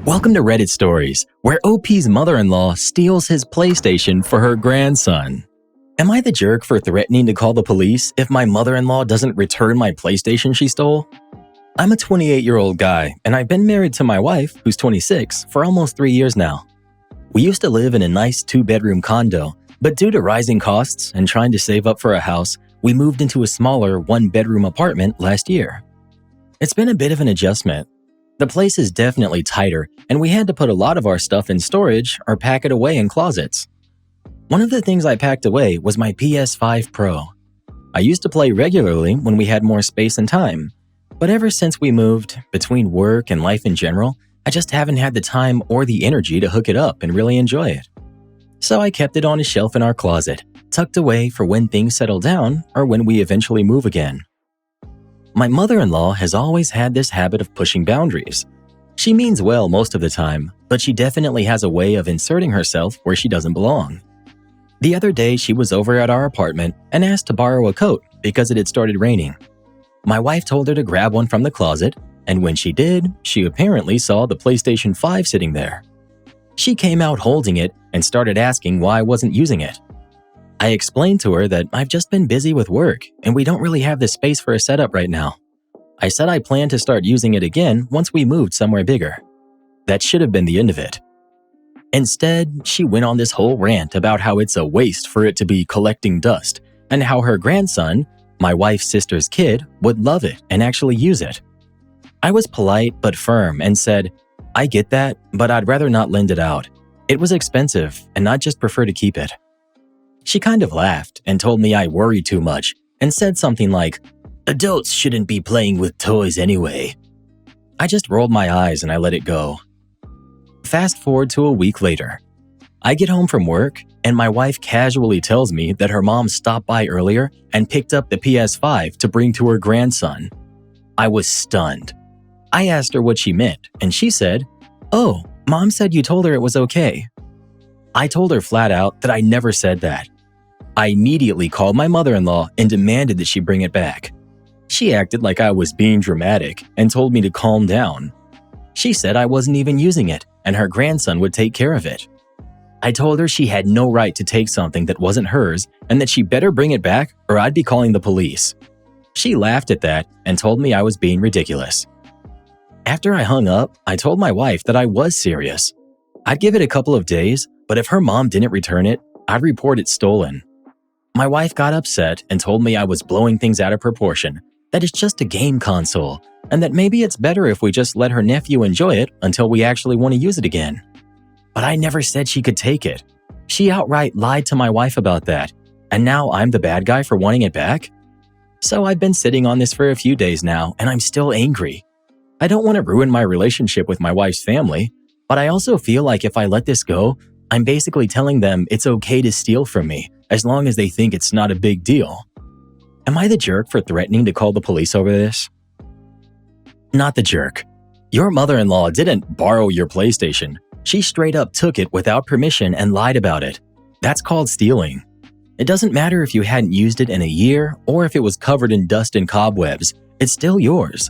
Welcome to Reddit Stories, where OP's mother-in-law steals his PlayStation for her grandson. Am I the jerk for threatening to call the police if my mother-in-law doesn't return my PlayStation she stole? I'm a 28-year-old guy, and I've been married to my wife, who's 26, for almost 3 years now. We used to live in a nice 2-bedroom condo, but due to rising costs and trying to save up for a house, we moved into a smaller 1-bedroom apartment last year. It's been a bit of an adjustment. The place is definitely tighter, and we had to put a lot of our stuff in storage or pack it away in closets. One of the things I packed away was my PS5 Pro. I used to play regularly when we had more space and time, but ever since we moved, between work and life in general, I just haven't had the time or the energy to hook it up and really enjoy it. So I kept it on a shelf in our closet, tucked away for when things settle down or when we eventually move again. My mother-in-law has always had this habit of pushing boundaries. She means well most of the time, but she definitely has a way of inserting herself where she doesn't belong. The other day, she was over at our apartment and asked to borrow a coat because it had started raining. My wife told her to grab one from the closet, and when she did, she apparently saw the PlayStation 5 sitting there. She came out holding it and started asking why I wasn't using it. I explained to her that I've just been busy with work and we don't really have the space for a setup right now. I said I plan to start using it again once we moved somewhere bigger. That should have been the end of it. Instead, she went on this whole rant about how it's a waste for it to be collecting dust and how her grandson, my wife's sister's kid, would love it and actually use it. I was polite but firm and said, "I get that, but I'd rather not lend it out. It was expensive and I'd just prefer to keep it." She kind of laughed and told me I worry too much and said something like, "Adults shouldn't be playing with toys anyway." I just rolled my eyes and I let it go. Fast forward to a week later. I get home from work and my wife casually tells me that her mom stopped by earlier and picked up the PS5 to bring to her grandson. I was stunned. I asked her what she meant and she said, "Oh, Mom said you told her it was okay." I told her flat out that I never said that. I immediately called my mother-in-law and demanded that she bring it back. She acted like I was being dramatic and told me to calm down. She said I wasn't even using it and her grandson would take care of it. I told her she had no right to take something that wasn't hers and that she better bring it back or I'd be calling the police. She laughed at that and told me I was being ridiculous. After I hung up, I told my wife that I was serious. I'd give it a couple of days, but if her mom didn't return it, I'd report it stolen. My wife got upset and told me I was blowing things out of proportion, that it's just a game console, and that maybe it's better if we just let her nephew enjoy it until we actually want to use it again. But I never said she could take it. She outright lied to my wife about that, and now I'm the bad guy for wanting it back? So I've been sitting on this for a few days now, and I'm still angry. I don't want to ruin my relationship with my wife's family, but I also feel like if I let this go, I'm basically telling them it's okay to steal from me, as long as they think it's not a big deal. Am I the jerk for threatening to call the police over this? Not the jerk. Your mother-in-law didn't borrow your PlayStation. She straight up took it without permission and lied about it. That's called stealing. It doesn't matter if you hadn't used it in a year or if it was covered in dust and cobwebs, it's still yours.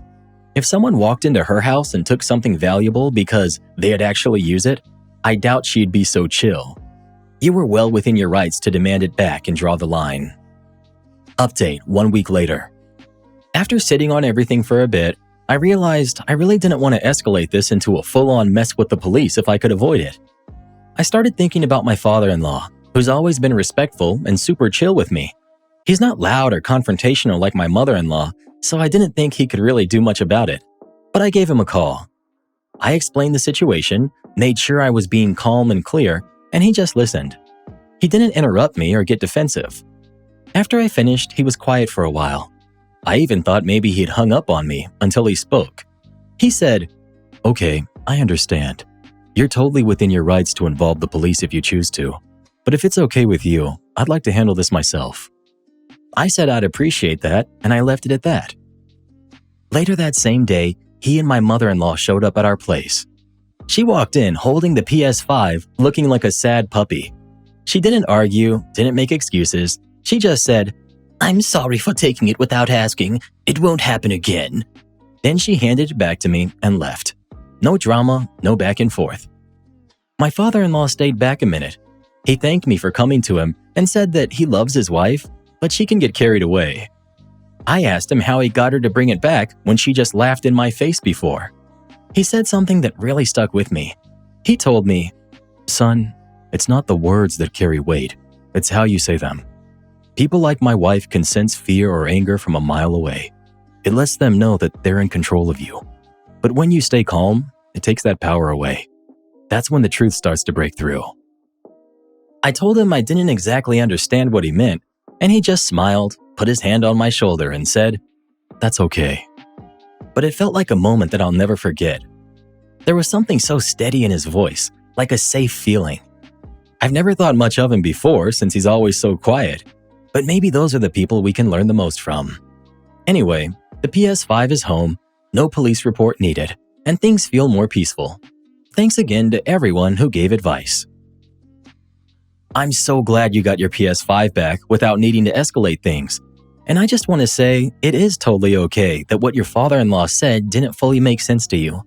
If someone walked into her house and took something valuable because they'd actually use it, I doubt she'd be so chill. You were well within your rights to demand it back and draw the line. Update 1 week later. After sitting on everything for a bit, I realized I really didn't want to escalate this into a full-on mess with the police if I could avoid it. I started thinking about my father-in-law, who's always been respectful and super chill with me. He's not loud or confrontational like my mother-in-law, so I didn't think he could really do much about it. But I gave him a call. I explained the situation, made sure I was being calm and clear, and he just listened. He didn't interrupt me or get defensive. After I finished, he was quiet for a while. I even thought maybe he'd hung up on me until he spoke. He said, "Okay, I understand. You're totally within your rights to involve the police if you choose to. But if it's okay with you, I'd like to handle this myself." I said I'd appreciate that, and I left it at that. Later that same day, he and my mother-in-law showed up at our place. She walked in holding the PS5, looking like a sad puppy. She didn't argue, didn't make excuses. She just said, "I'm sorry for taking it without asking. It won't happen again." Then she handed it back to me and left. No drama, no back and forth. My father-in-law stayed back a minute. He thanked me for coming to him and said that he loves his wife, but she can get carried away. I asked him how he got her to bring it back when she just laughed in my face before. He said something that really stuck with me. He told me, "Son, it's not the words that carry weight, it's how you say them. People like my wife can sense fear or anger from a mile away. It lets them know that they're in control of you. But when you stay calm, it takes that power away. That's when the truth starts to break through." I told him I didn't exactly understand what he meant, and he just smiled, put his hand on my shoulder and said, "That's okay." But it felt like a moment that I'll never forget. There was something so steady in his voice, like a safe feeling. I've never thought much of him before since he's always so quiet, but maybe those are the people we can learn the most from. Anyway, the PS5 is home, no police report needed, and things feel more peaceful. Thanks again to everyone who gave advice. I'm so glad you got your PS5 back without needing to escalate things. And I just want to say, it is totally okay that what your father-in-law said didn't fully make sense to you.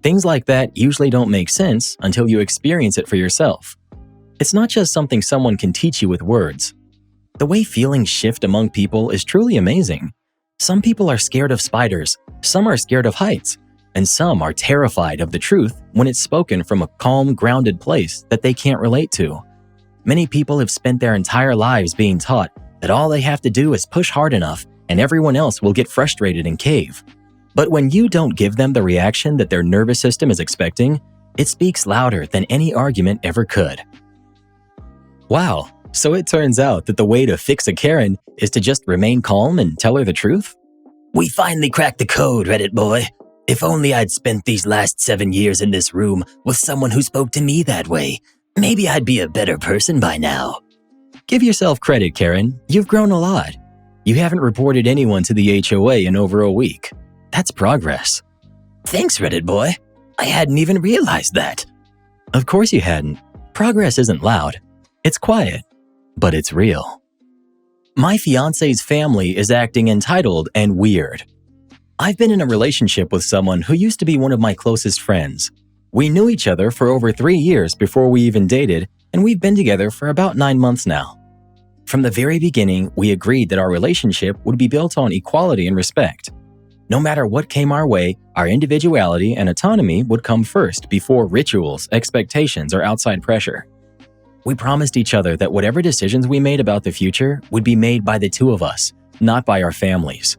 Things like that usually don't make sense until you experience it for yourself. It's not just something someone can teach you with words. The way feelings shift among people is truly amazing. Some people are scared of spiders, some are scared of heights, and some are terrified of the truth when it's spoken from a calm, grounded place that they can't relate to. Many people have spent their entire lives being taught that all they have to do is push hard enough and everyone else will get frustrated and cave. But when you don't give them the reaction that their nervous system is expecting, it speaks louder than any argument ever could. Wow, so it turns out that the way to fix a Karen is to just remain calm and tell her the truth? We finally cracked the code, Reddit boy. If only I'd spent these last 7 years in this room with someone who spoke to me that way. Maybe I'd be a better person by now. Give yourself credit, Karen. You've grown a lot. You haven't reported anyone to the HOA in over a week. That's progress. Thanks, Reddit boy. I hadn't even realized that. Of course you hadn't. Progress isn't loud. It's quiet, but it's real. My fiance's family is acting entitled and weird. I've been in a relationship with someone who used to be one of my closest friends. We knew each other for over 3 years before we even dated, and we've been together for about 9 months now. From the very beginning, we agreed that our relationship would be built on equality and respect. No matter what came our way, our individuality and autonomy would come first before rituals, expectations, or outside pressure. We promised each other that whatever decisions we made about the future would be made by the two of us, not by our families.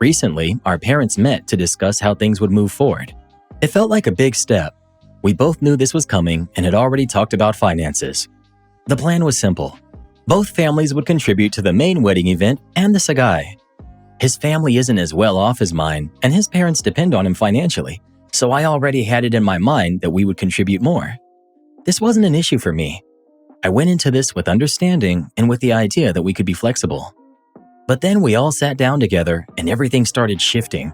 Recently, our parents met to discuss how things would move forward. It felt like a big step. We both knew this was coming and had already talked about finances. The plan was simple. Both families would contribute to the main wedding event and the sagai. His family isn't as well off as mine, and his parents depend on him financially, so I already had it in my mind that we would contribute more. This wasn't an issue for me. I went into this with understanding and with the idea that we could be flexible. But then we all sat down together and everything started shifting.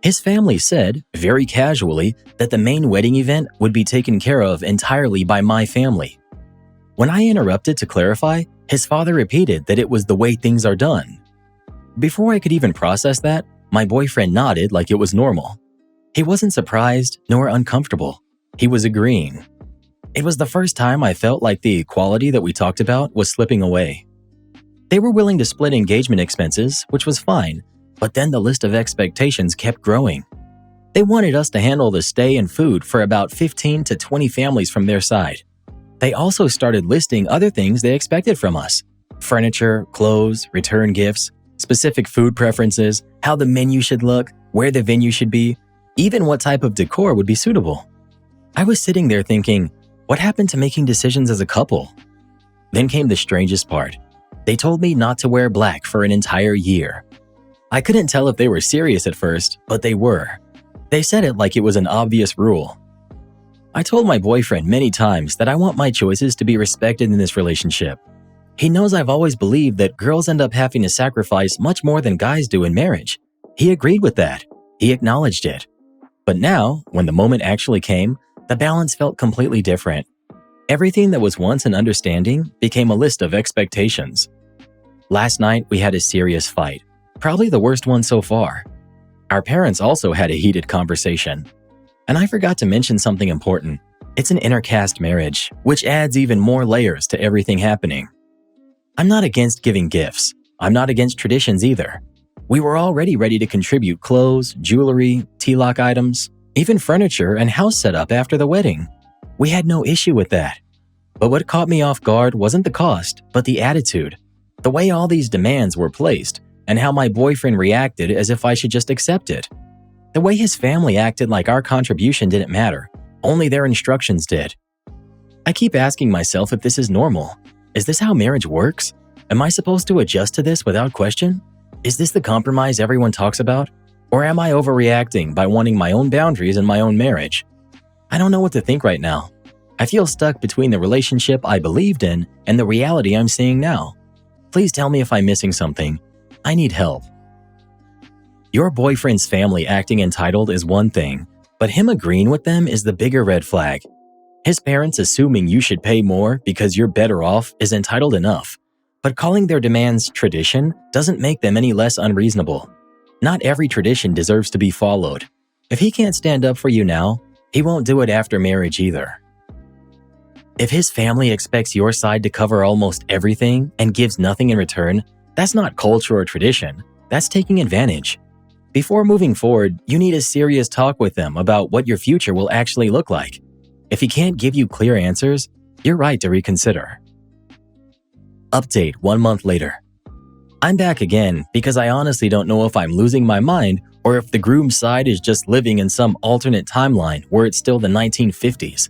His family said, very casually, that the main wedding event would be taken care of entirely by my family. When I interrupted to clarify, his father repeated that it was the way things are done. Before I could even process that, my boyfriend nodded like it was normal. He wasn't surprised nor uncomfortable. He was agreeing. It was the first time I felt like the equality that we talked about was slipping away. They were willing to split engagement expenses, which was fine, but then the list of expectations kept growing. They wanted us to handle the stay and food for about 15 to 20 families from their side. They also started listing other things they expected from us: furniture, clothes, return gifts, specific food preferences, how the menu should look, where the venue should be, even what type of decor would be suitable. I was sitting there thinking, what happened to making decisions as a couple? Then came the strangest part. They told me not to wear black for an entire year. I couldn't tell if they were serious at first, but they were. They said it like it was an obvious rule. I told my boyfriend many times that I want my choices to be respected in this relationship. He knows I've always believed that girls end up having to sacrifice much more than guys do in marriage. He agreed with that. He acknowledged it. But now, when the moment actually came, the balance felt completely different. Everything that was once an understanding became a list of expectations. Last night, we had a serious fight, probably the worst one so far. Our parents also had a heated conversation. And I forgot to mention something important. It's an intercaste marriage, which adds even more layers to everything happening. I'm not against giving gifts. I'm not against traditions either. We were already ready to contribute clothes, jewelry, TLOC items, even furniture and house setup after the wedding. We had no issue with that. But what caught me off guard wasn't the cost, but the attitude. The way all these demands were placed, and how my boyfriend reacted as if I should just accept it. The way his family acted like our contribution didn't matter, only their instructions did. I keep asking myself if this is normal. Is this how marriage works? Am I supposed to adjust to this without question? Is this the compromise everyone talks about? Or am I overreacting by wanting my own boundaries in my own marriage? I don't know what to think right now. I feel stuck between the relationship I believed in and the reality I'm seeing now. Please tell me if I'm missing something. I need help. Your boyfriend's family acting entitled is one thing, but him agreeing with them is the bigger red flag. His parents assuming you should pay more because you're better off is entitled enough, but calling their demands tradition doesn't make them any less unreasonable. Not every tradition deserves to be followed. If he can't stand up for you now, he won't do it after marriage either. If his family expects your side to cover almost everything and gives nothing in return, that's not culture or tradition, that's taking advantage. Before moving forward, you need a serious talk with them about what your future will actually look like. If he can't give you clear answers, you're right to reconsider. Update 1 month later. I'm back again because I honestly don't know if I'm losing my mind or if the groom's side is just living in some alternate timeline where it's still the 1950s.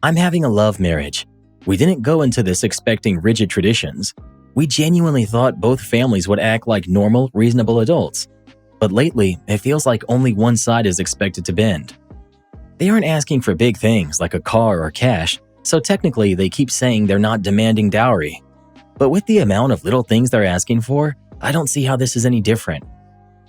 I'm having a love marriage. We didn't go into this expecting rigid traditions. We genuinely thought both families would act like normal, reasonable adults. But lately, it feels like only one side is expected to bend. They aren't asking for big things like a car or cash, so technically they keep saying they're not demanding dowry. But with the amount of little things they're asking for, I don't see how this is any different.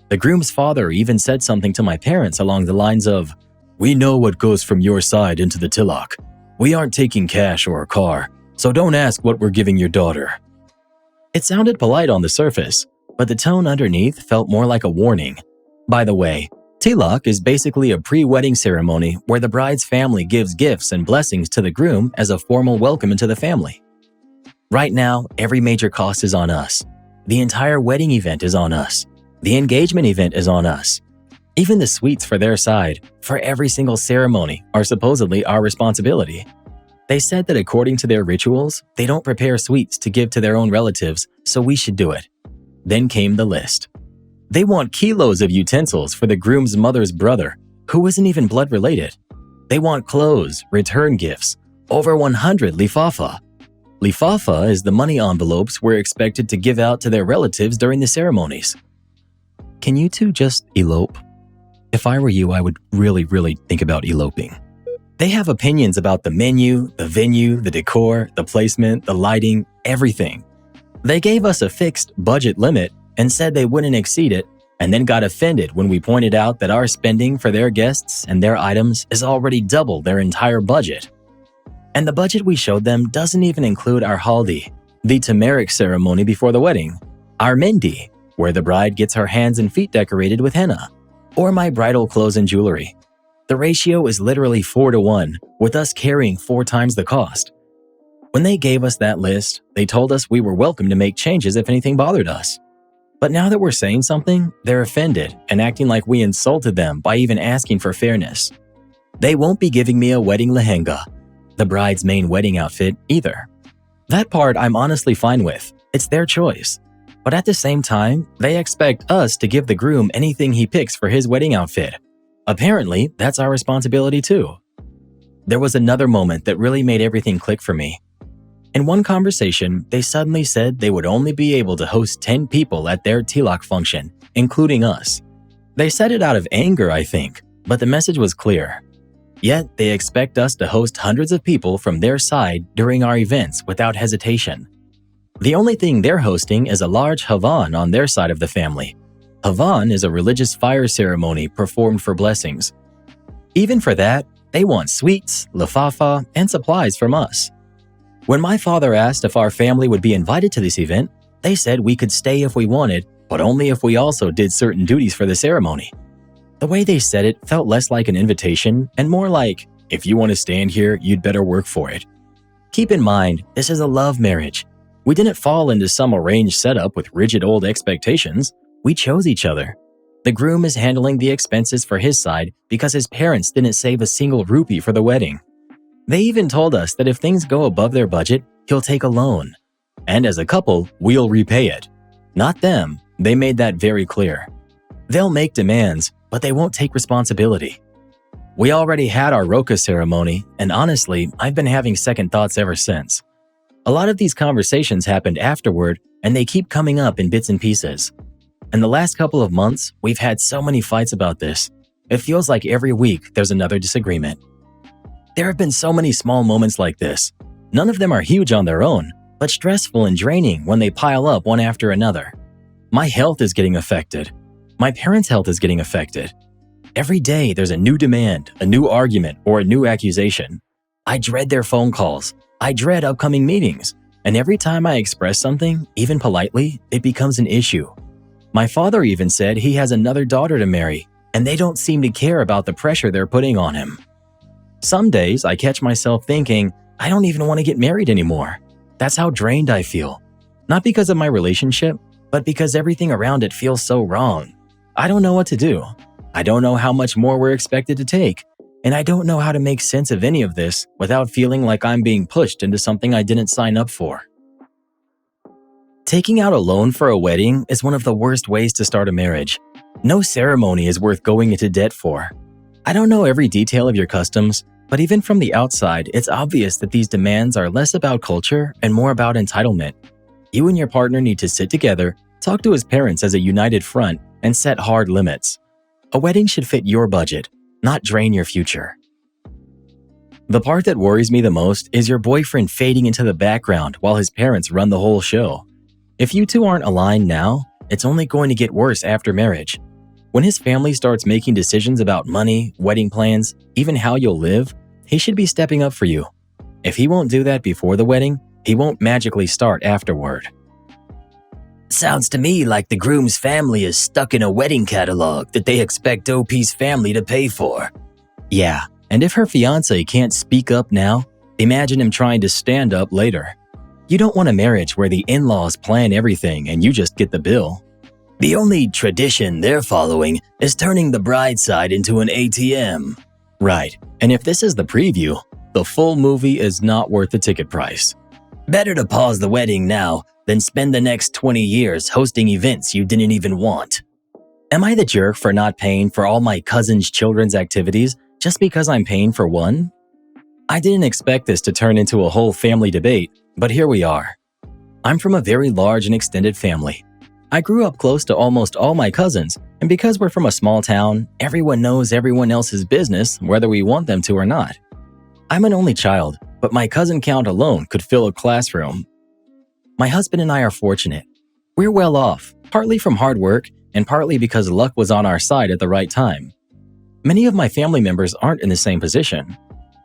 The groom's father even said something to my parents along the lines of, "We know what goes from your side into the tilak. We aren't taking cash or a car, so don't ask what we're giving your daughter." It sounded polite on the surface, but the tone underneath felt more like a warning. By the way, tilak is basically a pre-wedding ceremony where the bride's family gives gifts and blessings to the groom as a formal welcome into the family. Right now, every major cost is on us. The entire wedding event is on us. The engagement event is on us. Even the sweets for their side, for every single ceremony, are supposedly our responsibility. They said that according to their rituals, they don't prepare sweets to give to their own relatives, so we should do it. Then came the list. They want kilos of utensils for the groom's mother's brother, who isn't even blood related. They want clothes, return gifts, over 100 lifafa. Lifafa is the money envelopes we're expected to give out to their relatives during the ceremonies. Can you two just elope? If I were you, I would really think about eloping. They have opinions about the menu, the venue, the decor, the placement, the lighting, everything. They gave us a fixed budget limit and said they wouldn't exceed it, and then got offended when we pointed out that our spending for their guests and their items is already double their entire budget. And the budget we showed them doesn't even include our haldi, the turmeric ceremony before the wedding, our mendi, where the bride gets her hands and feet decorated with henna, or my bridal clothes and jewelry. The ratio is literally 4-to-1, with us carrying 4 times the cost. When they gave us that list, they told us we were welcome to make changes if anything bothered us. But now that we're saying something, they're offended and acting like we insulted them by even asking for fairness. They won't be giving me a wedding lehenga, the bride's main wedding outfit, either. That part I'm honestly fine with. It's their choice. But at the same time, they expect us to give the groom anything he picks for his wedding outfit. Apparently, that's our responsibility too. There was another moment that really made everything click for me. In one conversation, they suddenly said they would only be able to host 10 people at their tilak function, including us. They said it out of anger, I think, but the message was clear. Yet, they expect us to host hundreds of people from their side during our events without hesitation. The only thing they're hosting is a large havan on their side of the family. Havan is a religious fire ceremony performed for blessings. Even for that, they want sweets, lifafa, and supplies from us. When my father asked if our family would be invited to this event, they said we could stay if we wanted, but only if we also did certain duties for the ceremony. The way they said it felt less like an invitation and more like, if you want to stand here, you'd better work for it. Keep in mind, this is a love marriage. We didn't fall into some arranged setup with rigid old expectations. We chose each other. The groom is handling the expenses for his side because his parents didn't save a single rupee for the wedding. They even told us that if things go above their budget, he'll take a loan. And as a couple, we'll repay it. Not them, they made that very clear. They'll make demands, but they won't take responsibility. We already had our Roka ceremony, and honestly, I've been having second thoughts ever since. A lot of these conversations happened afterward, and they keep coming up in bits and pieces. In the last couple of months, we've had so many fights about this. It feels like every week there's another disagreement. There have been so many small moments like this. None of them are huge on their own, but stressful and draining when they pile up one after another. My health is getting affected. My parents' health is getting affected. Every day there's a new demand, a new argument, or a new accusation. I dread their phone calls. I dread upcoming meetings. And every time I express something, even politely, it becomes an issue. My father even said he has another daughter to marry, and they don't seem to care about the pressure they're putting on him. Some days I catch myself thinking, I don't even want to get married anymore. That's how drained I feel. Not because of my relationship, but because everything around it feels so wrong. I don't know what to do. I don't know how much more we're expected to take, and I don't know how to make sense of any of this without feeling like I'm being pushed into something I didn't sign up for. Taking out a loan for a wedding is one of the worst ways to start a marriage. No ceremony is worth going into debt for. I don't know every detail of your customs, but even from the outside, it's obvious that these demands are less about culture and more about entitlement. You and your partner need to sit together, talk to his parents as a united front, and set hard limits. A wedding should fit your budget, not drain your future. The part that worries me the most is your boyfriend fading into the background while his parents run the whole show. If you two aren't aligned now, it's only going to get worse after marriage. When his family starts making decisions about money, wedding plans, even how you'll live, he should be stepping up for you. If he won't do that before the wedding, he won't magically start afterward. Sounds to me like the groom's family is stuck in a wedding catalog that they expect OP's family to pay for. Yeah, and if her fiancé can't speak up now, imagine him trying to stand up later. You don't want a marriage where the in-laws plan everything and you just get the bill. The only tradition they're following is turning the bride side into an ATM. Right, and if this is the preview, the full movie is not worth the ticket price. Better to pause the wedding now than spend the next 20 years hosting events you didn't even want. Am I the jerk for not paying for all my cousin's children's activities just because I'm paying for one? I didn't expect this to turn into a whole family debate, but here we are. I'm from a very large and extended family. I grew up close to almost all my cousins, and because we're from a small town, everyone knows everyone else's business whether we want them to or not. I'm an only child, but my cousin count alone could fill a classroom. My husband and I are fortunate. We're well off, partly from hard work and partly because luck was on our side at the right time. Many of my family members aren't in the same position.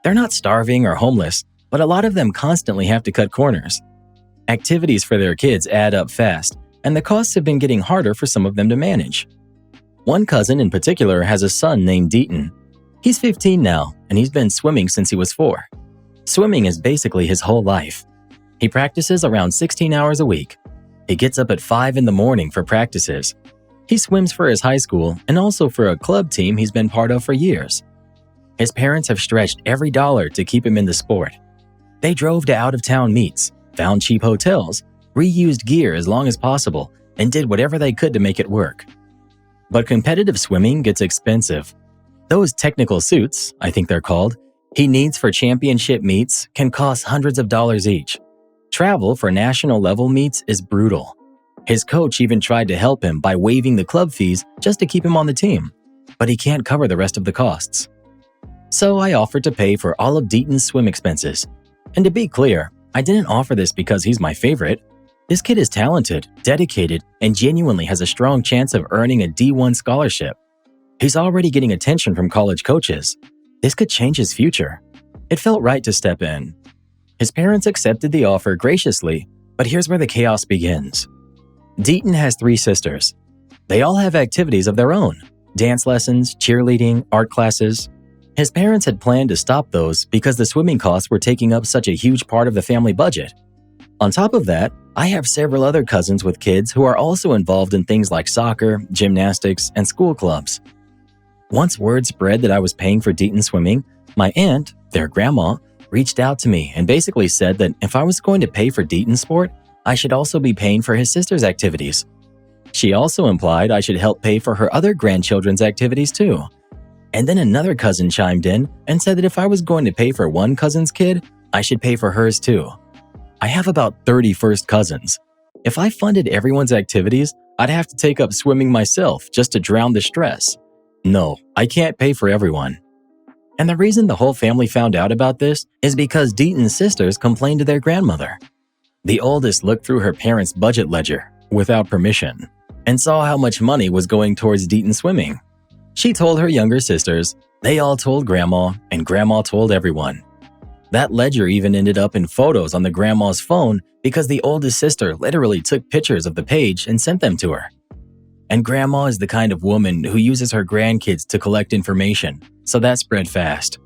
They're not starving or homeless, but a lot of them constantly have to cut corners. Activities for their kids add up fast, and the costs have been getting harder for some of them to manage. One cousin in particular has a son named Deaton. He's 15 now, and he's been swimming since he was 4. Swimming is basically his whole life. He practices around 16 hours a week. He gets up at 5 in the morning for practices. He swims for his high school and also for a club team he's been part of for years. His parents have stretched every dollar to keep him in the sport. They drove to out-of-town meets, found cheap hotels, reused gear as long as possible, and did whatever they could to make it work. But competitive swimming gets expensive. Those technical suits, I think they're called, he needs for championship meets can cost hundreds of dollars each. Travel for national level meets is brutal. His coach even tried to help him by waiving the club fees just to keep him on the team, but he can't cover the rest of the costs. So I offered to pay for all of Deaton's swim expenses. And to be clear, I didn't offer this because he's my favorite. This kid is talented, dedicated, and genuinely has a strong chance of earning a D1 scholarship. He's already getting attention from college coaches. This could change his future. It felt right to step in. His parents accepted the offer graciously, but here's where the chaos begins. Deaton has 3 sisters. They all have activities of their own. dance lessons, cheerleading, art classes. His parents had planned to stop those because the swimming costs were taking up such a huge part of the family budget. On top of that, I have several other cousins with kids who are also involved in things like soccer, gymnastics, and school clubs. Once word spread that I was paying for Deaton swimming, my aunt, their grandma, reached out to me and basically said that if I was going to pay for Deaton's sport, I should also be paying for his sister's activities. She also implied I should help pay for her other grandchildren's activities too. And then another cousin chimed in and said that if I was going to pay for one cousin's kid, I should pay for hers too. I have about 30 first cousins. If I funded everyone's activities, I'd have to take up swimming myself just to drown the stress. No, I can't pay for everyone. And the reason the whole family found out about this is because Deaton's sisters complained to their grandmother. The oldest looked through her parents' budget ledger, without permission, and saw how much money was going towards Deaton swimming. She told her younger sisters, they all told Grandma, and Grandma told everyone. That ledger even ended up in photos on the grandma's phone because the oldest sister literally took pictures of the page and sent them to her. And Grandma is the kind of woman who uses her grandkids to collect information, so that spread fast.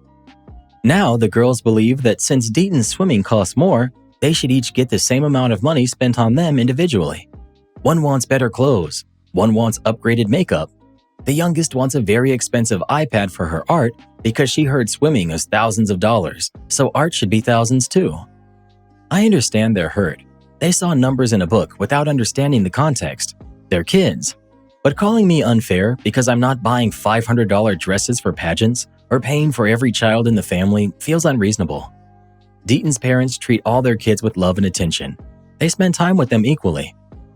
Now the girls believe that since Deaton's swimming costs more, they should each get the same amount of money spent on them individually. One wants better clothes, one wants upgraded makeup. The youngest wants a very expensive iPad for her art because she heard swimming is thousands of dollars, so art should be thousands too. I understand they're hurt. They saw numbers in a book without understanding the context. They're kids. But calling me unfair because I'm not buying $500 dresses for pageants or paying for every child in the family feels unreasonable. Deaton's parents treat all their kids with love and attention. They spend time with them equally.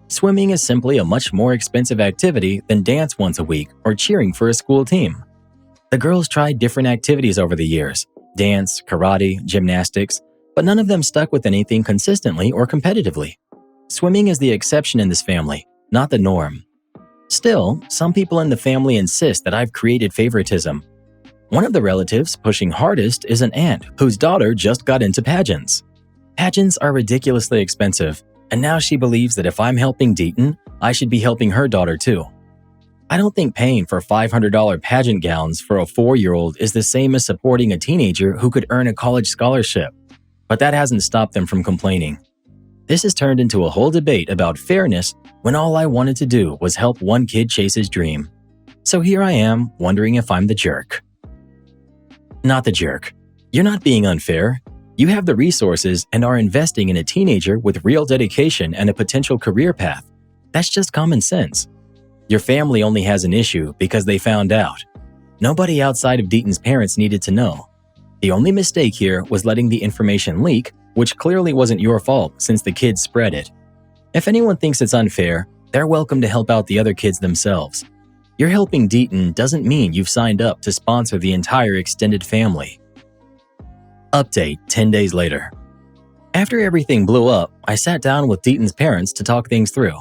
Swimming is simply a much more expensive activity than dance once a week or cheering for a school team. The girls tried different activities over the years, dance, karate, gymnastics, but none of them stuck with anything consistently or competitively. Swimming is the exception in this family, not the norm. Still, some people in the family insist that I've created favoritism. One of the relatives pushing hardest is an aunt whose daughter just got into pageants. Pageants are ridiculously expensive, and now she believes that if I'm helping Deaton, I should be helping her daughter too. I don't think paying for $500 pageant gowns for a 4-year-old is the same as supporting a teenager who could earn a college scholarship, but that hasn't stopped them from complaining. This has turned into a whole debate about fairness when all I wanted to do was help one kid chase his dream. So here I am, wondering if I'm the jerk. Not the jerk. You're not being unfair. You have the resources and are investing in a teenager with real dedication and a potential career path. That's just common sense. Your family only has an issue because they found out. Nobody outside of Deaton's parents needed to know. The only mistake here was letting the information leak, which clearly wasn't your fault since the kids spread it. If anyone thinks it's unfair, they're welcome to help out the other kids themselves. You're helping Deaton doesn't mean you've signed up to sponsor the entire extended family. Update 10 days later. After everything blew up, I sat down with Deaton's parents to talk things through.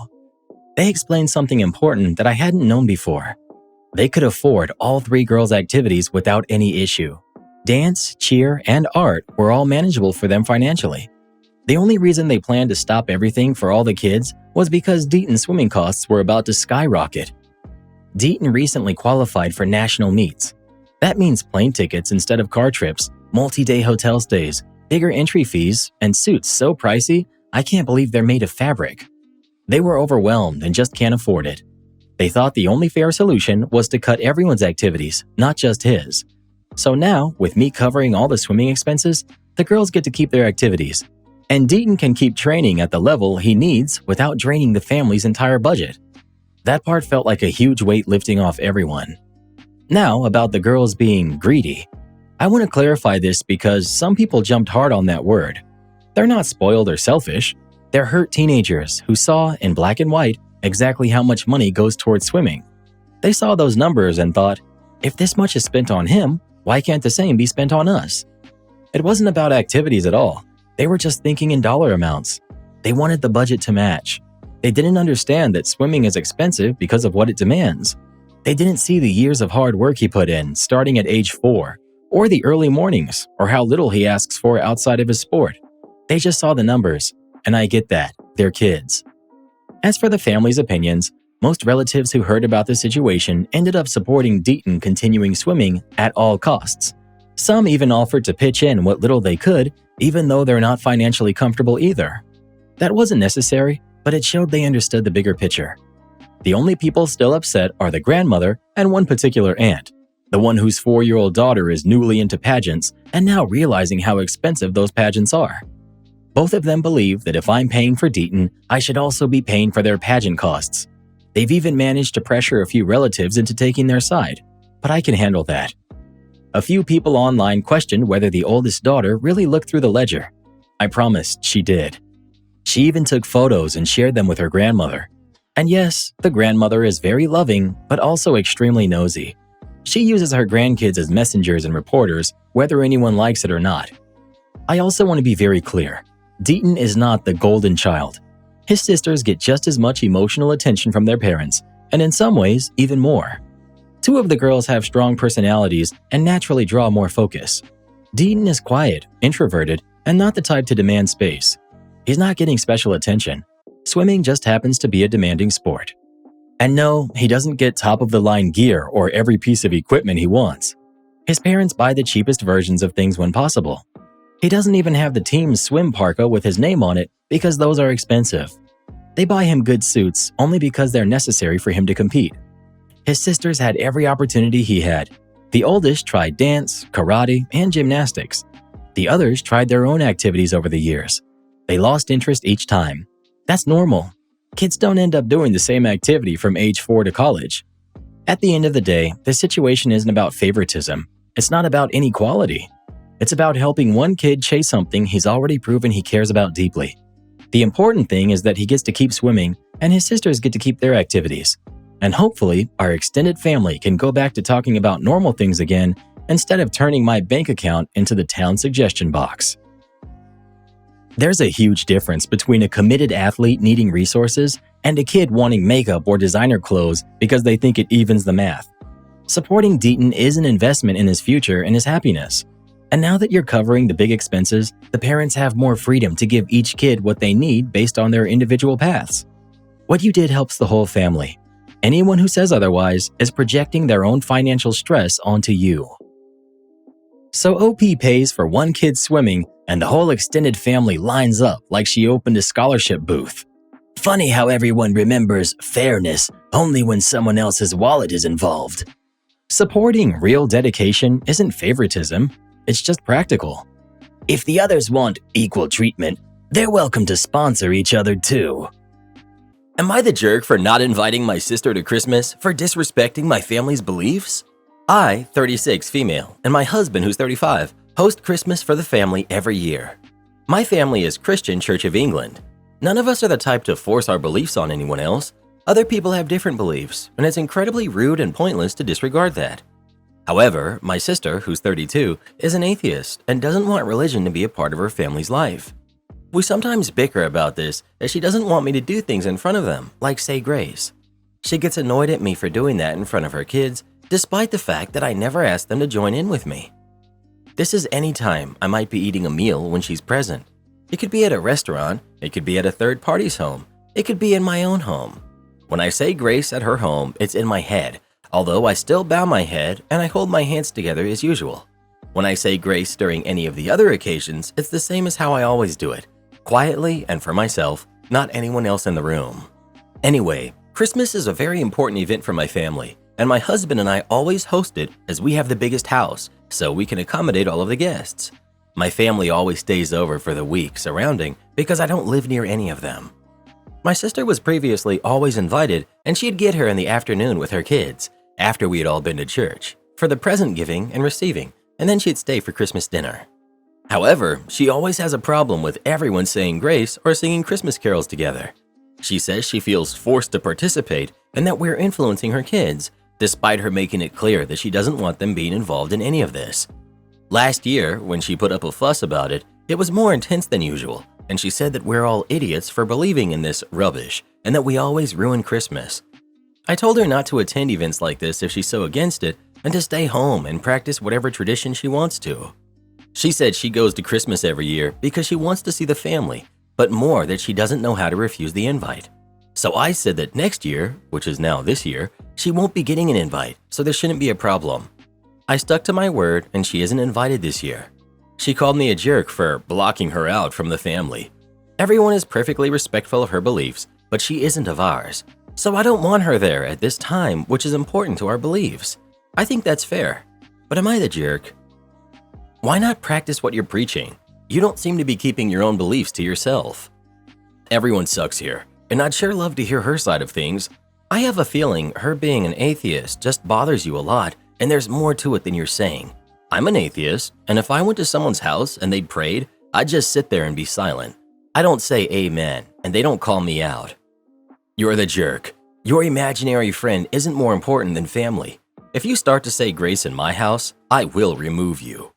They explained something important that I hadn't known before. They could afford all 3 girls' activities without any issue. Dance, cheer, and art were all manageable for them financially. The only reason they planned to stop everything for all the kids was because Deaton's swimming costs were about to skyrocket. Deaton recently qualified for national meets. That means plane tickets instead of car trips, multi-day hotel stays, bigger entry fees, and suits so pricey, I can't believe they're made of fabric. They were overwhelmed and just can't afford it. They thought the only fair solution was to cut everyone's activities, not just his. So now, with me covering all the swimming expenses, the girls get to keep their activities. And Deaton can keep training at the level he needs without draining the family's entire budget. That part felt like a huge weight lifting off everyone. Now, about the girls being greedy. I want to clarify this because some people jumped hard on that word. They're not spoiled or selfish. They're hurt teenagers who saw, in black and white, exactly how much money goes towards swimming. They saw those numbers and thought, if this much is spent on him, why can't the same be spent on us? It wasn't about activities at all. They were just thinking in dollar amounts. They wanted the budget to match. They didn't understand that swimming is expensive because of what it demands. They didn't see the years of hard work he put in starting at age 4, or the early mornings, or how little he asks for outside of his sport. They just saw the numbers, and I get that, they're kids. As for the family's opinions, Most relatives who heard about the situation ended up supporting Deaton continuing swimming at all costs. Some even offered to pitch in what little they could, even though they're not financially comfortable either. That wasn't necessary, but it showed they understood the bigger picture. The only people still upset are the grandmother and one particular aunt, the one whose 4-year-old daughter is newly into pageants and now realizing how expensive those pageants are. Both of them believe that if I'm paying for Deaton, I should also be paying for their pageant costs. They've even managed to pressure a few relatives into taking their side, but I can handle that. A few people online questioned whether the oldest daughter really looked through the ledger. I promised she did. She even took photos and shared them with her grandmother. And yes, the grandmother is very loving, but also extremely nosy. She uses her grandkids as messengers and reporters, whether anyone likes it or not. I also want to be very clear. Deaton is not the golden child. His sisters get just as much emotional attention from their parents, and in some ways, even more. 2 of the girls have strong personalities and naturally draw more focus. Deaton is quiet, introverted, and not the type to demand space. He's not getting special attention. Swimming just happens to be a demanding sport. And no, he doesn't get top-of-the-line gear or every piece of equipment he wants. His parents buy the cheapest versions of things when possible. He doesn't even have the team's swim parka with his name on it because those are expensive. They buy him good suits only because they're necessary for him to compete. His sisters had every opportunity he had. The oldest tried dance, karate, and gymnastics. The others tried their own activities over the years. They lost interest each time. That's normal. Kids don't end up doing the same activity from age 4 to college. At the end of the day, the situation isn't about favoritism. It's not about inequality. It's about helping one kid chase something he's already proven he cares about deeply. The important thing is that he gets to keep swimming and his sisters get to keep their activities. And hopefully, our extended family can go back to talking about normal things again instead of turning my bank account into the town suggestion box. There's a huge difference between a committed athlete needing resources and a kid wanting makeup or designer clothes because they think it evens the math. Supporting Deaton is an investment in his future and his happiness. And now that you're covering the big expenses, the parents have more freedom to give each kid what they need based on their individual paths. What you did helps the whole family. Anyone who says otherwise is projecting their own financial stress onto you. So OP pays for one kid swimming and the whole extended family lines up like she opened a scholarship booth. Funny how everyone remembers fairness only when someone else's wallet is involved. Supporting real dedication isn't favoritism, it's just practical. If the others want equal treatment, they're welcome to sponsor each other too. Am I the jerk for not inviting my sister to Christmas for disrespecting my family's beliefs? I, 36 female, and my husband, who's 35, host Christmas for the family every year. My family is Christian Church of England. None of us are the type to force our beliefs on anyone else. Other people have different beliefs, and it's incredibly rude and pointless to disregard that. However, my sister, who's 32, is an atheist and doesn't want religion to be a part of her family's life. We sometimes bicker about this as she doesn't want me to do things in front of them, like say grace. She gets annoyed at me for doing that in front of her kids, despite the fact that I never asked them to join in with me. This is any time I might be eating a meal when she's present. It could be at a restaurant, it could be at a third party's home, it could be in my own home. When I say grace at her home, it's in my head, although I still bow my head and I hold my hands together as usual. When I say grace during any of the other occasions, it's the same as how I always do it, quietly and for myself, not anyone else in the room. Anyway, Christmas is a very important event for my family, and my husband and I always host it as we have the biggest house, so we can accommodate all of the guests. My family always stays over for the week surrounding because I don't live near any of them. My sister was previously always invited, and she'd get her in the afternoon with her kids, after we had all been to church, for the present giving and receiving, and then she'd stay for Christmas dinner. However, she always has a problem with everyone saying grace or singing Christmas carols together. She says she feels forced to participate and that we're influencing her kids, despite her making it clear that she doesn't want them being involved in any of this. Last year, when she put up a fuss about it, it was more intense than usual, and she said that we're all idiots for believing in this rubbish and that we always ruin Christmas. I told her not to attend events like this if she's so against it and to stay home and practice whatever tradition she wants to. She said she goes to Christmas every year because she wants to see the family, but more that she doesn't know how to refuse the invite. So I said that next year, which is now this year, she won't be getting an invite, so there shouldn't be a problem. I stuck to my word and she isn't invited this year. She called me a jerk for blocking her out from the family. Everyone is perfectly respectful of her beliefs, but she isn't of ours. So I don't want her there at this time, which is important to our beliefs. I think that's fair. But am I the jerk? Why not practice what you're preaching? You don't seem to be keeping your own beliefs to yourself. Everyone sucks here, and I'd sure love to hear her side of things. I have a feeling her being an atheist just bothers you a lot, and there's more to it than you're saying. I'm an atheist, and if I went to someone's house and they prayed, I'd just sit there and be silent. I don't say amen, and they don't call me out. You're the jerk. Your imaginary friend isn't more important than family. If you start to say grace in my house, I will remove you.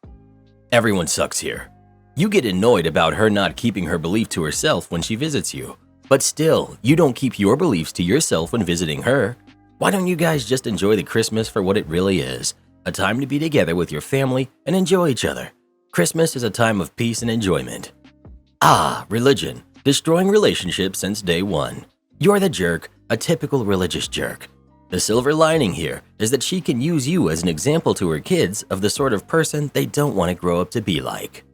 Everyone sucks here. You get annoyed about her not keeping her belief to herself when she visits you. But still, you don't keep your beliefs to yourself when visiting her. Why don't you guys just enjoy the Christmas for what it really is? A time to be together with your family and enjoy each other. Christmas is a time of peace and enjoyment. Ah, religion. Destroying relationships since day one. You're the jerk, a typical religious jerk. The silver lining here is that she can use you as an example to her kids of the sort of person they don't want to grow up to be like.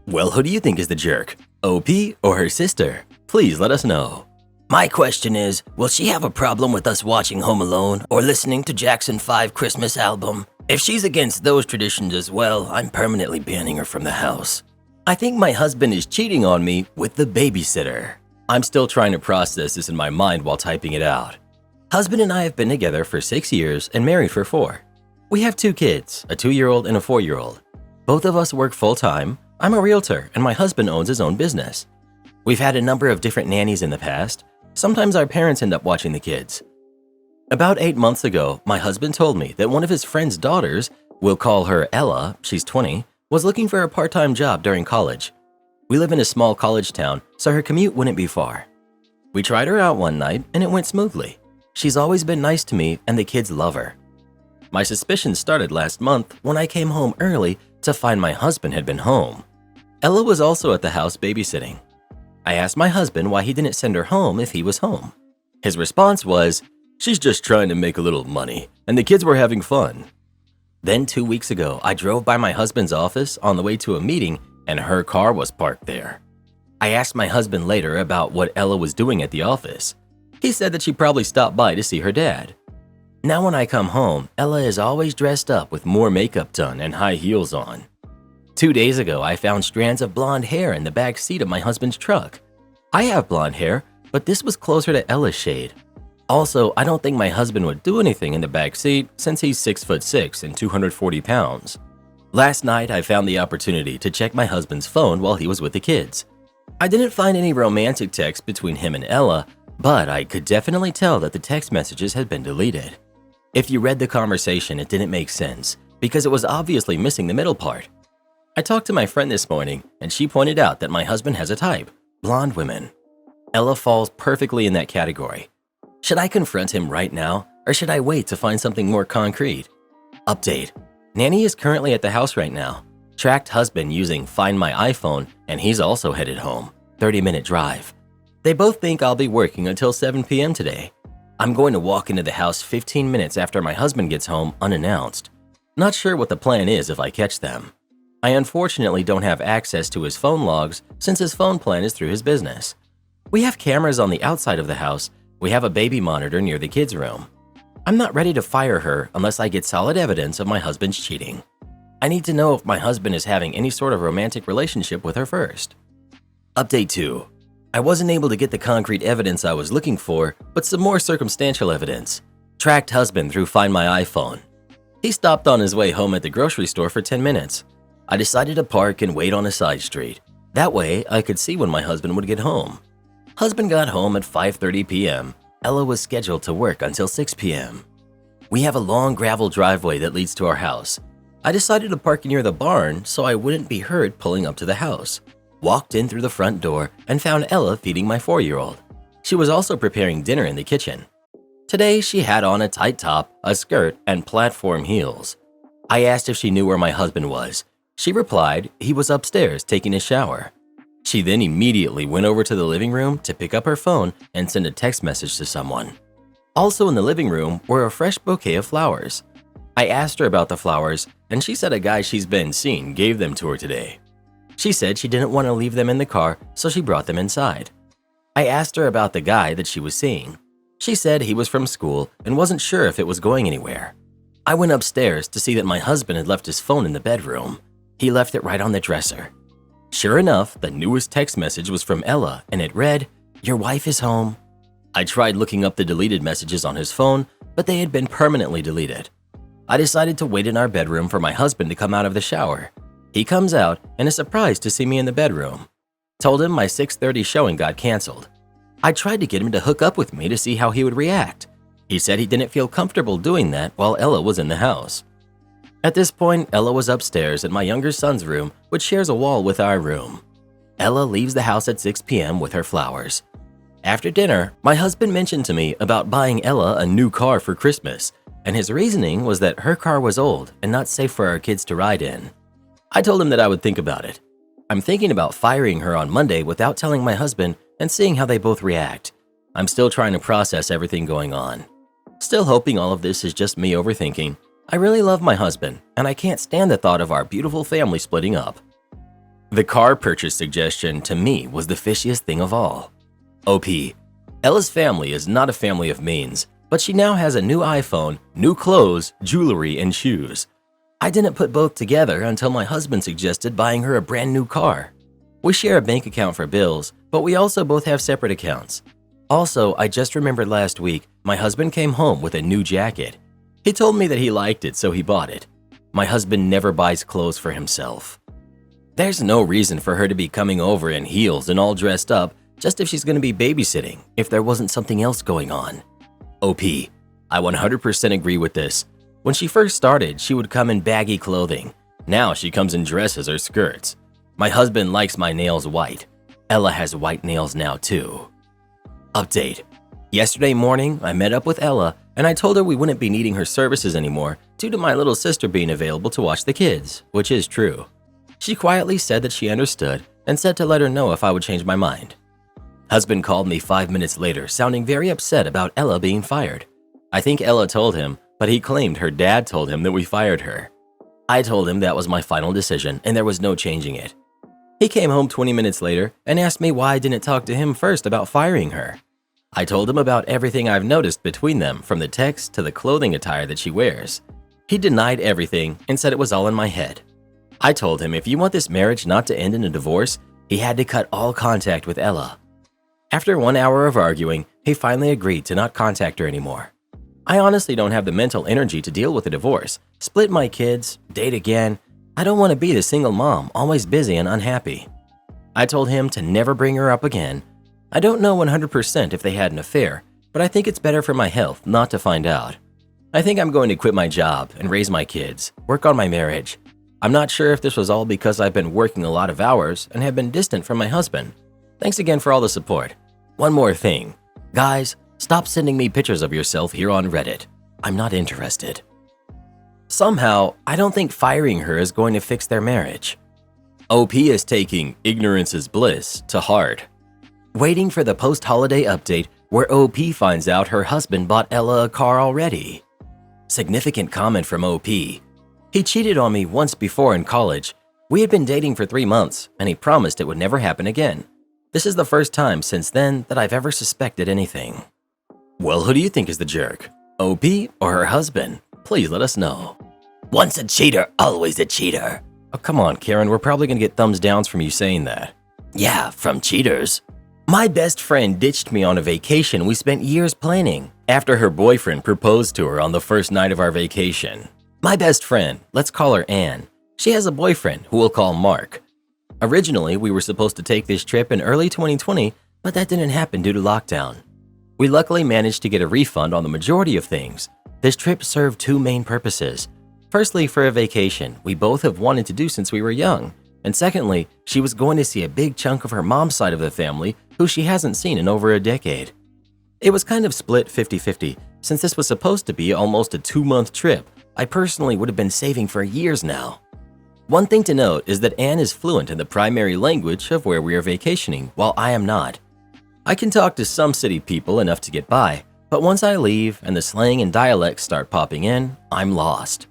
Well, who do you think is the jerk? OP or her sister? Please let us know. My question is, will she have a problem with us watching Home Alone or listening to Jackson 5 Christmas album? If she's against those traditions as well, I'm permanently banning her from the house. I think my husband is cheating on me with the babysitter. I'm still trying to process this in my mind while typing it out. Husband and I have been together for 6 years and married for 4. We have 2 kids, a 2-year-old and a 4-year-old. Both of us work full-time. I'm a realtor and my husband owns his own business. We've had a number of different nannies in the past. Sometimes our parents end up watching the kids. About 8 months ago, my husband told me that one of his friend's daughters, we'll call her Ella, she's 20, was looking for a part-time job during college. We live in a small college town, so her commute wouldn't be far. We tried her out one night and it went smoothly. She's always been nice to me and the kids love her. My suspicions started last month when I came home early to find my husband had been home. Ella was also at the house babysitting. I asked my husband why he didn't send her home if he was home. His response was, "She's just trying to make a little money, and the kids were having fun." Then 2 weeks ago, I drove by my husband's office on the way to a meeting and her car was parked there. I asked my husband later about what Ella was doing at the office. He said that she probably stopped by to see her dad. Now when I come home, Ella is always dressed up with more makeup done and high heels on. 2 days ago, I found strands of blonde hair in the back seat of my husband's truck. I have blonde hair, but this was closer to Ella's shade. Also, I don't think my husband would do anything in the back seat since he's 6'6" and 240 pounds. Last night, I found the opportunity to check my husband's phone while he was with the kids. I didn't find any romantic texts between him and Ella, but I could definitely tell that the text messages had been deleted. If you read the conversation, it didn't make sense because it was obviously missing the middle part. I talked to my friend this morning and she pointed out that my husband has a type, blonde women. Ella falls perfectly in that category. Should I confront him right now or should I wait to find something more concrete? Update. Nanny is currently at the house right now. Tracked husband using Find My iPhone and he's also headed home. 30-minute drive. They both think I'll be working until 7 p.m. today. I'm going to walk into the house 15 minutes after my husband gets home unannounced. Not sure what the plan is if I catch them. I unfortunately don't have access to his phone logs since his phone plan is through his business. We have cameras on the outside of the house. We have a baby monitor near the kids' room. I'm not ready to fire her unless I get solid evidence of my husband's cheating. I need to know if my husband is having any sort of romantic relationship with her first. Update 2. I wasn't able to get the concrete evidence I was looking for, but some more circumstantial evidence. Tracked husband through Find My iPhone. He stopped on his way home at the grocery store for 10 minutes. I decided to park and wait on a side street. That way, I could see when my husband would get home. Husband got home at 5:30 p.m. Ella was scheduled to work until 6 p.m. We have a long gravel driveway that leads to our house. I decided to park near the barn so I wouldn't be heard pulling up to the house. Walked in through the front door and found Ella feeding my 4-year-old. She was also preparing dinner in the kitchen. Today, she had on a tight top, a skirt, and platform heels. I asked if she knew where my husband was. She replied he was upstairs taking a shower. She She then immediately went over to the living room to pick up her phone and send a text message to someone. Also in the living room were a fresh bouquet of flowers. I asked her about the flowers, and she said a guy she's been seeing gave them to her today. She said she didn't want to leave them in the car, so she brought them inside. I asked her about the guy that she was seeing. She said he was from school and wasn't sure if it was going anywhere. I went upstairs to see that my husband had left his phone in the bedroom. He left it right on the dresser. Sure enough, the newest text message was from Ella, and it read, "Your wife is home." I tried looking up the deleted messages on his phone, but they had been permanently deleted. I decided to wait in our bedroom for my husband to come out of the shower. He comes out and is surprised to see me in the bedroom. Told him my 6:30 showing got canceled. I tried to get him to hook up with me to see how he would react. He said he didn't feel comfortable doing that while Ella was in the house. At this point, Ella was upstairs in my younger son's room, which shares a wall with our room. Ella leaves the house at 6 p.m. with her flowers. After dinner, my husband mentioned to me about buying Ella a new car for Christmas, and his reasoning was that her car was old and not safe for our kids to ride in. I told him that I would think about it. I'm thinking about firing her on Monday without telling my husband and seeing how they both react. I'm still trying to process everything going on. Still hoping all of this is just me overthinking. I really love my husband, and I can't stand the thought of our beautiful family splitting up. The car purchase suggestion to me was the fishiest thing of all. OP. Ella's family is not a family of means, but she now has a new iPhone, new clothes, jewelry, and shoes. I didn't put both together until my husband suggested buying her a brand new car. We share a bank account for bills, but we also both have separate accounts. Also, I just remembered last week, my husband came home with a new jacket. He told me that he liked it, so he bought it. My husband never buys clothes for himself. There's no reason for her to be coming over in heels and all dressed up just if she's going to be babysitting, if there wasn't something else going on. OP. I 100% agree with this. When she first started, she would come in baggy clothing. Now she comes in dresses or skirts. My husband likes my nails white. Ella has white nails now too. Update. Yesterday morning, I met up with Ella and I told her we wouldn't be needing her services anymore due to my little sister being available to watch the kids, which is true. She quietly said that she understood and said to let her know if I would change my mind. Husband called me 5 minutes later, sounding very upset about Ella being fired. I think Ella told him, but he claimed her dad told him that we fired her. I told him that was my final decision and there was no changing it. He came home 20 minutes later and asked me why I didn't talk to him first about firing her. I told him about everything I've noticed between them, from the text to the clothing attire that she wears. He denied everything and said it was all in my head. I told him if you want this marriage not to end in a divorce, he had to cut all contact with Ella. After 1 hour of arguing, he finally agreed to not contact her anymore. I honestly don't have the mental energy to deal with a divorce, split my kids, date again. I don't want to be the single mom, always busy and unhappy. I told him to never bring her up again. I don't know 100% if they had an affair, but I think it's better for my health not to find out. I think I'm going to quit my job and raise my kids, work on my marriage. I'm not sure if this was all because I've been working a lot of hours and have been distant from my husband. Thanks again for all the support. One more thing. Guys, stop sending me pictures of yourself here on Reddit. I'm not interested. Somehow, I don't think firing her is going to fix their marriage. OP is taking ignorance is bliss to heart. Waiting for the post-holiday update where OP finds out her husband bought Ella a car already. Significant comment from OP. He cheated on me once before in college. We had been dating for 3 months, and he promised it would never happen again. This is the first time since then that I've ever suspected anything. Well, who do you think is the jerk? OP or her husband? Please let us know. Once a cheater, always a cheater. Oh, come on, Karen, we're probably gonna get thumbs downs from you saying that. Yeah, from cheaters. My best friend ditched me on a vacation we spent years planning after her boyfriend proposed to her on the first night of our vacation. My best friend, let's call her Anne. She has a boyfriend who we'll call Mark. Originally, we were supposed to take this trip in early 2020, but that didn't happen due to lockdown. We luckily managed to get a refund on the majority of things. This trip served 2 main purposes. Firstly, for a vacation we both have wanted to do since we were young. And secondly, she was going to see a big chunk of her mom's side of the family who she hasn't seen in over a decade. It was kind of split 50-50. Since this was supposed to be almost a 2-month trip, I personally would have been saving for years now. One thing to note is that Anne is fluent in the primary language of where we are vacationing, while I am not. I can talk to some city people enough to get by, but once I leave and the slang and dialects start popping in, I'm lost.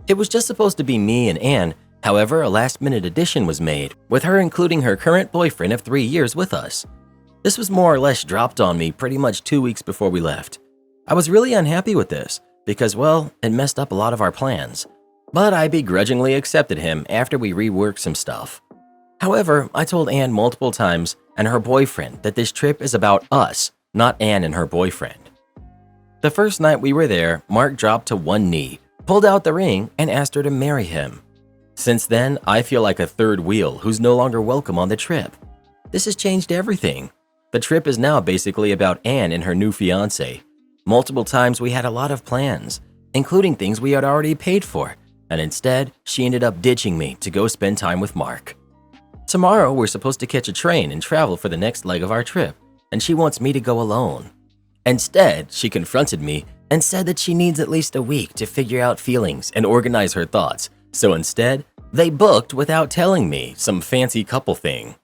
It was just supposed to be me and Anne, however, a last-minute addition was made, with her including her current boyfriend of 3 years with us. This was more or less dropped on me pretty much 2 weeks before we left. I was really unhappy with this, because, well, it messed up a lot of our plans. But I begrudgingly accepted him after we reworked some stuff. However, I told Anne multiple times and her boyfriend that this trip is about us, not Anne and her boyfriend. The first night we were there, Mark dropped to one knee, pulled out the ring, and asked her to marry him. Since then, I feel like a third wheel who's no longer welcome on the trip. This has changed everything. The trip is now basically about Anne and her new fiancé. Multiple times we had a lot of plans, including things we had already paid for, and instead, she ended up ditching me to go spend time with Mark. Tomorrow, we're supposed to catch a train and travel for the next leg of our trip, and she wants me to go alone. Instead, she confronted me and said that she needs at least a week to figure out feelings and organize her thoughts, so instead, they booked without telling me some fancy couple thing.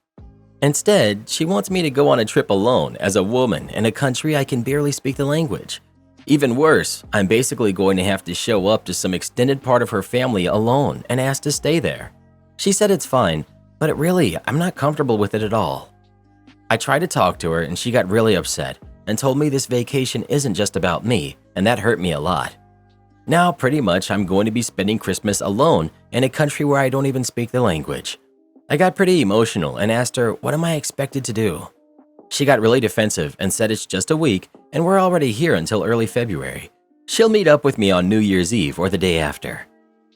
Instead, she wants me to go on a trip alone as a woman in a country I can barely speak the language. Even worse, I'm basically going to have to show up to some extended part of her family alone and ask to stay there. She said it's fine, but I'm not comfortable with it at all. I tried to talk to her and she got really upset and told me this vacation isn't just about me, and that hurt me a lot. Now, pretty much, I'm going to be spending Christmas alone in a country where I don't even speak the language. I got pretty emotional and asked her, what am I expected to do? She got really defensive and said it's just a week and we're already here until early February. She'll meet up with me on New Year's Eve or the day after.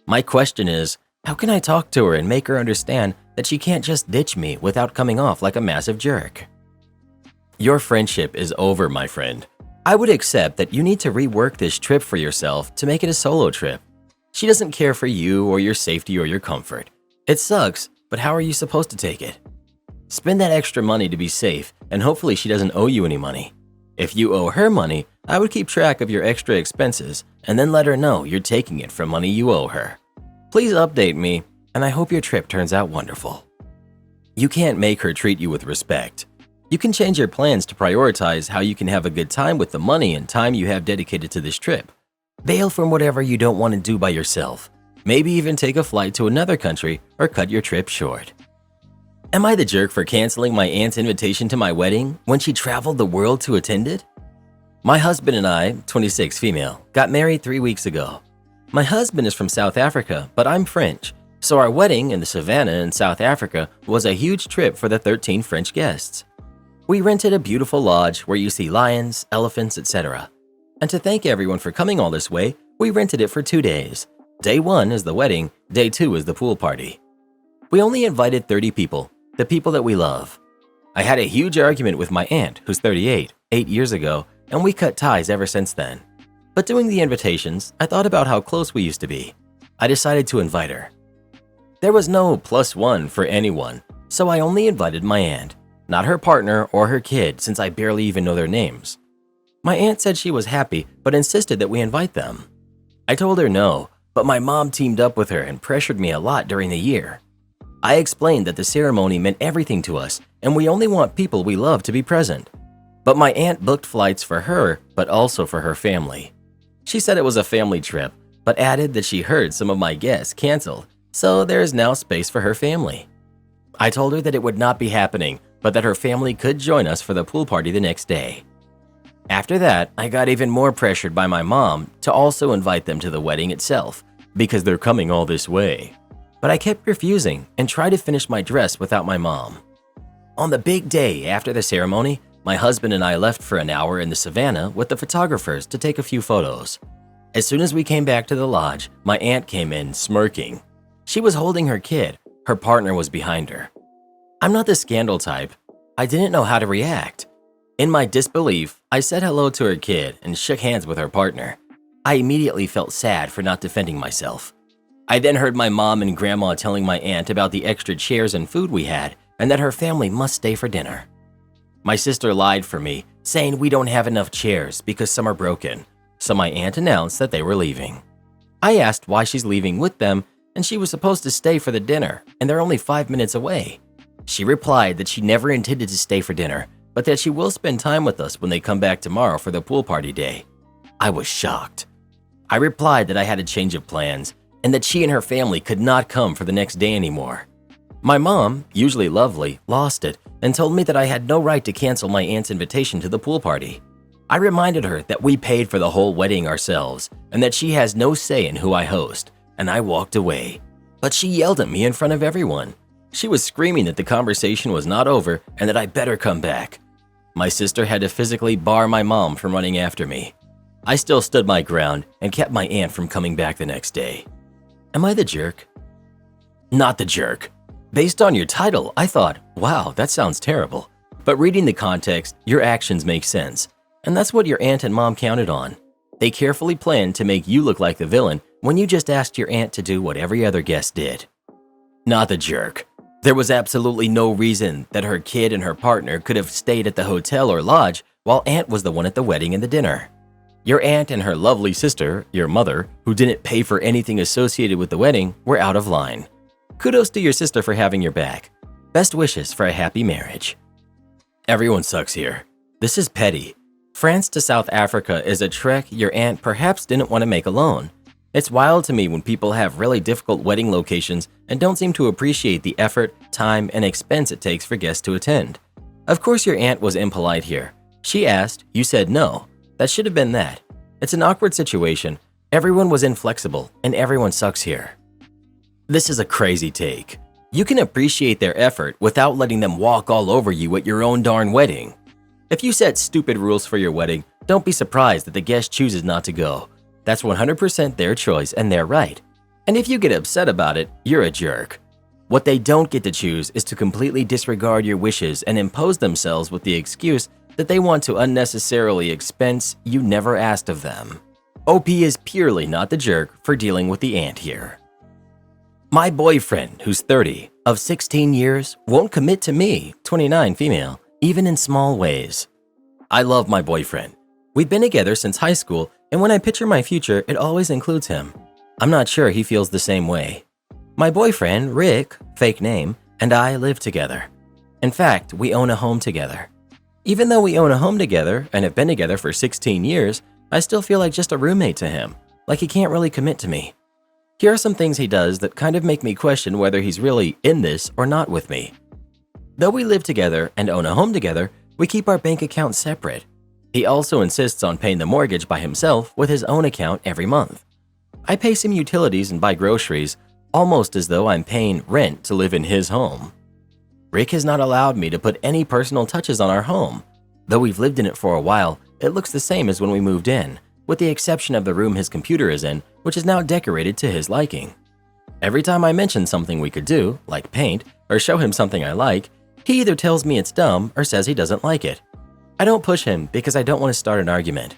My question is, how can I talk to her and make her understand that she can't just ditch me without coming off like a massive jerk? Your friendship is over, my friend. I would accept that you need to rework this trip for yourself to make it a solo trip. She doesn't care for you or your safety or your comfort. It sucks, but how are you supposed to take it? Spend that extra money to be safe, and hopefully she doesn't owe you any money. If you owe her money, I would keep track of your extra expenses and then let her know you're taking it from money you owe her. Please update me, and I hope your trip turns out wonderful. You can't make her treat you with respect. You can change your plans to prioritize how you can have a good time with the money and time you have dedicated to this trip. Bail from whatever you don't want to do by yourself. Maybe even take a flight to another country or cut your trip short. Am I the jerk for canceling my aunt's invitation to my wedding when she traveled the world to attend it? My husband and I, 26 female, got married 3 weeks ago. My husband is from South Africa, but I'm French, so our wedding in the savannah in South Africa was a huge trip for the 13 French guests. We rented a beautiful lodge where you see lions, elephants, etc. And to thank everyone for coming all this way, we rented it for 2 days. Day 1 is the wedding, day 2 is the pool party. We only invited 30 people, the people that we love. I had a huge argument with my aunt, who's 38, 8 years ago, and we cut ties ever since then. But doing the invitations, I thought about how close we used to be. I decided to invite her. There was no +1 for anyone, so I only invited my aunt, not her partner or her kid since I barely even know their names. My aunt said she was happy but insisted that we invite them. I told her no, but my mom teamed up with her and pressured me a lot during the year. I explained that the ceremony meant everything to us and we only want people we love to be present. But my aunt booked flights for her, but also for her family. She said it was a family trip, but added that she heard some of my guests canceled, so there is now space for her family. I told her that it would not be happening, but that her family could join us for the pool party the next day. After that, I got even more pressured by my mom to also invite them to the wedding itself, because they're coming all this way. But I kept refusing and tried to finish my dress without my mom. On the big day after the ceremony, my husband and I left for an hour in the savannah with the photographers to take a few photos. As soon as we came back to the lodge, my aunt came in smirking. She was holding her kid. Her partner was behind her. I'm not the scandal type. I didn't know how to react. In my disbelief, I said hello to her kid and shook hands with her partner. I immediately felt sad for not defending myself. I then heard my mom and grandma telling my aunt about the extra chairs and food we had and that her family must stay for dinner. My sister lied for me, saying we don't have enough chairs because some are broken, so my aunt announced that they were leaving. I asked why she's leaving with them, and she was supposed to stay for the dinner, and they're only 5 minutes away. She replied that she never intended to stay for dinner, but that she will spend time with us when they come back tomorrow for the pool party day. I was shocked. I replied that I had a change of plans and that she and her family could not come for the next day anymore. My mom, usually lovely, lost it and told me that I had no right to cancel my aunt's invitation to the pool party. I reminded her that we paid for the whole wedding ourselves and that she has no say in who I host, and I walked away. But she yelled at me in front of everyone. She was screaming that the conversation was not over and that I better come back. My sister had to physically bar my mom from running after me. I still stood my ground and kept my aunt from coming back the next day. Am I the jerk? Not the jerk. Based on your title, I thought, wow, that sounds terrible. But reading the context, your actions make sense. And that's what your aunt and mom counted on. They carefully planned to make you look like the villain when you just asked your aunt to do what every other guest did. Not the jerk. There was absolutely no reason that her kid and her partner could have stayed at the hotel or lodge while aunt was the one at the wedding and the dinner. Your aunt and her lovely sister, your mother, who didn't pay for anything associated with the wedding, were out of line. Kudos to your sister for having your back. Best wishes for a happy marriage. Everyone sucks here. This is petty. France to South Africa is a trek your aunt perhaps didn't want to make alone. It's wild to me when people have really difficult wedding locations and don't seem to appreciate the effort, time, and expense it takes for guests to attend. Of course your aunt was impolite here. She asked, you said no. That should have been that. It's an awkward situation. Everyone was inflexible, and everyone sucks here. This is a crazy take. You can appreciate their effort without letting them walk all over you at your own darn wedding. If you set stupid rules for your wedding, don't be surprised that the guest chooses not to go. That's 100% their choice and their right. And if you get upset about it, you're a jerk. What they don't get to choose is to completely disregard your wishes and impose themselves with the excuse that they want to unnecessarily expense you never asked of them. OP is purely not the jerk for dealing with the aunt here. My boyfriend, who's 30, of 16 years, won't commit to me, 29 female, even in small ways. I love my boyfriend. We've been together since high school, and when I picture my future, it always includes him. I'm not sure he feels the same way. My boyfriend, Rick, fake name, and I live together. In fact, we own a home together. Even though we own a home together and have been together for 16 years, I still feel like just a roommate to him, like he can't really commit to me. Here are some things he does that kind of make me question whether he's really in this or not with me. Though we live together and own a home together, we keep our bank accounts separate. He also insists on paying the mortgage by himself with his own account every month. I pay some utilities and buy groceries, almost as though I'm paying rent to live in his home. Rick has not allowed me to put any personal touches on our home. Though we've lived in it for a while, it looks the same as when we moved in, with the exception of the room his computer is in, which is now decorated to his liking. Every time I mention something we could do, like paint, or show him something I like, he either tells me it's dumb or says he doesn't like it. I don't push him because I don't want to start an argument.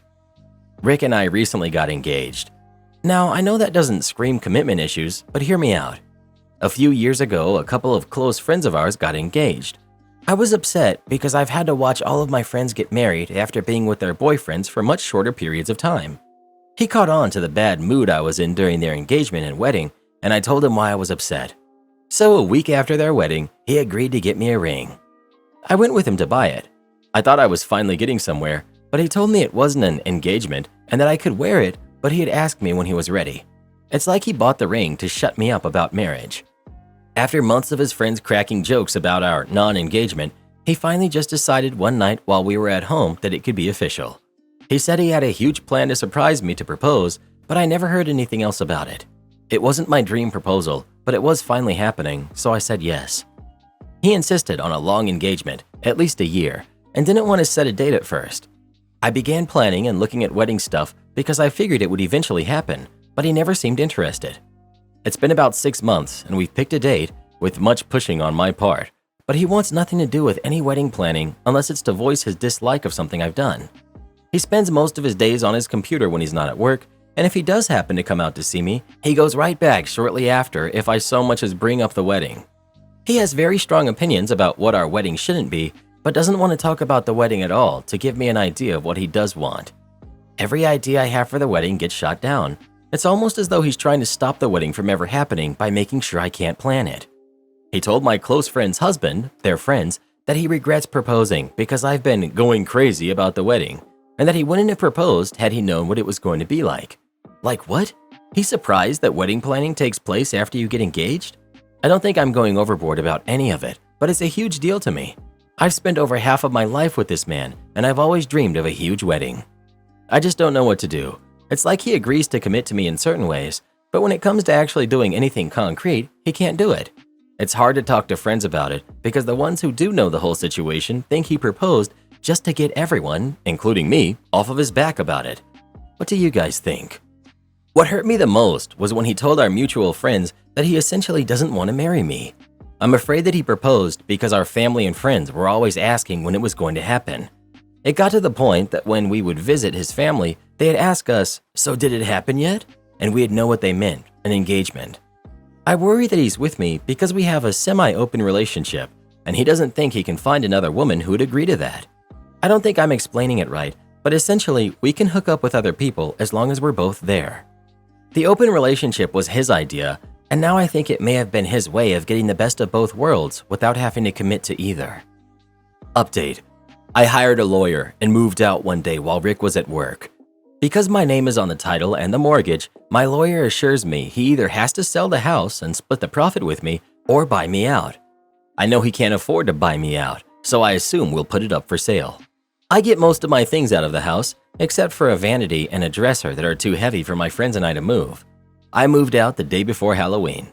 Rick and I recently got engaged. Now, I know that doesn't scream commitment issues, but hear me out. A few years ago, a couple of close friends of ours got engaged. I was upset because I've had to watch all of my friends get married after being with their boyfriends for much shorter periods of time. He caught on to the bad mood I was in during their engagement and wedding, and I told him why I was upset. So a week after their wedding, he agreed to get me a ring. I went with him to buy it. I thought I was finally getting somewhere, but he told me it wasn't an engagement and that I could wear it, but he'd ask me when he was ready. It's like he bought the ring to shut me up about marriage. After months of his friends cracking jokes about our non-engagement, he finally just decided one night while we were at home that it could be official. He said he had a huge plan to surprise me to propose, but I never heard anything else about it. It wasn't my dream proposal, but it was finally happening, so I said yes. He insisted on a long engagement, at least a year, and didn't want to set a date at first. I began planning and looking at wedding stuff because I figured it would eventually happen, but he never seemed interested. It's been about 6 months and we've picked a date, with much pushing on my part, but he wants nothing to do with any wedding planning unless it's to voice his dislike of something I've done. He spends most of his days on his computer when he's not at work, and if he does happen to come out to see me, he goes right back shortly after if I so much as bring up the wedding. He has very strong opinions about what our wedding shouldn't be, but doesn't want to talk about the wedding at all to give me an idea of what he does want. Every idea I have for the wedding gets shot down. It's almost as though he's trying to stop the wedding from ever happening by making sure I can't plan it. He told my close friend's husband, their friends, that he regrets proposing because I've been going crazy about the wedding, and that he wouldn't have proposed had he known what it was going to be like. Like what? He's surprised that wedding planning takes place after you get engaged? I don't think I'm going overboard about any of it, but it's a huge deal to me. I've spent over half of my life with this man, and I've always dreamed of a huge wedding. I just don't know what to do. It's like he agrees to commit to me in certain ways, but when it comes to actually doing anything concrete, he can't do it. It's hard to talk to friends about it because the ones who do know the whole situation think he proposed just to get everyone, including me, off of his back about it. What do you guys think? What hurt me the most was when he told our mutual friends that he essentially doesn't want to marry me. I'm afraid that he proposed because our family and friends were always asking when it was going to happen. It got to the point that when we would visit his family, they'd ask us, "So did it happen yet?" And we'd know what they meant, an engagement. I worry that he's with me because we have a semi-open relationship, and he doesn't think he can find another woman who would agree to that. I don't think I'm explaining it right, but essentially, we can hook up with other people as long as we're both there. The open relationship was his idea, and now I think it may have been his way of getting the best of both worlds without having to commit to either. Update. I hired a lawyer and moved out one day while Rick was at work. Because my name is on the title and the mortgage, my lawyer assures me he either has to sell the house and split the profit with me or buy me out. I know he can't afford to buy me out, so I assume we'll put it up for sale. I get most of my things out of the house, except for a vanity and a dresser that are too heavy for my friends and I to move. I moved out the day before Halloween.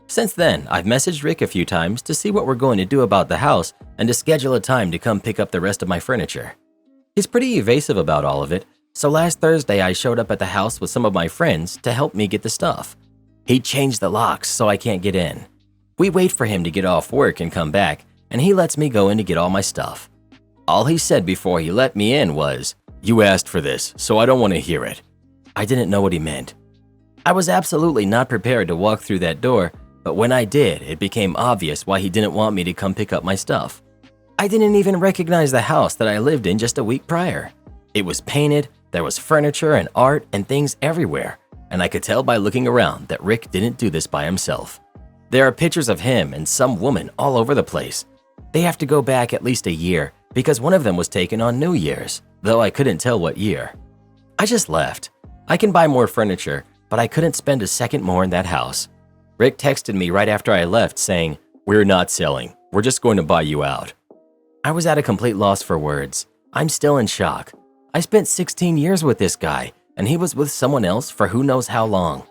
Since then, I've messaged Rick a few times to see what we're going to do about the house and to schedule a time to come pick up the rest of my furniture. He's pretty evasive about all of it, so last Thursday I showed up at the house with some of my friends to help me get the stuff. He changed the locks so I can't get in. We wait for him to get off work and come back, and he lets me go in to get all my stuff. All he said before he let me in was, "You asked for this, so I don't want to hear it." I didn't know what he meant. I was absolutely not prepared to walk through that door, but when I did, it became obvious why he didn't want me to come pick up my stuff. I didn't even recognize the house that I lived in just a week prior. It was painted, there was furniture and art and things everywhere, and I could tell by looking around that Rick didn't do this by himself. There are pictures of him and some woman all over the place. They have to go back at least a year because one of them was taken on New Year's, though I couldn't tell what year. I just left. I can buy more furniture, but I couldn't spend a second more in that house. Rick texted me right after I left saying, "We're not selling. We're just going to buy you out." I was at a complete loss for words. I'm still in shock. I spent 16 years with this guy, and he was with someone else for who knows how long.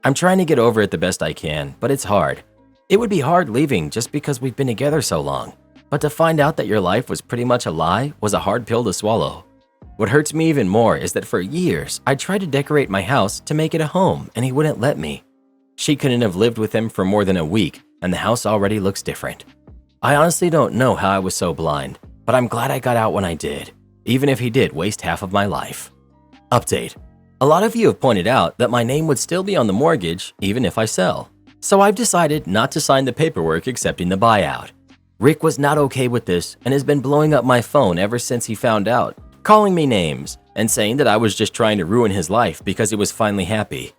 I'm trying to get over it the best I can, but it's hard. It would be hard leaving just because we've been together so long, but to find out that your life was pretty much a lie was a hard pill to swallow. What hurts me even more is that for years, I tried to decorate my house to make it a home, and he wouldn't let me. She couldn't have lived with him for more than a week, and the house already looks different. I honestly don't know how I was so blind, but I'm glad I got out when I did, even if he did waste half of my life. Update. A lot of you have pointed out that my name would still be on the mortgage even if I sell, so I've decided not to sign the paperwork accepting the buyout. Rick was not okay with this and has been blowing up my phone ever since he found out, calling me names and saying that I was just trying to ruin his life because he was finally happy.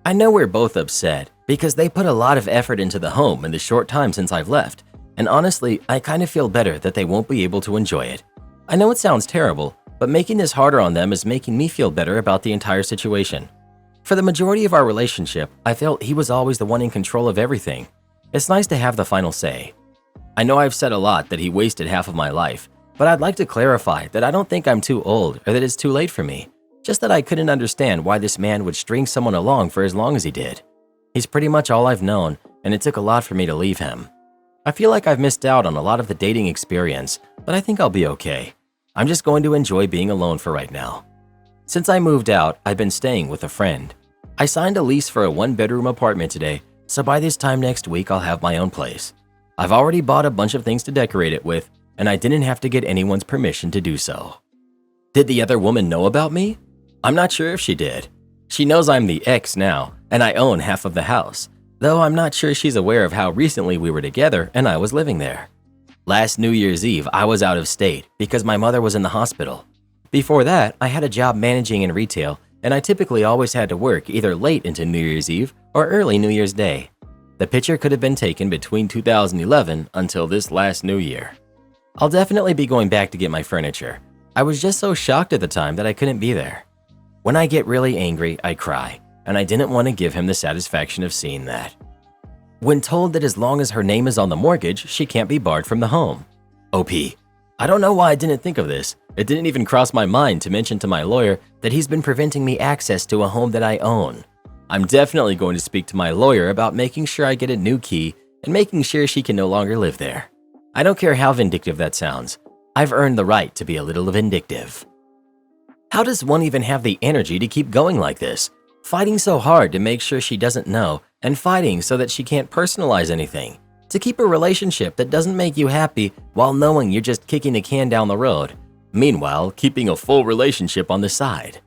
I know we're both upset because they put a lot of effort into the home in the short time since I've left, and honestly, I kind of feel better that they won't be able to enjoy it. I know it sounds terrible, but making this harder on them is making me feel better about the entire situation. For the majority of our relationship, I felt he was always the one in control of everything. It's nice to have the final say. I know I've said a lot that he wasted half of my life, but I'd like to clarify that I don't think I'm too old or that it's too late for me, just that I couldn't understand why this man would string someone along for as long as he did. He's pretty much all I've known, and it took a lot for me to leave him. I feel like I've missed out on a lot of the dating experience, but I think I'll be okay. I'm just going to enjoy being alone for right now. Since I moved out, I've been staying with a friend. I signed a lease for a one-bedroom apartment today, so by this time next week I'll have my own place. I've already bought a bunch of things to decorate it with, and I didn't have to get anyone's permission to do so. Did the other woman know about me? I'm not sure if she did. She knows I'm the ex now, and I own half of the house, though I'm not sure she's aware of how recently we were together and I was living there. Last New Year's Eve, I was out of state because my mother was in the hospital. Before that, I had a job managing in retail and I typically always had to work either late into New Year's Eve or early New Year's Day. The picture could have been taken between 2011 until this last New Year. I'll definitely be going back to get my furniture. I was just so shocked at the time that I couldn't be there. When I get really angry, I cry, and I didn't want to give him the satisfaction of seeing that. When told that as long as her name is on the mortgage, she can't be barred from the home. OP. I don't know why I didn't think of this. It didn't even cross my mind to mention to my lawyer that he's been preventing me access to a home that I own. I'm definitely going to speak to my lawyer about making sure I get a new key and making sure she can no longer live there. I don't care how vindictive that sounds. I've earned the right to be a little vindictive. How does one even have the energy to keep going like this? Fighting so hard to make sure she doesn't know and fighting so that she can't personalize anything. To keep a relationship that doesn't make you happy while knowing you're just kicking a can down the road. Meanwhile, keeping a full relationship on the side.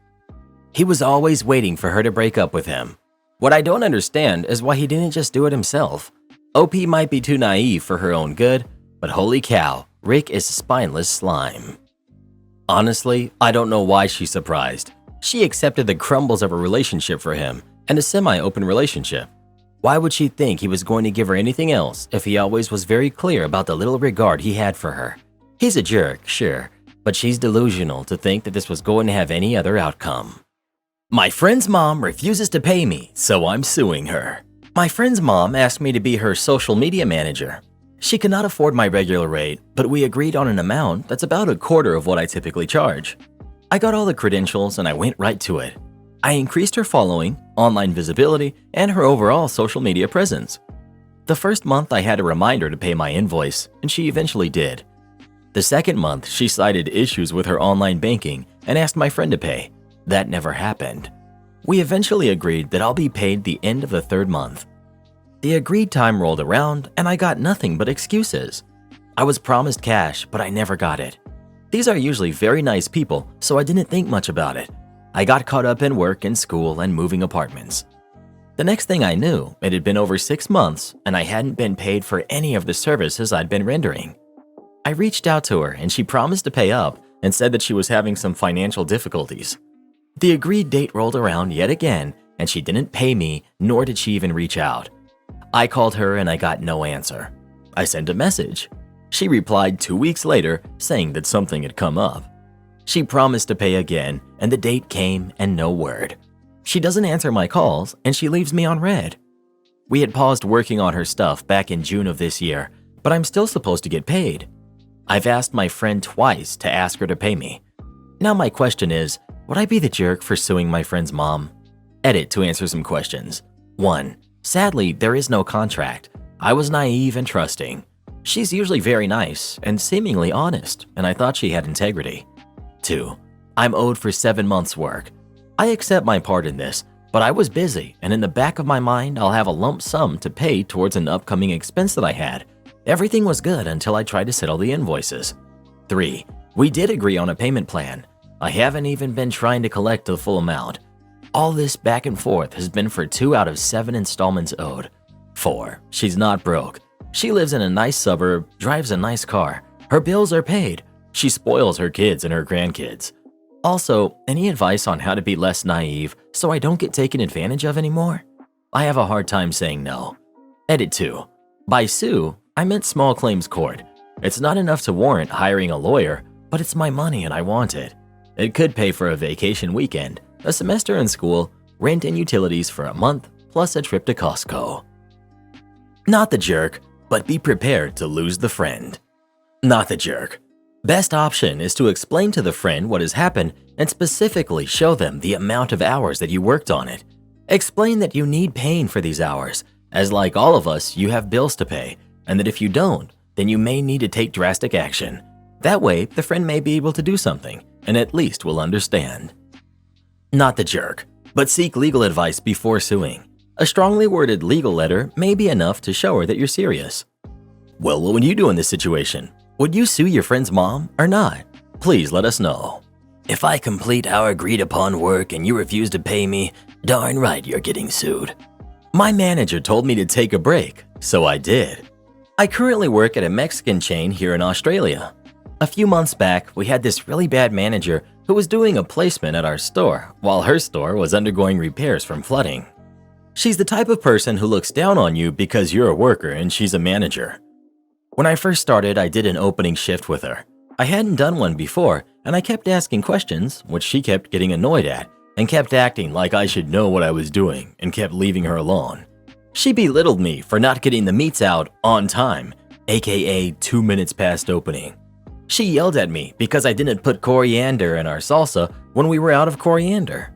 He was always waiting for her to break up with him. What I don't understand is why he didn't just do it himself. OP might be too naive for her own good, but holy cow, Rick is spineless slime. Honestly, I don't know why she's surprised. She accepted the crumbles of a relationship for him and a semi-open relationship. Why would she think he was going to give her anything else if he always was very clear about the little regard he had for her? He's a jerk, sure, but she's delusional to think that this was going to have any other outcome. My friend's mom refuses to pay me, so I'm suing her. My friend's mom asked me to be her social media manager. She cannot afford my regular rate, but we agreed on an amount that's about a quarter of what I typically charge. I got all the credentials and I went right to it. I increased her following, online visibility, and her overall social media presence. The first month I had a reminder to pay my invoice, and she eventually did. The second month, she cited issues with her online banking and asked my friend to pay. That never happened. We eventually agreed that I'll be paid the end of the third month. The agreed time rolled around and I got nothing but excuses. I was promised cash, but I never got it. These are usually very nice people, so I didn't think much about it. I got caught up in work and school and moving apartments. The next thing I knew, it had been over 6 months and I hadn't been paid for any of the services I'd been rendering. I reached out to her and she promised to pay up and said that she was having some financial difficulties. The agreed date rolled around yet again and she didn't pay me, nor did she even reach out. I called her and I got no answer. I sent a message. She replied 2 weeks later saying that something had come up. She promised to pay again and the date came and no word. She doesn't answer my calls and she leaves me on red. We had paused working on her stuff back in June of this year, but I'm still supposed to get paid. I've asked my friend twice to ask her to pay me. Now my question is, would I be the jerk for suing my friend's mom? Edit to answer some questions. 1. Sadly, there is no contract. I was naive and trusting. She's usually very nice and seemingly honest, and I thought she had integrity. 2. I'm owed for 7 months' work. I accept my part in this, but I was busy, and in the back of my mind, I'll have a lump sum to pay towards an upcoming expense that I had. Everything was good until I tried to settle the invoices. 3. We did agree on a payment plan. I haven't even been trying to collect the full amount. All this back and forth has been for 2 out of 7 installments owed. 4. She's not broke. She lives in a nice suburb, drives a nice car. Her bills are paid. She spoils her kids and her grandkids. Also, any advice on how to be less naive so I don't get taken advantage of anymore? I have a hard time saying no. Edit 2. By sue, I meant small claims court. It's not enough to warrant hiring a lawyer, but it's my money and I want it. It could pay for a vacation weekend, a semester in school, rent and utilities for a month, plus a trip to Costco. Not the jerk, but be prepared to lose the friend. Not the jerk. Best option is to explain to the friend what has happened and specifically show them the amount of hours that you worked on it. Explain that you need paying for these hours, as like all of us, you have bills to pay, and that if you don't, then you may need to take drastic action. That way, the friend may be able to do something, and at least will understand. Not the jerk, but seek legal advice before suing. A strongly worded legal letter may be enough to show her that you're serious. Well, what would you do in this situation? Would you sue your friend's mom or not? Please let us know. If I complete our agreed upon work and you refuse to pay me, darn right you're getting sued. My manager told me to take a break, so I did. I currently work at a Mexican chain here in Australia. A few months back, we had this really bad manager who was doing a placement at our store while her store was undergoing repairs from flooding. She's the type of person who looks down on you because you're a worker and she's a manager. When I first started, I did an opening shift with her. I hadn't done one before, and I kept asking questions, which she kept getting annoyed at, and kept acting like I should know what I was doing and kept leaving her alone. She belittled me for not getting the meats out on time, aka 2 minutes past opening. She yelled at me because I didn't put coriander in our salsa when we were out of coriander.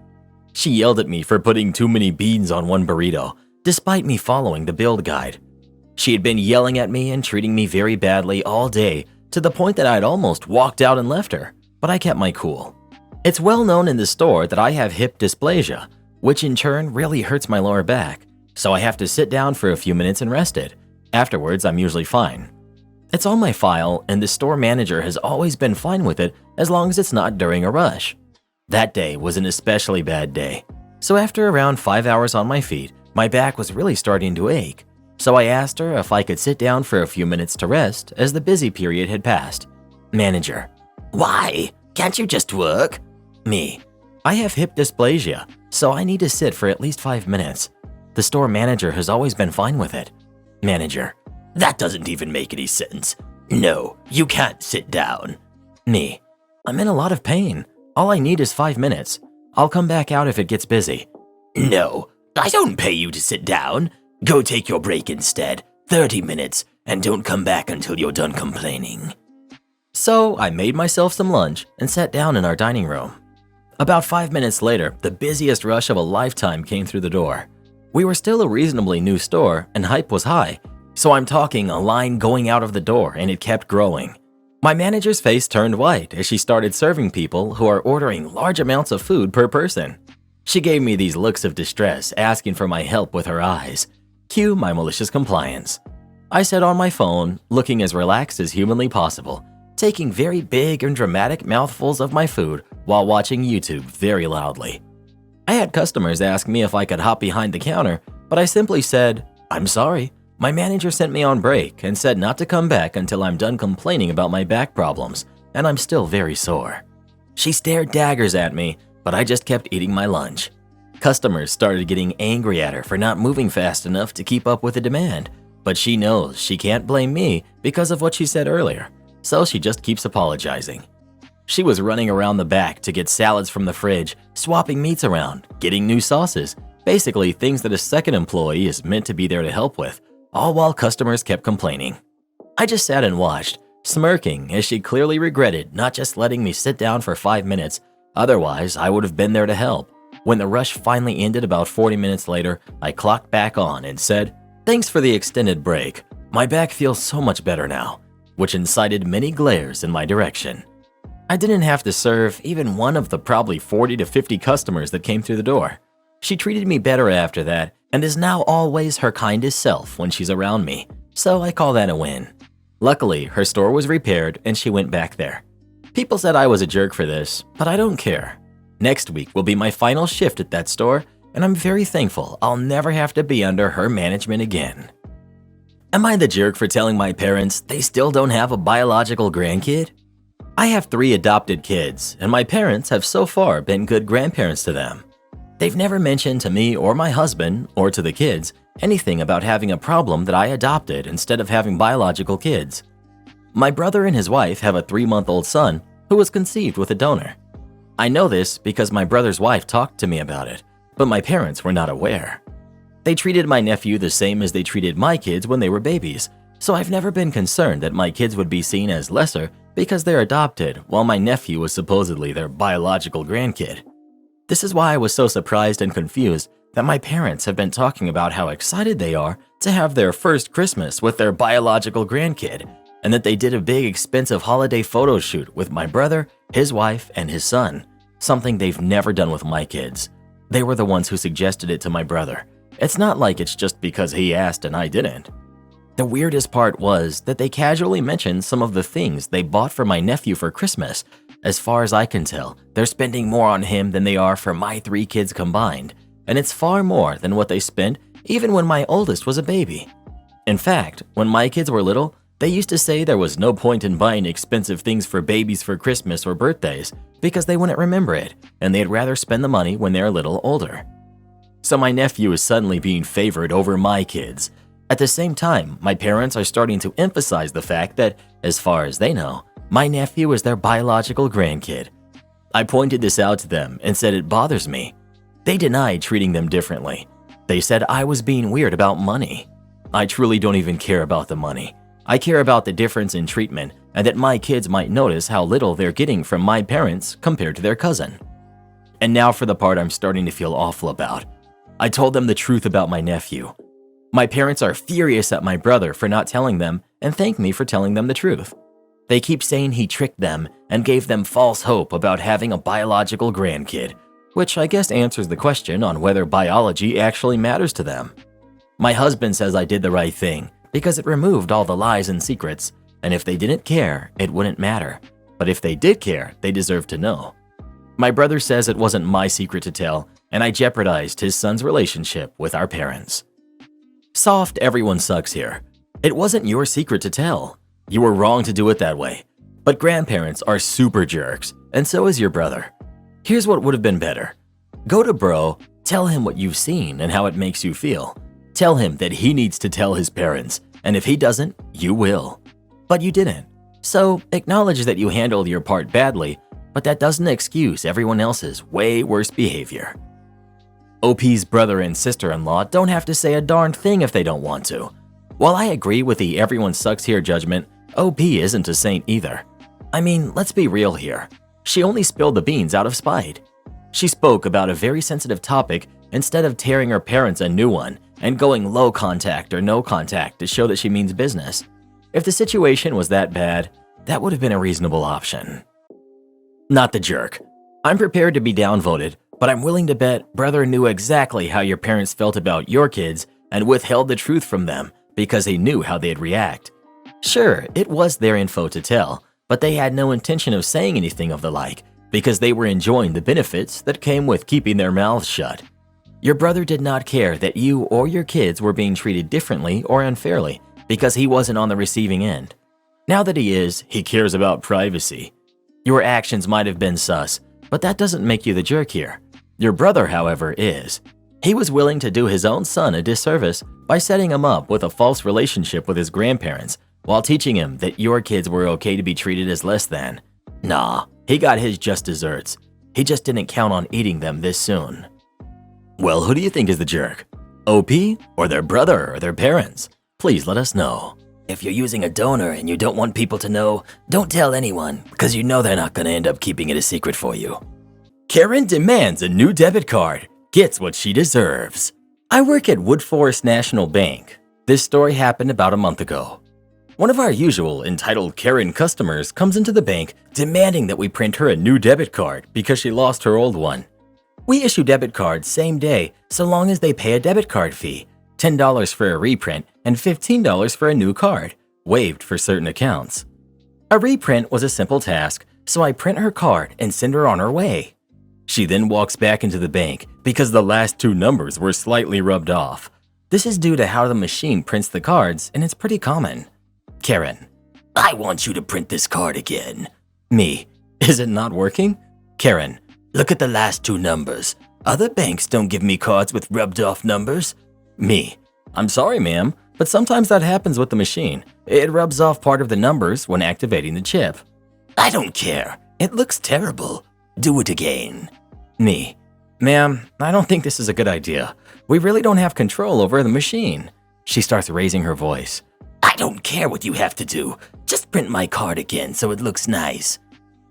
She yelled at me for putting too many beans on one burrito, despite me following the build guide. She had been yelling at me and treating me very badly all day to the point that I'd almost walked out and left her, but I kept my cool. It's well known in the store that I have hip dysplasia, which in turn really hurts my lower back, so I have to sit down for a few minutes and rest it. Afterwards, I'm usually fine. It's on my file, and the store manager has always been fine with it as long as it's not during a rush. That day was an especially bad day, so after around 5 hours on my feet, my back was really starting to ache. So I asked her if I could sit down for a few minutes to rest as the busy period had passed. Manager: Why? Can't you just work? Me: I have hip dysplasia, so I need to sit for at least 5 minutes. The store manager has always been fine with it. Manager: That doesn't even make any sense. No, you can't sit down. Me: I'm in a lot of pain. All I need is 5 minutes. I'll come back out if it gets busy. No, I don't pay you to sit down. Go take your break instead, 30 minutes, and don't come back until you're done complaining. So I made myself some lunch and sat down in our dining room. About 5 minutes later, the busiest rush of a lifetime came through the door. We were still a reasonably new store and hype was high, so I'm talking a line going out of the door and it kept growing. My manager's face turned white as she started serving people who are ordering large amounts of food per person. She gave me these looks of distress, asking for my help with her eyes. Cue my malicious compliance. I sat on my phone, looking as relaxed as humanly possible, taking very big and dramatic mouthfuls of my food while watching YouTube very loudly. I had customers ask me if I could hop behind the counter, but I simply said, "I'm sorry. My manager sent me on break and said not to come back until I'm done complaining about my back problems, and I'm still very sore." She stared daggers at me, but I just kept eating my lunch. Customers started getting angry at her for not moving fast enough to keep up with the demand, but she knows she can't blame me because of what she said earlier, so she just keeps apologizing. She was running around the back to get salads from the fridge, swapping meats around, getting new sauces, basically things that a second employee is meant to be there to help with, all while customers kept complaining. I just sat and watched, smirking as she clearly regretted not just letting me sit down for 5 minutes, otherwise I would have been there to help. When the rush finally ended about 40 minutes later, I clocked back on and said, "Thanks for the extended break. My back feels so much better now," which incited many glares in my direction. I didn't have to serve even one of the probably 40 to 50 customers that came through the door. She treated me better after that and is now always her kindest self when she's around me, so I call that a win. Luckily, her store was repaired and she went back there. People said I was a jerk for this, but I don't care. Next week will be my final shift at that store, and I'm very thankful I'll never have to be under her management again. Am I the jerk for telling my parents they still don't have a biological grandkid? I have 3 adopted kids, and my parents have so far been good grandparents to them. They've never mentioned to me or my husband, or to the kids, anything about having a problem that I adopted instead of having biological kids. My brother and his wife have a 3-month-old son who was conceived with a donor. I know this because my brother's wife talked to me about it, but my parents were not aware. They treated my nephew the same as they treated my kids when they were babies, so I've never been concerned that my kids would be seen as lesser because they're adopted while my nephew was supposedly their biological grandkid. This is why I was so surprised and confused that my parents have been talking about how excited they are to have their first Christmas with their biological grandkid, and that they did a big expensive holiday photo shoot with my brother, his wife, and his son, something they've never done with my kids. They were the ones who suggested it to my brother. It's not like it's just because he asked and I didn't. The weirdest part was that they casually mentioned some of the things they bought for my nephew for Christmas. As far as I can tell, they're spending more on him than they are for my 3 kids combined, and it's far more than what they spent even when my oldest was a baby. In fact, when my kids were little, They used to say there was no point in buying expensive things for babies for Christmas or birthdays because they wouldn't remember it and they'd rather spend the money when they're a little older. So my nephew is suddenly being favored over my kids. At the same time, my parents are starting to emphasize the fact that, as far as they know, my nephew is their biological grandkid. I pointed this out to them and said it bothers me. They denied treating them differently. They said I was being weird about money. I truly don't even care about the money. I care about the difference in treatment and that my kids might notice how little they're getting from my parents compared to their cousin. And now for the part I'm starting to feel awful about. I told them the truth about my nephew. My parents are furious at my brother for not telling them and thank me for telling them the truth. They keep saying he tricked them and gave them false hope about having a biological grandkid, which I guess answers the question on whether biology actually matters to them. My husband says I did the right thing because it removed all the lies and secrets, and if they didn't care, it wouldn't matter. But if they did care, they deserve to know. My brother says it wasn't my secret to tell, and I jeopardized his son's relationship with our parents. Soft, everyone sucks here. It wasn't your secret to tell. You were wrong to do it that way. But grandparents are super jerks, and so is your brother. Here's what would have been better. Go to bro, tell him what you've seen and how it makes you feel. Tell him that he needs to tell his parents, and if he doesn't, you will. But you didn't. So acknowledge that you handled your part badly, but that doesn't excuse everyone else's way worse behavior. OP's brother and sister-in-law don't have to say a darn thing if they don't want to. While I agree with the everyone sucks here judgment, OP isn't a saint either. I mean, let's be real here. She only spilled the beans out of spite. She spoke about a very sensitive topic instead of tearing her parents a new one and going low contact or no contact to show that she means business. If the situation was that bad, that would have been a reasonable option. Not the jerk. I'm prepared to be downvoted, but I'm willing to bet brother knew exactly how your parents felt about your kids and withheld the truth from them because he knew how they'd react. Sure, it was their info to tell, but they had no intention of saying anything of the like because they were enjoying the benefits that came with keeping their mouths shut. Your brother did not care that you or your kids were being treated differently or unfairly because he wasn't on the receiving end. Now that he is, he cares about privacy. Your actions might have been sus, but that doesn't make you the jerk here. Your brother, however, is. He was willing to do his own son a disservice by setting him up with a false relationship with his grandparents while teaching him that your kids were okay to be treated as less than. Nah, he got his just desserts. He just didn't count on eating them this soon. Well, who do you think is the jerk? OP or their brother or their parents? Please let us know. If you're using a donor and you don't want people to know, don't tell anyone, because you know they're not going to end up keeping it a secret for you. Karen demands a new debit card, gets what she deserves. I work at Woodforest National Bank. This story happened about a month ago. One of our usual entitled Karen customers comes into the bank demanding that we print her a new debit card because she lost her old one. We issue debit cards same day so long as they pay a debit card fee, $10 for a reprint and $15 for a new card, waived for certain accounts. A reprint was a simple task, so I print her card and send her on her way. She then walks back into the bank because the last two numbers were slightly rubbed off. This is due to how the machine prints the cards, and it's pretty common. Karen: I want you to print this card again. Me: is it not working? Karen: look at the last two numbers. Other banks don't give me cards with rubbed off numbers. Me: I'm sorry, ma'am, but sometimes that happens with the machine. It rubs off part of the numbers when activating the chip. I don't care. It looks terrible. Do it again. Me: ma'am, I don't think this is a good idea. We really don't have control over the machine. She starts raising her voice. I don't care what you have to do. Just print my card again so it looks nice.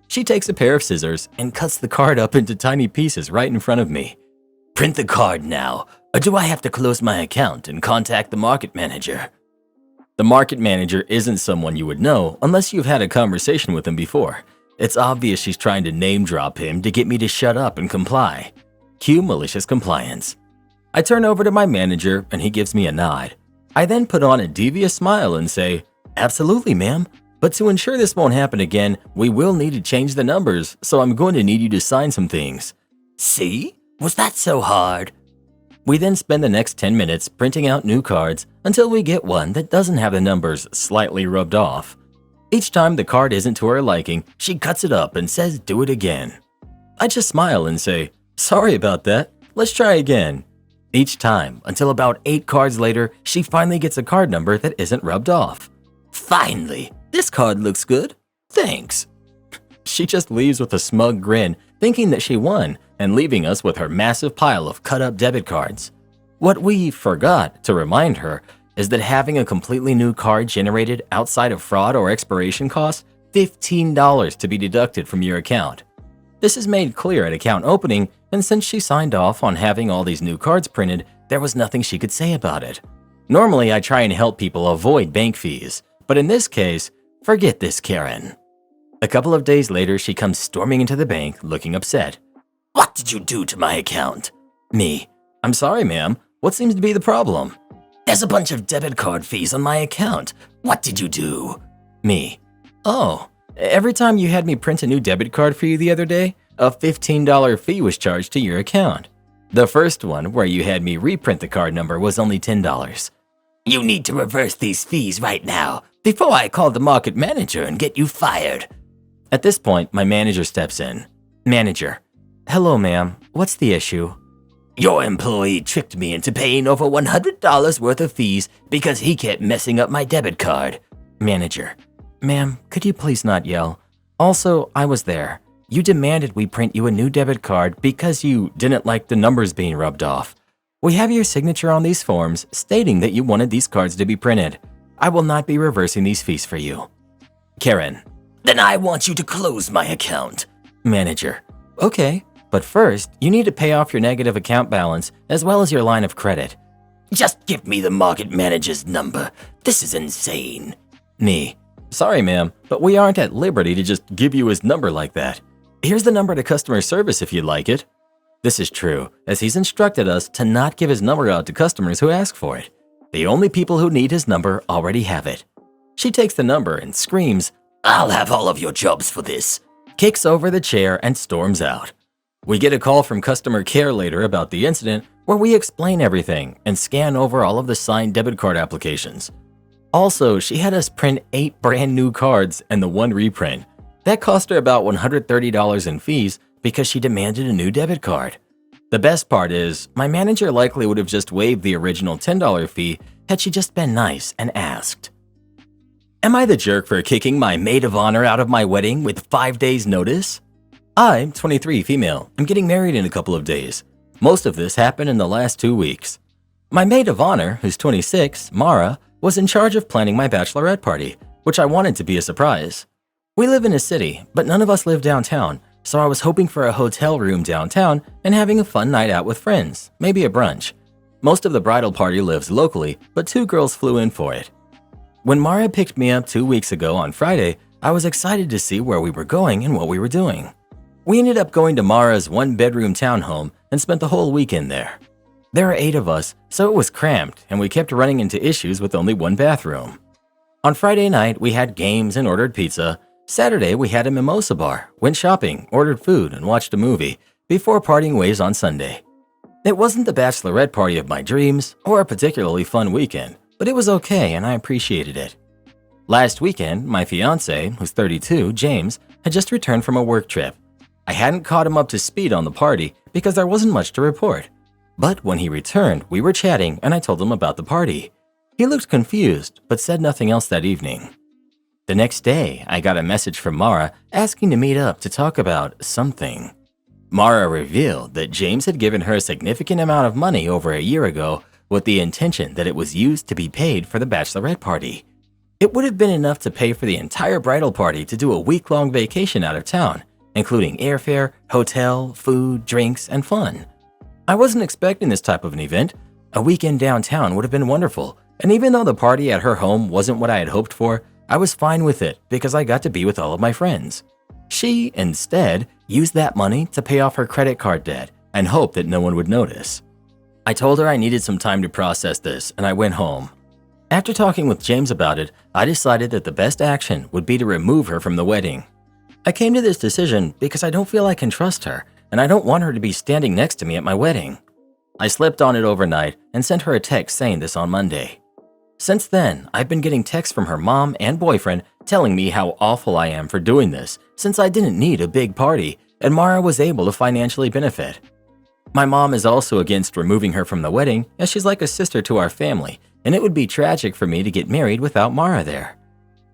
She takes a pair of scissors and cuts the card up into tiny pieces right in front of me. Print the card now, or do I have to close my account and contact the market manager? The market manager isn't someone you would know unless you've had a conversation with him before. It's obvious she's trying to name drop him to get me to shut up and comply. Cue malicious compliance. I turn over to my manager and he gives me a nod. I then put on a devious smile and say, absolutely, ma'am. But to ensure this won't happen again, we will need to change the numbers, so I'm going to need you to sign some things. See? Was that so hard? We then spend the next 10 minutes printing out new cards until we get one that doesn't have the numbers slightly rubbed off. Each time the card isn't to her liking, she cuts it up and says do it again. I just smile and say, sorry about that, let's try again. Each time, until about 8 cards later, she finally gets a card number that isn't rubbed off. Finally, this card looks good. Thanks. She just leaves with a smug grin, thinking that she won, and leaving us with her massive pile of cut-up debit cards. What we forgot to remind her is that having a completely new card generated outside of fraud or expiration costs $15 to be deducted from your account. This is made clear at account opening, and since she signed off on having all these new cards printed, there was nothing she could say about it. Normally, I try and help people avoid bank fees, but in this case, forget this Karen. A couple of days later, she comes storming into the bank looking upset. What did you do to my account? Me. I'm sorry, ma'am. What seems to be the problem? There's a bunch of debit card fees on my account. What did you do? Me. Oh, every time you had me print a new debit card for you the other day, a $15 fee was charged to your account. The first one, where you had me reprint the card number, was only $10. You need to reverse these fees right now before I call the market manager and get you fired. At this point, my manager steps in. Manager. Hello, ma'am. What's the issue? Your employee tricked me into paying over $100 worth of fees because he kept messing up my debit card. Manager. Ma'am, could you please not yell? Also, I was there. You demanded we print you a new debit card because you didn't like the numbers being rubbed off. We have your signature on these forms stating that you wanted these cards to be printed. I will not be reversing these fees for you. Karen. Then I want you to close my account. Manager. Okay, but first, you need to pay off your negative account balance as well as your line of credit. Just give me the market manager's number. This is insane. Me. Sorry, ma'am, but we aren't at liberty to just give you his number like that. Here's the number to customer service if you'd like it. This is true, as he's instructed us to not give his number out to customers who ask for it. The only people who need his number already have it. She takes the number and screams, I'll have all of your jobs for this. Kicks over the chair and storms out. We get a call from customer care later about the incident where we explain everything and scan over all of the signed debit card applications. Also, she had us print 8 brand new cards and the 1 reprint. That cost her about $130 in fees because she demanded a new debit card. The best part is, my manager likely would have just waived the original $10 fee had she just been nice and asked. Am I the jerk for kicking my maid of honor out of my wedding with 5 days notice? I'm 23 female. I'm getting married in a couple of days. Most of this happened in the last 2 weeks. My maid of honor, who's 26, Mara, was in charge of planning my bachelorette party, which I wanted to be a surprise. We live in a city, but none of us live downtown, so I was hoping for a hotel room downtown and having a fun night out with friends, maybe a brunch. Most of the bridal party lives locally, but 2 girls flew in for it. When Mara picked me up 2 weeks ago on Friday, I was excited to see where we were going and what we were doing. We ended up going to Mara's 1-bedroom townhome and spent the whole weekend there. There are 8 of us, so it was cramped and we kept running into issues with only 1 bathroom. On Friday night, we had games and ordered pizza. Saturday, we had a mimosa bar, went shopping, ordered food, and watched a movie before parting ways on Sunday. It wasn't the bachelorette party of my dreams or a particularly fun weekend, but it was okay and I appreciated it. Last weekend, my fiancé, who's 32, James, had just returned from a work trip. I hadn't caught him up to speed on the party because there wasn't much to report. But when he returned, we were chatting and I told him about the party. He looked confused, but said nothing else that evening. The next day, I got a message from Mara asking to meet up to talk about something. Mara revealed that James had given her a significant amount of money over a year ago with the intention that it was used to be paid for the bachelorette party. It would have been enough to pay for the entire bridal party to do a week-long vacation out of town, including airfare, hotel, food, drinks, and fun. I wasn't expecting this type of an event. A weekend downtown would have been wonderful, and even though the party at her home wasn't what I had hoped for, I was fine with it because I got to be with all of my friends. She, instead, used that money to pay off her credit card debt and hoped that no one would notice. I told her I needed some time to process this, and I went home. After talking with James about it, I decided that the best action would be to remove her from the wedding. I came to this decision because I don't feel I can trust her, and I don't want her to be standing next to me at my wedding. I slept on it overnight and sent her a text saying this on Monday. Since then, I've been getting texts from her mom and boyfriend telling me how awful I am for doing this since I didn't need a big party and Mara was able to financially benefit. My mom is also against removing her from the wedding as she's like a sister to our family and it would be tragic for me to get married without Mara there.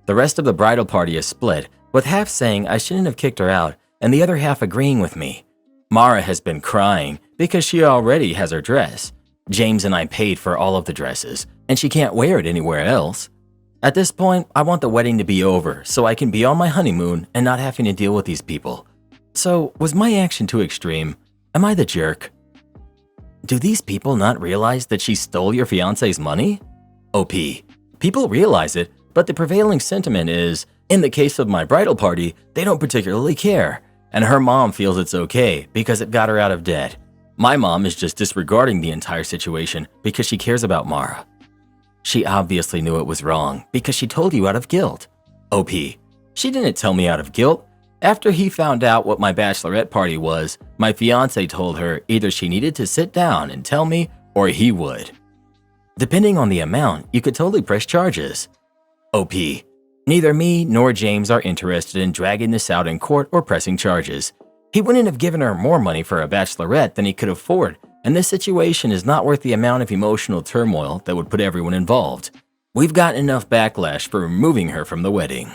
The rest of the bridal party is split, with half saying I shouldn't have kicked her out and the other half agreeing with me. Mara has been crying because she already has her dress. James and I paid for all of the dresses, and she can't wear it anywhere else. At this point, I want the wedding to be over so I can be on my honeymoon and not having to deal with these people. So, was my action too extreme? Am I the jerk? Do these people not realize that she stole your fiancé's money? OP. People realize it, but the prevailing sentiment is, in the case of my bridal party, they don't particularly care. And her mom feels it's okay because it got her out of debt. My mom is just disregarding the entire situation because she cares about Mara. She obviously knew it was wrong because she told you out of guilt. OP. She didn't tell me out of guilt. After he found out what my bachelorette party was, my fiancé told her either she needed to sit down and tell me or he would. Depending on the amount, you could totally press charges. OP. Neither me nor James are interested in dragging this out in court or pressing charges. He wouldn't have given her more money for a bachelorette than he could afford, and this situation is not worth the amount of emotional turmoil that would put everyone involved. We've gotten enough backlash for removing her from the wedding.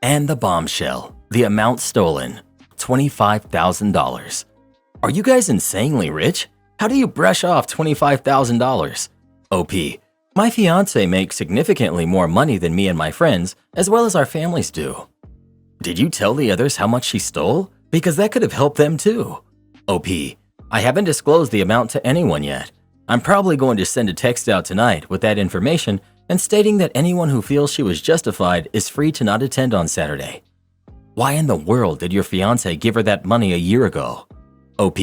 And the bombshell, the amount stolen, $25,000. Are you guys insanely rich? How do you brush off $25,000? OP. My fiancé makes significantly more money than me and my friends, as well as our families do. Did you tell the others how much she stole? Because that could have helped them too. OP. I haven't disclosed the amount to anyone yet. I'm probably going to send a text out tonight with that information and stating that anyone who feels she was justified is free to not attend on Saturday. Why in the world did your fiancé give her that money a year ago? OP.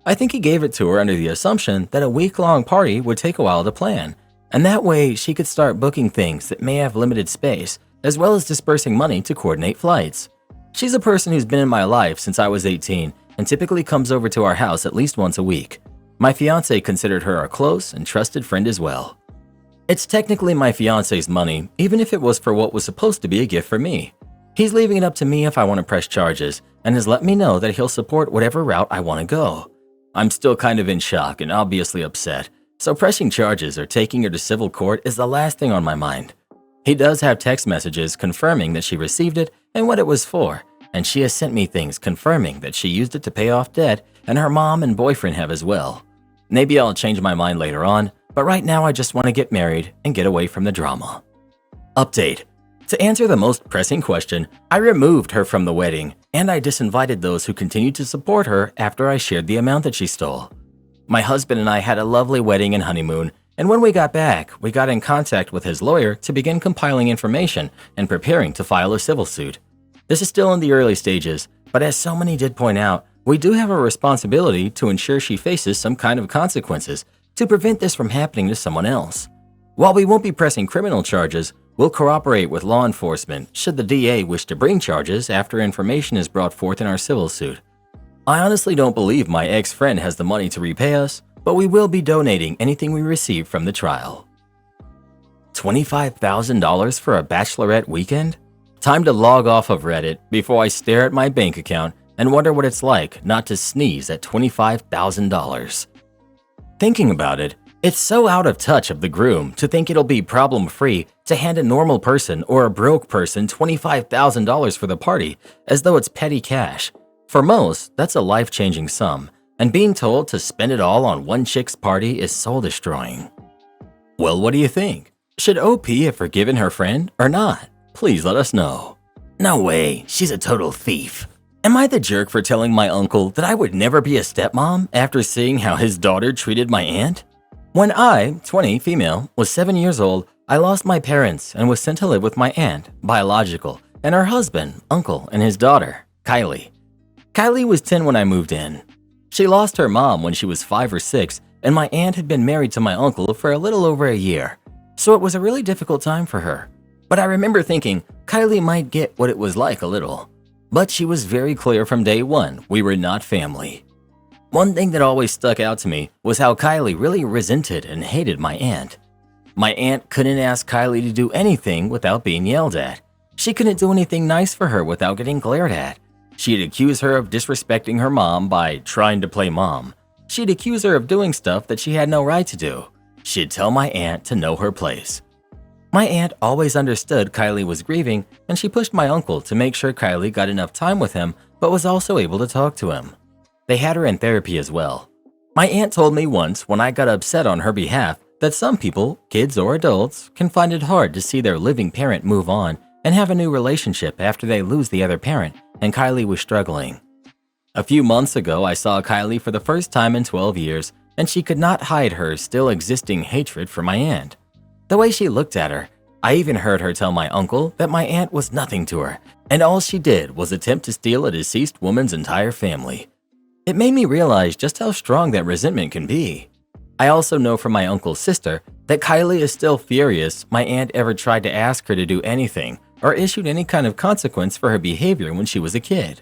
I think he gave it to her under the assumption that a week-long party would take a while to plan. And that way, she could start booking things that may have limited space, as well as dispersing money to coordinate flights. She's a person who's been in my life since I was 18 and typically comes over to our house at least once a week. My fiancé considered her a close and trusted friend as well. It's technically my fiancé's money, even if it was for what was supposed to be a gift for me. He's leaving it up to me if I want to press charges and has let me know that he'll support whatever route I want to go. I'm still kind of in shock and obviously upset. So pressing charges or taking her to civil court is the last thing on my mind. He does have text messages confirming that she received it and what it was for, and she has sent me things confirming that she used it to pay off debt, and her mom and boyfriend have as well. Maybe I'll change my mind later on, but right now I just want to get married and get away from the drama. Update. To answer the most pressing question, I removed her from the wedding, and I disinvited those who continued to support her after I shared the amount that she stole. My husband and I had a lovely wedding and honeymoon, and when we got back, we got in contact with his lawyer to begin compiling information and preparing to file a civil suit. This is still in the early stages, but as so many did point out, we do have a responsibility to ensure she faces some kind of consequences to prevent this from happening to someone else. While we won't be pressing criminal charges, we'll cooperate with law enforcement should the DA wish to bring charges after information is brought forth in our civil suit. I honestly don't believe my ex-friend has the money to repay us, but we will be donating anything we receive from the trial. $25,000 for a bachelorette weekend? Time to log off of Reddit before I stare at my bank account and wonder what it's like not to sneeze at $25,000. Thinking about it, it's so out of touch of the groom to think it'll be problem-free to hand a normal person or a broke person $25,000 for the party as though it's petty cash. For most, that's a life-changing sum, and being told to spend it all on one chick's party is soul-destroying. Well, what do you think? Should OP have forgiven her friend or not? Please let us know. No way, she's a total thief. Am I the jerk for telling my uncle that I would never be a stepmom after seeing how his daughter treated my aunt? When I, 20, female, was 7 years old, I lost my parents and was sent to live with my aunt, biological, and her husband, uncle, and his daughter, Kylie. Kylie was 10 when I moved in. She lost her mom when she was 5 or 6, and my aunt had been married to my uncle for a little over a year, so it was a really difficult time for her. But I remember thinking Kylie might get what it was like a little. But she was very clear from day one we were not family. One thing that always stuck out to me was how Kylie really resented and hated my aunt. My aunt couldn't ask Kylie to do anything without being yelled at. She couldn't do anything nice for her without getting glared at. She'd accuse her of disrespecting her mom by trying to play mom. She'd accuse her of doing stuff that she had no right to do. She'd tell my aunt to know her place. My aunt always understood Kylie was grieving, and she pushed my uncle to make sure Kylie got enough time with him but was also able to talk to him. They had her in therapy as well. My aunt told me once when I got upset on her behalf that some people, kids or adults, can find it hard to see their living parent move on and have a new relationship after they lose the other parent, and Kylie was struggling. A few months ago, I saw Kylie for the first time in 12 years, and she could not hide her still existing hatred for my aunt. The way she looked at her, I even heard her tell my uncle that my aunt was nothing to her, and all she did was attempt to steal a deceased woman's entire family. It made me realize just how strong that resentment can be. I also know from my uncle's sister that Kylie is still furious my aunt ever tried to ask her to do anything or issued any kind of consequence for her behavior when she was a kid.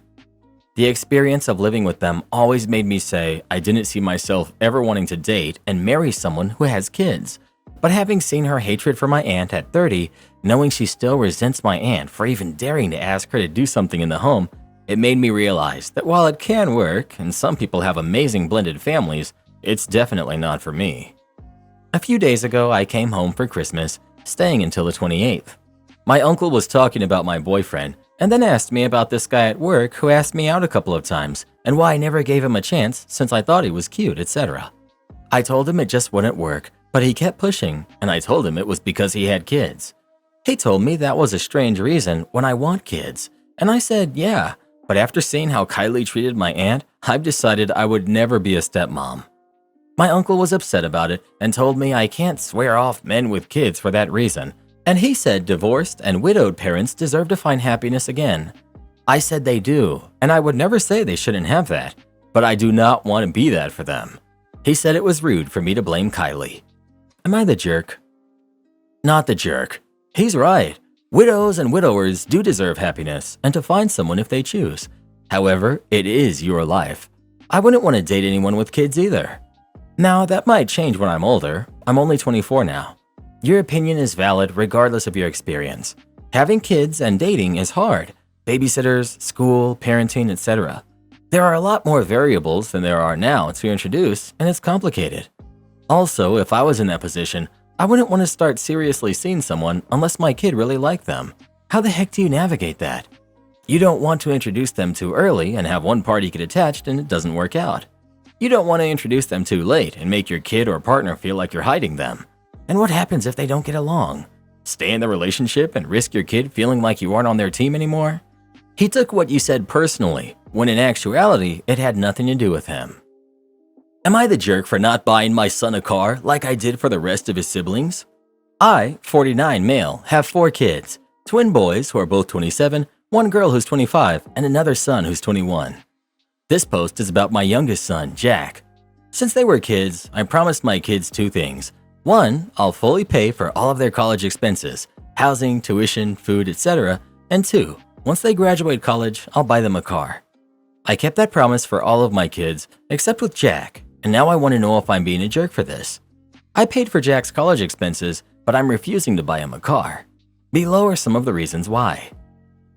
The experience of living with them always made me say I didn't see myself ever wanting to date and marry someone who has kids. But having seen her hatred for my aunt at 30, knowing she still resents my aunt for even daring to ask her to do something in the home, it made me realize that while it can work and some people have amazing blended families, it's definitely not for me. A few days ago, I came home for Christmas, staying until the 28th. My uncle was talking about my boyfriend and then asked me about this guy at work who asked me out a couple of times and why I never gave him a chance since I thought he was cute, etc. I told him it just wouldn't work, but he kept pushing, and I told him it was because he had kids. He told me that was a strange reason when I want kids, and I said yeah, but after seeing how Kylie treated my aunt, I've decided I would never be a stepmom. My uncle was upset about it and told me I can't swear off men with kids for that reason, and he said divorced and widowed parents deserve to find happiness again. I said they do, and I would never say they shouldn't have that, but I do not want to be that for them. He said it was rude for me to blame Kylie. Am I the jerk? Not the jerk. He's right. Widows and widowers do deserve happiness and to find someone if they choose. However, it is your life. I wouldn't want to date anyone with kids either. Now, that might change when I'm older. I'm only 24 now. Your opinion is valid regardless of your experience. Having kids and dating is hard. Babysitters, school, parenting, etc. There are a lot more variables than there are now to introduce, and it's complicated. Also, if I was in that position, I wouldn't want to start seriously seeing someone unless my kid really liked them. How the heck do you navigate that? You don't want to introduce them too early and have one party get attached and it doesn't work out. You don't want to introduce them too late and make your kid or partner feel like you're hiding them. And what happens if they don't get along? Stay in the relationship and risk your kid feeling like you aren't on their team anymore? He took what you said personally, when in actuality, it had nothing to do with him. Am I the jerk for not buying my son a car like I did for the rest of his siblings? I, 49 male, have 4 kids, twin boys who are both 27, one girl who's 25, and another son who's 21. This post is about my youngest son, Jack. Since they were kids, I promised my kids 2 things. 1, I'll fully pay for all of their college expenses, housing, tuition, food, etc. And 2, once they graduate college, I'll buy them a car. I kept that promise for all of my kids, except with Jack, and now I want to know if I'm being a jerk for this. I paid for Jack's college expenses, but I'm refusing to buy him a car. Below are some of the reasons why.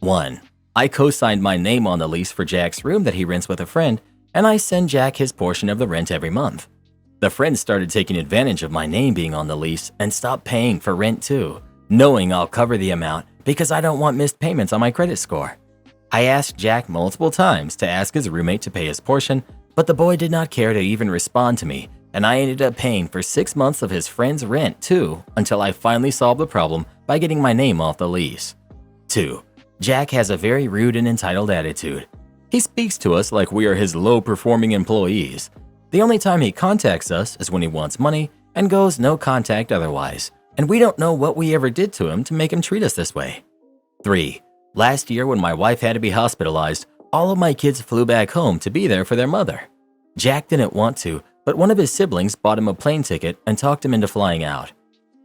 1. I co-signed my name on the lease for Jack's room that he rents with a friend, and I send Jack his portion of the rent every month. The friend started taking advantage of my name being on the lease and stopped paying for rent too, knowing I'll cover the amount because I don't want missed payments on my credit score. I asked Jack multiple times to ask his roommate to pay his portion, but the boy did not care to even respond to me, and I ended up paying for 6 months of his friend's rent too until I finally solved the problem by getting my name off the lease. 2. Jack has a very rude and entitled attitude. He speaks to us like we are his low-performing employees. The only time he contacts us is when he wants money and goes no contact otherwise, and we don't know what we ever did to him to make him treat us this way. 3. Last year when my wife had to be hospitalized, all of my kids flew back home to be there for their mother. Jack didn't want to, but one of his siblings bought him a plane ticket and talked him into flying out.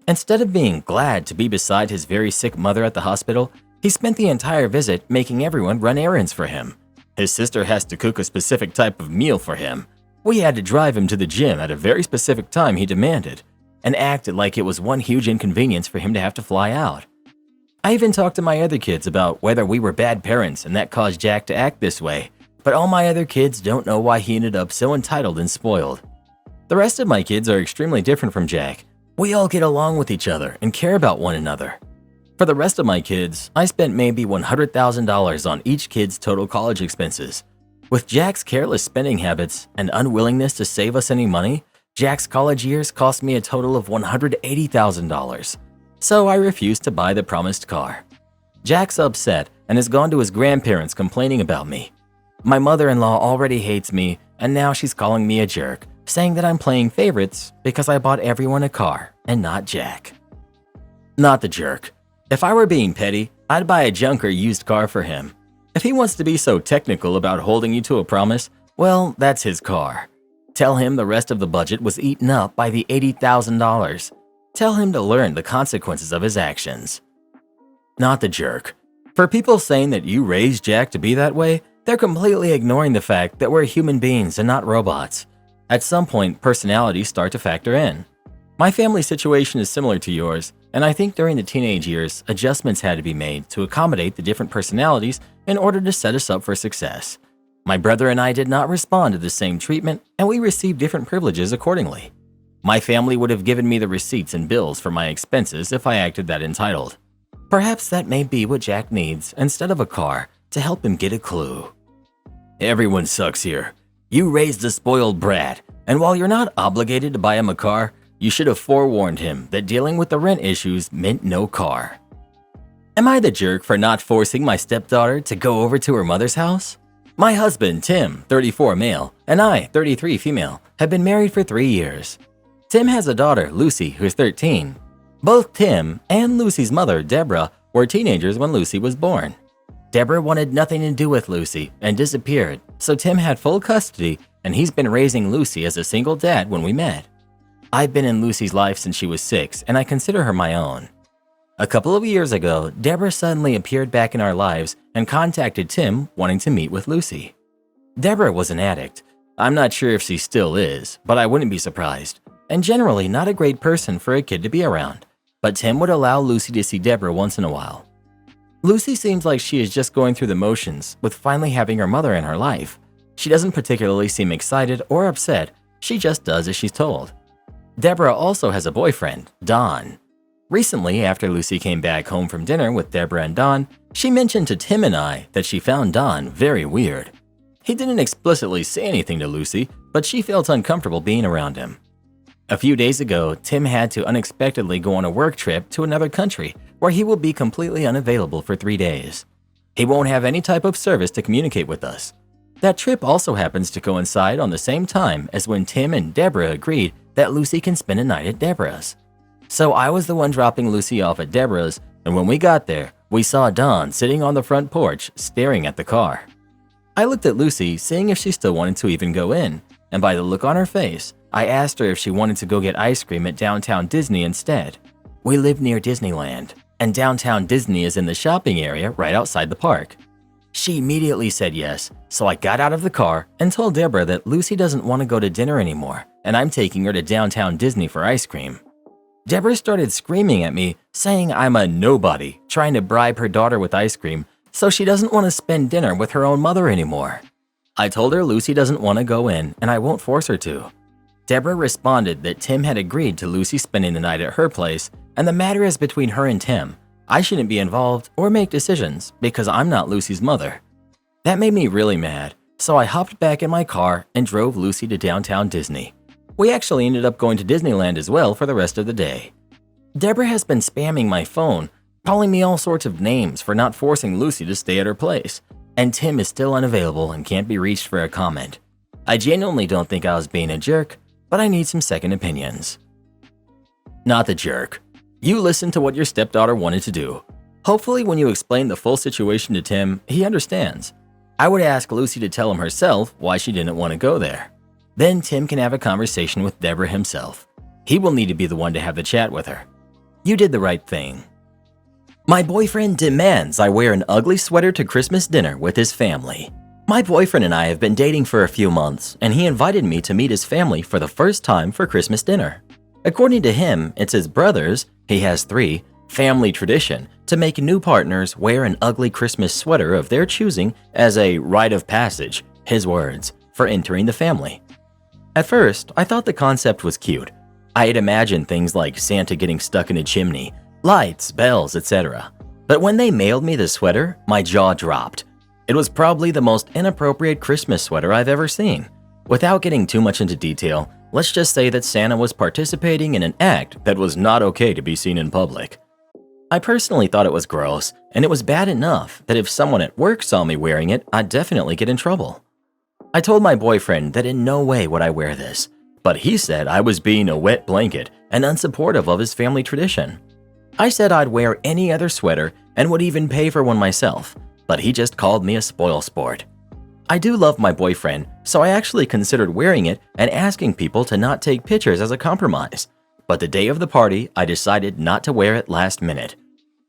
Instead of being glad to be beside his very sick mother at the hospital, he spent the entire visit making everyone run errands for him. His sister has to cook a specific type of meal for him. We had to drive him to the gym at a very specific time he demanded, and acted like it was one huge inconvenience for him to have to fly out. I even talked to my other kids about whether we were bad parents and that caused Jack to act this way, but all my other kids don't know why he ended up so entitled and spoiled. The rest of my kids are extremely different from Jack. We all get along with each other and care about one another. For the rest of my kids, I spent maybe $100,000 on each kid's total college expenses. With Jack's careless spending habits and unwillingness to save us any money, Jack's college years cost me a total of $180,000. So I refused to buy the promised car. Jack's upset and has gone to his grandparents complaining about me. My mother-in-law already hates me, and now she's calling me a jerk, saying that I'm playing favorites because I bought everyone a car and not Jack. Not the jerk. If I were being petty, I'd buy a junk or used car for him. If he wants to be so technical about holding you to a promise, well, that's his car. Tell him the rest of the budget was eaten up by the $80,000. Tell him to learn the consequences of his actions. Not the jerk. For people saying that you raised Jack to be that way, they're completely ignoring the fact that we're human beings and not robots. At some point, personalities start to factor in. My family situation is similar to yours, and I think during the teenage years, adjustments had to be made to accommodate the different personalities in order to set us up for success. My brother and I did not respond to the same treatment, and we received different privileges accordingly. My family would have given me the receipts and bills for my expenses if I acted that entitled. Perhaps that may be what Jack needs instead of a car to help him get a clue. Everyone sucks here. You raised a spoiled brat, and while you're not obligated to buy him a car, you should have forewarned him that dealing with the rent issues meant no car. Am I the jerk for not forcing my stepdaughter to go over to her mother's house? My husband, Tim, 34 male, and I, 33 female, have been married for 3 years. Tim has a daughter, Lucy, who's 13. Both Tim and Lucy's mother, Deborah, were teenagers when Lucy was born. Deborah wanted nothing to do with Lucy and disappeared, so Tim had full custody, and he's been raising Lucy as a single dad when we met. I've been in Lucy's life since she was 6, and I consider her my own. A couple of years ago, Deborah suddenly appeared back in our lives and contacted Tim wanting to meet with Lucy. Deborah was an addict. I'm not sure if she still is, but I wouldn't be surprised, and generally not a great person for a kid to be around, but Tim would allow Lucy to see Deborah once in a while. Lucy seems like she is just going through the motions with finally having her mother in her life. She doesn't particularly seem excited or upset, she just does as she's told. Deborah also has a boyfriend, Don. Recently, after Lucy came back home from dinner with Deborah and Don, she mentioned to Tim and I that she found Don very weird. He didn't explicitly say anything to Lucy, but she felt uncomfortable being around him. A few days ago, Tim had to unexpectedly go on a work trip to another country where he will be completely unavailable for 3 days. He won't have any type of service to communicate with us. That trip also happens to coincide on the same time as when Tim and Deborah agreed that Lucy can spend a night at Deborah's. So I was the one dropping Lucy off at Deborah's, and when we got there, we saw Dawn sitting on the front porch staring at the car. I looked at Lucy, seeing if she still wanted to even go in, and by the look on her face, I asked her if she wanted to go get ice cream at downtown Disney instead. We live near Disneyland, and downtown Disney is in the shopping area right outside the park. She immediately said yes, so I got out of the car and told Deborah that Lucy doesn't want to go to dinner anymore, and I'm taking her to downtown Disney for ice cream. Deborah started screaming at me, saying I'm a nobody trying to bribe her daughter with ice cream, so she doesn't want to spend dinner with her own mother anymore. I told her Lucy doesn't want to go in and I won't force her to. Deborah responded that Tim had agreed to Lucy spending the night at her place, and the matter is between her and Tim. I shouldn't be involved or make decisions because I'm not Lucy's mother. That made me really mad, so I hopped back in my car and drove Lucy to downtown Disney. We actually ended up going to Disneyland as well for the rest of the day. Deborah has been spamming my phone, calling me all sorts of names for not forcing Lucy to stay at her place, and Tim is still unavailable and can't be reached for a comment. I genuinely don't think I was being a jerk, but I need some second opinions. Not the jerk. You listened to what your stepdaughter wanted to do. Hopefully when you explain the full situation to Tim, he understands. I would ask Lucy to tell him herself why she didn't want to go there. Then Tim can have a conversation with Deborah himself. He will need to be the one to have the chat with her. You did the right thing. My boyfriend demands I wear an ugly sweater to Christmas dinner with his family. My boyfriend and I have been dating for a few months, and he invited me to meet his family for the first time for Christmas dinner. According to him, it's his brother's, he has 3, family tradition to make new partners wear an ugly Christmas sweater of their choosing as a rite of passage, his words, for entering the family. At first, I thought the concept was cute. I had imagined things like Santa getting stuck in a chimney, lights, bells, etc. But when they mailed me the sweater, my jaw dropped. It was probably the most inappropriate Christmas sweater I've ever seen. Without getting too much into detail, let's just say that Santa was participating in an act that was not okay to be seen in public. I personally thought it was gross, and it was bad enough that if someone at work saw me wearing it, I'd definitely get in trouble. I told my boyfriend that in no way would I wear this, but he said I was being a wet blanket and unsupportive of his family tradition. I said I'd wear any other sweater and would even pay for one myself, but he just called me a spoilsport. I do love my boyfriend, so I actually considered wearing it and asking people to not take pictures as a compromise. But the day of the party, I decided not to wear it last minute.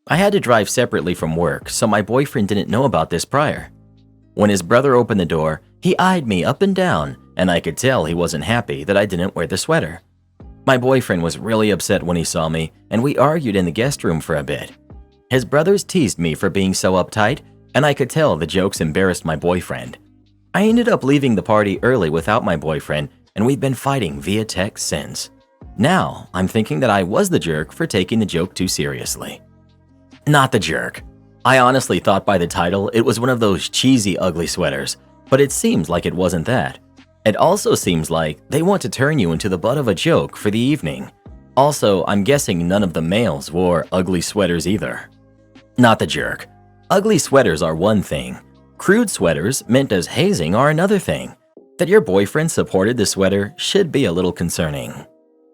I had to drive separately from work, so my boyfriend didn't know about this prior. When his brother opened the door, he eyed me up and down, and I could tell he wasn't happy that I didn't wear the sweater. My boyfriend was really upset when he saw me, and we argued in the guest room for a bit. His brothers teased me for being so uptight, and I could tell the jokes embarrassed my boyfriend. I ended up leaving the party early without my boyfriend, and we've been fighting via text since. Now, I'm thinking that I was the jerk for taking the joke too seriously. Not the jerk. I honestly thought by the title it was one of those cheesy ugly sweaters, but it seems like it wasn't that. It also seems like they want to turn you into the butt of a joke for the evening. Also, I'm guessing none of the males wore ugly sweaters either. Not the jerk. Ugly sweaters are one thing. Crude sweaters meant as hazing are another thing. That your boyfriend supported the sweater should be a little concerning.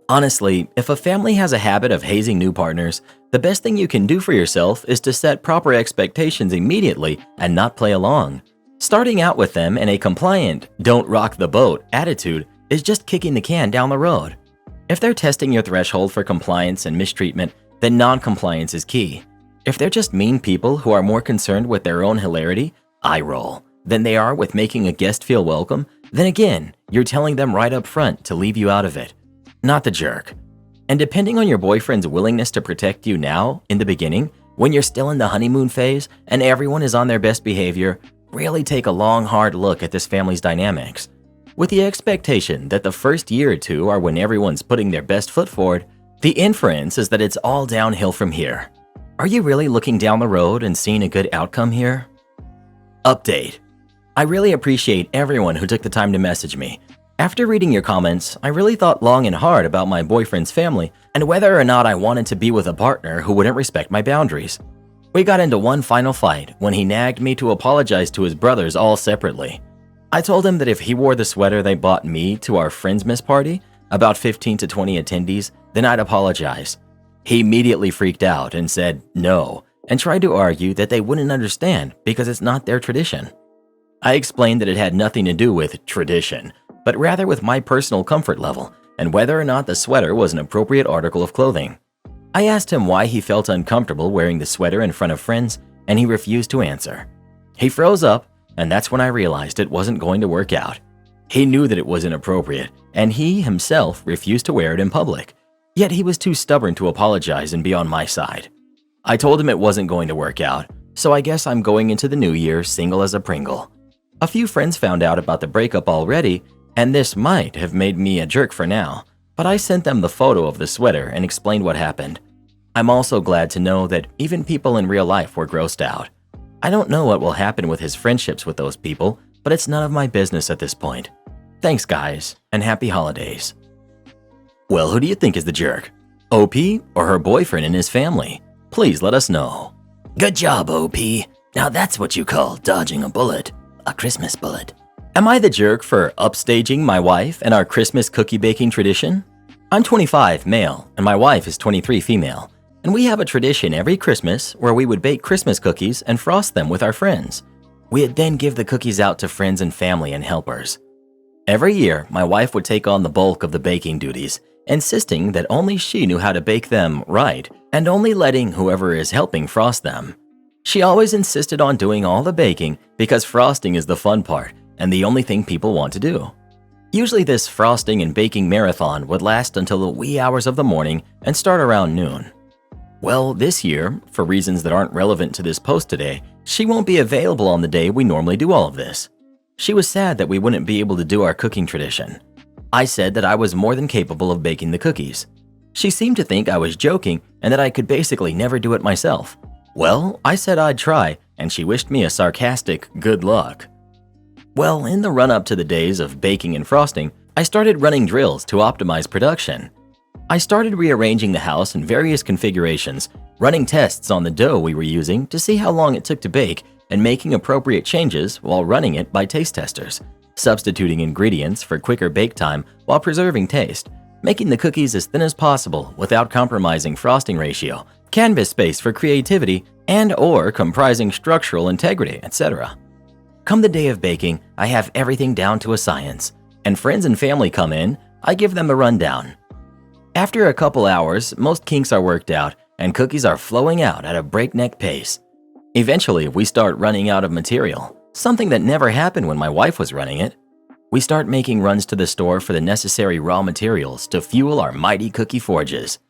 Honestly, if a family has a habit of hazing new partners, the best thing you can do for yourself is to set proper expectations immediately and not play along. Starting out with them in a compliant, don't rock the boat attitude is just kicking the can down the road. If they're testing your threshold for compliance and mistreatment, then non-compliance is key. If they're just mean people who are more concerned with their own hilarity, eye roll, than they are with making a guest feel welcome, then again, you're telling them right up front to leave you out of it. Not the jerk. And depending on your boyfriend's willingness to protect you now, in the beginning, when you're still in the honeymoon phase and everyone is on their best behavior, really take a long, hard look at this family's dynamics. With the expectation that the first year or two are when everyone's putting their best foot forward, the inference is that it's all downhill from here. Are you really looking down the road and seeing a good outcome here? Update. I really appreciate everyone who took the time to message me. After reading your comments, I really thought long and hard about my boyfriend's family and whether or not I wanted to be with a partner who wouldn't respect my boundaries. We got into one final fight when he nagged me to apologize to his brothers all separately. I told him that if he wore the sweater they bought me to our Friendsmas party, about 15 to 20 attendees, then I'd apologize. He immediately freaked out and said no, and tried to argue that they wouldn't understand because it's not their tradition. I explained that it had nothing to do with tradition, but rather with my personal comfort level and whether or not the sweater was an appropriate article of clothing. I asked him why he felt uncomfortable wearing the sweater in front of friends, and he refused to answer. He froze up, and that's when I realized it wasn't going to work out. He knew that it was inappropriate, and he himself refused to wear it in public. Yet he was too stubborn to apologize and be on my side. I told him it wasn't going to work out, so I guess I'm going into the new year single as a Pringle. A few friends found out about the breakup already, and this might have made me a jerk for now, but I sent them the photo of the sweater and explained what happened. I'm also glad to know that even people in real life were grossed out. I don't know what will happen with his friendships with those people, but it's none of my business at this point. Thanks guys, and happy holidays. Well, who do you think is the jerk? OP or her boyfriend and his family? Please let us know. Good job, OP. Now that's what you call dodging a bullet. A Christmas bullet. Am I the jerk for upstaging my wife and our Christmas cookie baking tradition? I'm 25, male, and my wife is 23, female, and we have a tradition every Christmas where we would bake Christmas cookies and frost them with our friends. We'd then give the cookies out to friends and family and helpers. Every year, my wife would take on the bulk of the baking duties, insisting that only she knew how to bake them right and only letting whoever is helping frost them. She always insisted on doing all the baking because frosting is the fun part and the only thing people want to do. Usually this frosting and baking marathon would last until the wee hours of the morning and start around noon. Well, this year, for reasons that aren't relevant to this post today, she won't be available on the day we normally do all of this. She was sad that we wouldn't be able to do our cooking tradition. I said that I was more than capable of baking the cookies. She seemed to think I was joking and that I could basically never do it myself. Well, I said I'd try, and she wished me a sarcastic good luck. Well, in the run-up to the days of baking and frosting, I started running drills to optimize production. I started rearranging the house in various configurations, running tests on the dough we were using to see how long it took to bake, and making appropriate changes while running it by taste testers, substituting ingredients for quicker bake time while preserving taste, making the cookies as thin as possible without compromising frosting ratio, canvas space for creativity, and/or comprising structural integrity, etc. Come the day of baking, I have everything down to a science, and friends and family come in, I give them a rundown. After a couple hours, most kinks are worked out and cookies are flowing out at a breakneck pace. Eventually, we start running out of material, something that never happened when my wife was running it. We start making runs to the store for the necessary raw materials to fuel our mighty cookie forges.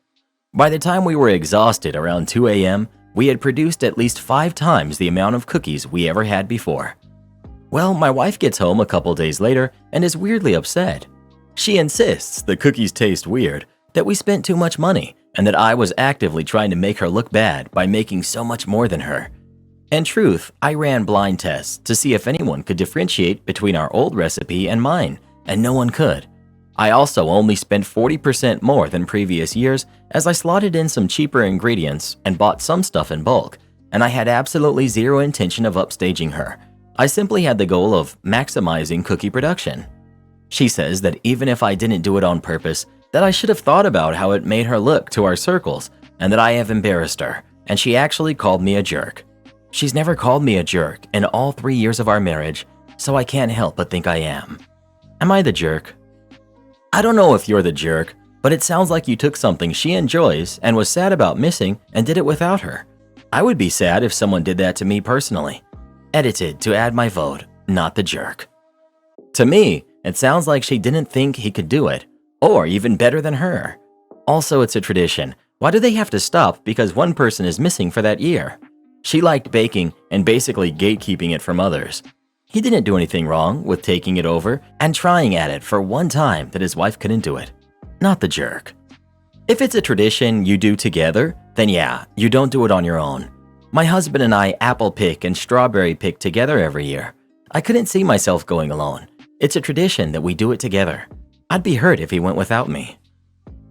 By the time we were exhausted around 2 a.m., we had produced at least 5 times the amount of cookies we ever had before. Well, my wife gets home a couple days later and is weirdly upset. She insists the cookies taste weird, that we spent too much money, and that I was actively trying to make her look bad by making so much more than her. In truth, I ran blind tests to see if anyone could differentiate between our old recipe and mine, and no one could. I also only spent 40% more than previous years as I slotted in some cheaper ingredients and bought some stuff in bulk, and I had absolutely zero intention of upstaging her. I simply had the goal of maximizing cookie production. She says that even if I didn't do it on purpose, that I should have thought about how it made her look to our circles, and that I have embarrassed her, and she actually called me a jerk. She's never called me a jerk in all 3 years of our marriage, so I can't help but think I am. Am I the jerk? I don't know if you're the jerk, but it sounds like you took something she enjoys and was sad about missing and did it without her. I would be sad if someone did that to me personally. Edited to add my vote, not the jerk. To me, it sounds like she didn't think he could do it, or even better than her. Also, it's a tradition. Why do they have to stop because one person is missing for that year? She liked baking and basically gatekeeping it from others. He didn't do anything wrong with taking it over and trying at it for one time that his wife couldn't do it. Not the jerk. If it's a tradition you do together, then yeah, you don't do it on your own. My husband and I apple pick and strawberry pick together every year. I couldn't see myself going alone. It's a tradition that we do it together. I'd be hurt if he went without me.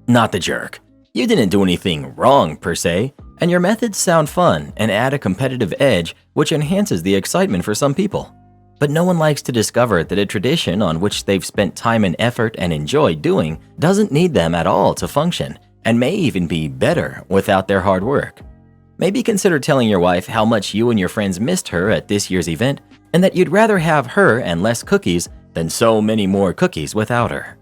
Not the jerk. You didn't do anything wrong per se, and your methods sound fun and add a competitive edge which enhances the excitement for some people. But no one likes to discover that a tradition on which they've spent time and effort and enjoyed doing doesn't need them at all to function, and may even be better without their hard work. Maybe consider telling your wife how much you and your friends missed her at this year's event, and that you'd rather have her and less cookies than so many more cookies without her.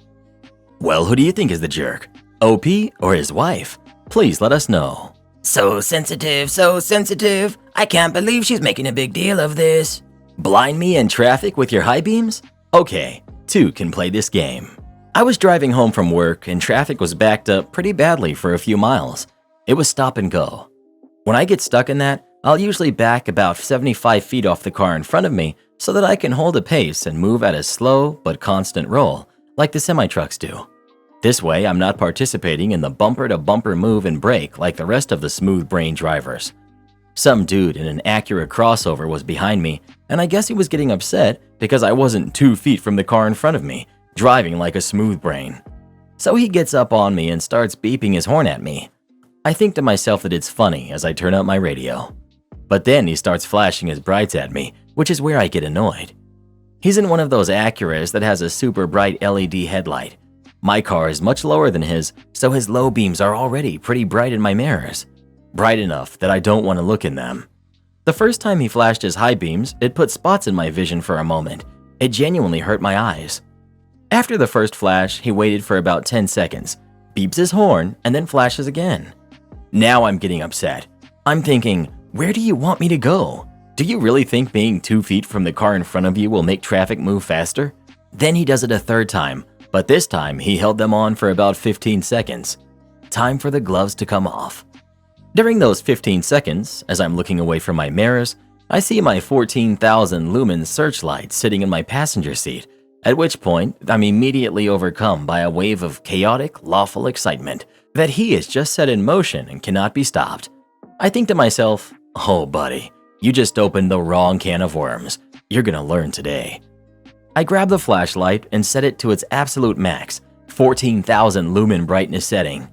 Well, who do you think is the jerk? OP or his wife? Please let us know. So sensitive, so sensitive. I can't believe she's making a big deal of this. Blind me in traffic with your high beams? Okay, 2 can play this game. I was driving home from work and traffic was backed up pretty badly for a few miles. It was stop and go. When I get stuck in that, I'll usually back about 75 feet off the car in front of me so that I can hold a pace and move at a slow but constant roll, like the semi-trucks do. This way, I'm not participating in the bumper-to-bumper move and brake like the rest of the smooth-brained drivers. Some dude in an Acura crossover was behind me, and I guess he was getting upset because I wasn't 2 feet from the car in front of me, driving like a smooth brain. So he gets up on me and starts beeping his horn at me. I think to myself that it's funny as I turn up my radio. But then he starts flashing his brights at me, which is where I get annoyed. He's in one of those Acuras that has a super bright LED headlight. My car is much lower than his, so his low beams are already pretty bright in my mirrors. Bright enough that I don't want to look in them. The first time he flashed his high beams, it put spots in my vision for a moment. It genuinely hurt my eyes. After the first flash, he waited for about 10 seconds, beeps his horn, and then flashes again. Now I'm getting upset. I'm thinking, Where do you want me to go? Do you really think being 2 feet from the car in front of you will make traffic move faster? Then he does it a third time, but this time he held them on for about 15 seconds. Time for the gloves to come off. During those 15 seconds, as I'm looking away from my mirrors, I see my 14,000 lumen searchlight sitting in my passenger seat, at which point I'm immediately overcome by a wave of chaotic, lawful excitement that he is just set in motion and cannot be stopped. I think to myself, oh buddy, you just opened the wrong can of worms. You're gonna learn today. I grab the flashlight and set it to its absolute max, 14,000 lumen brightness setting.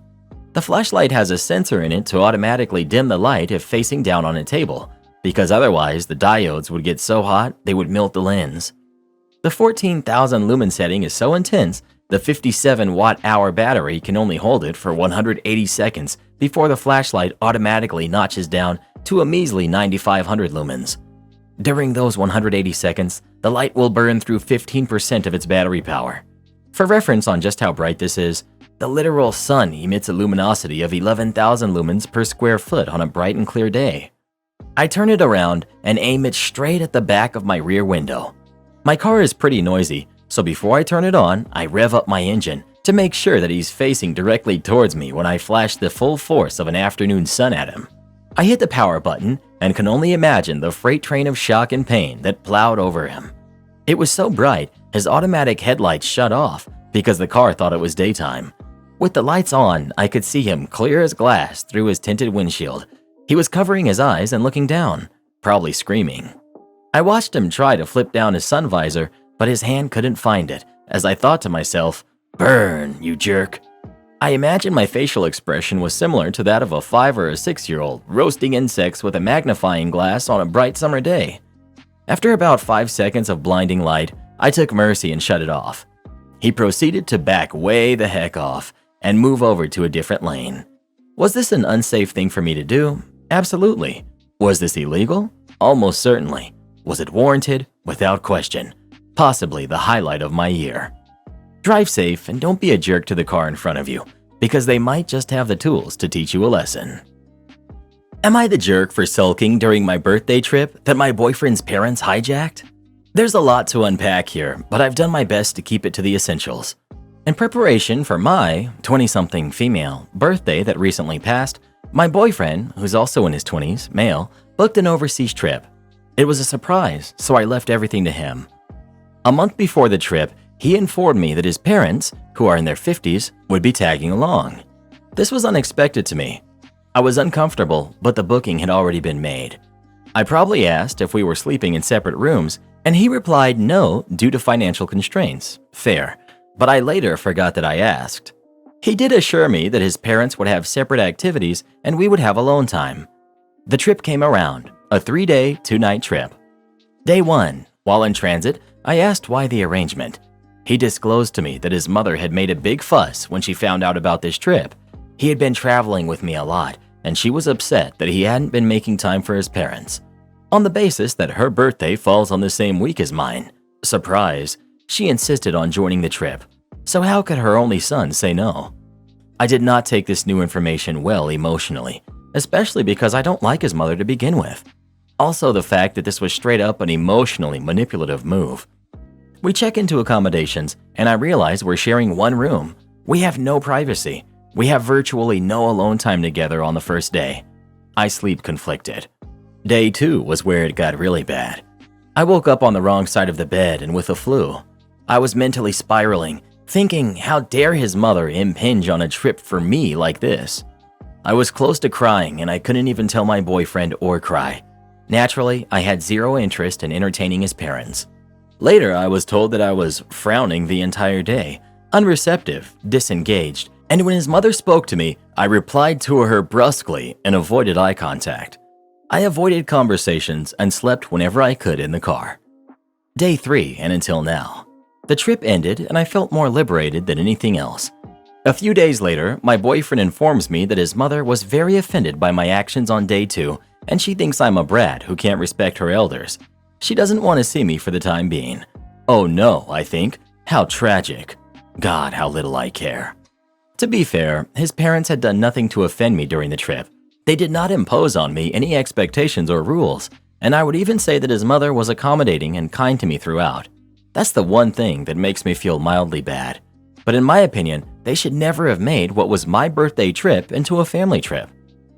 The flashlight has a sensor in it to automatically dim the light if facing down on a table, because otherwise the diodes would get so hot they would melt the lens. The 14,000 lumen setting is so intense, the 57 watt-hour battery can only hold it for 180 seconds before the flashlight automatically notches down to a measly 9,500 lumens. During those 180 seconds, the light will burn through 15% of its battery power. For reference on just how bright this is, the literal sun emits a luminosity of 11,000 lumens per square foot on a bright and clear day. I turn it around and aim it straight at the back of my rear window. My car is pretty noisy, so before I turn it on, I rev up my engine to make sure that he's facing directly towards me when I flash the full force of an afternoon sun at him. I hit the power button and can only imagine the freight train of shock and pain that plowed over him. It was so bright, his automatic headlights shut off because the car thought it was daytime. With the lights on, I could see him clear as glass through his tinted windshield. He was covering his eyes and looking down, probably screaming. I watched him try to flip down his sun visor, but his hand couldn't find it, as I thought to myself, "Burn, you jerk." I imagine my facial expression was similar to that of a 5 or 6-year-old roasting insects with a magnifying glass on a bright summer day. After about 5 seconds of blinding light, I took mercy and shut it off. He proceeded to back way the heck off and move over to a different lane. Was this an unsafe thing for me to do? Absolutely. Was this illegal? Almost certainly. Was it warranted? Without question. Possibly the highlight of my year. Drive safe and don't be a jerk to the car in front of you, because they might just have the tools to teach you a lesson. Am I the jerk for sulking during my birthday trip that my boyfriend's parents hijacked? There's a lot to unpack here, but I've done my best to keep it to the essentials. In preparation for my 20-something female birthday that recently passed, my boyfriend, who's also in his 20s, male, booked an overseas trip. It was a surprise, so I left everything to him. A month before the trip, he informed me that his parents, who are in their 50s, would be tagging along. This was unexpected to me. I was uncomfortable, but the booking had already been made. I probably asked if we were sleeping in separate rooms, and he replied no due to financial constraints. Fair, but I later forgot that I asked. He did assure me that his parents would have separate activities and we would have alone time. The trip came around, a 3-day, 2-night trip. Day 1, while in transit, I asked why the arrangement. He disclosed to me that his mother had made a big fuss when she found out about this trip. He had been traveling with me a lot, and she was upset that he hadn't been making time for his parents. On the basis that her birthday falls on the same week as mine. Surprise, she insisted on joining the trip. So how could her only son say no? I did not take this new information well emotionally, especially because I don't like his mother to begin with. Also the fact that this was straight up an emotionally manipulative move. We check into accommodations, and I realize we're sharing one room. We have no privacy. We have virtually no alone time together on the first day. I sleep conflicted. Day 2 was where it got really bad. I woke up on the wrong side of the bed and with a flu. I was mentally spiraling, thinking how dare his mother impinge on a trip for me like this. I was close to crying and I couldn't even tell my boyfriend or cry. Naturally, I had zero interest in entertaining his parents. Later, I was told that I was frowning the entire day, unreceptive, disengaged, and when his mother spoke to me, I replied to her brusquely and avoided eye contact. I avoided conversations and slept whenever I could in the car. Day 3 and until now. The trip ended and I felt more liberated than anything else. A few days later, my boyfriend informs me that his mother was very offended by my actions on day 2 and she thinks I'm a brat who can't respect her elders. She doesn't want to see me for the time being. Oh no, I think. How tragic. God, how little I care. To be fair, his parents had done nothing to offend me during the trip, They did not impose on me any expectations or rules, and I would even say that his mother was accommodating and kind to me throughout. That's the one thing that makes me feel mildly bad. But in my opinion, they should never have made what was my birthday trip into a family trip.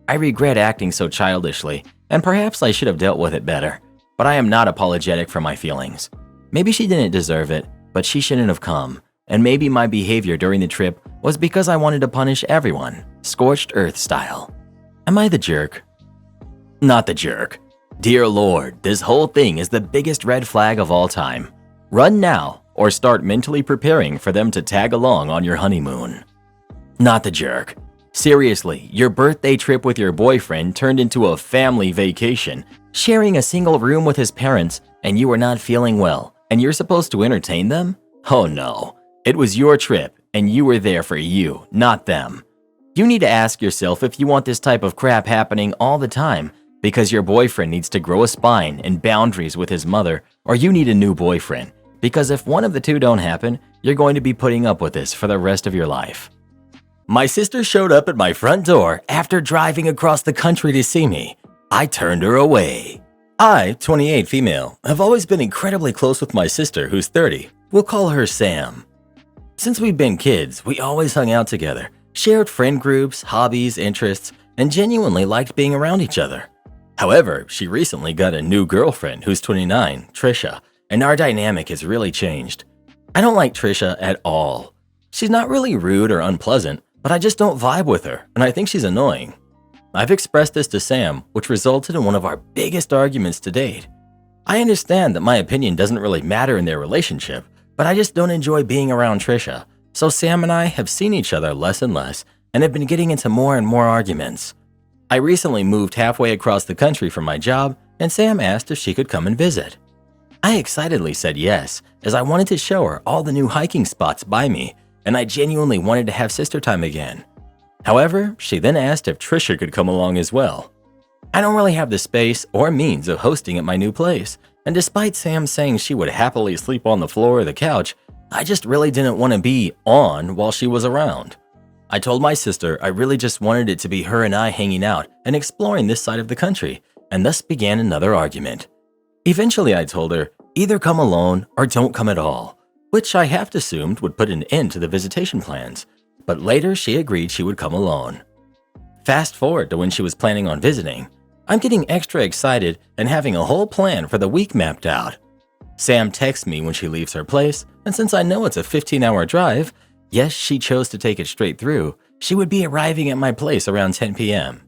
I regret acting so childishly, and perhaps I should have dealt with it better, but I am not apologetic for my feelings. Maybe she didn't deserve it, but she shouldn't have come, and maybe my behavior during the trip was because I wanted to punish everyone, scorched earth style. Am I the jerk? Not the jerk. Dear Lord, this whole thing is the biggest red flag of all time. Run now, or start mentally preparing for them to tag along on your honeymoon. Not the jerk. Seriously, your birthday trip with your boyfriend turned into a family vacation, sharing a single room with his parents, and you were not feeling well, and you're supposed to entertain them? Oh no. It was your trip, and you were there for you, not them. You need to ask yourself if you want this type of crap happening all the time because your boyfriend needs to grow a spine and boundaries with his mother, or you need a new boyfriend, because if one of the two don't happen, you're going to be putting up with this for the rest of your life. My sister showed up at my front door after driving across the country to see me. I turned her away. I, 28 female, have always been incredibly close with my sister who's 30. We'll call her Sam. Since we've been kids, we always hung out together, shared friend groups, hobbies, interests, and genuinely liked being around each other. However, she recently got a new girlfriend who's 29, Trisha, and our dynamic has really changed. I don't like Trisha at all. She's not really rude or unpleasant, but I just don't vibe with her, and I think she's annoying. I've expressed this to Sam, which resulted in one of our biggest arguments to date. I understand that my opinion doesn't really matter in their relationship, but I just don't enjoy being around Trisha, so Sam and I have seen each other less and less and have been getting into more and more arguments. I recently moved halfway across the country for my job, and Sam asked if she could come and visit. I excitedly said yes, as I wanted to show her all the new hiking spots by me, and I genuinely wanted to have sister time again. However, she then asked if Trisha could come along as well. I don't really have the space or means of hosting at my new place, and despite Sam saying she would happily sleep on the floor or the couch, I just really didn't want to be on while she was around. I told my sister I really just wanted it to be her and I hanging out and exploring this side of the country, and thus began another argument. Eventually I told her, either come alone or don't come at all, which I half assumed would put an end to the visitation plans, but later she agreed she would come alone. Fast forward to when she was planning on visiting. I'm getting extra excited and having a whole plan for the week mapped out. Sam texts me when she leaves her place, and since I know it's a 15-hour drive, yes, she chose to take it straight through, she would be arriving at my place around 10 p.m.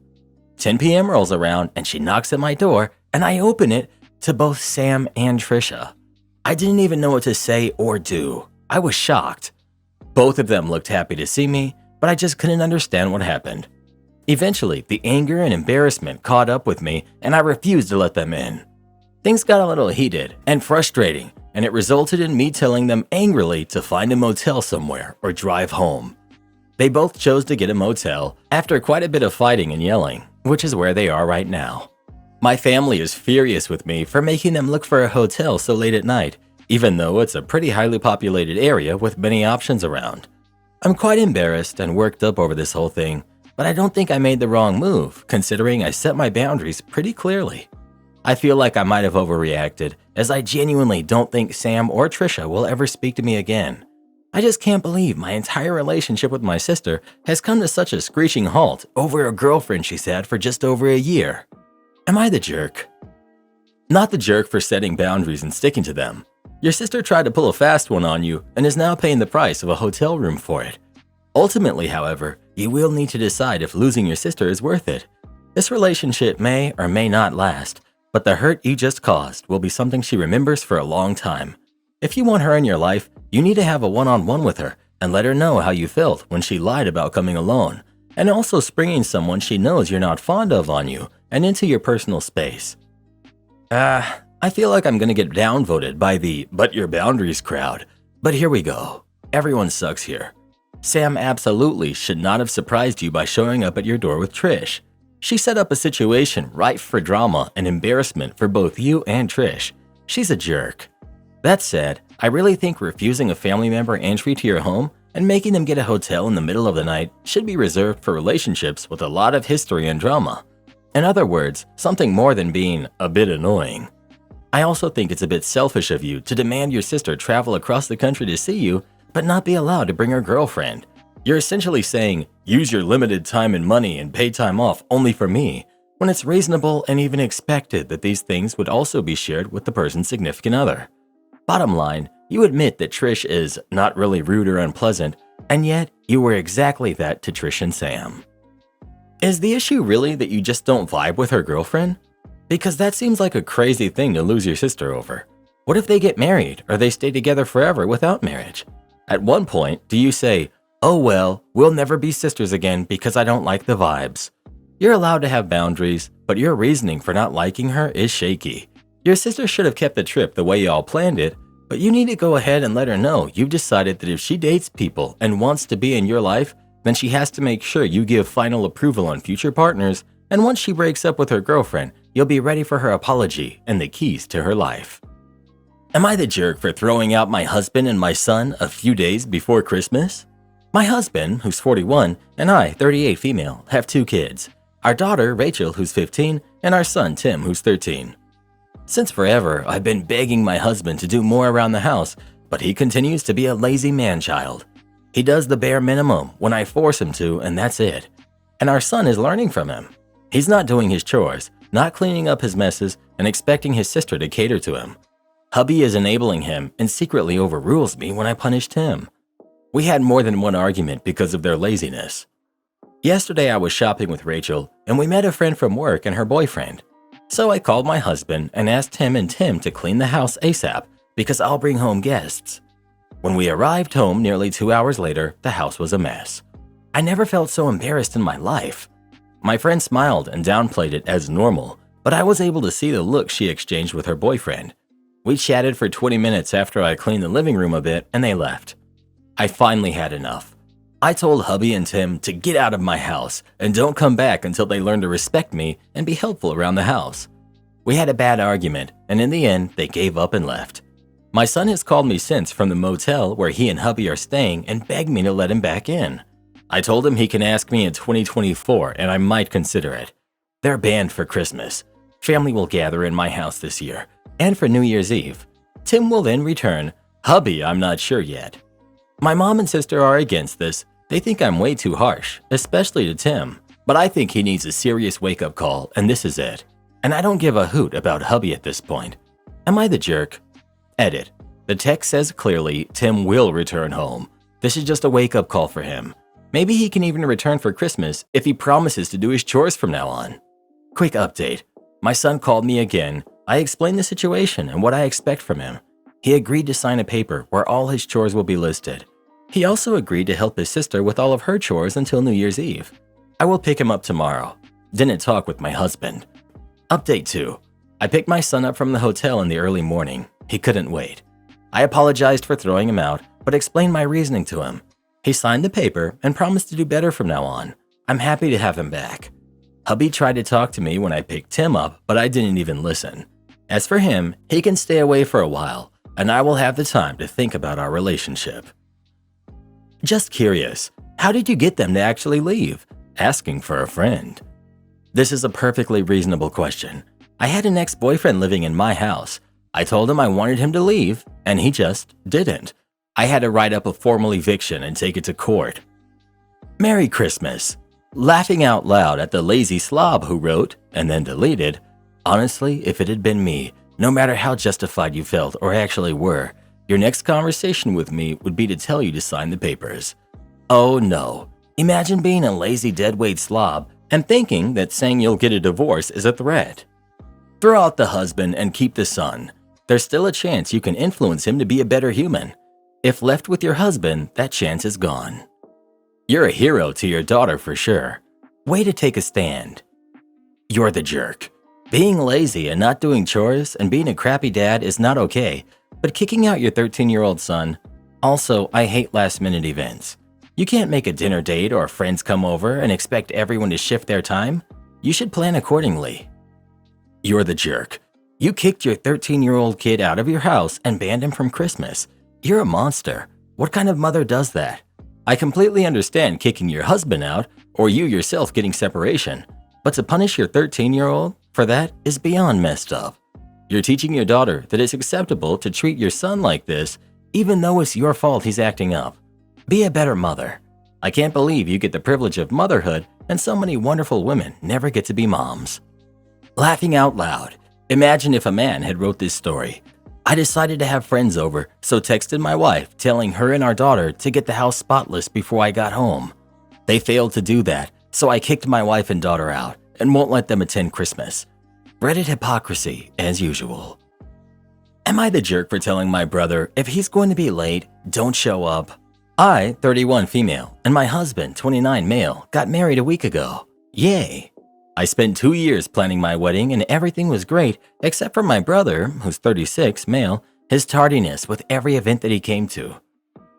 10 p.m. rolls around and she knocks at my door, and I open it to both Sam and Trisha. I didn't even know what to say or do. I was shocked. Both of them looked happy to see me, but I just couldn't understand what happened. Eventually, the anger and embarrassment caught up with me, and I refused to let them in. Things got a little heated and frustrating, and it resulted in me telling them angrily to find a motel somewhere or drive home. They both chose to get a motel after quite a bit of fighting and yelling, which is where they are right now. My family is furious with me for making them look for a hotel so late at night, even though it's a pretty highly populated area with many options around. I'm quite embarrassed and worked up over this whole thing, but I don't think I made the wrong move, considering I set my boundaries pretty clearly. I feel like I might have overreacted, as I genuinely don't think Sam or Trisha will ever speak to me again. I just can't believe my entire relationship with my sister has come to such a screeching halt over a girlfriend she's had for just over a year. Am I the jerk? Not the jerk for setting boundaries and sticking to them. Your sister tried to pull a fast one on you and is now paying the price of a hotel room for it. Ultimately, however, you will need to decide if losing your sister is worth it. This relationship may or may not last, but the hurt you just caused will be something she remembers for a long time. If you want her in your life, you need to have a one-on-one with her and let her know how you felt when she lied about coming alone, and also springing someone she knows you're not fond of on you and into your personal space. I feel like I'm gonna get downvoted by the "but your boundaries" crowd, but here we go. Everyone sucks here. Sam absolutely should not have surprised you by showing up at your door with Trish. She set up a situation rife for drama and embarrassment for both you and Trish. She's a jerk. That said, I really think refusing a family member entry to your home and making them get a hotel in the middle of the night should be reserved for relationships with a lot of history and drama. In other words, something more than being a bit annoying. I also think it's a bit selfish of you to demand your sister travel across the country to see you, but not be allowed to bring her girlfriend. You're essentially saying, use your limited time and money and pay time off only for me, when it's reasonable and even expected that these things would also be shared with the person's significant other. Bottom line, you admit that Trish is not really rude or unpleasant, and yet you were exactly that to Trish and Sam. Is the issue really that you just don't vibe with her girlfriend? Because that seems like a crazy thing to lose your sister over. What if they get married or they stay together forever without marriage? At one point, do you say, oh well, we'll never be sisters again because I don't like the vibes? You're allowed to have boundaries, but your reasoning for not liking her is shaky. Your sister should have kept the trip the way y'all planned it, but you need to go ahead and let her know you've decided that if she dates people and wants to be in your life, then she has to make sure you give final approval on future partners, and once she breaks up with her girlfriend, you'll be ready for her apology and the keys to her life. Am I the jerk for throwing out my husband and my son a few days before Christmas? My husband, who's 41, and I, 38 female, have 2 kids. Our daughter, Rachel, who's 15, and our son, Tim, who's 13. Since forever, I've been begging my husband to do more around the house, but he continues to be a lazy man-child. He does the bare minimum when I force him to, and that's it. And our son is learning from him. He's not doing his chores, not cleaning up his messes, and expecting his sister to cater to him. Hubby is enabling him and secretly overrules me when I punish Tim. We had more than one argument because of their laziness. Yesterday I was shopping with Rachel, and we met a friend from work and her boyfriend. So I called my husband and asked him and Tim to clean the house ASAP because I'll bring home guests. When we arrived home nearly 2 hours later, the house was a mess. I never felt so embarrassed in my life. My friend smiled and downplayed it as normal, but I was able to see the look she exchanged with her boyfriend. We chatted for 20 minutes after I cleaned the living room a bit and they left. I finally had enough. I told hubby and Tim to get out of my house and don't come back until they learn to respect me and be helpful around the house. We had a bad argument, and in the end, they gave up and left. My son has called me since from the motel where he and hubby are staying and begged me to let him back in. I told him he can ask me in 2024 and I might consider it. They're banned for Christmas. Family will gather in my house this year, and for New Year's Eve. Tim will then return. Hubby, I'm not sure yet. My mom and sister are against this. They think I'm way too harsh, especially to Tim. But I think he needs a serious wake-up call, and this is it. And I don't give a hoot about hubby at this point. Am I the jerk? Edit. The text says clearly Tim will return home. This is just a wake-up call for him. Maybe he can even return for Christmas if he promises to do his chores from now on. Quick update. My son called me again. I explained the situation and what I expect from him. He agreed to sign a paper where all his chores will be listed. He also agreed to help his sister with all of her chores until New Year's Eve. I will pick him up tomorrow. Didn't talk with my husband. Update 2. I picked my son up from the hotel in the early morning. He couldn't wait. I apologized for throwing him out, but explained my reasoning to him. He signed the paper and promised to do better from now on. I'm happy to have him back. Hubby tried to talk to me when I picked Tim up, but I didn't even listen. As for him, he can stay away for a while, and I will have the time to think about our relationship. Just curious, how did you get them to actually leave? Asking for a friend. This is a perfectly reasonable question. I had an ex-boyfriend living in my house. I told him I wanted him to leave, and he just didn't. I had to write up a formal eviction and take it to court. Merry Christmas. Laughing out loud at the lazy slob who wrote, and then deleted, honestly, if it had been me, no matter how justified you felt or actually were, your next conversation with me would be to tell you to sign the papers. Oh no. Imagine being a lazy deadweight slob and thinking that saying you'll get a divorce is a threat. Throw out the husband and keep the son. There's still a chance you can influence him to be a better human. If left with your husband, that chance is gone. You're a hero to your daughter for sure. Way to take a stand. You're the jerk. Being lazy and not doing chores and being a crappy dad is not okay, but kicking out your 13-year-old son. Also, I hate last-minute events. You can't make a dinner date or friends come over and expect everyone to shift their time. You should plan accordingly. You're the jerk. You kicked your 13-year-old kid out of your house and banned him from Christmas. You're a monster. What kind of mother does that? I completely understand kicking your husband out or you yourself getting separation. But to punish your 13-year-old for that is beyond messed up. You're teaching your daughter that it's acceptable to treat your son like this, even though it's your fault he's acting up. Be a better mother. I can't believe you get the privilege of motherhood and so many wonderful women never get to be moms. Laughing out loud. Imagine if a man had wrote this story. I decided to have friends over, so texted my wife telling her and our daughter to get the house spotless before I got home. They failed to do that, so I kicked my wife and daughter out and won't let them attend Christmas. Reddit hypocrisy as usual. Am I the jerk for telling my brother if he's going to be late, don't show up? I, 31 female, and my husband, 29 male, got married a week ago. Yay! I spent 2 years planning my wedding and everything was great except for my brother, who's 36 male, his tardiness with every event that he came to.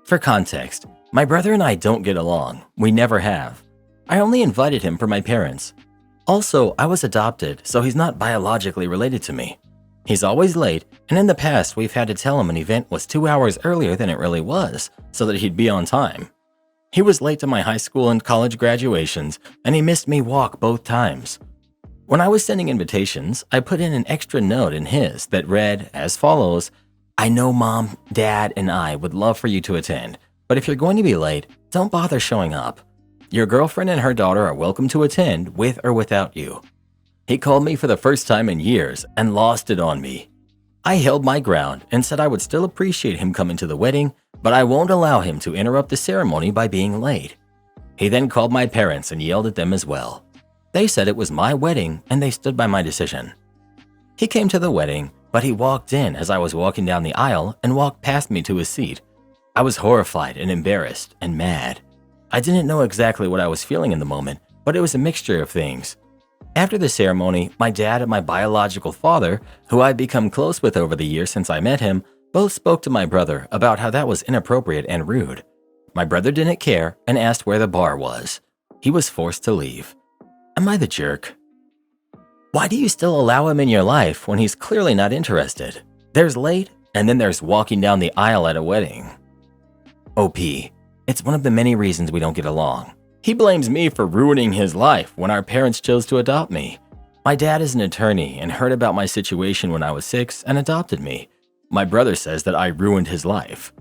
For context, my brother and I don't get along. We never have. I only invited him for my parents. Also, I was adopted, so he's not biologically related to me. He's always late, and in the past we've had to tell him an event was 2 hours earlier than it really was, so that he'd be on time. He was late to my high school and college graduations, and he missed me walk both times. When I was sending invitations, I put in an extra note in his that read as follows: I know Mom, Dad, and I would love for you to attend, but if you're going to be late, don't bother showing up. Your girlfriend and her daughter are welcome to attend with or without you. He called me for the first time in years and lost it on me. I held my ground and said I would still appreciate him coming to the wedding, but I won't allow him to interrupt the ceremony by being late. He then called my parents and yelled at them as well. They said it was my wedding and they stood by my decision. He came to the wedding, but he walked in as I was walking down the aisle and walked past me to his seat. I was horrified and embarrassed and mad. I didn't know exactly what I was feeling in the moment, but it was a mixture of things. After the ceremony, my dad and my biological father, who I'd become close with over the years since I met him, both spoke to my brother about how that was inappropriate and rude. My brother didn't care and asked where the bar was. He was forced to leave. Am I the jerk? Why do you still allow him in your life when he's clearly not interested? There's late, and then there's walking down the aisle at a wedding. OP. It's one of the many reasons we don't get along. He blames me for ruining his life when our parents chose to adopt me. My dad is an attorney and heard about my situation when I was 6 and adopted me. My brother says that I ruined his life.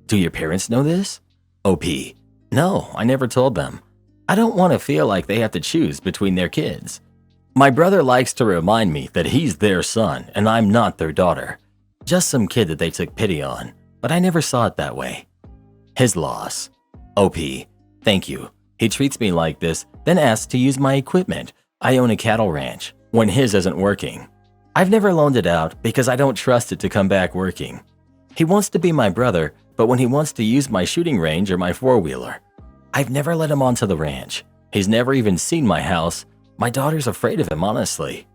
Do your parents know this? OP. No, I never told them. I don't want to feel like they have to choose between their kids. My brother likes to remind me that he's their son and I'm not their daughter. Just some kid that they took pity on, but I never saw it that way. His loss. OP. Thank you. He treats me like this, then asks to use my equipment. I own a cattle ranch, when his isn't working. I've never loaned it out because I don't trust it to come back working. He wants to be my brother, but when he wants to use my shooting range or my four-wheeler, I've never let him onto the ranch. He's never even seen my house. My daughter's afraid of him, honestly.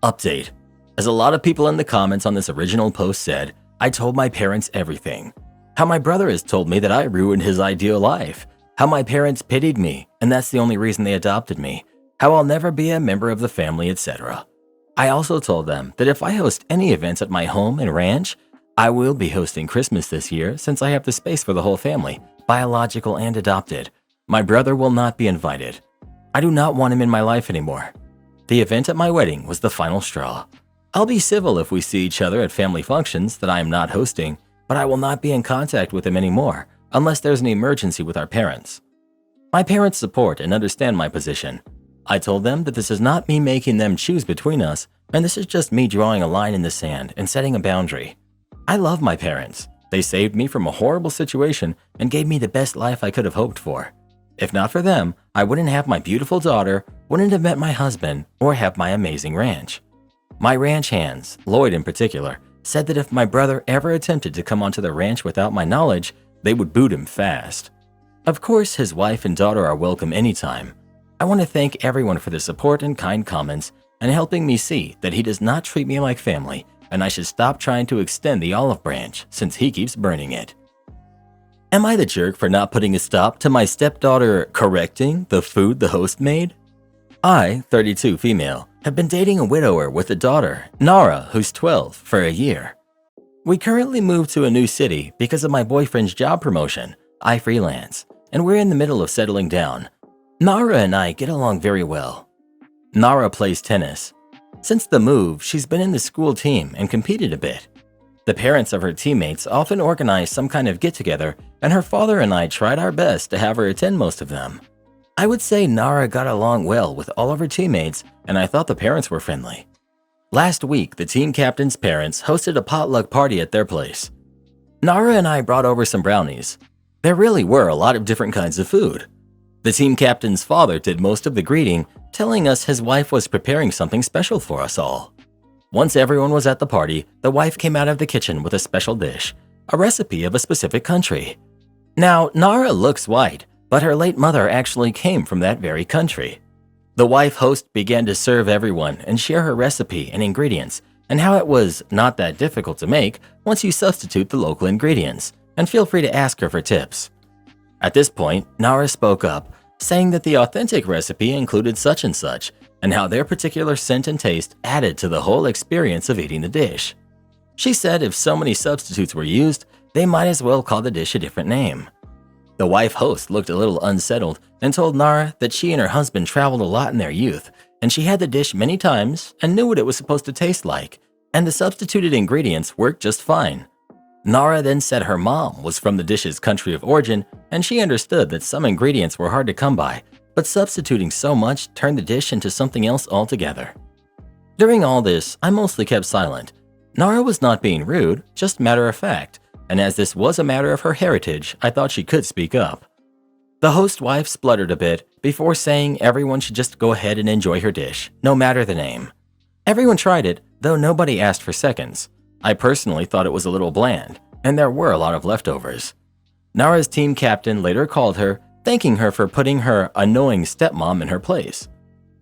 Update. As a lot of people in the comments on this original post said, I told my parents everything. How my brother has told me that I ruined his ideal life. How my parents pitied me, and that's the only reason they adopted me. How I'll never be a member of the family, etc. I also told them that if I host any events at my home and ranch, I will be hosting Christmas this year since I have the space for the whole family, biological and adopted. My brother will not be invited. I do not want him in my life anymore. The event at my wedding was the final straw. I'll be civil if we see each other at family functions that I am not hosting, but I will not be in contact with him anymore unless there's an emergency with our parents. My parents support and understand my position. I told them that this is not me making them choose between us, and this is just me drawing a line in the sand and setting a boundary. I love my parents. They saved me from a horrible situation and gave me the best life I could have hoped for. If not for them, I wouldn't have my beautiful daughter, wouldn't have met my husband, or have my amazing ranch. My ranch hands, Lloyd in particular, said that if my brother ever attempted to come onto the ranch without my knowledge, they would boot him fast. Of course, his wife and daughter are welcome anytime. I want to thank everyone for the support and kind comments and helping me see that he does not treat me like family and I should stop trying to extend the olive branch since he keeps burning it. Am I the jerk for not putting a stop to my stepdaughter correcting the food the host made? I, 32 female, have been dating a widower with a daughter, Nara, who's 12, for a year. We currently moved to a new city because of my boyfriend's job promotion. I freelance, and we're in the middle of settling down. Nara and I get along very well. Nara plays tennis. Since the move, she's been in the school team and competed a bit. The parents of her teammates often organize some kind of get-together, and her father and I tried our best to have her attend most of them. I would say Nara got along well with all of her teammates, and I thought the parents were friendly. Last week, the team captain's parents hosted a potluck party at their place. Nara and I brought over some brownies. There really were a lot of different kinds of food. The team captain's father did most of the greeting, telling us his wife was preparing something special for us all. Once everyone was at the party, the wife came out of the kitchen with a special dish, a recipe of a specific country. Now, Nara looks white, but her late mother actually came from that very country. The wife host began to serve everyone and share her recipe and ingredients, and how it was not that difficult to make once you substitute the local ingredients, and feel free to ask her for tips. At this point, Nara spoke up, saying that the authentic recipe included such and how their particular scent and taste added to the whole experience of eating the dish. She said if so many substitutes were used, they might as well call the dish a different name. The wife host looked a little unsettled and told Nara that she and her husband traveled a lot in their youth, and she had the dish many times and knew what it was supposed to taste like, and the substituted ingredients worked just fine. Nara then said her mom was from the dish's country of origin, and she understood that some ingredients were hard to come by, but substituting so much turned the dish into something else altogether. During all this, I mostly kept silent. Nara was not being rude, just matter of fact, and as this was a matter of her heritage, I thought she could speak up. The host wife spluttered a bit before saying everyone should just go ahead and enjoy her dish, no matter the name. Everyone tried it, though nobody asked for seconds. I personally thought it was a little bland, and there were a lot of leftovers. Nara's team captain later called her, thanking her for putting her annoying stepmom in her place.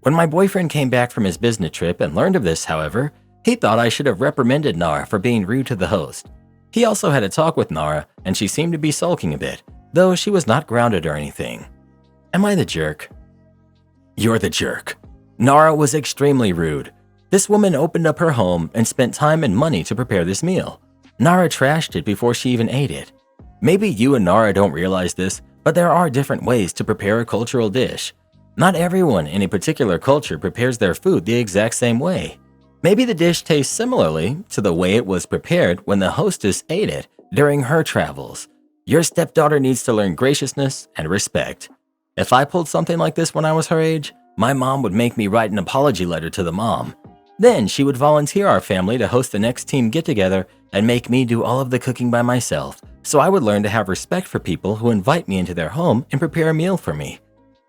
When my boyfriend came back from his business trip and learned of this, however, he thought I should have reprimanded Nara for being rude to the host. He also had a talk with Nara, and she seemed to be sulking a bit, though she was not grounded or anything. Am I the jerk? You're the jerk. Nara was extremely rude. This woman opened up her home and spent time and money to prepare this meal. Nara trashed it before she even ate it. Maybe you and Nara don't realize this, but there are different ways to prepare a cultural dish. Not everyone in a particular culture prepares their food the exact same way. Maybe the dish tastes similarly to the way it was prepared when the hostess ate it during her travels. Your stepdaughter needs to learn graciousness and respect. If I pulled something like this when I was her age, my mom would make me write an apology letter to the mom. Then she would volunteer our family to host the next team get-together and make me do all of the cooking by myself, so I would learn to have respect for people who invite me into their home and prepare a meal for me.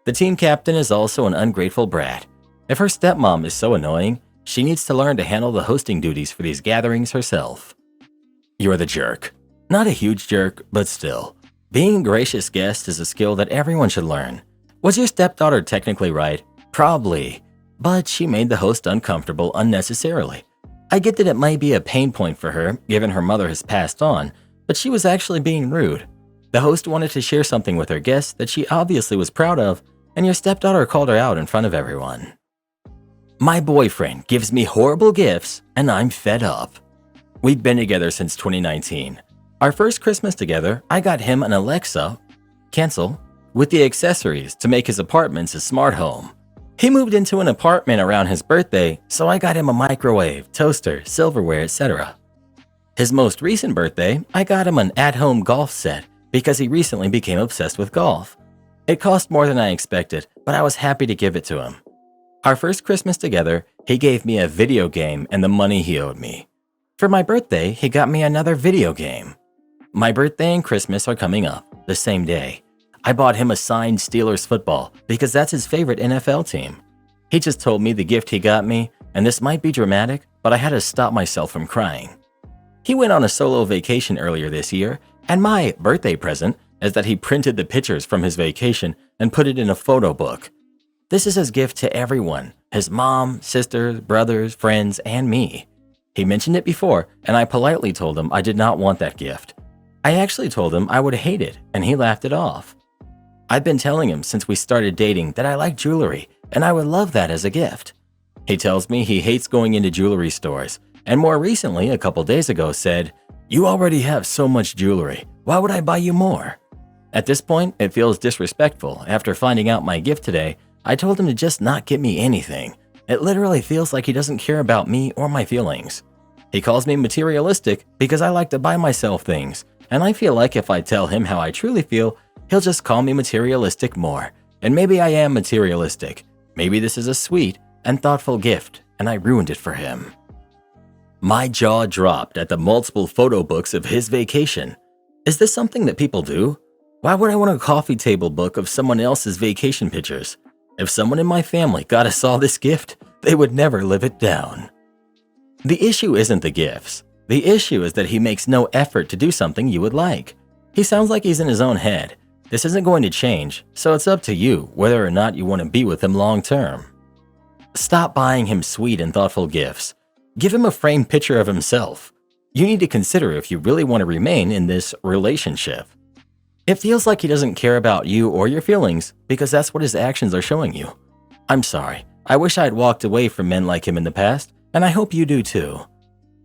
The team captain is also an ungrateful brat. If her stepmom is so annoying, she needs to learn to handle the hosting duties for these gatherings herself. You're the jerk. Not a huge jerk, but still. Being a gracious guest is a skill that everyone should learn. Was your stepdaughter technically right? Probably. But she made the host uncomfortable unnecessarily. I get that it might be a pain point for her, given her mother has passed on, but she was actually being rude. The host wanted to share something with her guests that she obviously was proud of, and your stepdaughter called her out in front of everyone. My boyfriend gives me horrible gifts, and I'm fed up. We've been together since 2019. Our first Christmas together, I got him an Alexa, with the accessories to make his apartments a smart home. He moved into an apartment around his birthday, so I got him a microwave, toaster, silverware, etc. His most recent birthday, I got him an at-home golf set because he recently became obsessed with golf. It cost more than I expected, but I was happy to give it to him. Our first Christmas together, he gave me a video game and the money he owed me. For my birthday, he got me another video game. My birthday and Christmas are coming up, the same day. I bought him a signed Steelers football because that's his favorite NFL team. He just told me the gift he got me, and this might be dramatic, but I had to stop myself from crying. He went on a solo vacation earlier this year, and my birthday present is that he printed the pictures from his vacation and put it in a photo book. This is his gift to everyone, his mom, sisters, brothers, friends, and me. He mentioned it before, and I politely told him I did not want that gift. I actually told him I would hate it, and he laughed it off. I've been telling him since we started dating that I like jewelry, and I would love that as a gift. He tells me he hates going into jewelry stores, and more recently, a couple days ago, said, "You already have so much jewelry. Why would I buy you more?" At this point, it feels disrespectful. After finding out my gift today, I told him to just not get me anything, It literally feels like he doesn't care about me or my feelings. He calls me materialistic because I like to buy myself things, and I feel like if I tell him how I truly feel, he'll just call me materialistic more. And maybe I am materialistic. Maybe this is a sweet and thoughtful gift, and I ruined it for him. My jaw dropped at the multiple photo books of his vacation. Is this something that people do? Why would I want a coffee table book of someone else's vacation pictures? If someone in my family got us all this gift, they would never live it down. The issue isn't the gifts. The issue is that he makes no effort to do something you would like. He sounds like he's in his own head. This isn't going to change, so it's up to you whether or not you want to be with him long term. Stop buying him sweet and thoughtful gifts. Give him a framed picture of himself. You need to consider if you really want to remain in this relationship. It feels like he doesn't care about you or your feelings because that's what his actions are showing you. I'm sorry. I wish I had walked away from men like him in the past, and I hope you do too.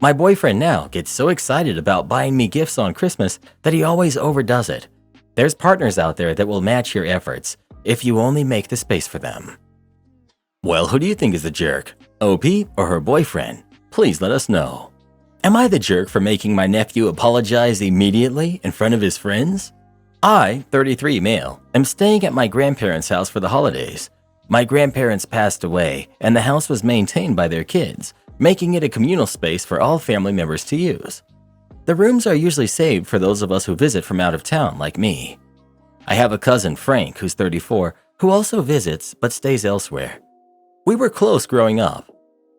My boyfriend now gets so excited about buying me gifts on Christmas that he always overdoes it. There's partners out there that will match your efforts if you only make the space for them. Well, who do you think is the jerk? OP or her boyfriend? Please let us know. Am I the jerk for making my nephew apologize immediately in front of his friends? I, 33 male, am staying at my grandparents' house for the holidays. My grandparents passed away, and the house was maintained by their kids, making it a communal space for all family members to use. The rooms are usually saved for those of us who visit from out of town, like me. I have a cousin, Frank, who's 34, who also visits but stays elsewhere. We were close growing up.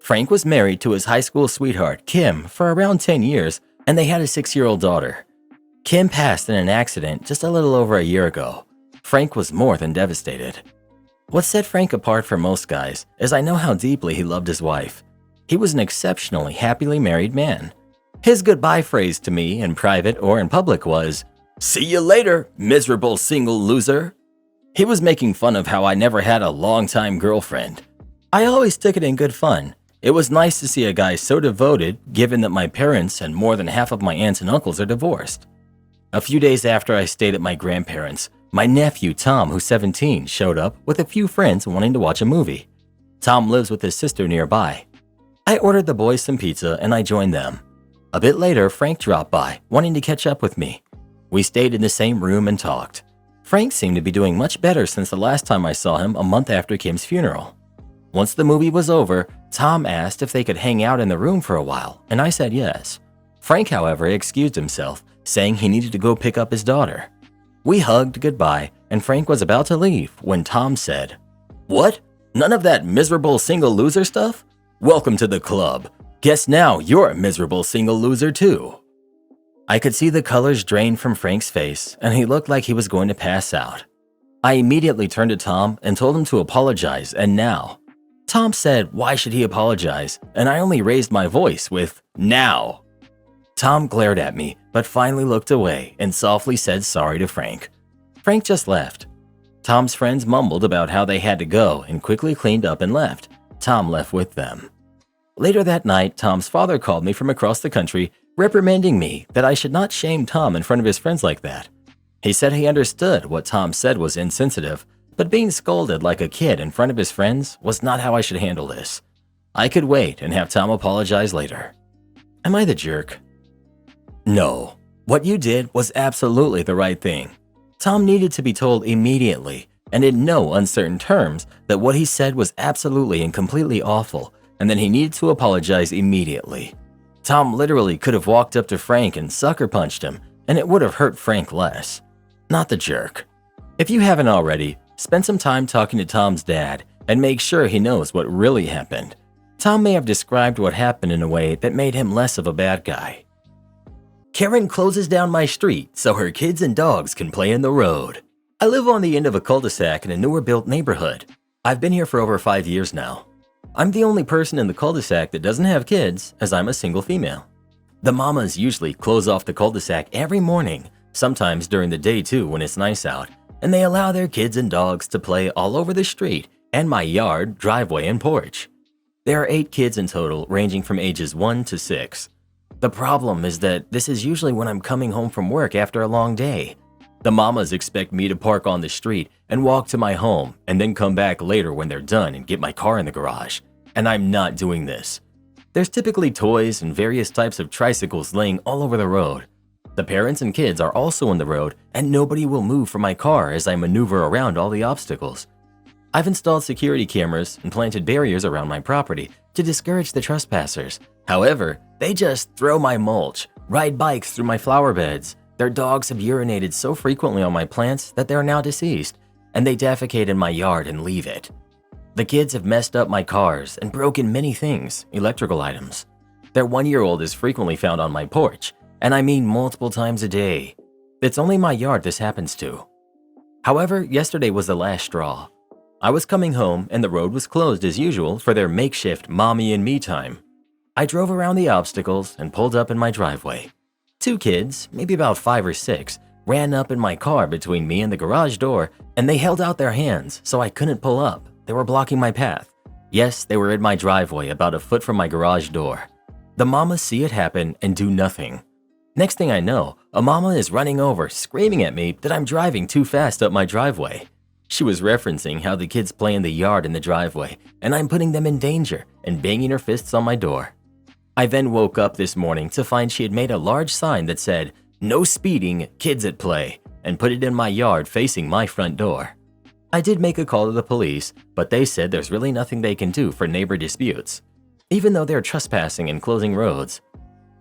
Frank was married to his high school sweetheart, Kim, for around 10 years, and they had a 6-year-old daughter. Kim passed in an accident just a little over a year ago. Frank was more than devastated. What set Frank apart from most guys is I know how deeply he loved his wife. He was an exceptionally happily married man. His goodbye phrase to me in private or in public was, "See you later, miserable single loser." He was making fun of how I never had a long-time girlfriend. I always took it in good fun. It was nice to see a guy so devoted, given that my parents and more than half of my aunts and uncles are divorced. A few days after I stayed at my grandparents', my nephew Tom, who's 17, showed up with a few friends wanting to watch a movie. Tom lives with his sister nearby. I ordered the boys some pizza and I joined them. A bit later, Frank dropped by, wanting to catch up with me. We stayed in the same room and talked. Frank seemed to be doing much better since the last time I saw him a month after Kim's funeral. Once the movie was over, Tom asked if they could hang out in the room for a while, and I said yes. Frank, however, excused himself, saying he needed to go pick up his daughter. We hugged goodbye, and Frank was about to leave when Tom said, "What? None of that miserable single loser stuff? Welcome to the club. Guess now you're a miserable single loser too." I could see the colors drain from Frank's face, and he looked like he was going to pass out. I immediately turned to Tom and told him to apologize, and now. Tom said, why should he apologize? And I only raised my voice with, "Now." Tom glared at me, but finally looked away and softly said sorry to Frank. Frank just left. Tom's friends mumbled about how they had to go and quickly cleaned up and left. Tom left with them. Later that night, Tom's father called me from across the country, reprimanding me that I should not shame Tom in front of his friends like that. He said he understood what Tom said was insensitive, but being scolded like a kid in front of his friends was not how I should handle this. I could wait and have Tom apologize later. Am I the jerk? No. What you did was absolutely the right thing. Tom needed to be told immediately and in no uncertain terms that what he said was absolutely and completely awful, and that he needed to apologize immediately. Tom literally could have walked up to Frank and sucker punched him, and it would have hurt Frank less. Not the jerk. If you haven't already, spend some time talking to Tom's dad and make sure he knows what really happened. Tom may have described what happened in a way that made him less of a bad guy. Karen closes down my street so her kids and dogs can play in the road. I live on the end of a cul-de-sac in a newer built neighborhood. I've been here for over 5 years now. I'm the only person in the cul-de-sac that doesn't have kids, as I'm a single female. The mamas usually close off the cul-de-sac every morning, sometimes during the day too when it's nice out, and they allow their kids and dogs to play all over the street and my yard, driveway, and porch. There are 8 kids in total, ranging from ages 1 to 6. The problem is that this is usually when I'm coming home from work after a long day. The mamas expect me to park on the street and walk to my home and then come back later when they're done and get my car in the garage. and I'm not doing this. There's typically toys and various types of tricycles laying all over the road. The parents and kids are also on the road, and nobody will move from my car as I maneuver around all the obstacles. I've installed security cameras and planted barriers around my property to discourage the trespassers. However, they just throw my mulch, ride bikes through my flower beds. Their dogs have urinated so frequently on my plants that they are now deceased, and they defecate in my yard and leave it. The kids have messed up my cars and broken many things, electrical items. Their 1-year-old is frequently found on my porch, and I mean multiple times a day. It's only my yard this happens to. However, yesterday was the last straw. I was coming home and the road was closed as usual for their makeshift mommy and me time. I drove around the obstacles and pulled up in my driveway. 2 kids, maybe about 5 or 6, ran up in my car between me and the garage door, and they held out their hands so I couldn't pull up. They were blocking my path. Yes, they were in my driveway about a foot from my garage door. The mamas see it happen and do nothing. Next thing I know, a mama is running over, screaming at me that I'm driving too fast up my driveway. She was referencing how the kids play in the yard in the driveway, and I'm putting them in danger and banging her fists on my door. I then woke up this morning to find she had made a large sign that said, "No speeding, kids at play," and put it in my yard facing my front door. I did make a call to the police, but they said there's really nothing they can do for neighbor disputes, even though they're trespassing and closing roads.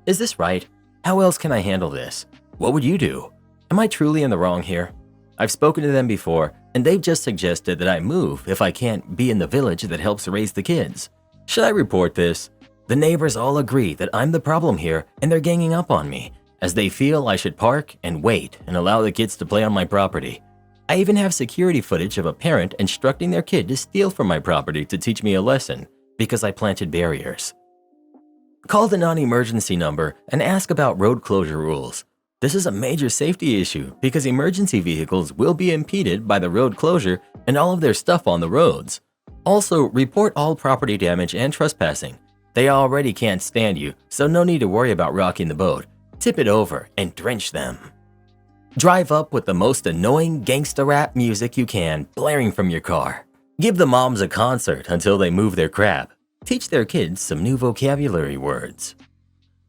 Is this right? How else can I handle this? What would you do? Am I truly in the wrong here? I've spoken to them before, and they've just suggested that I move if I can't be in the village that helps raise the kids. Should I report this? The neighbors all agree that I'm the problem here, and they're ganging up on me, as they feel I should park and wait and allow the kids to play on my property. I even have security footage of a parent instructing their kid to steal from my property to teach me a lesson because I planted barriers. Call the non-emergency number and ask about road closure rules. This is a major safety issue because emergency vehicles will be impeded by the road closure and all of their stuff on the roads. Also, report all property damage and trespassing. They already can't stand you, so no need to worry about rocking the boat. Tip it over and drench them. Drive up with the most annoying gangsta rap music you can blaring from your car. Give the moms a concert until they move their crap. Teach their kids some new vocabulary words.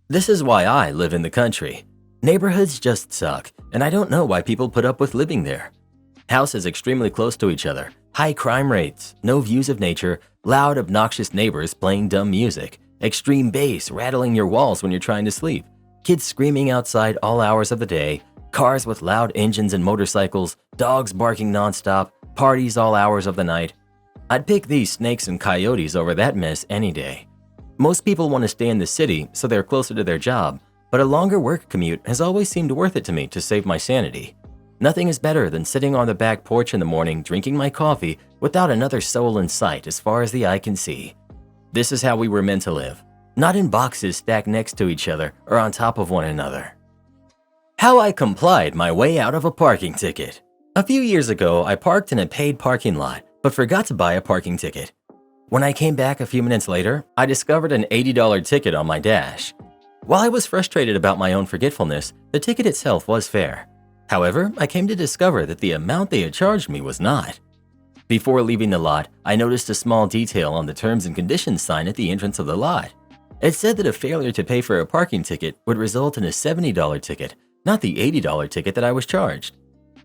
This is why I live in the country. Neighborhoods just suck, and I don't know why people put up with living there. Houses extremely close to each other, high crime rates, no views of nature, loud, obnoxious neighbors playing dumb music, extreme bass rattling your walls when you're trying to sleep, kids screaming outside all hours of the day, cars with loud engines and motorcycles, dogs barking nonstop, parties all hours of the night. I'd pick these snakes and coyotes over that mess any day. Most people want to stay in the city so they're closer to their job, but a longer work commute has always seemed worth it to me to save my sanity. Nothing is better than sitting on the back porch in the morning drinking my coffee without another soul in sight as far as the eye can see. This is how we were meant to live, not in boxes stacked next to each other or on top of one another. How I complied my way out of a parking ticket. A few years ago, I parked in a paid parking lot, but forgot to buy a parking ticket. When I came back a few minutes later, I discovered an $80 ticket on my dash. While I was frustrated about my own forgetfulness, the ticket itself was fair. However, I came to discover that the amount they had charged me was not. Before leaving the lot, I noticed a small detail on the terms and conditions sign at the entrance of the lot. It said that a failure to pay for a parking ticket would result in a $70 ticket, not the $80 ticket that I was charged.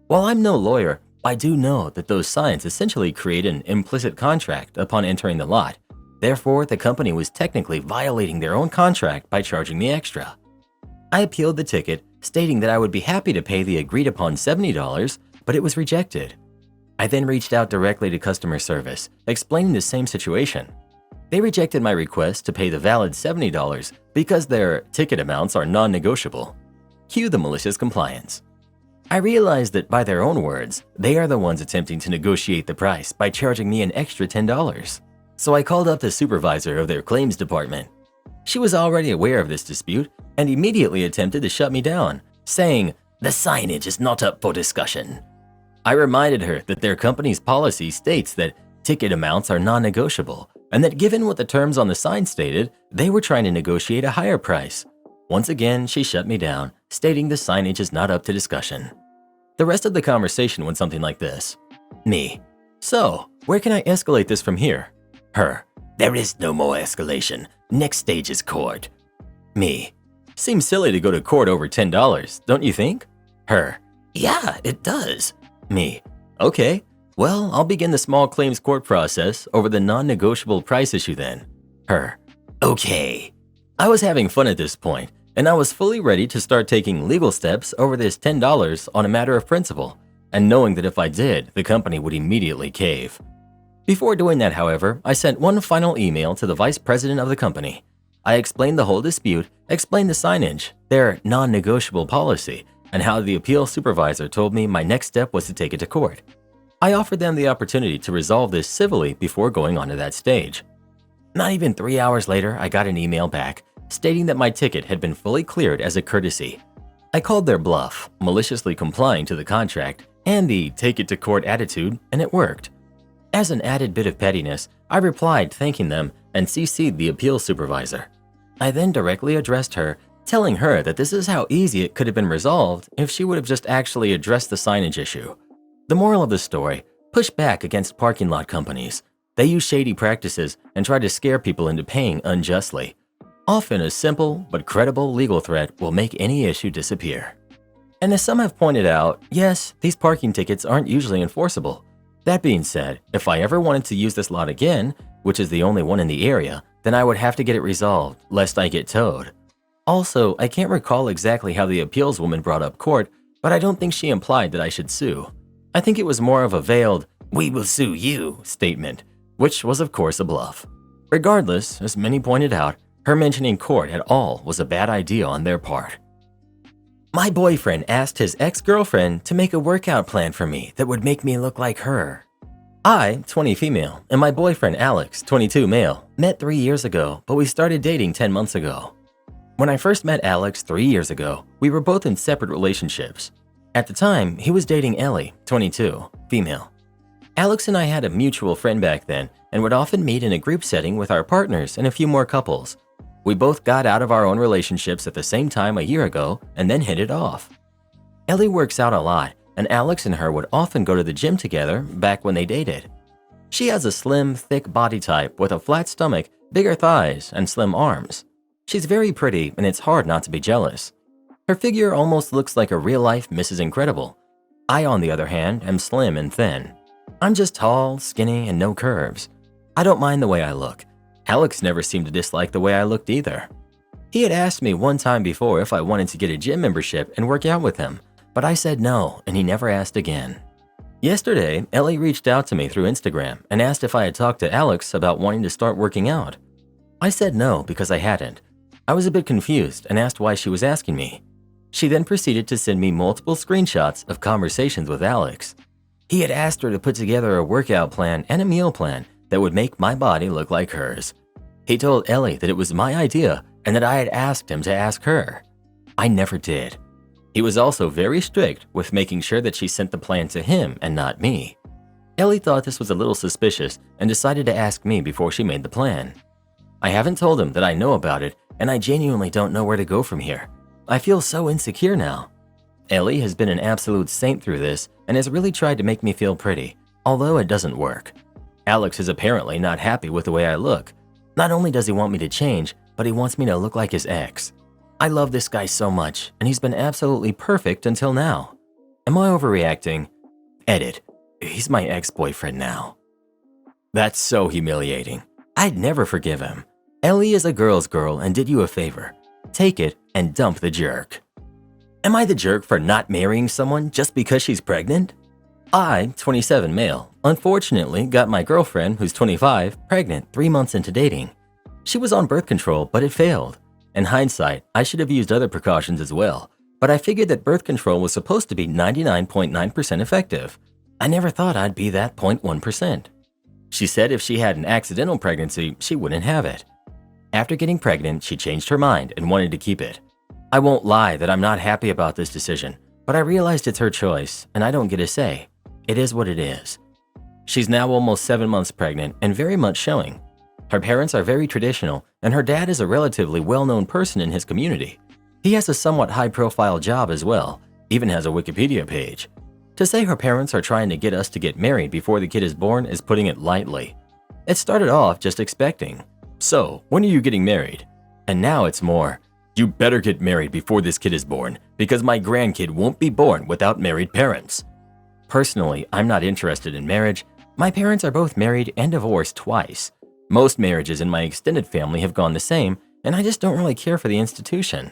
While I'm no lawyer, I do know that those signs essentially create an implicit contract upon entering the lot. Therefore, the company was technically violating their own contract by charging me extra. I appealed the ticket, stating that I would be happy to pay the agreed upon $70, but it was rejected. I then reached out directly to customer service, explaining the same situation. They rejected my request to pay the valid $70 because their ticket amounts are non-negotiable. Cue the malicious compliance. I realized that by their own words, they are the ones attempting to negotiate the price by charging me an extra $10. So I called up the supervisor of their claims department. She was already aware of this dispute and immediately attempted to shut me down, saying, "The signage is not up for discussion." I reminded her that their company's policy states that ticket amounts are non-negotiable and that given what the terms on the sign stated, they were trying to negotiate a higher price. Once again, she shut me down, stating the signage is not up to discussion. The rest of the conversation went something like this. Me: "So, where can I escalate this from here?" Her: There is no more escalation. Next stage is court. Me. Seems silly to go to court over $10, don't you think? Her. Yeah, it does. Me. Okay, well, I'll begin the small claims court process over the non-negotiable price issue then. Her. Okay. I was having fun at this point, and I was fully ready to start taking legal steps over this $10 on a matter of principle, and knowing that if I did, the company would immediately cave. Before doing that, however, I sent one final email to the vice president of the company. I explained the whole dispute, explained the signage, their non-negotiable policy, and how the appeal supervisor told me my next step was to take it to court. I offered them the opportunity to resolve this civilly before going on to that stage. Not even 3 hours later, I got an email back stating that my ticket had been fully cleared as a courtesy. I called their bluff, maliciously complying to the contract and the take it to court attitude, and it worked. As an added bit of pettiness, I replied thanking them and CC'd the appeals supervisor. I then directly addressed her, telling her that this is how easy it could have been resolved if she would have just actually addressed the signage issue. The moral of the story: push back against parking lot companies. They use shady practices and try to scare people into paying unjustly. Often a simple but credible legal threat will make any issue disappear. And as some have pointed out, yes, these parking tickets aren't usually enforceable. That being said, if I ever wanted to use this lot again, which is the only one in the area, then I would have to get it resolved, lest I get towed. Also, I can't recall exactly how the appeals woman brought up court, but I don't think she implied that I should sue. I think it was more of a veiled, "we will sue you" statement, which was of course a bluff. Regardless, as many pointed out, her mentioning court at all was a bad idea on their part. My boyfriend asked his ex-girlfriend to make a workout plan for me that would make me look like her. I, 20 female, and my boyfriend Alex, 22 male, met 3 years ago, but we started dating 10 months ago. When I first met Alex 3 years ago, we were both in separate relationships. At the time, he was dating Ellie, 22, female. Alex and I had a mutual friend back then and would often meet in a group setting with our partners and a few more couples. We both got out of our own relationships at the same time a year ago and then hit it off. Ellie works out a lot, and Alex and her would often go to the gym together back when they dated. She has a slim, thick body type with a flat stomach, bigger thighs, and slim arms. She's very pretty, and it's hard not to be jealous. Her figure almost looks like a real-life Mrs. Incredible. I, on the other hand, am slim and thin. I'm just tall, skinny, and no curves. I don't mind the way I look. Alex never seemed to dislike the way I looked either. He had asked me one time before if I wanted to get a gym membership and work out with him, but I said no, and he never asked again. Yesterday, Ellie reached out to me through Instagram and asked if I had talked to Alex about wanting to start working out. I said no because I hadn't. I was a bit confused and asked why she was asking me. She then proceeded to send me multiple screenshots of conversations with Alex. He had asked her to put together a workout plan and a meal plan that would make my body look like hers. He told Ellie that it was my idea and that I had asked him to ask her. I never did. He was also very strict with making sure that she sent the plan to him and not me. Ellie thought this was a little suspicious and decided to ask me before she made the plan. I haven't told him that I know about it, and I genuinely don't know where to go from here. I feel so insecure now. Ellie has been an absolute saint through this and has really tried to make me feel pretty, although it doesn't work. Alex is apparently not happy with the way I look. Not only does he want me to change, but he wants me to look like his ex. I love this guy so much, and he's been absolutely perfect until now. Am I overreacting? Edit. He's my ex-boyfriend now. That's so humiliating. I'd never forgive him. Ellie is a girl's girl and did you a favor. Take it and dump the jerk. Am I the jerk for not marrying someone just because she's pregnant? I, 27 male, unfortunately got my girlfriend, who's 25, pregnant 3 months into dating. She was on birth control, but it failed. In hindsight, I should have used other precautions as well, but I figured that birth control was supposed to be 99.9% effective. I never thought I'd be that 0.1%. She said if she had an accidental pregnancy, she wouldn't have it. After getting pregnant, she changed her mind and wanted to keep it. I won't lie that I'm not happy about this decision, but I realized it's her choice, and I don't get a say. It is what it is. She's now almost 7 months pregnant and very much showing. Her parents are very traditional, and her dad is a relatively well-known person in his community. He has a somewhat high-profile job as well, even has a Wikipedia page. To say her parents are trying to get us to get married before the kid is born is putting it lightly. It started off just expecting. So, when are you getting married? And now it's more, you better get married before this kid is born, because my grandkid won't be born without married parents. Personally, I'm not interested in marriage. My parents are both married and divorced twice. Most marriages in my extended family have gone the same, and I just don't really care for the institution.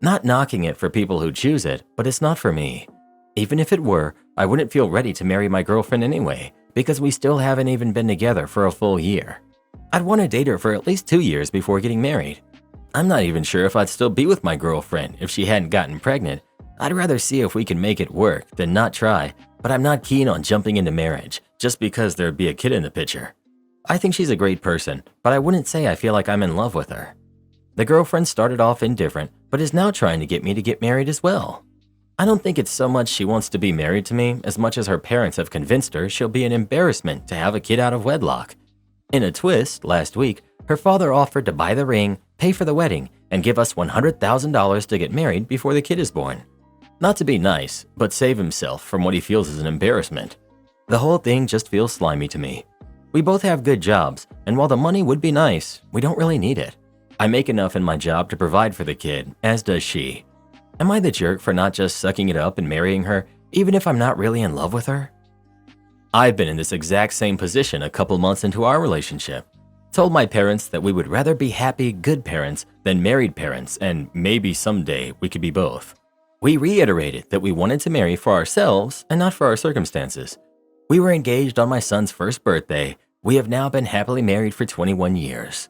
Not knocking it for people who choose it, but it's not for me. Even if it were, I wouldn't feel ready to marry my girlfriend anyway, because we still haven't even been together for a full year. I'd want to date her for at least 2 years before getting married. I'm not even sure if I'd still be with my girlfriend if she hadn't gotten pregnant. I'd rather see if we can make it work than not try, but I'm not keen on jumping into marriage just because there'd be a kid in the picture. I think she's a great person, but I wouldn't say I feel like I'm in love with her. The girlfriend started off indifferent, but is now trying to get me to get married as well. I don't think it's so much she wants to be married to me as much as her parents have convinced her she'll be an embarrassment to have a kid out of wedlock. In a twist, last week, her father offered to buy the ring, pay for the wedding, and give us $100,000 to get married before the kid is born. Not to be nice, but save himself from what he feels is an embarrassment. The whole thing just feels slimy to me. We both have good jobs, and while the money would be nice, we don't really need it. I make enough in my job to provide for the kid, as does she. Am I the jerk for not just sucking it up and marrying her, even if I'm not really in love with her? I've been in this exact same position a couple months into our relationship. Told my parents that we would rather be happy, good parents than married parents, and maybe someday we could be both. We reiterated that we wanted to marry for ourselves and not for our circumstances. We were engaged on my son's first birthday. We have now been happily married for 21 years.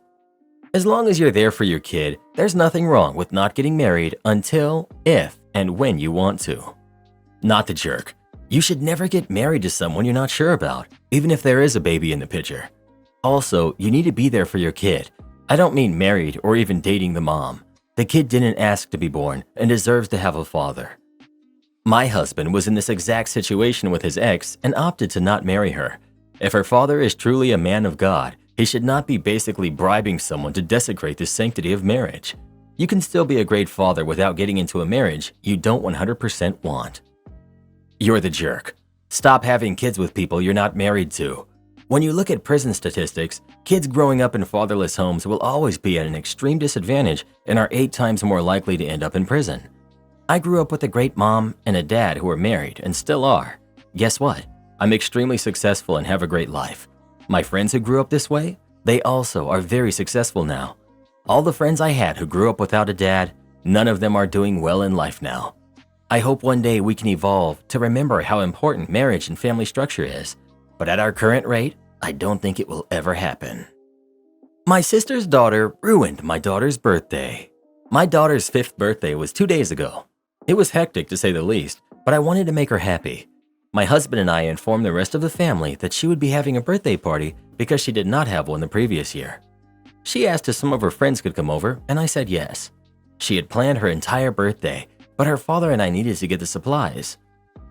As long as you're there for your kid, there's nothing wrong with not getting married until, if, and when you want to. Not the jerk. You should never get married to someone you're not sure about, even if there is a baby in the picture. Also, you need to be there for your kid. I don't mean married or even dating the mom. The kid didn't ask to be born and deserves to have a father. My husband was in this exact situation with his ex and opted to not marry her. If her father is truly a man of God, he should not be basically bribing someone to desecrate the sanctity of marriage. You can still be a great father without getting into a marriage you don't 100% want. You're the jerk. Stop having kids with people you're not married to. When you look at prison statistics, kids growing up in fatherless homes will always be at an extreme disadvantage and are 8 times more likely to end up in prison. I grew up with a great mom and a dad who are married and still are. Guess what? I'm extremely successful and have a great life. My friends who grew up this way, they also are very successful now. All the friends I had who grew up without a dad, none of them are doing well in life now. I hope one day we can evolve to remember how important marriage and family structure is, but at our current rate, I don't think it will ever happen. My sister's daughter ruined my daughter's birthday. My daughter's 5th birthday was 2 days ago. It was hectic to say the least, but I wanted to make her happy. My husband and I informed the rest of the family that she would be having a birthday party because she did not have one the previous year. She asked if some of her friends could come over, and I said yes. She had planned her entire birthday, but her father and I needed to get the supplies.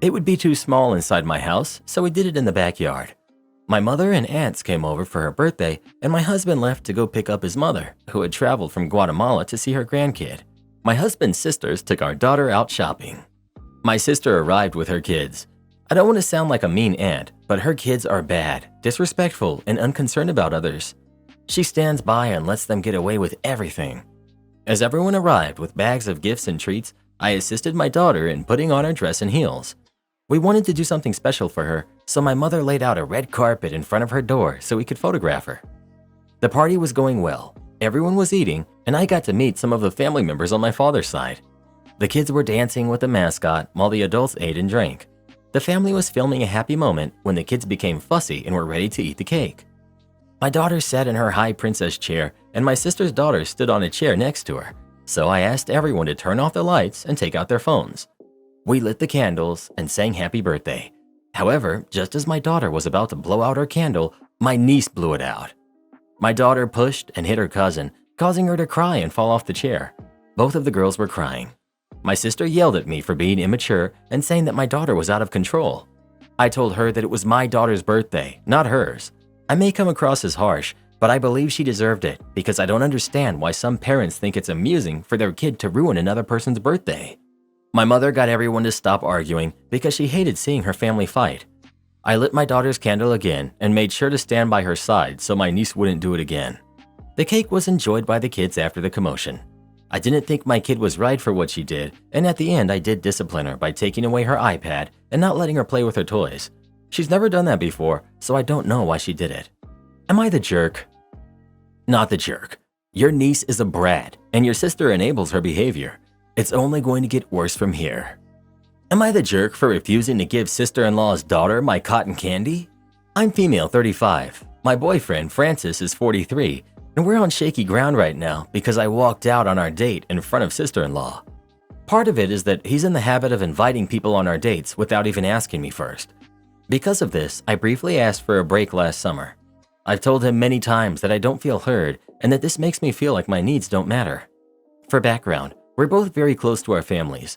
It would be too small inside my house, so we did it in the backyard. My mother and aunts came over for her birthday, and my husband left to go pick up his mother, who had traveled from Guatemala to see her grandkid. My husband's sisters took our daughter out shopping. My sister arrived with her kids. I don't want to sound like a mean aunt, but her kids are bad, disrespectful, and unconcerned about others. She stands by and lets them get away with everything. As everyone arrived with bags of gifts and treats, I assisted my daughter in putting on her dress and heels. We wanted to do something special for her, so my mother laid out a red carpet in front of her door so we could photograph her. The party was going well. Everyone was eating, and I got to meet some of the family members on my father's side. The kids were dancing with the mascot while the adults ate and drank. The family was filming a happy moment when the kids became fussy and were ready to eat the cake. My daughter sat in her high princess chair, and my sister's daughter stood on a chair next to her, so I asked everyone to turn off the lights and take out their phones. We lit the candles and sang happy birthday. However, just as my daughter was about to blow out her candle, my niece blew it out. My daughter pushed and hit her cousin, causing her to cry and fall off the chair. Both of the girls were crying. My sister yelled at me for being immature and saying that my daughter was out of control. I told her that it was my daughter's birthday, not hers. I may come across as harsh, but I believe she deserved it because I don't understand why some parents think it's amusing for their kid to ruin another person's birthday. My mother got everyone to stop arguing because she hated seeing her family fight. I lit my daughter's candle again and made sure to stand by her side so my niece wouldn't do it again. The cake was enjoyed by the kids after the commotion. I didn't think my kid was right for what she did, and at the end I did discipline her by taking away her iPad and not letting her play with her toys. She's never done that before, so I don't know why she did it. Am I the jerk? Not the jerk. Your niece is a brat, and your sister enables her behavior. It's only going to get worse from here. Am I the jerk for refusing to give sister-in-law's daughter my cotton candy? I'm female 35. My boyfriend, Francis, is 43, and we're on shaky ground right now because I walked out on our date in front of sister-in-law. Part of it is that he's in the habit of inviting people on our dates without even asking me first. Because of this, I briefly asked for a break last summer. I've told him many times that I don't feel heard and that this makes me feel like my needs don't matter. For background, we're both very close to our families.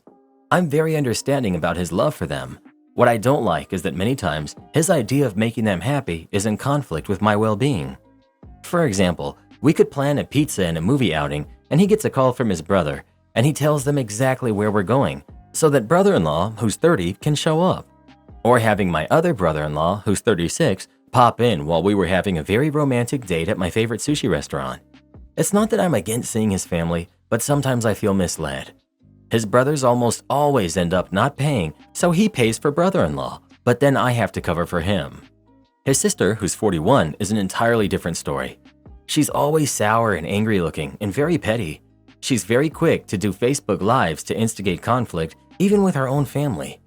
I'm very understanding about his love for them. What I don't like is that many times his idea of making them happy is in conflict with my well-being. For example, we could plan a pizza and a movie outing and he gets a call from his brother and he tells them exactly where we're going so that brother-in-law, who's 30, can show up. Or having my other brother-in-law, who's 36, pop in while we were having a very romantic date at my favorite sushi restaurant. It's not that I'm against seeing his family, but sometimes I feel misled. His brothers almost always end up not paying, so he pays for brother-in-law, but then I have to cover for him. His sister, who's 41, is an entirely different story. She's always sour and angry looking and very petty. She's very quick to do Facebook Lives to instigate conflict, even with her own family.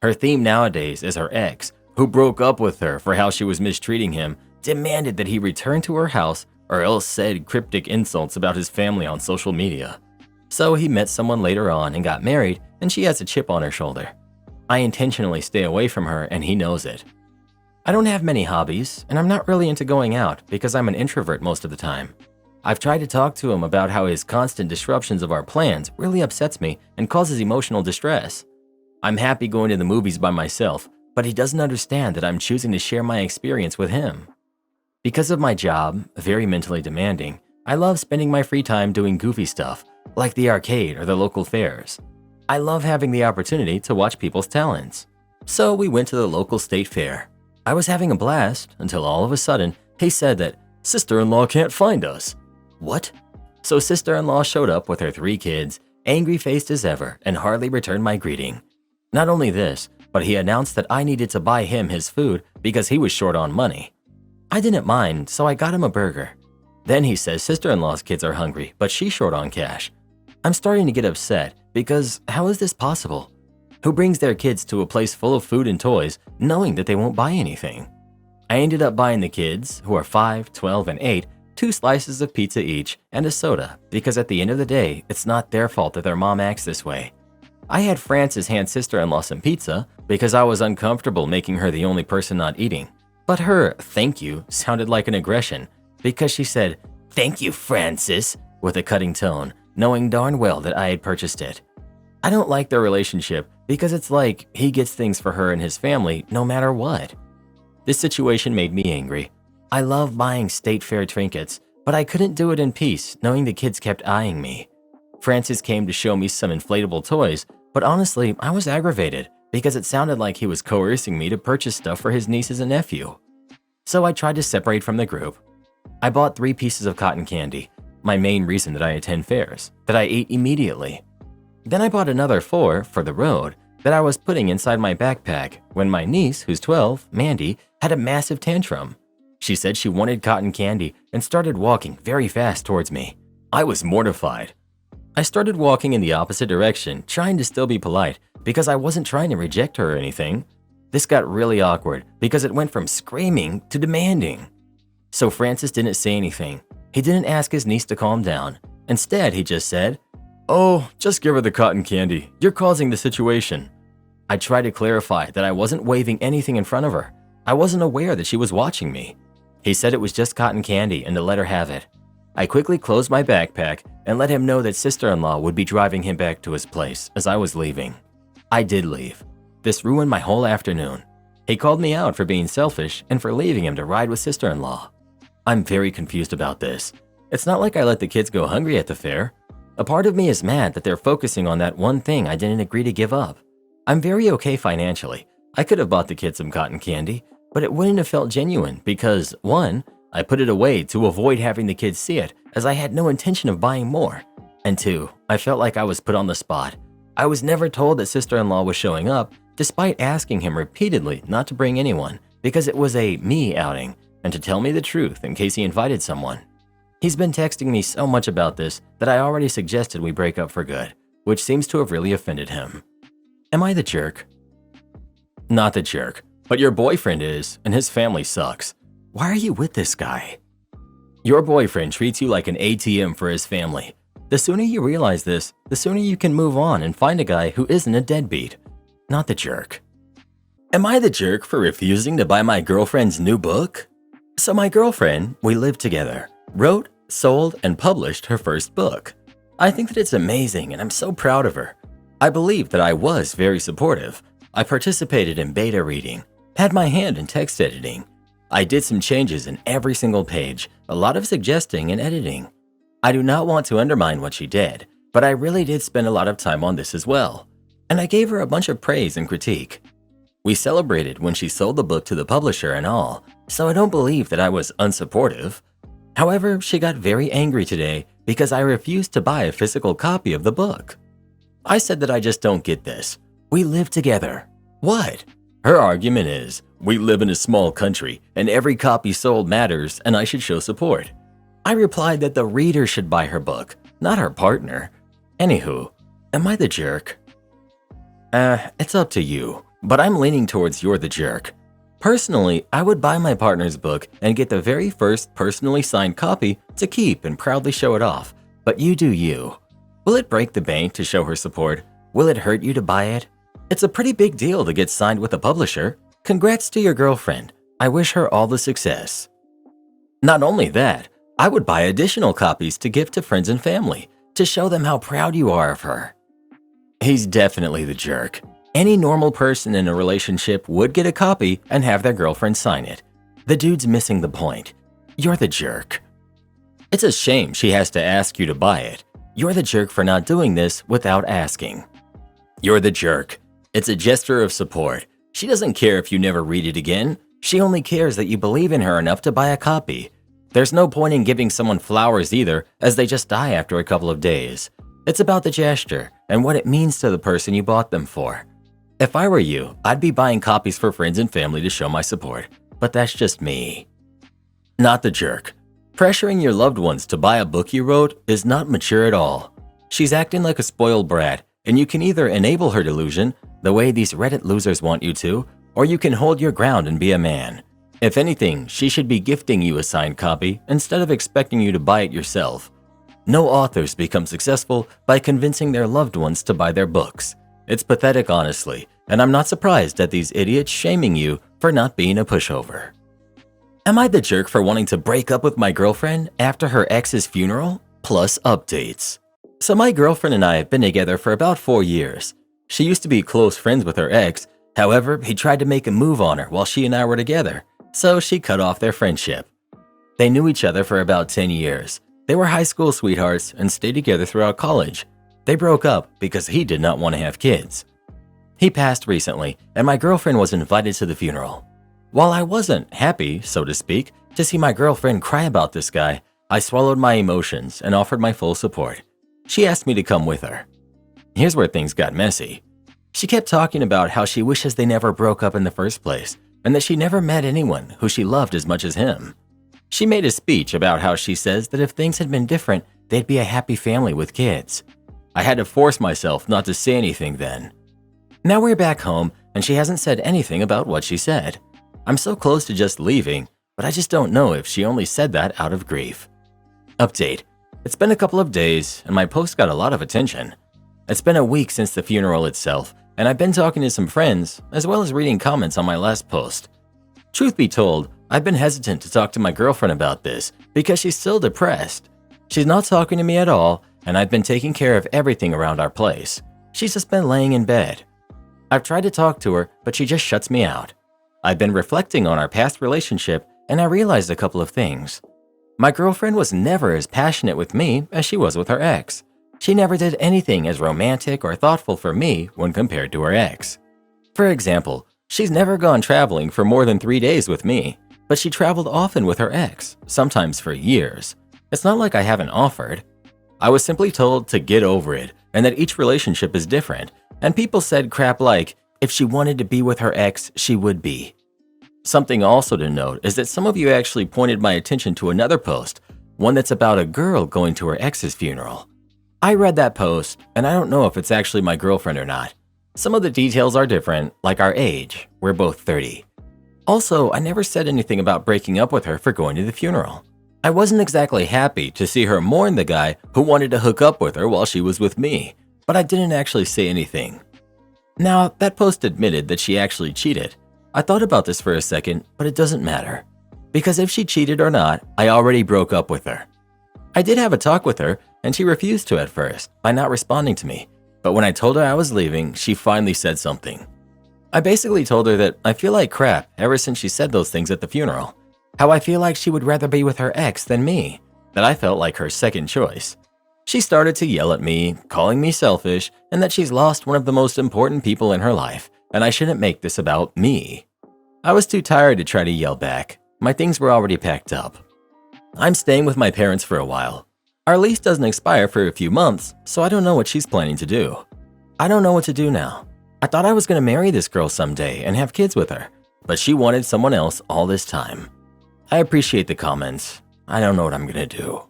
Her theme nowadays is her ex, who broke up with her for how she was mistreating him, demanded that he return to her house or else said cryptic insults about his family on social media. So he met someone later on and got married, and she has a chip on her shoulder. I intentionally stay away from her and he knows it. I don't have many hobbies, and I'm not really into going out because I'm an introvert most of the time. I've tried to talk to him about how his constant disruptions of our plans really upsets me and causes emotional distress. I'm happy going to the movies by myself, but he doesn't understand that I'm choosing to share my experience with him. Because of my job, very mentally demanding, I love spending my free time doing goofy stuff, like the arcade or the local fairs. I love having the opportunity to watch people's talents. So we went to the local state fair. I was having a blast until all of a sudden, he said that sister-in-law can't find us. What? So sister-in-law showed up with her 3 kids, angry-faced as ever, and hardly returned my greeting. Not only this, but he announced that I needed to buy him his food because he was short on money. I didn't mind, so I got him a burger. Then he says sister-in-law's kids are hungry, but she's short on cash. I'm starting to get upset because how is this possible? Who brings their kids to a place full of food and toys knowing that they won't buy anything? I ended up buying the kids, who are 5, 12, and 8, 2 slices of pizza each and a soda because at the end of the day, it's not their fault that their mom acts this way. I had Frances hand sister-in-law some pizza because I was uncomfortable making her the only person not eating. But her "thank you" sounded like an aggression because she said, "Thank you, Frances," with a cutting tone, knowing darn well that I had purchased it. I don't like their relationship because it's like he gets things for her and his family no matter what. This situation made me angry. I love buying state fair trinkets, but I couldn't do it in peace knowing the kids kept eyeing me. Francis came to show me some inflatable toys, but honestly, I was aggravated because it sounded like he was coercing me to purchase stuff for his nieces and nephew. So I tried to separate from the group. I bought 3 pieces of cotton candy, my main reason that I attend fairs, that I ate immediately. Then I bought another 4 for the road that I was putting inside my backpack when my niece, who's 12, Mandy, had a massive tantrum. She said she wanted cotton candy and started walking very fast towards me. I was mortified. I started walking in the opposite direction, trying to still be polite because I wasn't trying to reject her or anything. This got really awkward because it went from screaming to demanding. So Francis didn't say anything. He didn't ask his niece to calm down. Instead, he just said, "Oh, just give her the cotton candy. You're causing the situation." I tried to clarify that I wasn't waving anything in front of her. I wasn't aware that she was watching me. He said it was just cotton candy and to let her have it. I quickly closed my backpack and let him know that sister-in-law would be driving him back to his place as I was leaving. I did leave. This ruined my whole afternoon. He called me out for being selfish and for leaving him to ride with sister-in-law. I'm very confused about this. It's not like I let the kids go hungry at the fair. A part of me is mad that they're focusing on that one thing I didn't agree to give up. I'm very okay financially. I could have bought the kids some cotton candy, but it wouldn't have felt genuine because 1. I put it away to avoid having the kids see it as I had no intention of buying more, and 2. I felt like I was put on the spot. I was never told that sister-in-law was showing up despite asking him repeatedly not to bring anyone because it was a me outing and to tell me the truth in case he invited someone. He's been texting me so much about this that I already suggested we break up for good, which seems to have really offended him. Am I the jerk? Not the jerk, but your boyfriend is, and his family sucks. Why are you with this guy? Your boyfriend treats you like an ATM for his family. The sooner you realize this, the sooner you can move on and find a guy who isn't a deadbeat. Not the jerk. Am I the jerk for refusing to buy my girlfriend's new book? So my girlfriend, we live together, wrote, sold, and published her first book. I think that it's amazing and I'm so proud of her. I believe that I was very supportive. I participated in beta reading, had my hand in text editing. I did some changes in every single page, a lot of suggesting and editing. I do not want to undermine what she did, but I really did spend a lot of time on this as well. And I gave her a bunch of praise and critique. We celebrated when she sold the book to the publisher and all, so I don't believe that I was unsupportive. However, she got very angry today because I refused to buy a physical copy of the book. I said that I just don't get this. We live together. What? Her argument is, we live in a small country and every copy sold matters and I should show support. I replied that the reader should buy her book, not her partner. Anywho, am I the jerk? It's up to you, but I'm leaning towards you're the jerk. Personally, I would buy my partner's book and get the very first personally signed copy to keep and proudly show it off, but you do you. Will it break the bank to show her support? Will it hurt you to buy it? It's a pretty big deal to get signed with a publisher. Congrats to your girlfriend. I wish her all the success. Not only that, I would buy additional copies to gift to friends and family to show them how proud you are of her. He's definitely the jerk. Any normal person in a relationship would get a copy and have their girlfriend sign it. The dude's missing the point. You're the jerk. It's a shame she has to ask you to buy it. You're the jerk for not doing this without asking. You're the jerk. It's a gesture of support. She doesn't care if you never read it again. She only cares that you believe in her enough to buy a copy. There's no point in giving someone flowers either, as they just die after a couple of days. It's about the gesture and what it means to the person you bought them for. If I were you, I'd be buying copies for friends and family to show my support, but that's just me. Not the jerk. Pressuring your loved ones to buy a book you wrote is not mature at all. She's acting like a spoiled brat, and you can either enable her delusion, the way these Reddit losers want you to, or you can hold your ground and be a man. If anything, she should be gifting you a signed copy instead of expecting you to buy it yourself. No authors become successful by convincing their loved ones to buy their books. It's pathetic, honestly, and I'm not surprised at these idiots shaming you for not being a pushover. Am I the jerk for wanting to break up with my girlfriend after her ex's funeral? Plus updates. So my girlfriend and I have been together for about 4 years. She used to be close friends with her ex, however, he tried to make a move on her while she and I were together, so she cut off their friendship. They knew each other for about 10 years. They were high school sweethearts and stayed together throughout college. They broke up because he did not want to have kids. He passed recently, and my girlfriend was invited to the funeral. While I wasn't happy, so to speak, to see my girlfriend cry about this guy, I swallowed my emotions and offered my full support. She asked me to come with her. Here's where things got messy. She kept talking about how she wishes they never broke up in the first place, and that she never met anyone who she loved as much as him. She made a speech about how she says that if things had been different, they'd be a happy family with kids. I had to force myself not to say anything then. Now we're back home, and she hasn't said anything about what she said. I'm so close to just leaving, but I just don't know if she only said that out of grief. Update. It's been a couple of days, and my post got a lot of attention. It's been a week since the funeral itself, and I've been talking to some friends, as well as reading comments on my last post. Truth be told, I've been hesitant to talk to my girlfriend about this because she's still depressed. She's not talking to me at all, and I've been taking care of everything around our place. She's just been laying in bed. I've tried to talk to her, but she just shuts me out. I've been reflecting on our past relationship, and I realized a couple of things. My girlfriend was never as passionate with me as she was with her ex. She never did anything as romantic or thoughtful for me when compared to her ex. For example, She's never gone traveling for more than 3 days with me, but she traveled often with her ex, sometimes for years. It's not like I haven't offered. I was simply told to get over it and that each relationship is different, and people said crap like, if she wanted to be with her ex, she would be. Something also to note is that some of you actually pointed my attention to another post, one that's about a girl going to her ex's funeral. I read that post, and I don't know if it's actually my girlfriend or not. Some of the details are different, like our age. We're both 30. Also, I never said anything about breaking up with her for going to the funeral. I wasn't exactly happy to see her mourn the guy who wanted to hook up with her while she was with me, but I didn't actually say anything. Now, that post admitted that she actually cheated. I thought about this for a second, but it doesn't matter. Because if she cheated or not, I already broke up with her. I did have a talk with her, and she refused to at first by not responding to me. But when I told her I was leaving, she finally said something. I basically told her that I feel like crap ever since she said those things at the funeral. How I feel like she would rather be with her ex than me, that I felt like her second choice. She started to yell at me, calling me selfish, and that she's lost one of the most important people in her life, and I shouldn't make this about me. I was too tired to try to yell back. My things were already packed up. I'm staying with my parents for a while. Our lease doesn't expire for a few months, so I don't know what she's planning to do. I don't know what to do now. I thought I was going to marry this girl someday and have kids with her, but she wanted someone else all this time. I appreciate the comments. I don't know what I'm going to do.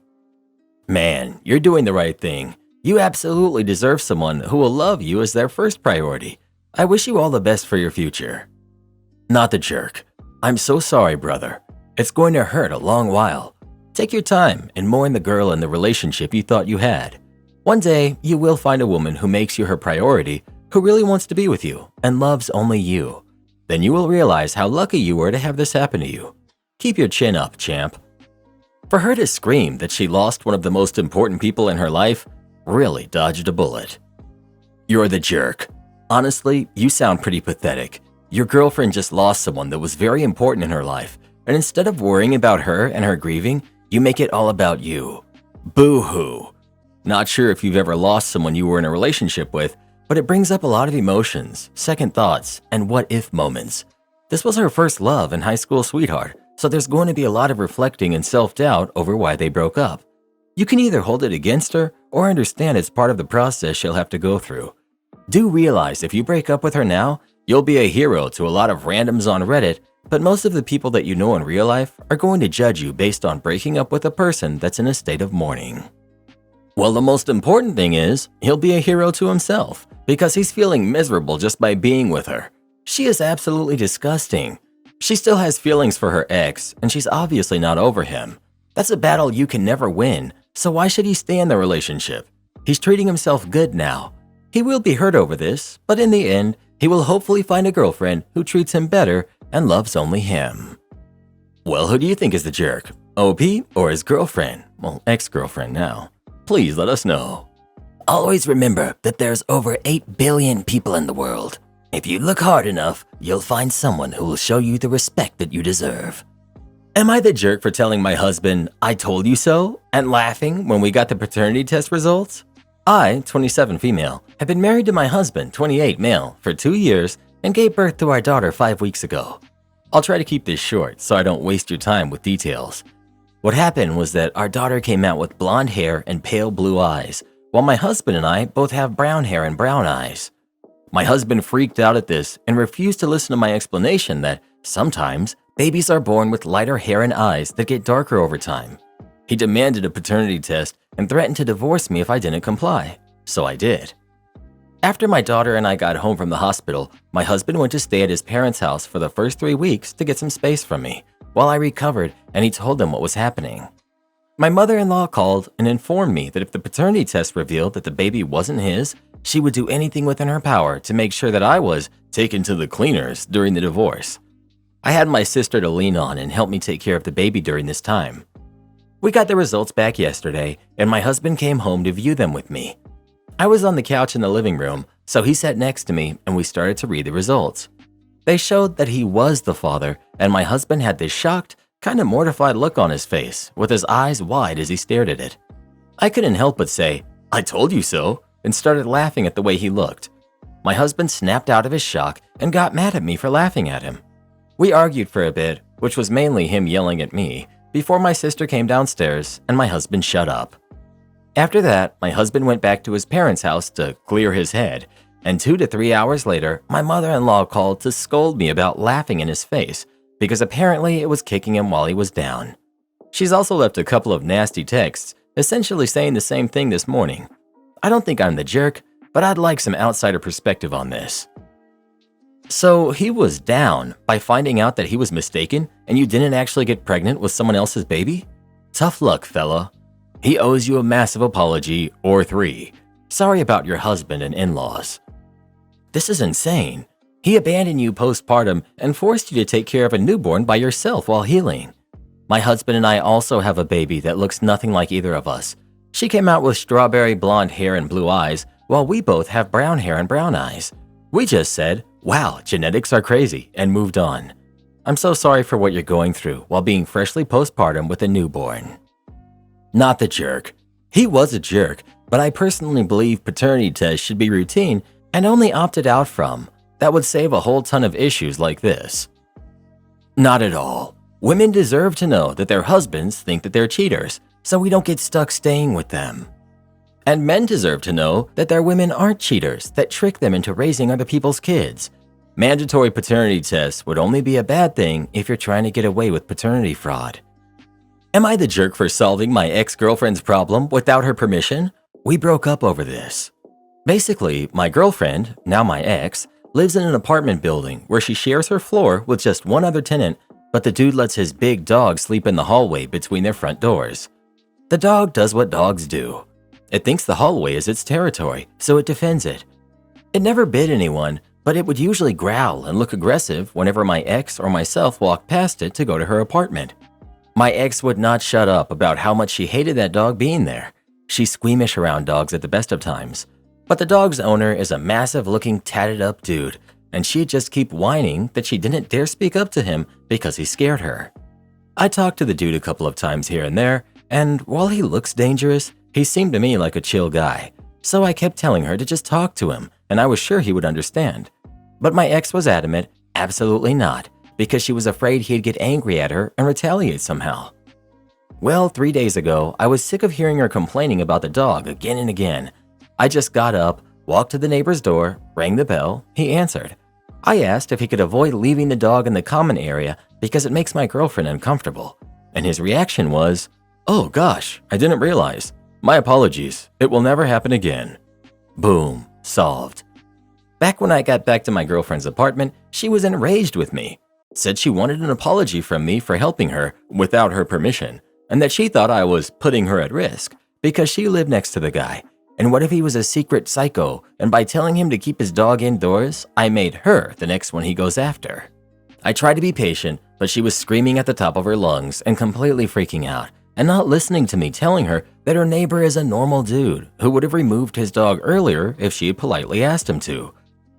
Man, you're doing the right thing. You absolutely deserve someone who will love you as their first priority. I wish you all the best for your future. Not the jerk. I'm so sorry, brother. It's going to hurt a long while. Take your time and mourn the girl in the relationship you thought you had. One day, you will find a woman who makes you her priority, who really wants to be with you and loves only you. Then you will realize how lucky you were to have this happen to you. Keep your chin up, champ. For her to scream that she lost one of the most important people in her life really dodged a bullet. You're the jerk. Honestly, you sound pretty pathetic. Your girlfriend just lost someone that was very important in her life, and instead of worrying about her and her grieving, you make it all about you. Boo-hoo. Not sure if you've ever lost someone you were in a relationship with, but it brings up a lot of emotions, second thoughts, and what-if moments. This was her first love and high school sweetheart, so there's going to be a lot of reflecting and self-doubt over why they broke up. You can either hold it against her or understand it's part of the process she'll have to go through. Do realize if you break up with her now, you'll be a hero to a lot of randoms on Reddit, but most of the people that you know in real life are going to judge you based on breaking up with a person that's in a state of mourning. Well, the most important thing is, he'll be a hero to himself because he's feeling miserable just by being with her. She is absolutely disgusting. She still has feelings for her ex, and she's obviously not over him. That's a battle you can never win, so why should he stay in the relationship? He's treating himself good now. He will be hurt over this, but in the end, he will hopefully find a girlfriend who treats him better and loves only him. Well, who do you think is the jerk? OP or his girlfriend? Well, ex-girlfriend now. Please let us know. Always remember that there's over 8 billion people in the world. If you look hard enough, you'll find someone who will show you the respect that you deserve. Am I the jerk for telling my husband, I told you so, and laughing when we got the paternity test results? I, 27 female, have been married to my husband, 28 male, for 2 years and gave birth to our daughter 5 weeks ago. I'll try to keep this short so I don't waste your time with details. What happened was that our daughter came out with blonde hair and pale blue eyes, while my husband and I both have brown hair and brown eyes. My husband freaked out at this and refused to listen to my explanation that sometimes babies are born with lighter hair and eyes that get darker over time. He demanded a paternity test and threatened to divorce me if I didn't comply, so I did. After my daughter and I got home from the hospital, my husband went to stay at his parents' house for the first 3 weeks to get some space from me, while I recovered and he told them what was happening. My mother-in-law called and informed me that if the paternity test revealed that the baby wasn't his, she would do anything within her power to make sure that I was taken to the cleaners during the divorce. I had my sister to lean on and help me take care of the baby during this time. We got the results back yesterday, and my husband came home to view them with me. I was on the couch in the living room, so he sat next to me and we started to read the results. They showed that he was the father, and my husband had this shocked, kind of mortified look on his face, with his eyes wide as he stared at it. I couldn't help but say, "I told you so," and started laughing at the way he looked. my husband snapped out of his shock and got mad at me for laughing at him. We argued for a bit, which was mainly him yelling at me, before my sister came downstairs and my husband shut up. After that, my husband went back to his parents' house to clear his head, and 2 to 3 hours later, my mother-in-law called to scold me about laughing in his face because apparently it was kicking him while he was down. She's also left a couple of nasty texts, essentially saying the same thing this morning. I don't think I'm the jerk, but I'd like some outsider perspective on this. So he was down by finding out that he was mistaken and you didn't actually get pregnant with someone else's baby? Tough luck, fella. He owes you a massive apology or 3. Sorry about your husband and in-laws. This is insane. He abandoned you postpartum and forced you to take care of a newborn by yourself while healing. My husband and I also have a baby that looks nothing like either of us. She came out with strawberry blonde hair and blue eyes, while we both have brown hair and brown eyes. We just said, wow, genetics are crazy, and moved on. I'm so sorry for what you're going through while being freshly postpartum with a newborn. Not the jerk. He was a jerk, but I personally believe paternity tests should be routine and only opted out from. That would save a whole ton of issues like this. Not at all. Women deserve to know that their husbands think that they're cheaters, so we don't get stuck staying with them. And men deserve to know that their women aren't cheaters that trick them into raising other people's kids. Mandatory paternity tests would only be a bad thing if you're trying to get away with paternity fraud. Am I the jerk for solving my ex-girlfriend's problem without her permission? We broke up over this. Basically, my girlfriend, now my ex, lives in an apartment building where she shares her floor with just one other tenant, but the dude lets his big dog sleep in the hallway between their front doors. The dog does what dogs do. It thinks the hallway is its territory, so it defends it. It never bit anyone, but it would usually growl and look aggressive whenever my ex or myself walked past it to go to her apartment. My ex would not shut up about how much she hated that dog being there. She's squeamish around dogs at the best of times. But the dog's owner is a massive-looking, tatted-up dude, and she'd just keep whining that she didn't dare speak up to him because he scared her. I talked to the dude a couple of times here and there, and while he looks dangerous, he seemed to me like a chill guy. So I kept telling her to just talk to him, and I was sure he would understand. But my ex was adamant, absolutely not, because she was afraid he'd get angry at her and retaliate somehow. Well, 3 days ago, I was sick of hearing her complaining about the dog again and again. I just got up, walked to the neighbor's door, rang the bell, he answered. I asked if he could avoid leaving the dog in the common area because it makes my girlfriend uncomfortable. And his reaction was, "Oh gosh, I didn't realize. My apologies, it will never happen again." Boom, solved. Back when I got back to my girlfriend's apartment, she was enraged with me. Said she wanted an apology from me for helping her without her permission, and that she thought I was putting her at risk because she lived next to the guy. And what if he was a secret psycho, and by telling him to keep his dog indoors, I made her the next one he goes after? I tried to be patient, but she was screaming at the top of her lungs and completely freaking out, and not listening to me telling her that her neighbor is a normal dude who would have removed his dog earlier if she had politely asked him to.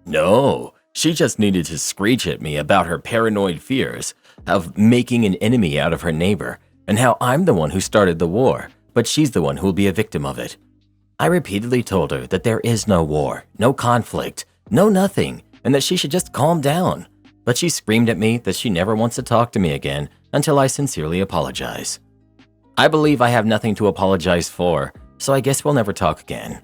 No, she just needed to screech at me about her paranoid fears of making an enemy out of her neighbor, and how I'm the one who started the war, but she's the one who will be a victim of it. I repeatedly told her that there is no war, no conflict, no nothing, and that she should just calm down. But she screamed at me that she never wants to talk to me again until I sincerely apologize. I believe I have nothing to apologize for, so I guess we'll never talk again.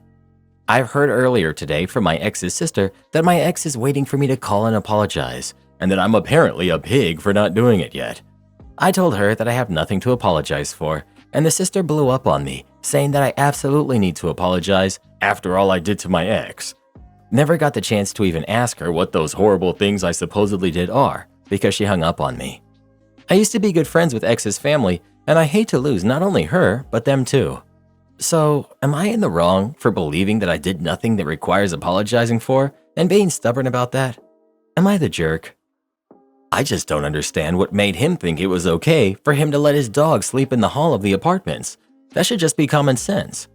I've heard earlier today from my ex's sister that my ex is waiting for me to call and apologize, and that I'm apparently a pig for not doing it yet. I told her that I have nothing to apologize for, and the sister blew up on me, saying that I absolutely need to apologize after all I did to my ex. Never got the chance to even ask her what those horrible things I supposedly did are, because she hung up on me. I used to be good friends with ex's family, and I hate to lose not only her, but them too. So, am I in the wrong for believing that I did nothing that requires apologizing for and being stubborn about that? Am I the jerk? I just don't understand what made him think it was okay for him to let his dog sleep in the hall of the apartments. That should just be common sense.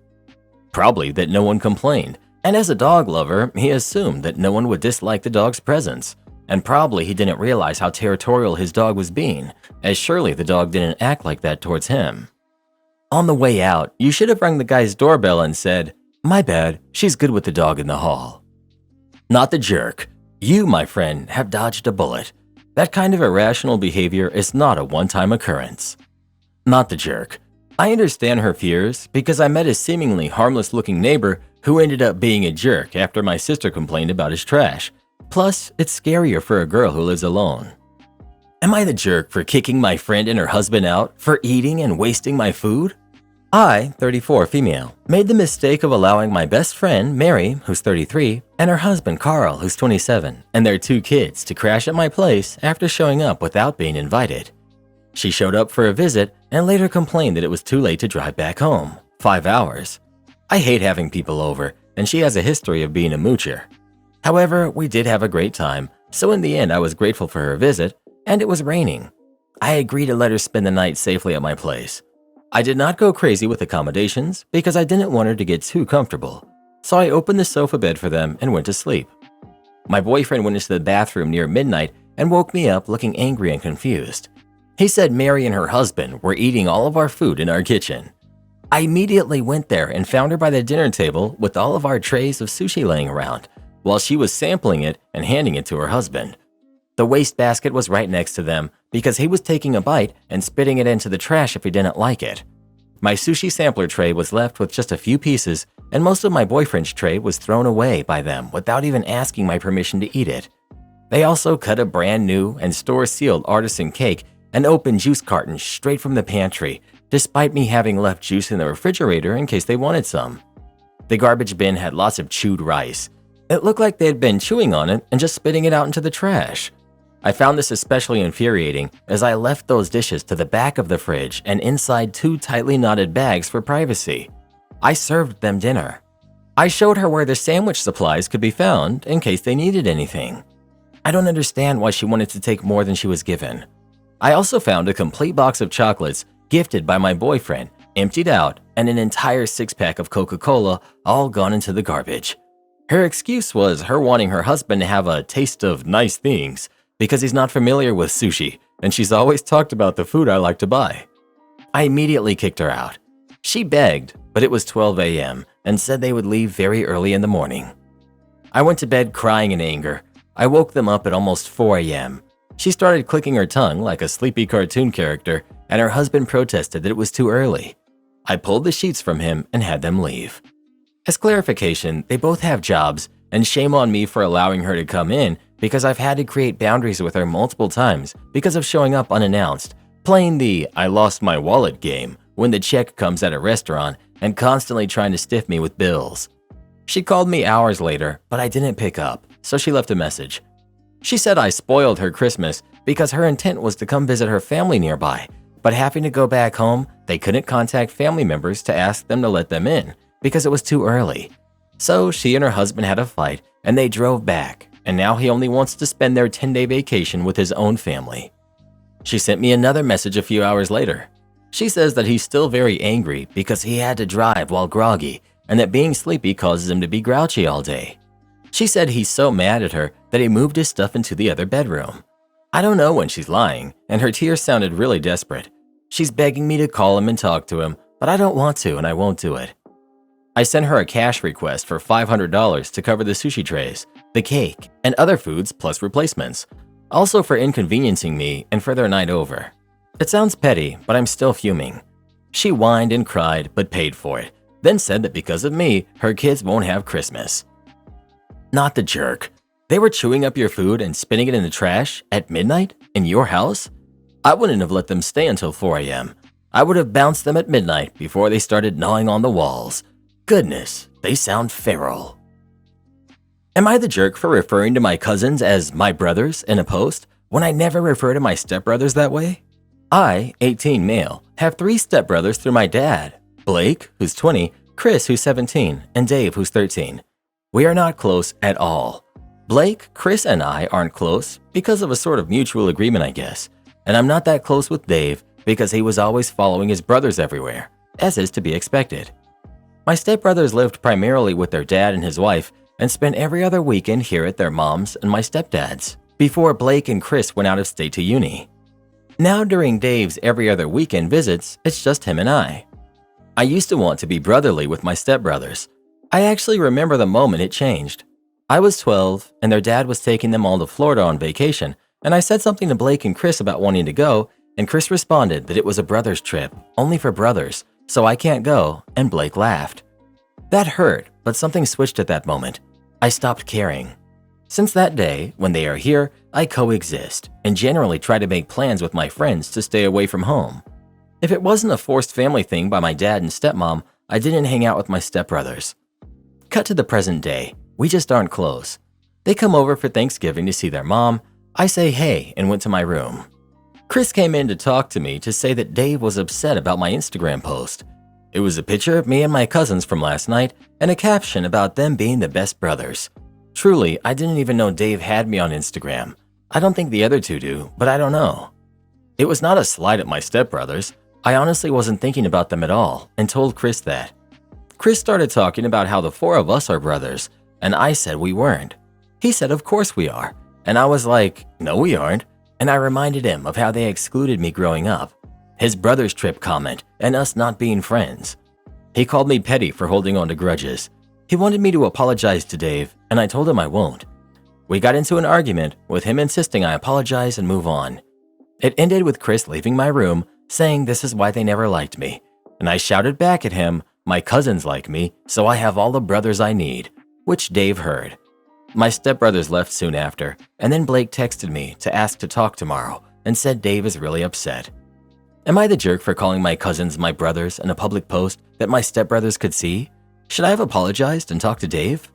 Probably that no one complained, and as a dog lover, he assumed that no one would dislike the dog's presence. And probably he didn't realize how territorial his dog was being, as surely the dog didn't act like that towards him. On the way out, you should have rung the guy's doorbell and said, "My bad, she's good with the dog in the hall." Not the jerk. You, my friend, have dodged a bullet. That kind of irrational behavior is not a one-time occurrence. Not the jerk. I understand her fears because I met a seemingly harmless-looking neighbor who ended up being a jerk after my sister complained about his trash. Plus, it's scarier for a girl who lives alone. Am I the jerk for kicking my friend and her husband out for eating and wasting my food? I, 34 female, made the mistake of allowing my best friend, Mary, who's 33, and her husband, Carl, who's 27, and their 2 kids to crash at my place after showing up without being invited. She showed up for a visit and later complained that it was too late to drive back home, 5 hours. I hate having people over, and she has a history of being a moocher. However, we did have a great time, so in the end I was grateful for her visit, and it was raining. I agreed to let her spend the night safely at my place. I did not go crazy with accommodations because I didn't want her to get too comfortable, so I opened the sofa bed for them and went to sleep. My boyfriend went into the bathroom near midnight and woke me up looking angry and confused. He said Mary and her husband were eating all of our food in our kitchen. I immediately went there and found her by the dinner table with all of our trays of sushi laying around, while she was sampling it and handing it to her husband. The wastebasket was right next to them because he was taking a bite and spitting it into the trash if he didn't like it. My sushi sampler tray was left with just a few pieces, and most of my boyfriend's tray was thrown away by them without even asking my permission to eat it. They also cut a brand new and store-sealed artisan cake and opened juice cartons straight from the pantry, despite me having left juice in the refrigerator in case they wanted some. The garbage bin had lots of chewed rice. It looked like they had been chewing on it and just spitting it out into the trash. I found this especially infuriating as I left those dishes to the back of the fridge and inside 2 tightly knotted bags for privacy. I served them dinner. I showed her where the sandwich supplies could be found in case they needed anything. I don't understand why she wanted to take more than she was given. I also found a complete box of chocolates gifted by my boyfriend, emptied out, and an entire 6-pack of Coca-Cola all gone into the garbage. Her excuse was her wanting her husband to have a taste of nice things, because he's not familiar with sushi, and she's always talked about the food I like to buy. I immediately kicked her out. She begged, but it was 12 a.m. and said they would leave very early in the morning. I went to bed crying in anger. I woke them up at almost 4 a.m. She started clicking her tongue like a sleepy cartoon character, and her husband protested that it was too early. I pulled the sheets from him and had them leave. As clarification, they both have jobs, and shame on me for allowing her to come in because I've had to create boundaries with her multiple times because of showing up unannounced, playing the I lost my wallet game when the check comes at a restaurant, and constantly trying to stiff me with bills. She called me hours later, but I didn't pick up, so she left a message. She said I spoiled her Christmas because her intent was to come visit her family nearby, but having to go back home, they couldn't contact family members to ask them to let them in because it was too early. So she and her husband had a fight, and they drove back, and now he only wants to spend their 10-day vacation with his own family. She sent me another message a few hours later. She says that he's still very angry because he had to drive while groggy and that being sleepy causes him to be grouchy all day. She said he's so mad at her that he moved his stuff into the other bedroom. I don't know when she's lying, and her tears sounded really desperate. She's begging me to call him and talk to him, but I don't want to and I won't do it. I sent her a cash request for $500 to cover the sushi trays, the cake, and other foods plus replacements, also for inconveniencing me and for their night over. It sounds petty, but I'm still fuming. She whined and cried but paid for it, then said that because of me, her kids won't have Christmas. Not the jerk. They were chewing up your food and spitting it in the trash at midnight in your house? I wouldn't have let them stay until 4 a.m. I would have bounced them at midnight before they started gnawing on the walls. Goodness, they sound feral. Am I the jerk for referring to my cousins as my brothers in a post when I never refer to my stepbrothers that way? I, 18 male, have 3 stepbrothers through my dad, Blake, who's 20, Chris, who's 17, and Dave, who's 13. We are not close at all. Blake, Chris, and I aren't close because of a sort of mutual agreement, I guess, and I'm not that close with Dave because he was always following his brothers everywhere, as is to be expected. My stepbrothers lived primarily with their dad and his wife and spent every other weekend here at their mom's and my stepdad's, before Blake and Chris went out of state to uni. Now during Dave's every other weekend visits, it's just him and I. I used to want to be brotherly with my stepbrothers. I actually remember the moment it changed. I was 12, and their dad was taking them all to Florida on vacation, and I said something to Blake and Chris about wanting to go, and Chris responded that it was a brother's trip, only for brothers, so I can't go, and Blake laughed. That hurt, but something switched at that moment. I stopped caring. Since that day, when they are here, I coexist, and generally try to make plans with my friends to stay away from home. If it wasn't a forced family thing by my dad and stepmom, I didn't hang out with my stepbrothers. Cut to the present day, we just aren't close. They come over for Thanksgiving to see their mom. I say hey and went to my room. Chris came in to talk to me to say that Dave was upset about my Instagram post. It was a picture of me and my cousins from last night and a caption about them being the best brothers. Truly, I didn't even know Dave had me on Instagram. I don't think the other two do, but I don't know. It was not a slight at my stepbrothers. I honestly wasn't thinking about them at all and told Chris that. Chris started talking about how the four of us are brothers, and I said we weren't. He said of course we are, and I was like, no we aren't, and I reminded him of how they excluded me growing up, his brother's trip comment, and us not being friends. He called me petty for holding on to grudges. He wanted me to apologize to Dave, and I told him I won't. We got into an argument, with him insisting I apologize and move on. It ended with Chris leaving my room, saying this is why they never liked me, and I shouted back at him, my cousins like me, so I have all the brothers I need, which Dave heard. My stepbrothers left soon after, and then Blake texted me to ask to talk tomorrow and said Dave is really upset. Am I the jerk for calling my cousins my brothers in a public post that my stepbrothers could see? Should I have apologized and talked to Dave?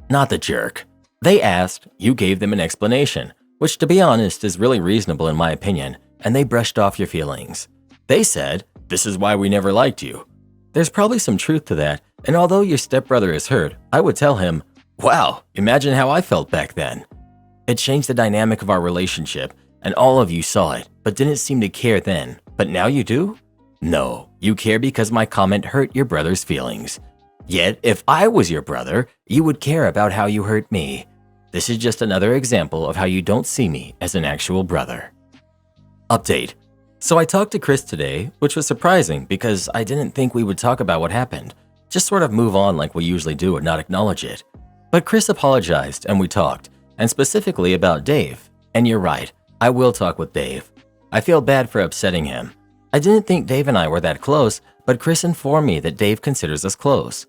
Not the jerk. They asked, you gave them an explanation, which to be honest is really reasonable in my opinion, and they brushed off your feelings. They said, this is why we never liked you. There's probably some truth to that, and although your stepbrother is hurt, I would tell him, wow, imagine how I felt back then. It changed the dynamic of our relationship, and all of you saw it, but didn't seem to care then. But now you do? No, you care because my comment hurt your brother's feelings. Yet, if I was your brother, you would care about how you hurt me. This is just another example of how you don't see me as an actual brother. Update. So I talked to Chris today, which was surprising because I didn't think we would talk about what happened. Just sort of move on like we usually do and not acknowledge it. But Chris apologized and we talked, and specifically about Dave. And you're right, I will talk with Dave. I feel bad for upsetting him. I didn't think Dave and I were that close, but Chris informed me that Dave considers us close.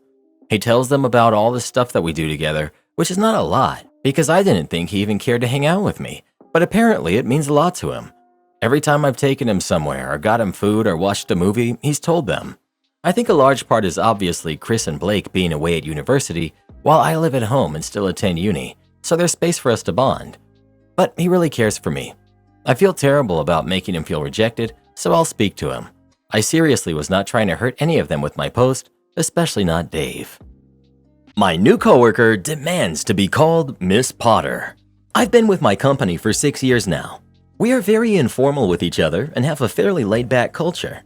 He tells them about all the stuff that we do together, which is not a lot, because I didn't think he even cared to hang out with me. But apparently it means a lot to him. Every time I've taken him somewhere or got him food or watched a movie, he's told them. I think a large part is obviously Chris and Blake being away at university while I live at home and still attend uni, so there's space for us to bond. But he really cares for me. I feel terrible about making him feel rejected, so I'll speak to him. I seriously was not trying to hurt any of them with my post, especially not Dave. My new coworker demands to be called Miss Potter. I've been with my company for 6 years now. We are very informal with each other and have a fairly laid-back culture.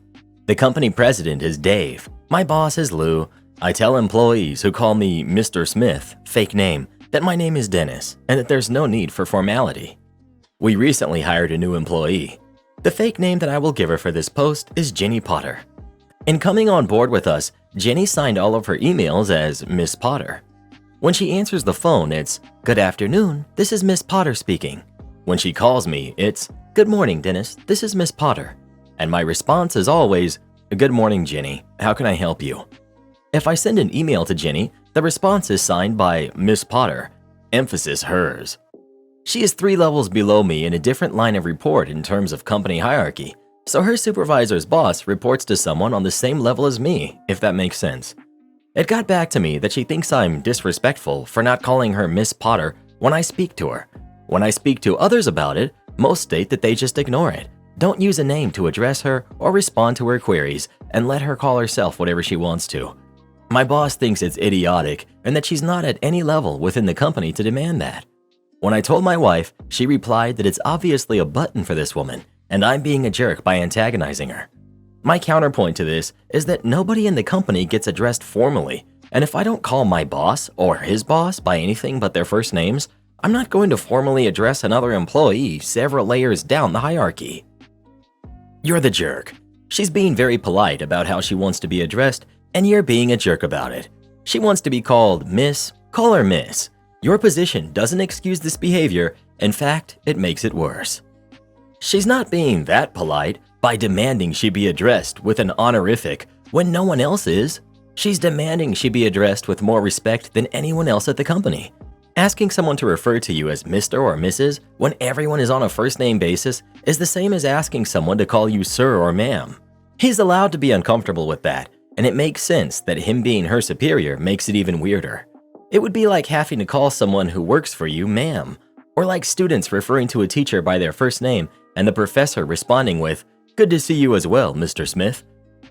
The company president is Dave. My boss is Lou. I tell employees who call me Mr. Smith, fake name, that my name is Dennis and that there's no need for formality. We recently hired a new employee. The fake name that I will give her for this post is Jenny Potter. In coming on board with us, Jenny signed all of her emails as Miss Potter. When she answers the phone, it's, "Good afternoon, this is Miss Potter speaking." When she calls me, it's, "Good morning, Dennis, this is Miss Potter." And my response is always, "Good morning, Jenny, how can I help you?" If I send an email to Jenny, the response is signed by Miss Potter, emphasis hers. She is 3 levels below me in a different line of report in terms of company hierarchy, so her supervisor's boss reports to someone on the same level as me, if that makes sense. It got back to me that she thinks I'm disrespectful for not calling her Miss Potter when I speak to her. When I speak to others about it, most state that they just ignore it, don't use a name to address her or respond to her queries, and let her call herself whatever she wants to. My boss thinks it's idiotic and that she's not at any level within the company to demand that. When I told my wife, she replied that it's obviously a button for this woman, and I'm being a jerk by antagonizing her. My counterpoint to this is that nobody in the company gets addressed formally, and if I don't call my boss or his boss by anything but their first names, I'm not going to formally address another employee several layers down the hierarchy. You're the jerk. She's being very polite about how she wants to be addressed, and you're being a jerk about it. She wants to be called Miss, call her Miss. Your position doesn't excuse this behavior. In fact, it makes it worse. She's not being that polite by demanding she be addressed with an honorific when no one else is. She's demanding she be addressed with more respect than anyone else at the company. Asking someone to refer to you as Mr. or Mrs. when everyone is on a first-name basis is the same as asking someone to call you sir or ma'am. He's allowed to be uncomfortable with that, and it makes sense that him being her superior makes it even weirder. It would be like having to call someone who works for you ma'am, or like students referring to a teacher by their first name and the professor responding with, "Good to see you as well, Mr. Smith."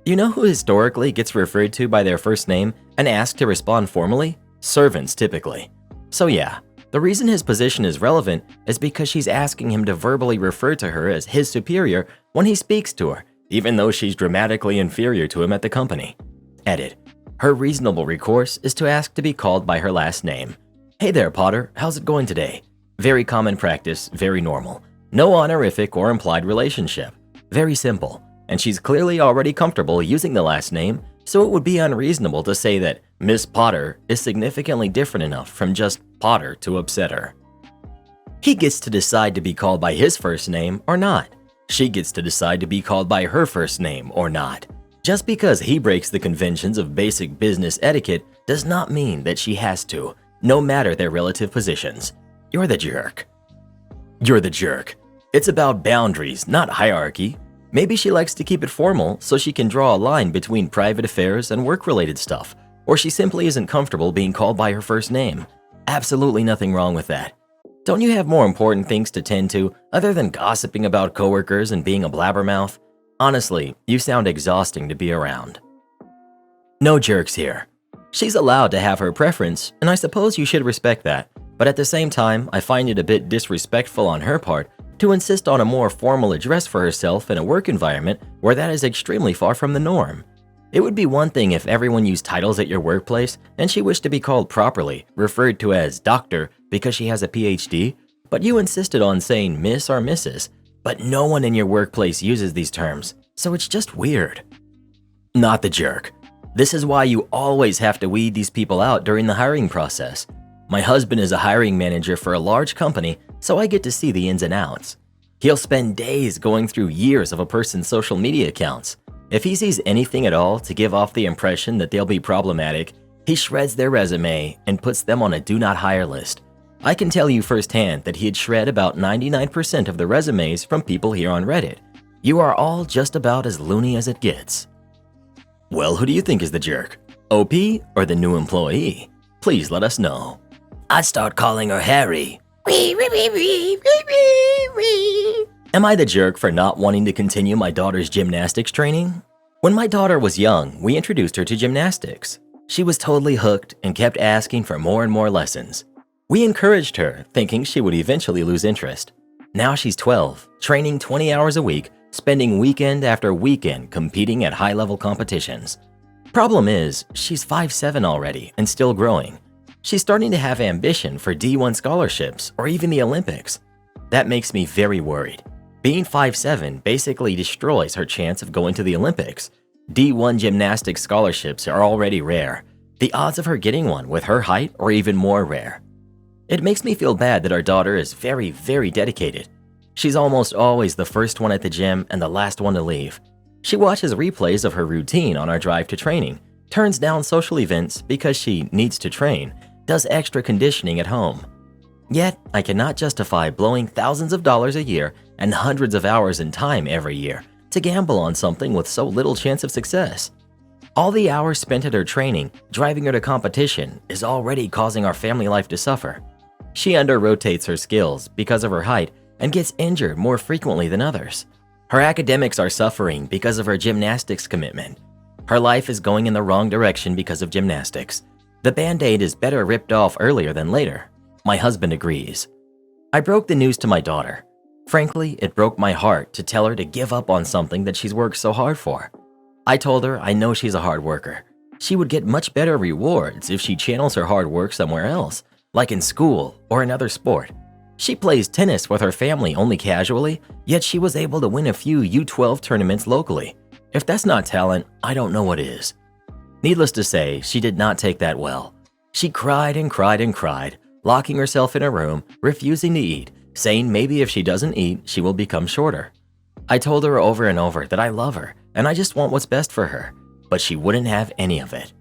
You know who historically gets referred to by their first name and asked to respond formally? Servants, typically. So yeah, the reason his position is relevant is because she's asking him to verbally refer to her as his superior when he speaks to her, even though she's dramatically inferior to him at the company. Edit. Her reasonable recourse is to ask to be called by her last name. "Hey there, Potter, how's it going today?" Very common practice, very normal. No honorific or implied relationship. Very simple. And she's clearly already comfortable using the last name, so it would be unreasonable to say that Miss Potter is significantly different enough from just Potter to upset her. He gets to decide to be called by his first name or not. She gets to decide to be called by her first name or not. Just because he breaks the conventions of basic business etiquette does not mean that she has to, no matter their relative positions. You're the jerk. You're the jerk. It's about boundaries, not hierarchy. Maybe she likes to keep it formal so she can draw a line between private affairs and work-related stuff, or she simply isn't comfortable being called by her first name. Absolutely nothing wrong with that. Don't you have more important things to tend to other than gossiping about coworkers and being a blabbermouth? Honestly, you sound exhausting to be around. No jerks here. She's allowed to have her preference, and I suppose you should respect that, but at the same time, I find it a bit disrespectful on her part to insist on a more formal address for herself in a work environment where that is extremely far from the norm. It would be one thing if everyone used titles at your workplace and she wished to be called properly, referred to as doctor because she has a PhD, but you insisted on saying Miss or Mrs., but no one in your workplace uses these terms, so it's just weird. Not the jerk. This is why you always have to weed these people out during the hiring process. My husband is a hiring manager for a large company, so I get to see the ins and outs. He'll spend days going through years of a person's social media accounts. If he sees anything at all to give off the impression that they'll be problematic, he shreds their resume and puts them on a do not hire list. I can tell you firsthand that he'd shred about 99% of the resumes from people here on Reddit. You are all just about as loony as it gets. Well, who do you think is the jerk? OP or the new employee? Please let us know. I'd start calling her Harry. Am I the jerk for not wanting to continue my daughter's gymnastics training? When my daughter was young, we introduced her to gymnastics. She was totally hooked and kept asking for more and more lessons. We encouraged her, thinking she would eventually lose interest. Now she's 12, training 20 hours a week, spending weekend after weekend competing at high-level competitions. Problem is, she's 5'7" already and still growing. She's starting to have ambition for D1 scholarships or even the Olympics. That makes me very worried. Being 5'7" basically destroys her chance of going to the Olympics. D1 gymnastics scholarships are already rare. The odds of her getting one with her height are even more rare. It makes me feel bad that our daughter is very, very dedicated. She's almost always the first one at the gym and the last one to leave. She watches replays of her routine on our drive to training, turns down social events because she needs to train, does extra conditioning at home. Yet, I cannot justify blowing thousands of dollars a year and hundreds of hours in time every year to gamble on something with so little chance of success. All the hours spent at her training, driving her to competition, is already causing our family life to suffer. She under-rotates her skills because of her height and gets injured more frequently than others. Her academics are suffering because of her gymnastics commitment. Her life is going in the wrong direction because of gymnastics. The Band-Aid is better ripped off earlier than later. My husband agrees. I broke the news to my daughter. Frankly, it broke my heart to tell her to give up on something that she's worked so hard for. I told her I know she's a hard worker. She would get much better rewards if she channels her hard work somewhere else, like in school or another sport. She plays tennis with her family only casually, yet she was able to win a few U12 tournaments locally. If that's not talent, I don't know what is. Needless to say, she did not take that well. She cried and cried and cried, locking herself in her room, refusing to eat, saying maybe if she doesn't eat, she will become shorter. I told her over and over that I love her and I just want what's best for her, but she wouldn't have any of it.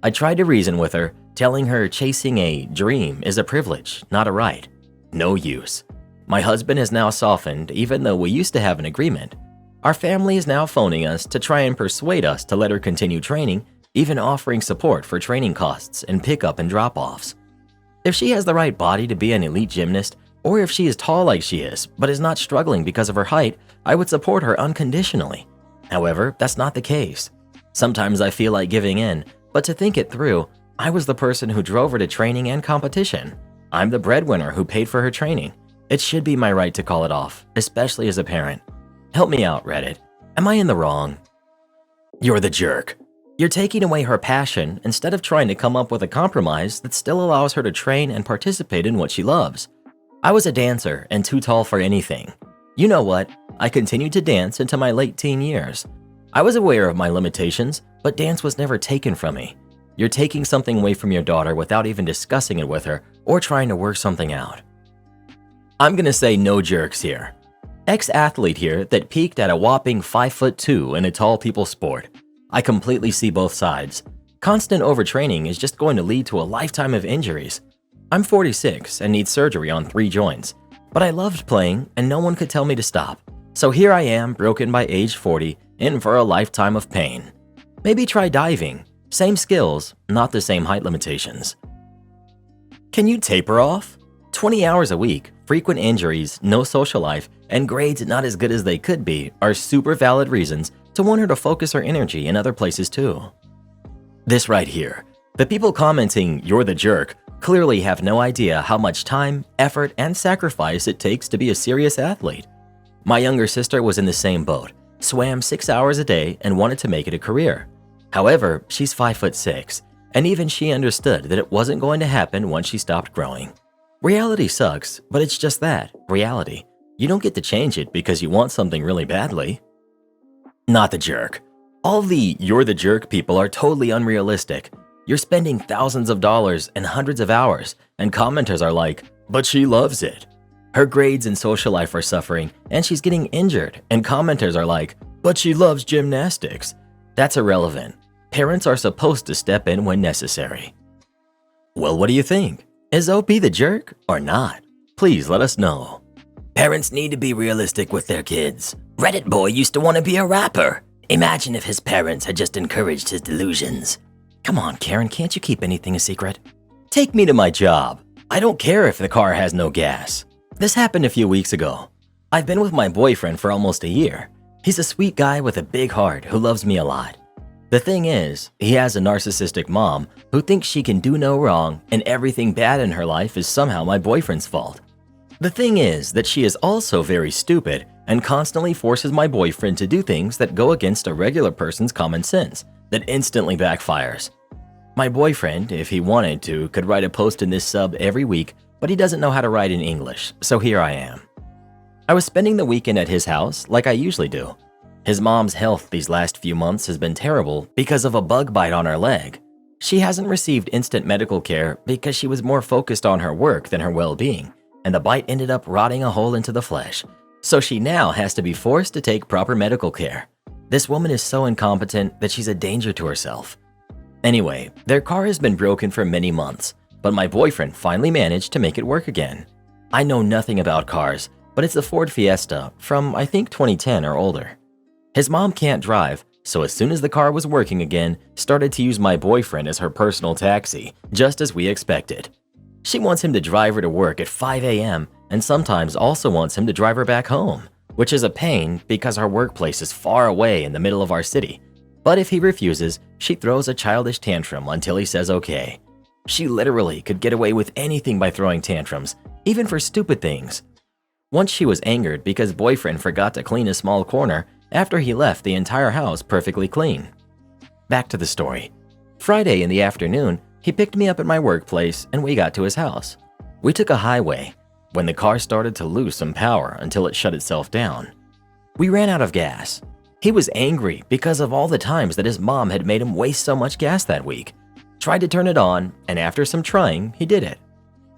I tried to reason with her, telling her chasing a dream is a privilege, not a right. No use. My husband has now softened, even though we used to have an agreement. Our family is now phoning us to try and persuade us to let her continue training, even offering support for training costs and pickup and drop-offs. If she has the right body to be an elite gymnast, or if she is tall like she is, but is not struggling because of her height, I would support her unconditionally. However, that's not the case. Sometimes I feel like giving in, but to think it through, I was the person who drove her to training and competition. I'm the breadwinner who paid for her training. It should be my right to call it off, especially as a parent. Help me out, Reddit. Am I in the wrong? You're the jerk. You're taking away her passion instead of trying to come up with a compromise that still allows her to train and participate in what she loves. I was a dancer and too tall for anything. You know what? I continued to dance into my late teen years. I was aware of my limitations, but dance was never taken from me. You're taking something away from your daughter without even discussing it with her or trying to work something out. I'm gonna say no jerks here. Ex-athlete here that peaked at a whopping 5'2" in a tall people sport. I completely see both sides. Constant overtraining is just going to lead to a lifetime of injuries. I'm 46 and need surgery on 3 joints, but I loved playing and no one could tell me to stop. So here I am, broken by age 40, in for a lifetime of pain. Maybe try diving. Same skills, not the same height limitations. Can you taper off? 20 hours a week, frequent injuries, no social life, and grades not as good as they could be are super valid reasons to want her to focus her energy in other places too. This right here. The people commenting, "You're the jerk," clearly have no idea how much time, effort, and sacrifice it takes to be a serious athlete. My younger sister was in the same boat, swam 6 hours a day and wanted to make it a career. However, she's 5'6", and even she understood that it wasn't going to happen once she stopped growing. Reality sucks, but it's just that, reality. You don't get to change it because you want something really badly. Not the jerk. All the "you're the jerk" people are totally unrealistic. You're spending thousands of dollars and hundreds of hours, and commenters are like, "But she loves it." Her grades and social life are suffering, and she's getting injured, and commenters are like, "But she loves gymnastics." That's irrelevant. Parents are supposed to step in when necessary. Well, what do you think? Is OP the jerk or not? Please let us know. Parents need to be realistic with their kids. Reddit boy used to want to be a rapper. Imagine if his parents had just encouraged his delusions. Come on, Karen, can't you keep anything a secret? Take me to my job. I don't care if the car has no gas. This happened a few weeks ago. I've been with my boyfriend for almost a year. He's a sweet guy with a big heart who loves me a lot. The thing is, he has a narcissistic mom who thinks she can do no wrong and everything bad in her life is somehow my boyfriend's fault. The thing is that she is also very stupid and constantly forces my boyfriend to do things that go against a regular person's common sense that instantly backfires. My boyfriend, if he wanted to, could write a post in this sub every week, but he doesn't know how to write in English, so here I am. I was spending the weekend at his house like I usually do. His mom's health these last few months has been terrible because of a bug bite on her leg. She hasn't received instant medical care because she was more focused on her work than her well-being, and the bite ended up rotting a hole into the flesh. So she now has to be forced to take proper medical care. This woman is so incompetent that she's a danger to herself. Anyway, their car has been broken for many months, but my boyfriend finally managed to make it work again. I know nothing about cars, but it's a Ford Fiesta from I think 2010 or older. His mom can't drive, so as soon as the car was working again, started to use my boyfriend as her personal taxi, just as we expected. She wants him to drive her to work at 5 a.m. and sometimes also wants him to drive her back home, which is a pain because our workplace is far away in the middle of our city. But if he refuses, she throws a childish tantrum until he says okay. She literally could get away with anything by throwing tantrums, even for stupid things. Once she was angered because boyfriend forgot to clean a small corner after he left the entire house perfectly clean. Back to the story. Friday in the afternoon, he picked me up at my workplace and we got to his house. We took a highway when the car started to lose some power until it shut itself down. We ran out of gas. He was angry because of all the times that his mom had made him waste so much gas that week. Tried to turn it on, and after some trying, he did it.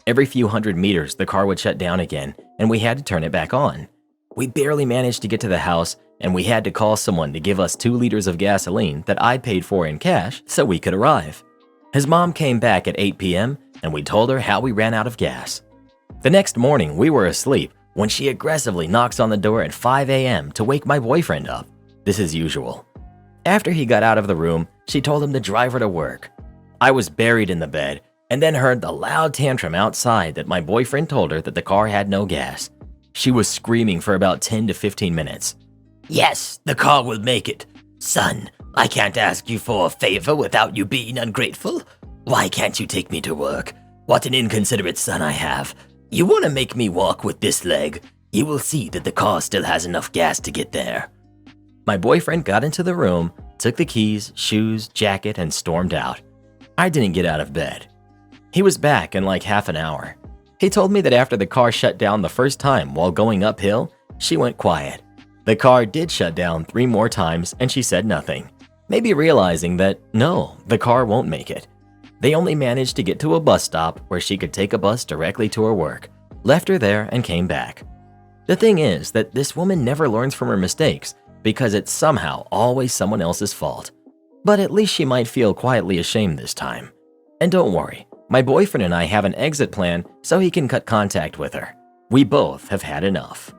Every few hundred meters, the car would shut down again, and we had to turn it back on. We barely managed to get to the house, and we had to call someone to give us 2 liters of gasoline that I paid for in cash so we could arrive. His mom came back at 8 p.m., and we told her how we ran out of gas. The next morning, we were asleep when she aggressively knocks on the door at 5 a.m. to wake my boyfriend up. This is usual. After he got out of the room, she told him to drive her to work. I was buried in the bed and then heard the loud tantrum outside that my boyfriend told her that the car had no gas. She was screaming for about 10 to 15 minutes. Yes, the car will make it. Son, I can't ask you for a favor without you being ungrateful. Why can't you take me to work? What an inconsiderate son I have. You want to make me walk with this leg? You will see that the car still has enough gas to get there. My boyfriend got into the room, took the keys, shoes, jacket, and stormed out. I didn't get out of bed. He was back in like half an hour. He told me that after the car shut down the first time while going uphill, she went quiet. The car did shut down 3 more times and she said nothing, maybe realizing that no, the car won't make it. They only managed to get to a bus stop where she could take a bus directly to her work, left her there and came back. The thing is that this woman never learns from her mistakes because it's somehow always someone else's fault. But at least she might feel quietly ashamed this time. And don't worry, my boyfriend and I have an exit plan so he can cut contact with her. We both have had enough.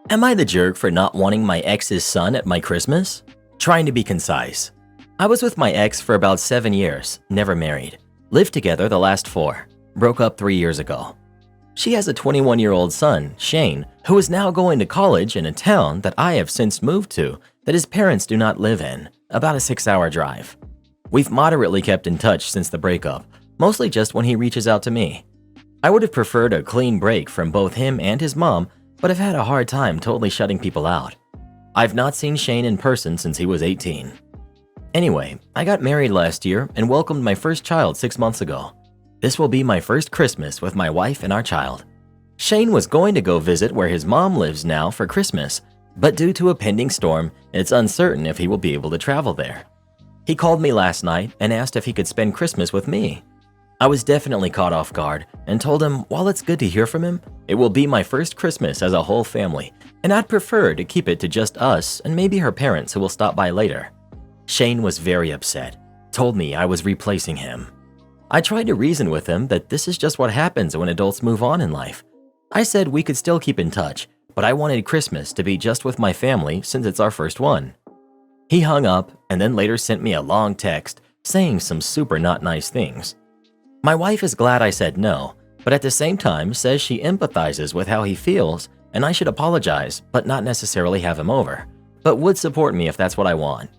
Am I the jerk for not wanting my ex's son at my Christmas? Trying to be concise. I was with my ex for about 7 years, never married. Lived together the last 4. Broke up 3 years ago. She has a 21-year-old son, Shane, who is now going to college in a town that I have since moved to that his parents do not live in, about a 6-hour drive. We've moderately kept in touch since the breakup, mostly just when he reaches out to me. I would have preferred a clean break from both him and his mom, but I've had a hard time totally shutting people out. I've not seen Shane in person since he was 18. Anyway, I got married last year and welcomed my first child 6 months ago. This will be my first Christmas with my wife and our child. Shane was going to go visit where his mom lives now for Christmas, but due to a pending storm, it's uncertain if he will be able to travel there. He called me last night and asked if he could spend Christmas with me. I was definitely caught off guard and told him while it's good to hear from him, it will be my first Christmas as a whole family, and I'd prefer to keep it to just us and maybe her parents who will stop by later. Shane was very upset, told me I was replacing him. I tried to reason with him that this is just what happens when adults move on in life. I said we could still keep in touch, but I wanted Christmas to be just with my family since it's our first one. He hung up and then later sent me a long text saying some super not nice things. My wife is glad I said no, but at the same time says she empathizes with how he feels and I should apologize but not necessarily have him over, but would support me if that's what I want.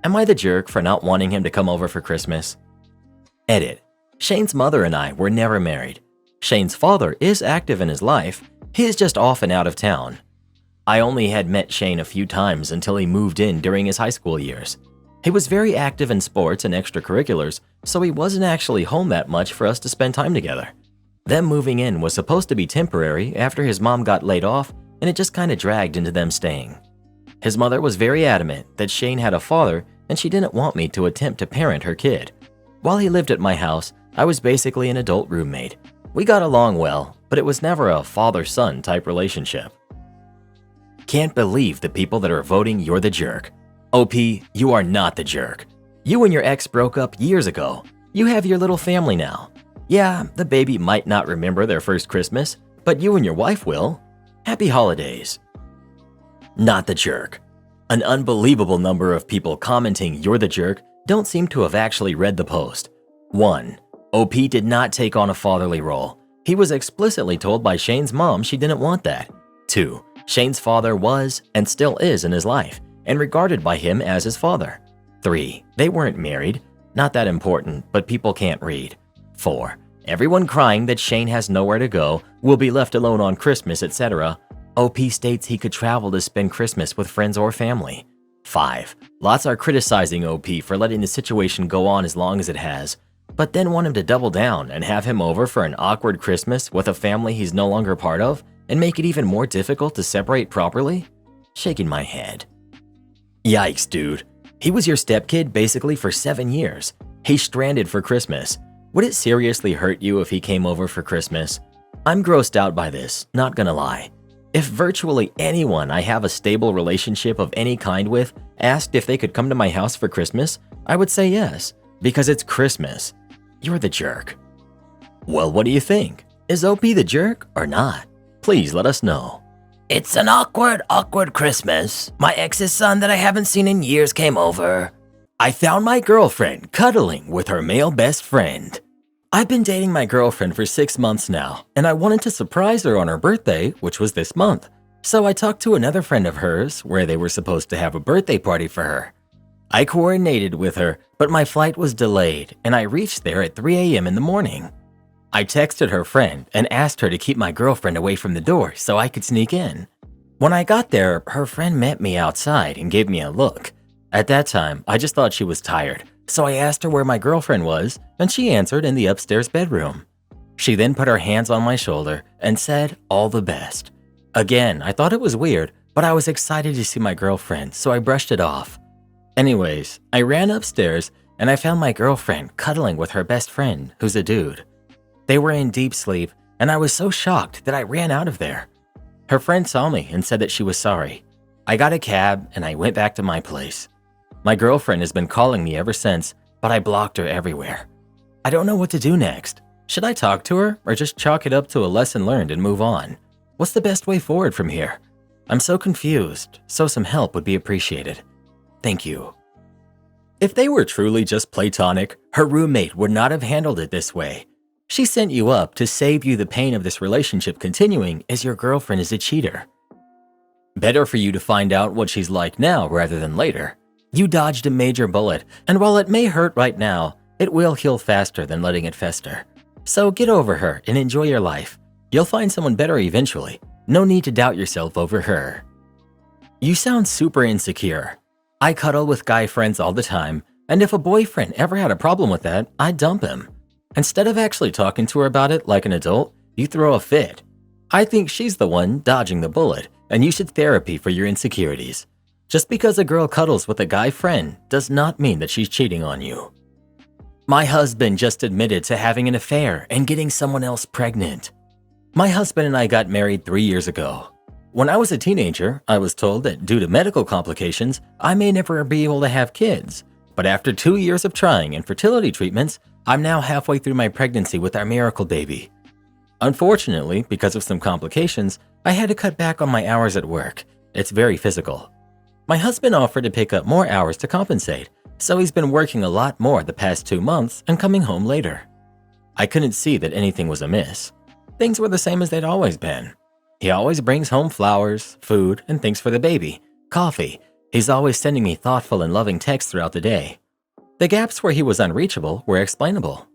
Am I the jerk for not wanting him to come over for Christmas? Edit. Shane's mother and I were never married. Shane's father is active in his life, he is just often out of town. I only had met Shane a few times until he moved in during his high school years. He was very active in sports and extracurriculars, so he wasn't actually home that much for us to spend time together. Them moving in was supposed to be temporary after his mom got laid off, and it just kind of dragged into them staying. His mother was very adamant that Shane had a father and she didn't want me to attempt to parent her kid. While he lived at my house, I was basically an adult roommate. We got along well, but it was never a father-son type relationship. Can't believe the people that are voting you're the jerk. OP, you are not the jerk. You and your ex broke up years ago. You have your little family now. Yeah, the baby might not remember their first Christmas, but you and your wife will. Happy holidays. Not the jerk. An unbelievable number of people commenting you're the jerk don't seem to have actually read the post. 1. OP did not take on a fatherly role. He was explicitly told by Shane's mom she didn't want that. 2. Shane's father was and still is in his life and regarded by him as his father. 3. They weren't married. Not that important, but people can't read. 4. Everyone crying that Shane has nowhere to go, will be left alone on Christmas, etc. OP states he could travel to spend Christmas with friends or family. 5. Lots are criticizing OP for letting the situation go on as long as it has, but then want him to double down and have him over for an awkward Christmas with a family he's no longer part of and make it even more difficult to separate properly? Shaking my head. Yikes, dude. He was your stepkid basically for 7 years. He's stranded for Christmas. Would it seriously hurt you if he came over for Christmas? I'm grossed out by this, not gonna lie. If virtually anyone I have a stable relationship of any kind with asked if they could come to my house for Christmas, I would say yes, because it's Christmas. You're the jerk. Well, what do you think? Is OP the jerk or not? Please let us know. It's an awkward Christmas. My ex's son that I haven't seen in years came over. I found my girlfriend cuddling with her male best friend. I've been dating my girlfriend for 6 months now, and I wanted to surprise her on her birthday, which was this month. So I talked to another friend of hers where they were supposed to have a birthday party for her. I coordinated with her, but my flight was delayed, and I reached there at 3 a.m. in the morning. I texted her friend and asked her to keep my girlfriend away from the door so I could sneak in. When I got there, her friend met me outside and gave me a look. At that time, I just thought she was tired, so I asked her where my girlfriend was, and she answered in the upstairs bedroom. She then put her hands on my shoulder and said, "All the best." Again, I thought it was weird, but I was excited to see my girlfriend, so I brushed it off. Anyways, I ran upstairs and I found my girlfriend cuddling with her best friend, who's a dude. They were in deep sleep, and I was so shocked that I ran out of there. Her friend saw me and said that she was sorry. I got a cab and I went back to my place. My girlfriend has been calling me ever since, but I blocked her everywhere. I don't know what to do next. Should I talk to her or just chalk it up to a lesson learned and move on? What's the best way forward from here? I'm so confused, so some help would be appreciated. Thank you. If they were truly just platonic, her roommate would not have handled it this way. She sent you up to save you the pain of this relationship continuing as your girlfriend is a cheater. Better for you to find out what she's like now rather than later. You dodged a major bullet, and while it may hurt right now, it will heal faster than letting it fester. So get over her and enjoy your life. You'll find someone better eventually. No need to doubt yourself over her. You sound super insecure. I cuddle with guy friends all the time, and if a boyfriend ever had a problem with that, I'd dump him. Instead of actually talking to her about it like an adult, you throw a fit. I think she's the one dodging the bullet, and you should therapy for your insecurities. Just because a girl cuddles with a guy friend does not mean that she's cheating on you. My husband just admitted to having an affair and getting someone else pregnant. My husband and I got married 3 years ago. When I was a teenager, I was told that due to medical complications, I may never be able to have kids. But after 2 years of trying and fertility treatments, I'm now halfway through my pregnancy with our miracle baby. Unfortunately, because of some complications, I had to cut back on my hours at work. It's very physical. My husband offered to pick up more hours to compensate, so he's been working a lot more the past 2 months and coming home later. I couldn't see that anything was amiss. Things were the same as they'd always been. He always brings home flowers, food, and things for the baby, coffee. He's always sending me thoughtful and loving texts throughout the day. The gaps where he was unreachable were explainable.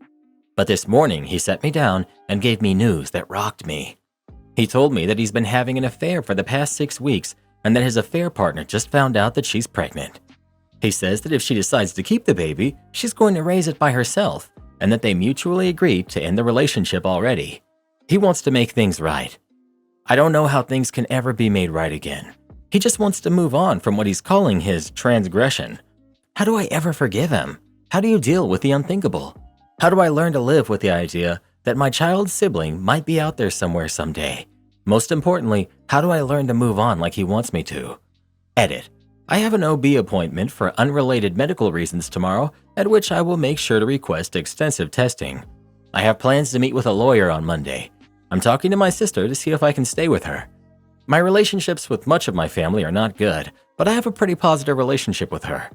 But this morning, he sat me down and gave me news that rocked me. He told me that he's been having an affair for the past 6 weeks and that his affair partner just found out that she's pregnant. He says that if she decides to keep the baby, she's going to raise it by herself and that they mutually agreed to end the relationship already. He wants to make things right. I don't know how things can ever be made right again. He just wants to move on from what he's calling his transgression. How do I ever forgive him? How do you deal with the unthinkable? How do I learn to live with the idea that my child's sibling might be out there somewhere someday? Most importantly, how do I learn to move on like he wants me to? Edit. I have an OB appointment for unrelated medical reasons tomorrow, at which I will make sure to request extensive testing. I have plans to meet with a lawyer on Monday. I'm talking to my sister to see if I can stay with her. My relationships with much of my family are not good, but I have a pretty positive relationship with her.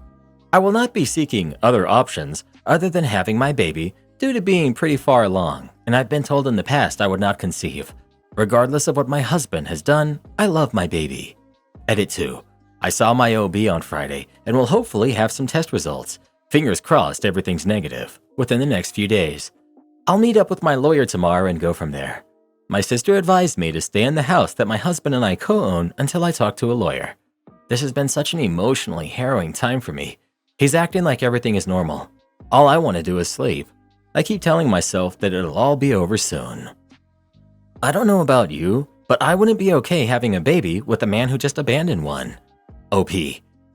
I will not be seeking other options other than having my baby due to being pretty far along, and I've been told in the past I would not conceive. Regardless of what my husband has done, I love my baby. Edit 2. I saw my OB on Friday and will hopefully have some test results. Fingers crossed everything's negative within the next few days. I'll meet up with my lawyer tomorrow and go from there. My sister advised me to stay in the house that my husband and I co-own until I talk to a lawyer. This has been such an emotionally harrowing time for me. He's acting like everything is normal. All I want to do is sleep. I keep telling myself that it'll all be over soon. I don't know about you, but I wouldn't be okay having a baby with a man who just abandoned one. OP.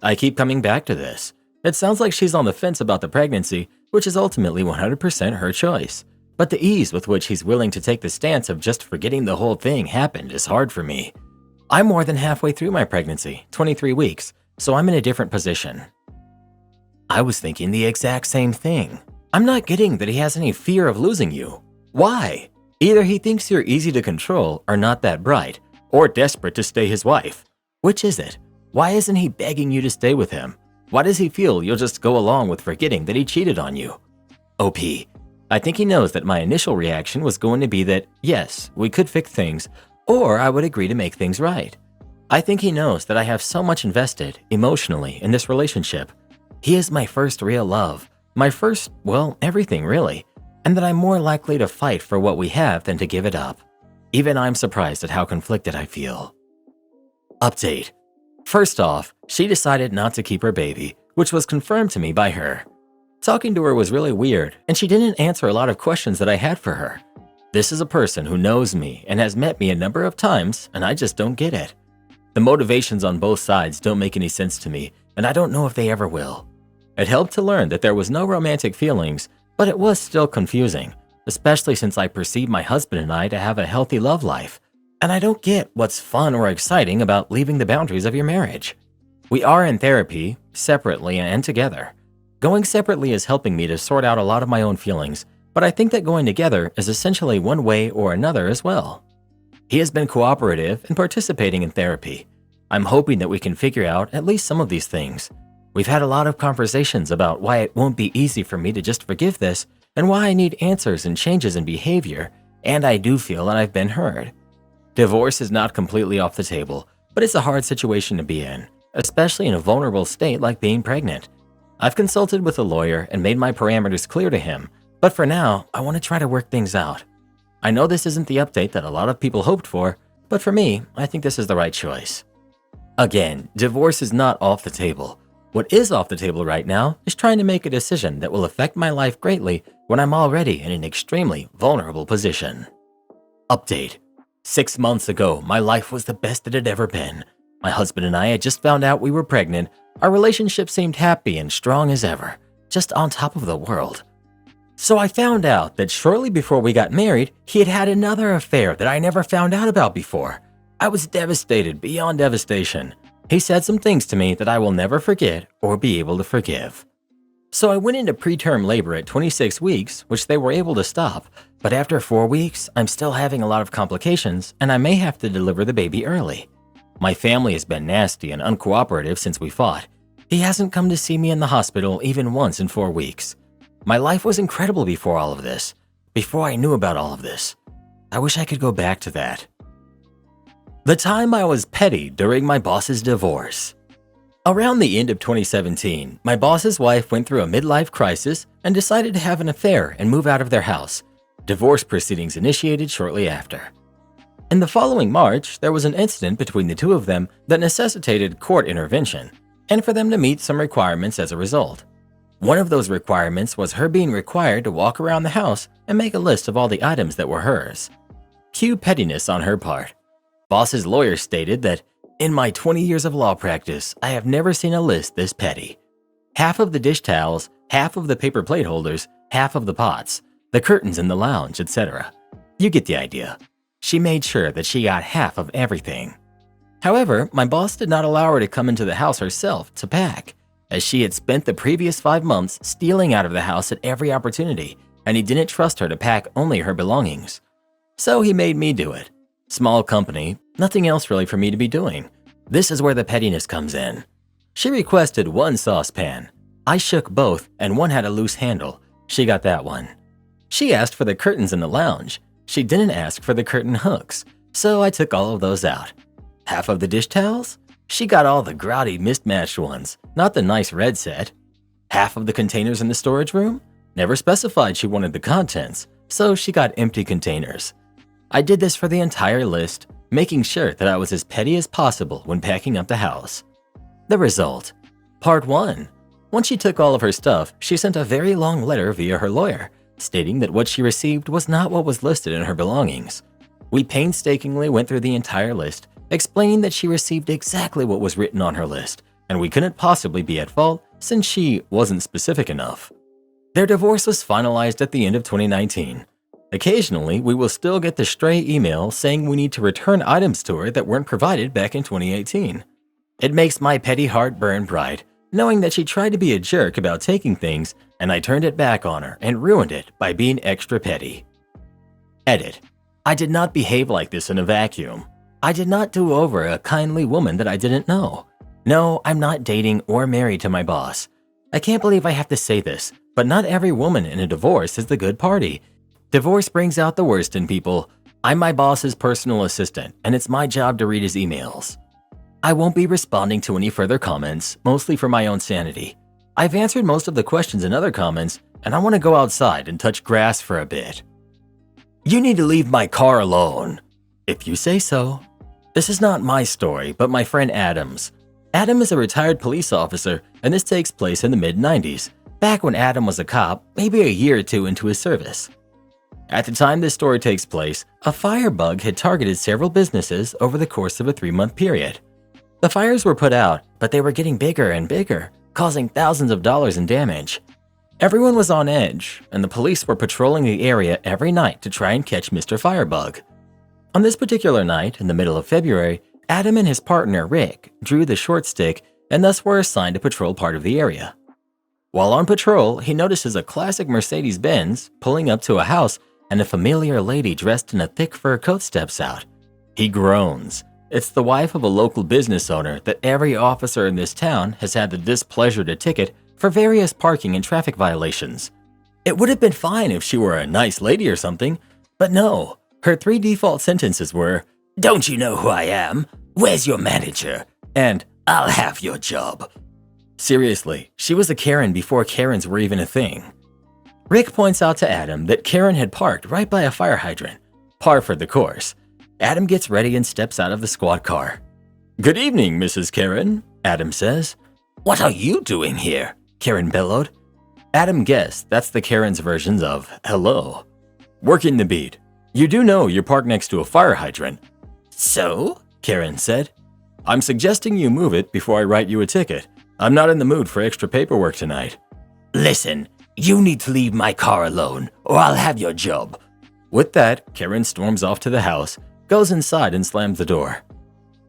I keep coming back to this. It sounds like she's on the fence about the pregnancy, which is ultimately 100% her choice. But the ease with which he's willing to take the stance of just forgetting the whole thing happened is hard for me. I'm more than halfway through my pregnancy, 23 weeks, so I'm in a different position. I was thinking the exact same thing. I'm not getting that he has any fear of losing you. Why? Either he thinks you're easy to control or not that bright, or desperate to stay his wife. Which is it? Why isn't he begging you to stay with him? Why does he feel you'll just go along with forgetting that he cheated on you? OP, I think he knows that my initial reaction was going to be that, yes, we could fix things, or I would agree to make things right. I think he knows that I have so much invested, emotionally, in this relationship. He is my first real love, my first, well, everything really, and that I'm more likely to fight for what we have than to give it up. Even I'm surprised at how conflicted I feel. Update. First off, she decided not to keep her baby, which was confirmed to me by her. Talking to her was really weird, and she didn't answer a lot of questions that I had for her. This is a person who knows me and has met me a number of times, and I just don't get it. The motivations on both sides don't make any sense to me, and I don't know if they ever will. It helped to learn that there was no romantic feelings, but it was still confusing, especially since I perceive my husband and I to have a healthy love life, and I don't get what's fun or exciting about leaving the boundaries of your marriage. We are in therapy, separately and together. Going separately is helping me to sort out a lot of my own feelings, but I think that going together is essentially one way or another as well. He has been cooperative and participating in therapy. I'm hoping that we can figure out at least some of these things. We've had a lot of conversations about why it won't be easy for me to just forgive this and why I need answers and changes in behavior, and I do feel that I've been heard. Divorce is not completely off the table, but it's a hard situation to be in, especially in a vulnerable state like being pregnant. I've consulted with a lawyer and made my parameters clear to him, but for now, I want to try to work things out. I know this isn't the update that a lot of people hoped for, but for me, I think this is the right choice. Again, divorce is not off the table. What is off the table right now is trying to make a decision that will affect my life greatly when I'm already in an extremely vulnerable position. Update. 6 months ago, my life was the best it had ever been. My husband and I had just found out we were pregnant. Our relationship seemed happy and strong as ever, just on top of the world. So I found out that shortly before we got married, he had had another affair that I never found out about before. I was devastated beyond devastation. He said some things to me that I will never forget or be able to forgive. So I went into preterm labor at 26 weeks, which they were able to stop, but after 4 weeks, I'm still having a lot of complications and I may have to deliver the baby early. My family has been nasty and uncooperative since we fought. He hasn't come to see me in the hospital even once in 4 weeks. My life was incredible before all of this, before I knew about all of this. I wish I could go back to that. The time I was petty during my boss's divorce. Around the end of 2017, my boss's wife went through a midlife crisis and decided to have an affair and move out of their house. Divorce proceedings initiated shortly after. In the following March, there was an incident between the two of them that necessitated court intervention, and for them to meet some requirements as a result. One of those requirements was her being required to walk around the house and make a list of all the items that were hers. Cue pettiness on her part. Boss's lawyer stated that, "In my 20 years of law practice, I have never seen a list this petty. Half of the dish towels, half of the paper plate holders, half of the pots, the curtains in the lounge, etc. You get the idea. She made sure that she got half of everything." However, my boss did not allow her to come into the house herself to pack, as she had spent the previous 5 months stealing out of the house at every opportunity, and he didn't trust her to pack only her belongings. So he made me do it. Small company, nothing else really for me to be doing. This is where the pettiness comes in. She requested 1 saucepan. I shook both, and one had a loose handle. She got that one. She asked for the curtains in the lounge. She didn't ask for the curtain hooks, so I took all of those out. Half of the dish towels? She got all the grouty mismatched ones, not the nice red set. Half of the containers in the storage room? Never specified she wanted the contents, so she got empty containers. I did this for the entire list, making sure that I was as petty as possible when packing up the house. The result. Part 1. Once she took all of her stuff, she sent a very long letter via her lawyer, stating that what she received was not what was listed in her belongings. We painstakingly went through the entire list, explaining that she received exactly what was written on her list, and we couldn't possibly be at fault since she wasn't specific enough. Their divorce was finalized at the end of 2019. Occasionally, we will still get the stray email saying we need to return items to her that weren't provided back in 2018. It makes my petty heart burn bright, knowing that she tried to be a jerk about taking things and I turned it back on her and ruined it by being extra petty. Edit. I did not behave like this in a vacuum. I did not do over a kindly woman that I didn't know. No, I'm not dating or married to my boss. I can't believe I have to say this, but not every woman in a divorce is the good party. Divorce brings out the worst in people. I'm my boss's personal assistant, and it's my job to read his emails. I won't be responding to any further comments, mostly for my own sanity. I've answered most of the questions in other comments, and I want to go outside and touch grass for a bit. You need to leave my car alone. If you say so. This is not my story, but my friend Adam's. Adam is a retired police officer, and this takes place in the mid-90s, back when Adam was a cop, maybe a year or two into his service. At the time this story takes place, a fire bug had targeted several businesses over the course of a 3-month period. The fires were put out, but they were getting bigger and bigger, causing thousands of dollars in damage. Everyone was on edge, and the police were patrolling the area every night to try and catch Mr. Firebug. On this particular night, in the middle of February, Adam and his partner, Rick, drew the short stick and thus were assigned to patrol part of the area. While on patrol, he notices a classic Mercedes-Benz pulling up to a house and a familiar lady dressed in a thick fur coat steps out. He groans. It's the wife of a local business owner that every officer in this town has had the displeasure to ticket for various parking and traffic violations. It would have been fine if she were a nice lady or something, but no. Her 3 default sentences were, "Don't you know who I am? Where's your manager?" and "I'll have your job." Seriously, she was a Karen before Karens were even a thing. Rick points out to Adam that Karen had parked right by a fire hydrant. Par for the course. Adam gets ready and steps out of the squad car. "Good evening, Mrs. Karen," Adam says. "What are you doing here?" Karen bellowed. Adam guessed that's the Karen's versions of hello. "Working the beat. You do know you're parked next to a fire hydrant." "So?" Karen said. "I'm suggesting you move it before I write you a ticket. I'm not in the mood for extra paperwork tonight." "Listen, you need to leave my car alone, or I'll have your job." With that, Karen storms off to the house, goes inside and slams the door.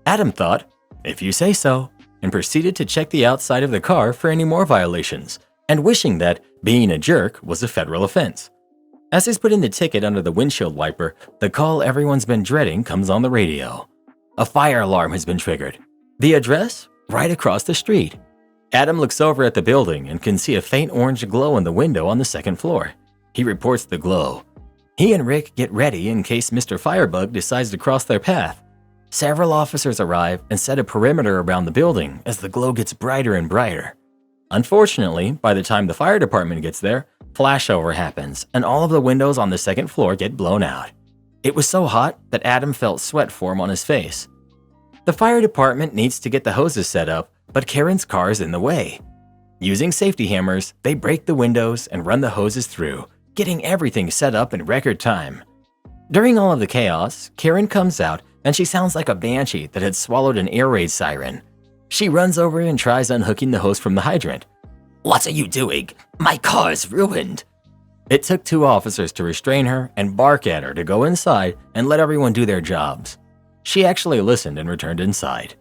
Adam thought, "If you say so," and proceeded to check the outside of the car for any more violations, and wishing that being a jerk was a federal offense. As he's putting the ticket under the windshield wiper, the call everyone's been dreading comes on the radio. A fire alarm has been triggered. The address? Right across the street. Adam looks over at the building and can see a faint orange glow in the window on the 2nd floor. He reports the glow. He and Rick get ready in case Mr. Firebug decides to cross their path. Several officers arrive and set a perimeter around the building as the glow gets brighter and brighter. Unfortunately, by the time the fire department gets there, flashover happens and all of the windows on the 2nd floor get blown out. It was so hot that Adam felt sweat form on his face. The fire department needs to get the hoses set up, but Karen's car is in the way. Using safety hammers, they break the windows and run the hoses through, getting everything set up in record time. During all of the chaos, Karen comes out and she sounds like a banshee that had swallowed an air raid siren. She runs over and tries unhooking the hose from the hydrant. "What are you doing? My car's ruined." It took 2 officers to restrain her and bark at her to go inside and let everyone do their jobs. She actually listened and returned inside.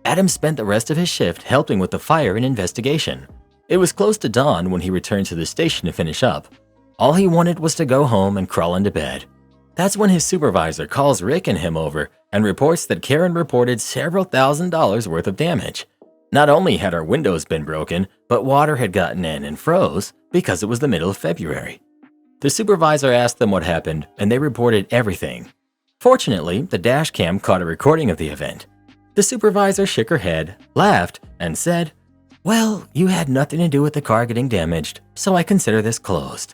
Adam spent the rest of his shift helping with the fire and investigation. It was close to dawn when he returned to the station to finish up. All he wanted was to go home and crawl into bed. That's when his supervisor calls Rick and him over and reports that Karen reported several $1,000s worth of damage. Not only had her windows been broken, but water had gotten in and froze because it was the middle of February. The supervisor asked them what happened, and they reported everything. Fortunately, the dash cam caught a recording of the event. The supervisor shook her head, laughed, and said, "Well, you had nothing to do with the car getting damaged, so I consider this closed."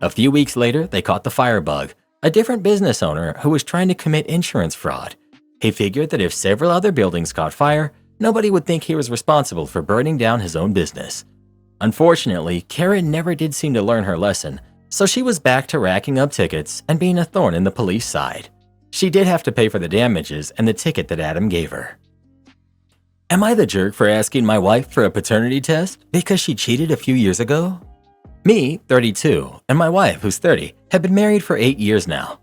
A few weeks later, they caught the firebug, a different business owner who was trying to commit insurance fraud. He figured that if several other buildings caught fire, nobody would think he was responsible for burning down his own business. Unfortunately, Karen never did seem to learn her lesson, so she was back to racking up tickets and being a thorn in the police side. She did have to pay for the damages and the ticket that Adam gave her. Am I the jerk for asking my wife for a paternity test because she cheated a few years ago? Me, 32, and my wife, who's 30, have been married for 8 years now.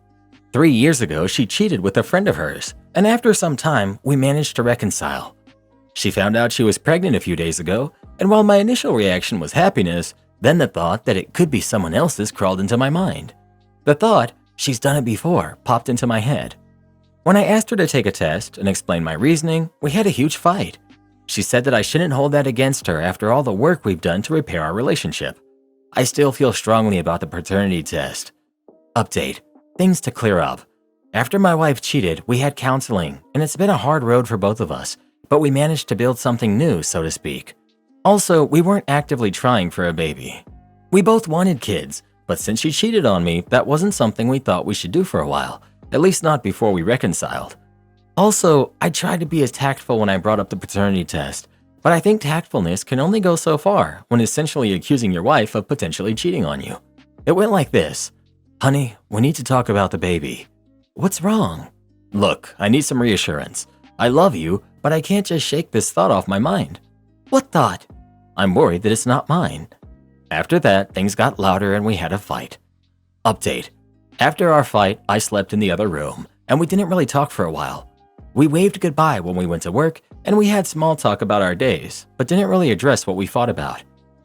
3 years ago, she cheated with a friend of hers, and after some time, we managed to reconcile. She found out she was pregnant a few days ago, and while my initial reaction was happiness, then the thought that it could be someone else's crawled into my mind. The thought, she's done it before, popped into my head. When I asked her to take a test and explain my reasoning, we had a huge fight. She said that I shouldn't hold that against her after all the work we've done to repair our relationship. I still feel strongly about the paternity test. Update. Things to clear up. After my wife cheated, we had counseling, and it's been a hard road for both of us, but we managed to build something new, so to speak. Also, we weren't actively trying for a baby. We both wanted kids, but since she cheated on me, that wasn't something we thought we should do for a while, at least not before we reconciled. Also, I tried to be as tactful when I brought up the paternity test, but I think tactfulness can only go so far when essentially accusing your wife of potentially cheating on you. It went like this. Honey, we need to talk about the baby. What's wrong? Look, I need some reassurance. I love you, but I can't just shake this thought off my mind. What thought? I'm worried that it's not mine. After that, things got louder and we had a fight. Update. After our fight, I slept in the other room, and we didn't really talk for a while. We waved goodbye when we went to work, and we had small talk about our days, but didn't really address what we fought about.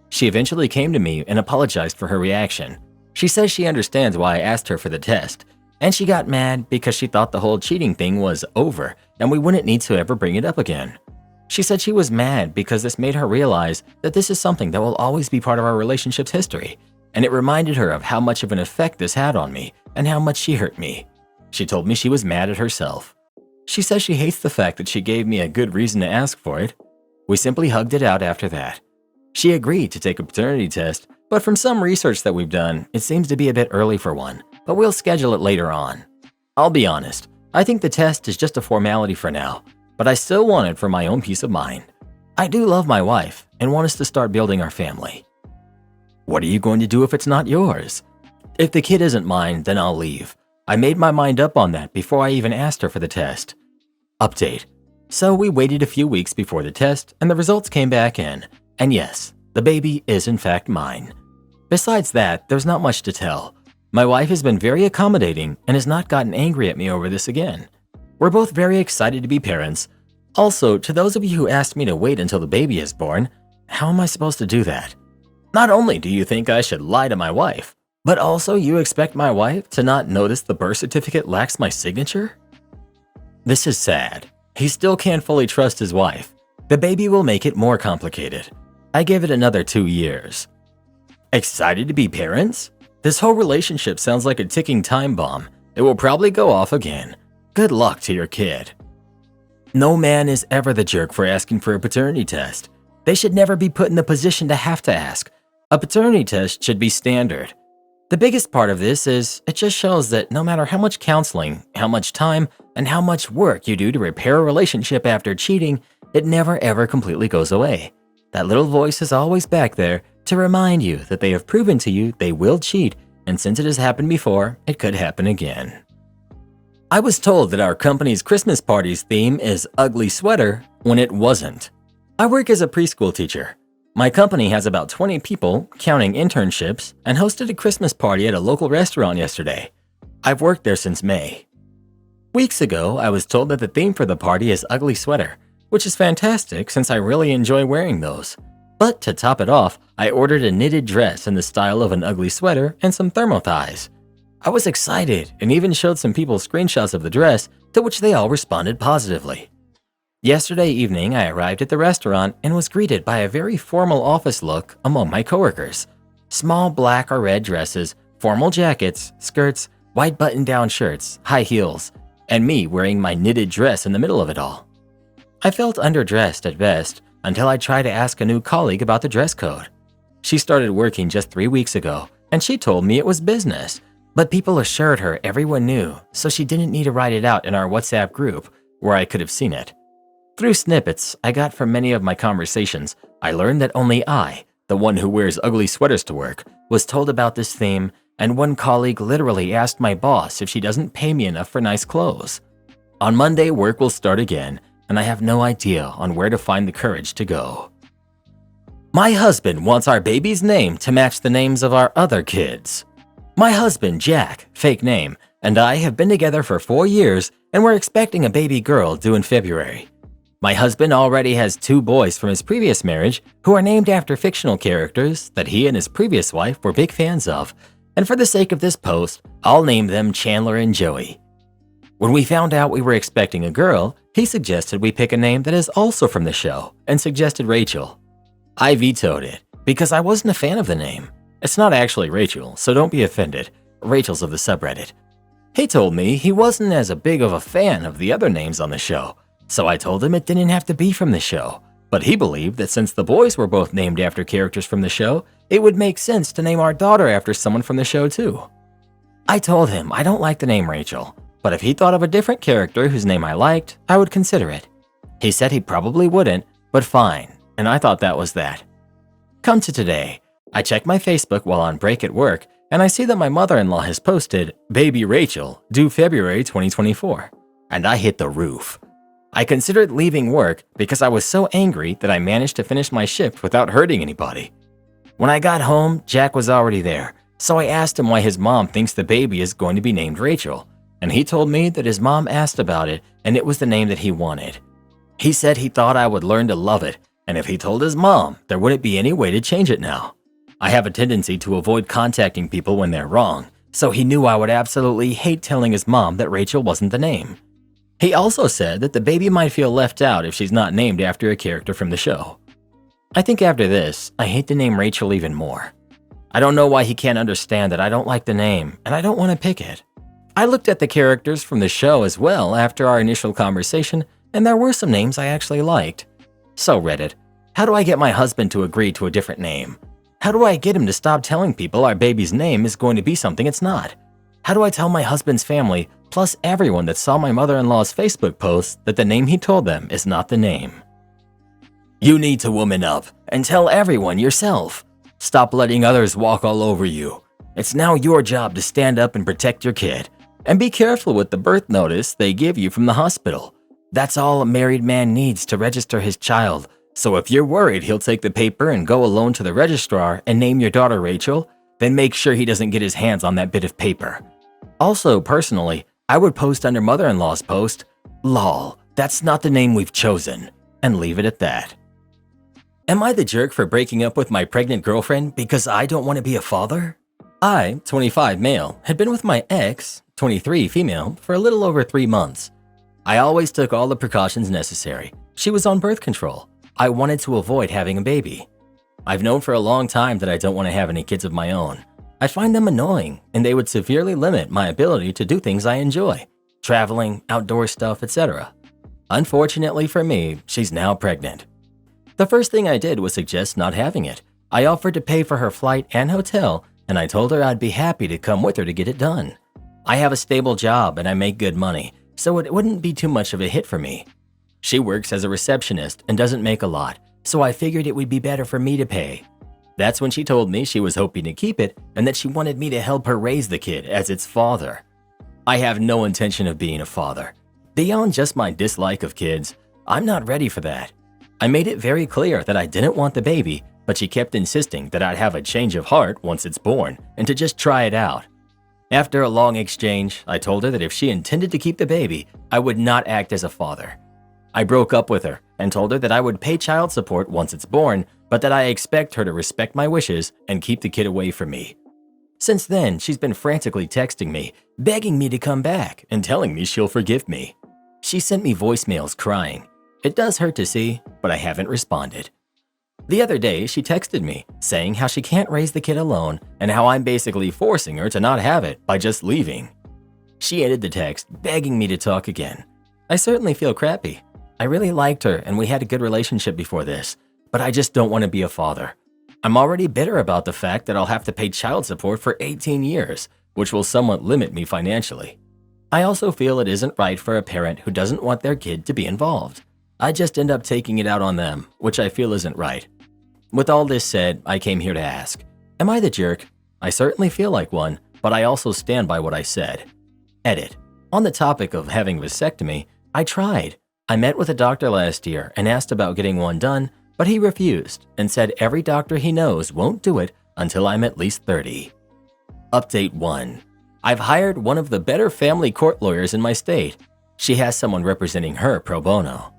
She eventually came to me and apologized for her reaction. She says she understands why I asked her for the test, and she got mad because she thought the whole cheating thing was over and we wouldn't need to ever bring it up again. She said she was mad because this made her realize that this is something that will always be part of our relationship's history, and it reminded her of how much of an effect this had on me and how much she hurt me. She told me she was mad at herself. She says she hates the fact that she gave me a good reason to ask for it. We simply hugged it out after that. She agreed to take a paternity test, but from some research that we've done, it seems to be a bit early for one, but we'll schedule it later on. I'll be honest, I think the test is just a formality for now, but I still want it for my own peace of mind. I do love my wife and want us to start building our family. What are you going to do if it's not yours? If the kid isn't mine, then I'll leave. I made my mind up on that before I even asked her for the test. Update. So we waited a few weeks before the test and the results came back in. And yes, the baby is in fact mine. Besides that, there's not much to tell. My wife has been very accommodating and has not gotten angry at me over this again. We're both very excited to be parents. Also, to those of you who asked me to wait until the baby is born, how am I supposed to do that? Not only do you think I should lie to my wife, but also you expect my wife to not notice the birth certificate lacks my signature? This is sad. He still can't fully trust his wife. The baby will make it more complicated. I give it another 2 years. Excited to be parents? This whole relationship sounds like a ticking time bomb. It will probably go off again. Good luck to your kid. No man is ever the jerk for asking for a paternity test. They should never be put in the position to have to ask. A paternity test should be standard. The biggest part of this is it just shows that no matter how much counseling, how much time, and how much work you do to repair a relationship after cheating, it never ever completely goes away. That little voice is always back there to remind you that they have proven to you they will cheat, and since it has happened before, it could happen again. I was told that our company's Christmas party's theme is ugly sweater when it wasn't. I work as a preschool teacher. My company has about 20 people, counting internships, and hosted a Christmas party at a local restaurant yesterday. I've worked there since May. Weeks ago, I was told that the theme for the party is ugly sweater, which is fantastic since I really enjoy wearing those. But to top it off, I ordered a knitted dress in the style of an ugly sweater and some thermo thighs. I was excited and even showed some people screenshots of the dress, to which they all responded positively. Yesterday evening, I arrived at the restaurant and was greeted by a very formal office look among my coworkers. Small black or red dresses, formal jackets, skirts, white button-down shirts, high heels, and me wearing my knitted dress in the middle of it all. I felt underdressed at best until I tried to ask a new colleague about the dress code. She started working just 3 weeks ago, and she told me it was business, but people assured her everyone knew, so she didn't need to write it out in our WhatsApp group where I could have seen it. Through snippets I got from many of my conversations, I learned that only I, the one who wears ugly sweaters to work, was told about this theme, and one colleague literally asked my boss if she doesn't pay me enough for nice clothes. On Monday, work will start again, and I have no idea on where to find the courage to go. My husband wants our baby's name to match the names of our other kids. My husband, Jack, fake name, and I have been together for 4 years and we're expecting a baby girl due in February. My husband already has 2 boys from his previous marriage who are named after fictional characters that he and his previous wife were big fans of, and for the sake of this post, I'll name them Chandler and Joey. When we found out we were expecting a girl, he suggested we pick a name that is also from the show and suggested Rachel. I vetoed it because I wasn't a fan of the name. It's not actually Rachel, so don't be offended. Rachel's of the subreddit. He told me he wasn't as big of a fan of the other names on the show, so I told him it didn't have to be from the show. But he believed that since the boys were both named after characters from the show, it would make sense to name our daughter after someone from the show too. I told him I don't like the name Rachel, but if he thought of a different character whose name I liked, I would consider it. He said he probably wouldn't, but fine, and I thought that was that. Come to today, I check my Facebook while on break at work, and I see that my mother-in-law has posted, Baby Rachel, due February 2024, and I hit the roof. I considered leaving work because I was so angry that I managed to finish my shift without hurting anybody. When I got home, Jack was already there, so I asked him why his mom thinks the baby is going to be named Rachel, and he told me that his mom asked about it and it was the name that he wanted. He said he thought I would learn to love it, and if he told his mom, there wouldn't be any way to change it now. I have a tendency to avoid contacting people when they're wrong, so he knew I would absolutely hate telling his mom that Rachel wasn't the name. He also said that the baby might feel left out if she's not named after a character from the show. I think after this, I hate the name Rachel even more. I don't know why he can't understand that I don't like the name and I don't want to pick it. I looked at the characters from the show as well after our initial conversation, and there were some names I actually liked. So Reddit, how do I get my husband to agree to a different name? How do I get him to stop telling people our baby's name is going to be something it's not? How do I tell my husband's family, plus everyone that saw my mother-in-law's Facebook post, that the name he told them is not the name? You need to woman up and tell everyone yourself. Stop letting others walk all over you. It's now your job to stand up and protect your kid. And be careful with the birth notice they give you from the hospital. That's all a married man needs to register his child. So if you're worried he'll take the paper and go alone to the registrar and name your daughter Rachel, then make sure he doesn't get his hands on that bit of paper. Also, personally, I would post under mother-in-law's post, "Lol, that's not the name we've chosen," and leave it at that. Am I the jerk for breaking up with my pregnant girlfriend because I don't want to be a father? I, 25 male, had been with my ex, 23 female, for a little over 3 months. I always took all the precautions necessary. She was on birth control. I wanted to avoid having a baby. I've known for a long time that I don't want to have any kids of my own. I find them annoying, and they would severely limit my ability to do things I enjoy. Traveling, outdoor stuff, etc. Unfortunately for me, she's now pregnant. The first thing I did was suggest not having it. I offered to pay for her flight and hotel, and I told her I'd be happy to come with her to get it done. I have a stable job and I make good money, so it wouldn't be too much of a hit for me. She works as a receptionist and doesn't make a lot, so I figured it would be better for me to pay. That's when she told me she was hoping to keep it and that she wanted me to help her raise the kid as its father. I have no intention of being a father. Beyond just my dislike of kids, I'm not ready for that. I made it very clear that I didn't want the baby, but she kept insisting that I'd have a change of heart once it's born and to just try it out. After a long exchange, I told her that if she intended to keep the baby, I would not act as a father. I broke up with her and told her that I would pay child support once it's born, but that I expect her to respect my wishes and keep the kid away from me. Since then, she's been frantically texting me, begging me to come back and telling me she'll forgive me. She sent me voicemails crying. It does hurt to see, but I haven't responded. The other day, she texted me, saying how she can't raise the kid alone and how I'm basically forcing her to not have it by just leaving. She ended the text, begging me to talk again. I certainly feel crappy. I really liked her and we had a good relationship before this, but I just don't want to be a father. I'm already bitter about the fact that I'll have to pay child support for 18 years, which will somewhat limit me financially. I also feel it isn't right for a parent who doesn't want their kid to be involved. I just end up taking it out on them, which I feel isn't right. With all this said, I came here to ask, am I the jerk? I certainly feel like one, but I also stand by what I said. Edit. On the topic of having vasectomy, I tried. I met with a doctor last year and asked about getting one done, but he refused and said every doctor he knows won't do it until I'm at least 30. Update 1. I've hired one of the better family court lawyers in my state. She has someone representing her pro bono.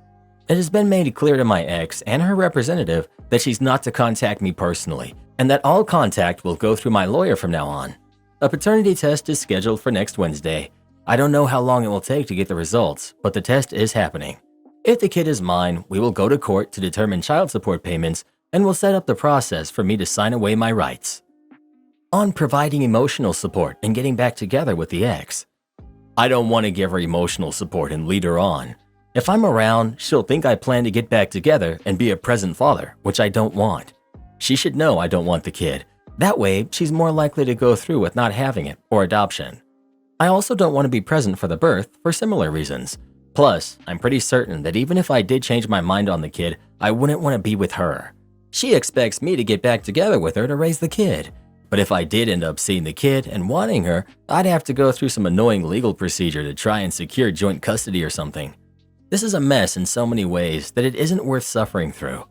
It has been made clear to my ex and her representative that she's not to contact me personally and that all contact will go through my lawyer from now on. A paternity test is scheduled for next Wednesday. I don't know how long it will take to get the results, but the test is happening. If the kid is mine, we will go to court to determine child support payments and will set up the process for me to sign away my rights. On providing emotional support and getting back together with the ex. I don't want to give her emotional support and lead her on. If I'm around, she'll think I plan to get back together and be a present father, which I don't want. She should know I don't want the kid. That way, she's more likely to go through with not having it or adoption. I also don't want to be present for the birth for similar reasons. Plus, I'm pretty certain that even if I did change my mind on the kid, I wouldn't want to be with her. She expects me to get back together with her to raise the kid. But if I did end up seeing the kid and wanting her, I'd have to go through some annoying legal procedure to try and secure joint custody or something. This is a mess in so many ways that it isn't worth suffering through.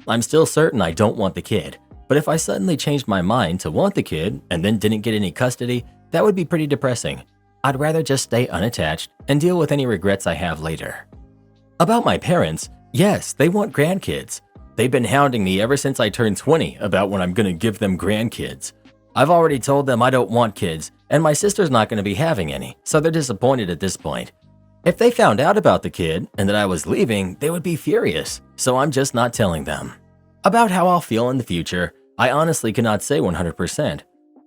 I'm still certain I don't want the kid, but if I suddenly changed my mind to want the kid and then didn't get any custody, that would be pretty depressing. I'd rather just stay unattached and deal with any regrets I have later. About my parents, yes, they want grandkids. They've been hounding me ever since I turned 20 about when I'm going to give them grandkids. I've already told them I don't want kids, and my sister's not going to be having any, so they're disappointed at this point. If they found out about the kid and that I was leaving, they would be furious, so I'm just not telling them. About how I'll feel in the future, I honestly cannot say 100%.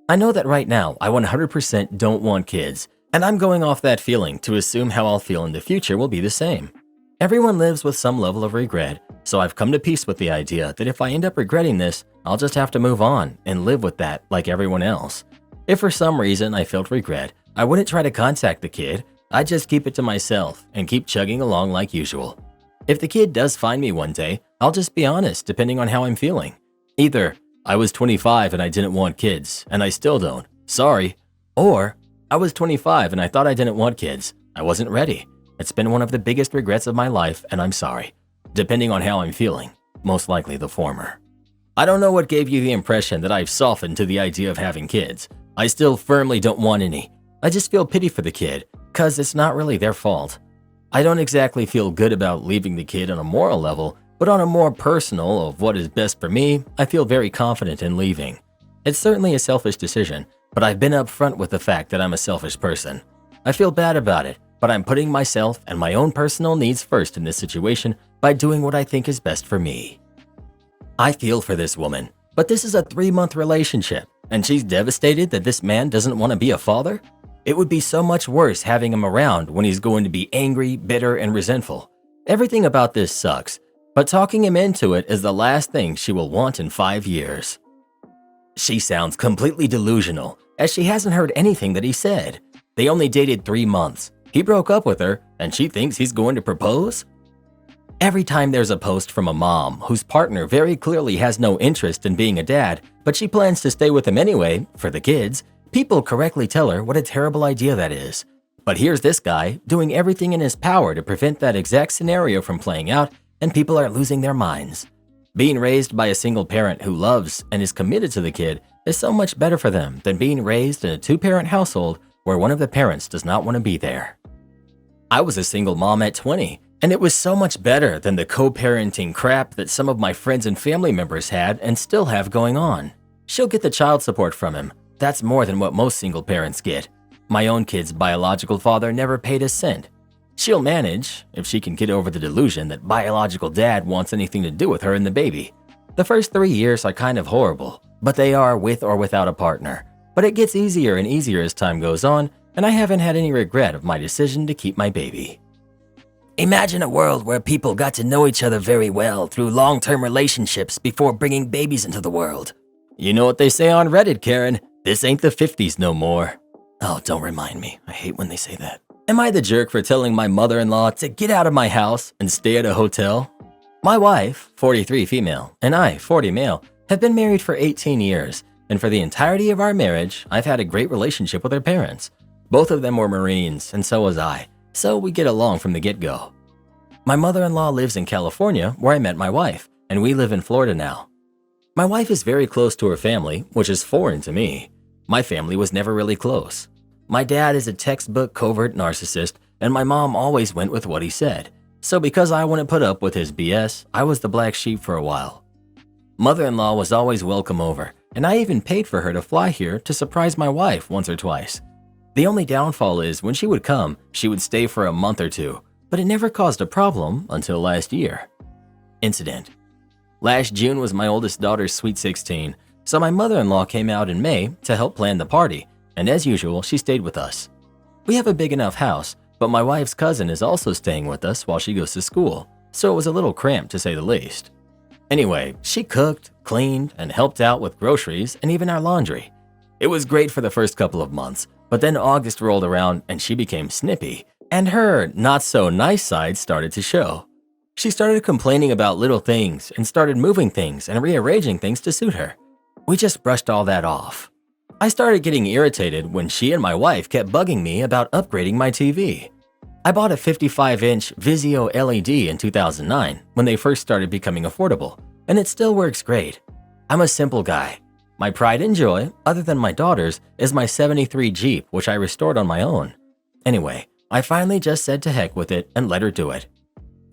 I know that right now I 100% don't want kids, and I'm going off that feeling to assume how I'll feel in the future will be the same. Everyone lives with some level of regret, so I've come to peace with the idea that if I end up regretting this, I'll just have to move on and live with that like everyone else. If for some reason I felt regret, I wouldn't try to contact the kid. I'd just keep it to myself and keep chugging along like usual. If the kid does find me one day, I'll just be honest depending on how I'm feeling. Either, I was 25 and I didn't want kids, and I still don't, sorry. Or, I was 25 and I thought I didn't want kids, I wasn't ready. It's been one of the biggest regrets of my life and I'm sorry. Depending on how I'm feeling, most likely the former. I don't know what gave you the impression that I've softened to the idea of having kids. I still firmly don't want any. I just feel pity for the kid, cause it's not really their fault. I don't exactly feel good about leaving the kid on a moral level, but on a more personal of what is best for me, I feel very confident in leaving. It's certainly a selfish decision, but I've been upfront with the fact that I'm a selfish person. I feel bad about it, but I'm putting myself and my own personal needs first in this situation by doing what I think is best for me. I feel for this woman, but this is a 3-month relationship, and she's devastated that this man doesn't want to be a father? It would be so much worse having him around when he's going to be angry, bitter, and resentful. Everything about this sucks, but talking him into it is the last thing she will want in 5 years. She sounds completely delusional, as she hasn't heard anything that he said. They only dated 3 months. He broke up with her, and she thinks he's going to propose? Every time there's a post from a mom whose partner very clearly has no interest in being a dad, but she plans to stay with him anyway, for the kids, people correctly tell her what a terrible idea that is. But here's this guy doing everything in his power to prevent that exact scenario from playing out, and people are losing their minds. Being raised by a single parent who loves and is committed to the kid is so much better for them than being raised in a 2-parent household where one of the parents does not want to be there. I was a single mom at 20, and it was so much better than the co-parenting crap that some of my friends and family members had and still have going on. She'll get the child support from him. That's more than what most single parents get. My own kid's biological father never paid a cent. She'll manage, if she can get over the delusion that biological dad wants anything to do with her and the baby. The first 3 years are kind of horrible, but they are with or without a partner. But it gets easier and easier as time goes on, and I haven't had any regret of my decision to keep my baby. Imagine a world where people got to know each other very well through long-term relationships before bringing babies into the world. You know what they say on Reddit, Karen? This ain't the 50s no more. Oh, don't remind me. I hate when they say that. Am I the jerk for telling my mother-in-law to get out of my house and stay at a hotel? My wife, 43 female, and I, 40 male, have been married for 18 years, and for the entirety of our marriage, I've had a great relationship with her parents. Both of them were Marines, and so was I, so we get along from the get-go. My mother-in-law lives in California, where I met my wife, and we live in Florida now. My wife is very close to her family, which is foreign to me. My family was never really close. My dad is a textbook covert narcissist, and my mom always went with what he said. So because I wouldn't put up with his BS, I was the black sheep for a while. Mother-in-law was always welcome over, and I even paid for her to fly here to surprise my wife once or twice. The only downfall is when she would come, she would stay for a month or two, but it never caused a problem until last year. Incident. Last June was my oldest daughter's sweet 16, so my mother-in-law came out in May to help plan the party, and as usual, she stayed with us. We have a big enough house, but my wife's cousin is also staying with us while she goes to school, so it was a little cramped to say the least. Anyway, she cooked, cleaned, and helped out with groceries and even our laundry. It was great for the first couple of months, but then August rolled around and she became snippy, and her not-so-nice side started to show. She started complaining about little things and started moving things and rearranging things to suit her. We just brushed all that off. I started getting irritated when she and my wife kept bugging me about upgrading my TV. I bought a 55-inch Vizio LED in 2009 when they first started becoming affordable, and it still works great. I'm a simple guy. My pride and joy, other than my daughter's, is my '73 Jeep, which I restored on my own. Anyway, I finally just said to heck with it and let her do it.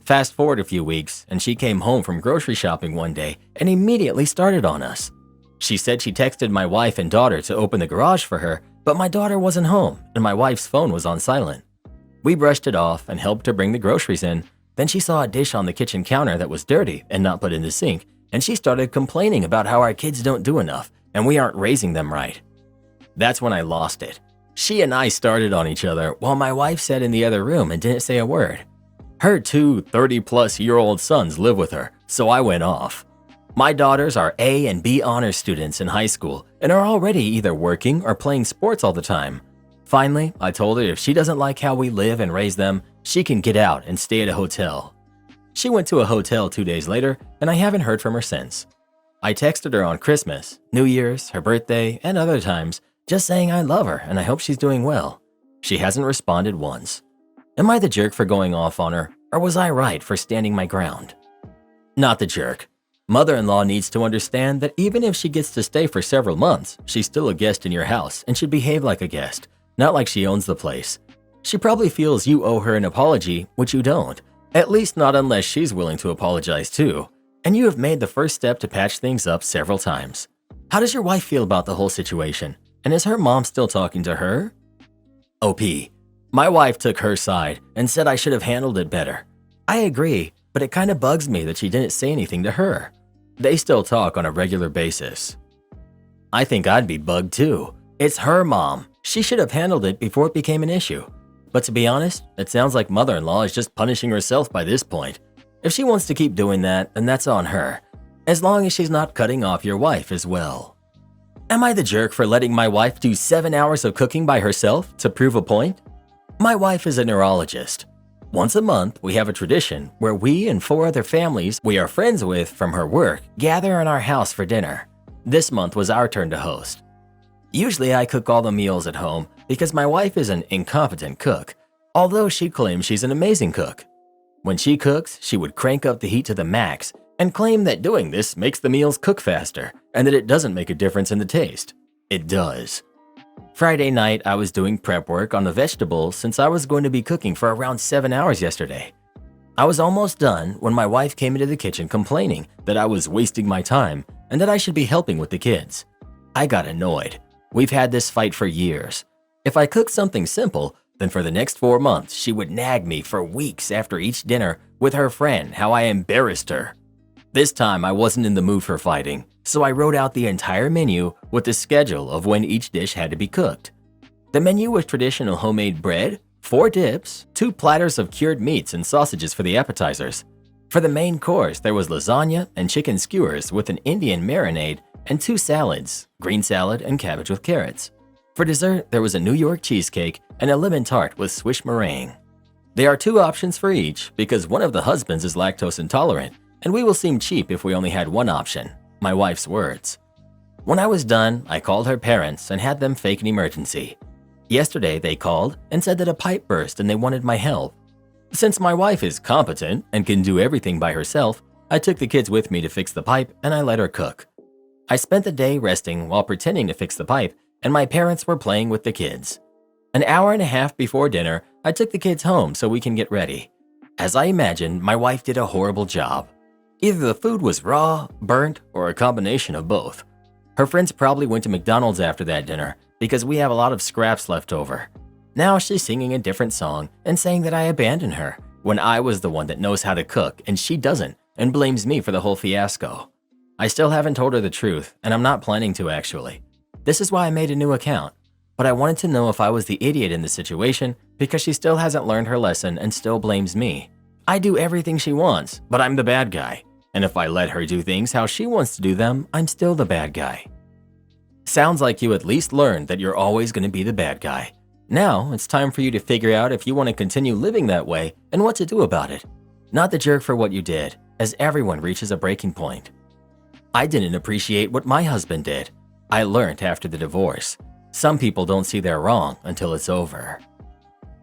Fast forward a few weeks, and she came home from grocery shopping one day and immediately started on us. She said she texted my wife and daughter to open the garage for her, but my daughter wasn't home and my wife's phone was on silent. We brushed it off and helped her bring the groceries in. Then she saw a dish on the kitchen counter that was dirty and not put in the sink, and she started complaining about how our kids don't do enough and we aren't raising them right. That's when I lost it. She and I started on each other while my wife sat in the other room and didn't say a word. Her two 30-plus-year-old sons live with her, so I went off. My daughters are A and B honors students in high school and are already either working or playing sports all the time. Finally, I told her if she doesn't like how we live and raise them, she can get out and stay at a hotel. She went to a hotel 2 days later, and I haven't heard from her since. I texted her on Christmas, New Year's, her birthday, and other times, just saying I love her and I hope she's doing well. She hasn't responded once. Am I the jerk for going off on her, or was I right for standing my ground? Not the jerk. Mother-in-law needs to understand that even if she gets to stay for several months, she's still a guest in your house and should behave like a guest, not like she owns the place. She probably feels you owe her an apology, which you don't, at least not unless she's willing to apologize too, and you have made the first step to patch things up several times. How does your wife feel about the whole situation, and is her mom still talking to her? OP. My wife took her side and said I should have handled it better. I agree, but it kind of bugs me that she didn't say anything to her. They still talk on a regular basis. I think I'd be bugged too. It's her mom. She should have handled it before it became an issue. But to be honest, it sounds like mother-in-law is just punishing herself by this point. If she wants to keep doing that, then that's on her, as long as she's not cutting off your wife as well. Am I the jerk for letting my wife do 7 hours of cooking by herself to prove a point? My wife is a neurologist. Once a month, we have a tradition where we and 4 other families we are friends with from her work gather in our house for dinner. This month was our turn to host. Usually I cook all the meals at home because my wife is an incompetent cook, although she claims she's an amazing cook. When she cooks, she would crank up the heat to the max and claim that doing this makes the meals cook faster and that it doesn't make a difference in the taste. It does. Friday night, I was doing prep work on the vegetables since I was going to be cooking for around 7 hours yesterday. I was almost done when my wife came into the kitchen complaining that I was wasting my time and that I should be helping with the kids. I got annoyed. We've had this fight for years. If I cooked something simple, then for the next 4 months, she would nag me for weeks after each dinner with her friend how I embarrassed her. This time, I wasn't in the mood for fighting, so I wrote out the entire menu with the schedule of when each dish had to be cooked. The menu was traditional homemade bread, 4 dips, 2 platters of cured meats and sausages for the appetizers. For the main course, there was lasagna and chicken skewers with an Indian marinade and 2 salads, green salad and cabbage with carrots. For dessert, there was a New York cheesecake and a lemon tart with Swiss meringue. There are 2 options for each because one of the husbands is lactose intolerant, and we will seem cheap if we only had one option, my wife's words. When I was done, I called her parents and had them fake an emergency. Yesterday, they called and said that a pipe burst and they wanted my help. Since my wife is competent and can do everything by herself, I took the kids with me to fix the pipe and I let her cook. I spent the day resting while pretending to fix the pipe, and my parents were playing with the kids. An hour and a half before dinner, I took the kids home so we can get ready. As I imagined, my wife did a horrible job. Either the food was raw, burnt, or a combination of both. Her friends probably went to McDonald's after that dinner because we have a lot of scraps left over. Now she's singing a different song and saying that I abandoned her when I was the one that knows how to cook and she doesn't, and blames me for the whole fiasco. I still haven't told her the truth, and I'm not planning to actually. This is why I made a new account, but I wanted to know if I was the idiot in the situation because she still hasn't learned her lesson and still blames me. I do everything she wants, but I'm the bad guy. And if I let her do things how she wants to do them, I'm still the bad guy. Sounds like you at least learned that you're always going to be the bad guy. Now, it's time for you to figure out if you want to continue living that way and what to do about it. Not the jerk for what you did, as everyone reaches a breaking point. I didn't appreciate what my husband did. I learned after the divorce. Some people don't see they're wrong until it's over.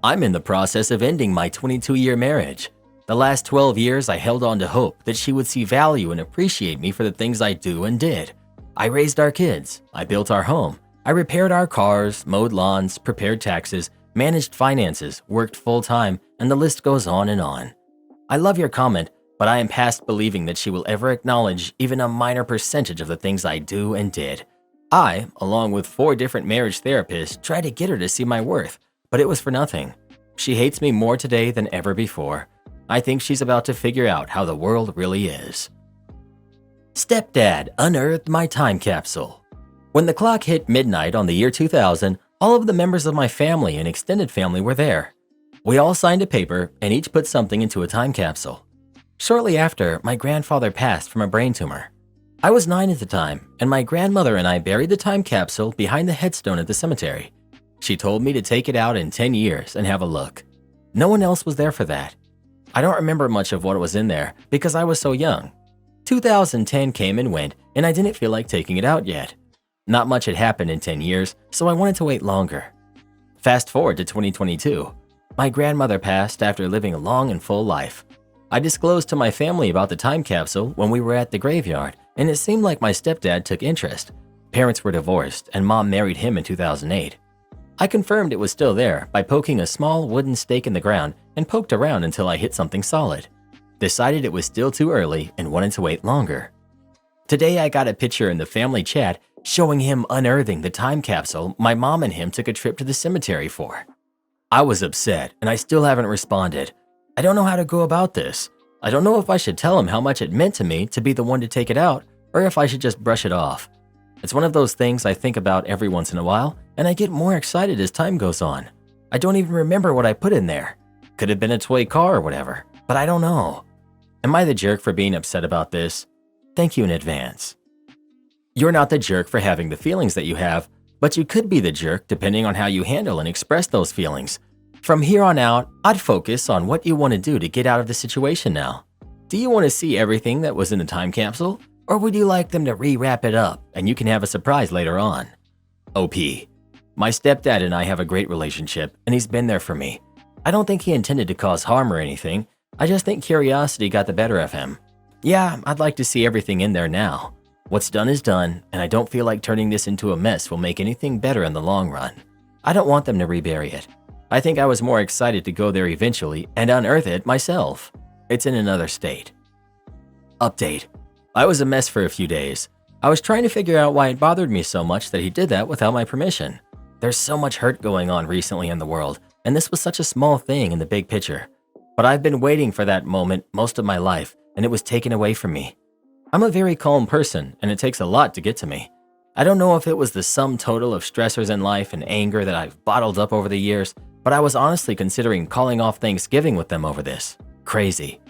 I'm in the process of ending my 22-year marriage. The last 12 years, I held on to hope that she would see value and appreciate me for the things I do and did. I raised our kids. I built our home. I repaired our cars, mowed lawns, prepared taxes, managed finances, worked full-time, and the list goes on and on. I love your comment, but I am past believing that she will ever acknowledge even a minor percentage of the things I do and did. I, along with 4 different marriage therapists, tried to get her to see my worth, but it was for nothing. She hates me more today than ever before. I think she's about to figure out how the world really is. Stepdad unearthed my time capsule. When the clock hit midnight on the year 2000, all of the members of my family and extended family were there. We all signed a paper and each put something into a time capsule. Shortly after, my grandfather passed from a brain tumor. I was 9 at the time, and my grandmother and I buried the time capsule behind the headstone at the cemetery. She told me to take it out in 10 years and have a look. No one else was there for that. I don't remember much of what was in there because I was so young. 2010 came and went, and I didn't feel like taking it out yet. Not much had happened in 10 years, so I wanted to wait longer. Fast forward to 2022. My grandmother passed after living a long and full life. I disclosed to my family about the time capsule when we were at the graveyard, and it seemed like my stepdad took interest. Parents were divorced, and Mom married him in 2008. I confirmed it was still there by poking a small wooden stake in the ground and poked around until I hit something solid. Decided it was still too early and wanted to wait longer. Today I got a picture in the family chat showing him unearthing the time capsule my mom and him took a trip to the cemetery for. I was upset, and I still haven't responded. I don't know how to go about this. I don't know if I should tell him how much it meant to me to be the one to take it out, or if I should just brush it off. It's one of those things I think about every once in a while, and I get more excited as time goes on. I don't even remember what I put in there. Could have been a toy car or whatever, but I don't know. Am I the jerk for being upset about this? Thank you in advance. You're not the jerk for having the feelings that you have, but you could be the jerk depending on how you handle and express those feelings. From here on out, I'd focus on what you want to do to get out of the situation now. Do you want to see everything that was in the time capsule? Or would you like them to rewrap it up and you can have a surprise later on? OP. My stepdad and I have a great relationship and he's been there for me. I don't think he intended to cause harm or anything. I just think curiosity got the better of him. Yeah, I'd like to see everything in there now. What's done is done, and I don't feel like turning this into a mess will make anything better in the long run. I don't want them to rebury it. I think I was more excited to go there eventually and unearth it myself. It's in another state. Update. I was a mess for a few days. I was trying to figure out why it bothered me so much that he did that without my permission. There's so much hurt going on recently in the world, and this was such a small thing in the big picture. But I've been waiting for that moment most of my life, and it was taken away from me. I'm a very calm person, and it takes a lot to get to me. I don't know if it was the sum total of stressors in life and anger that I've bottled up over the years, but I was honestly considering calling off Thanksgiving with them over this. Crazy.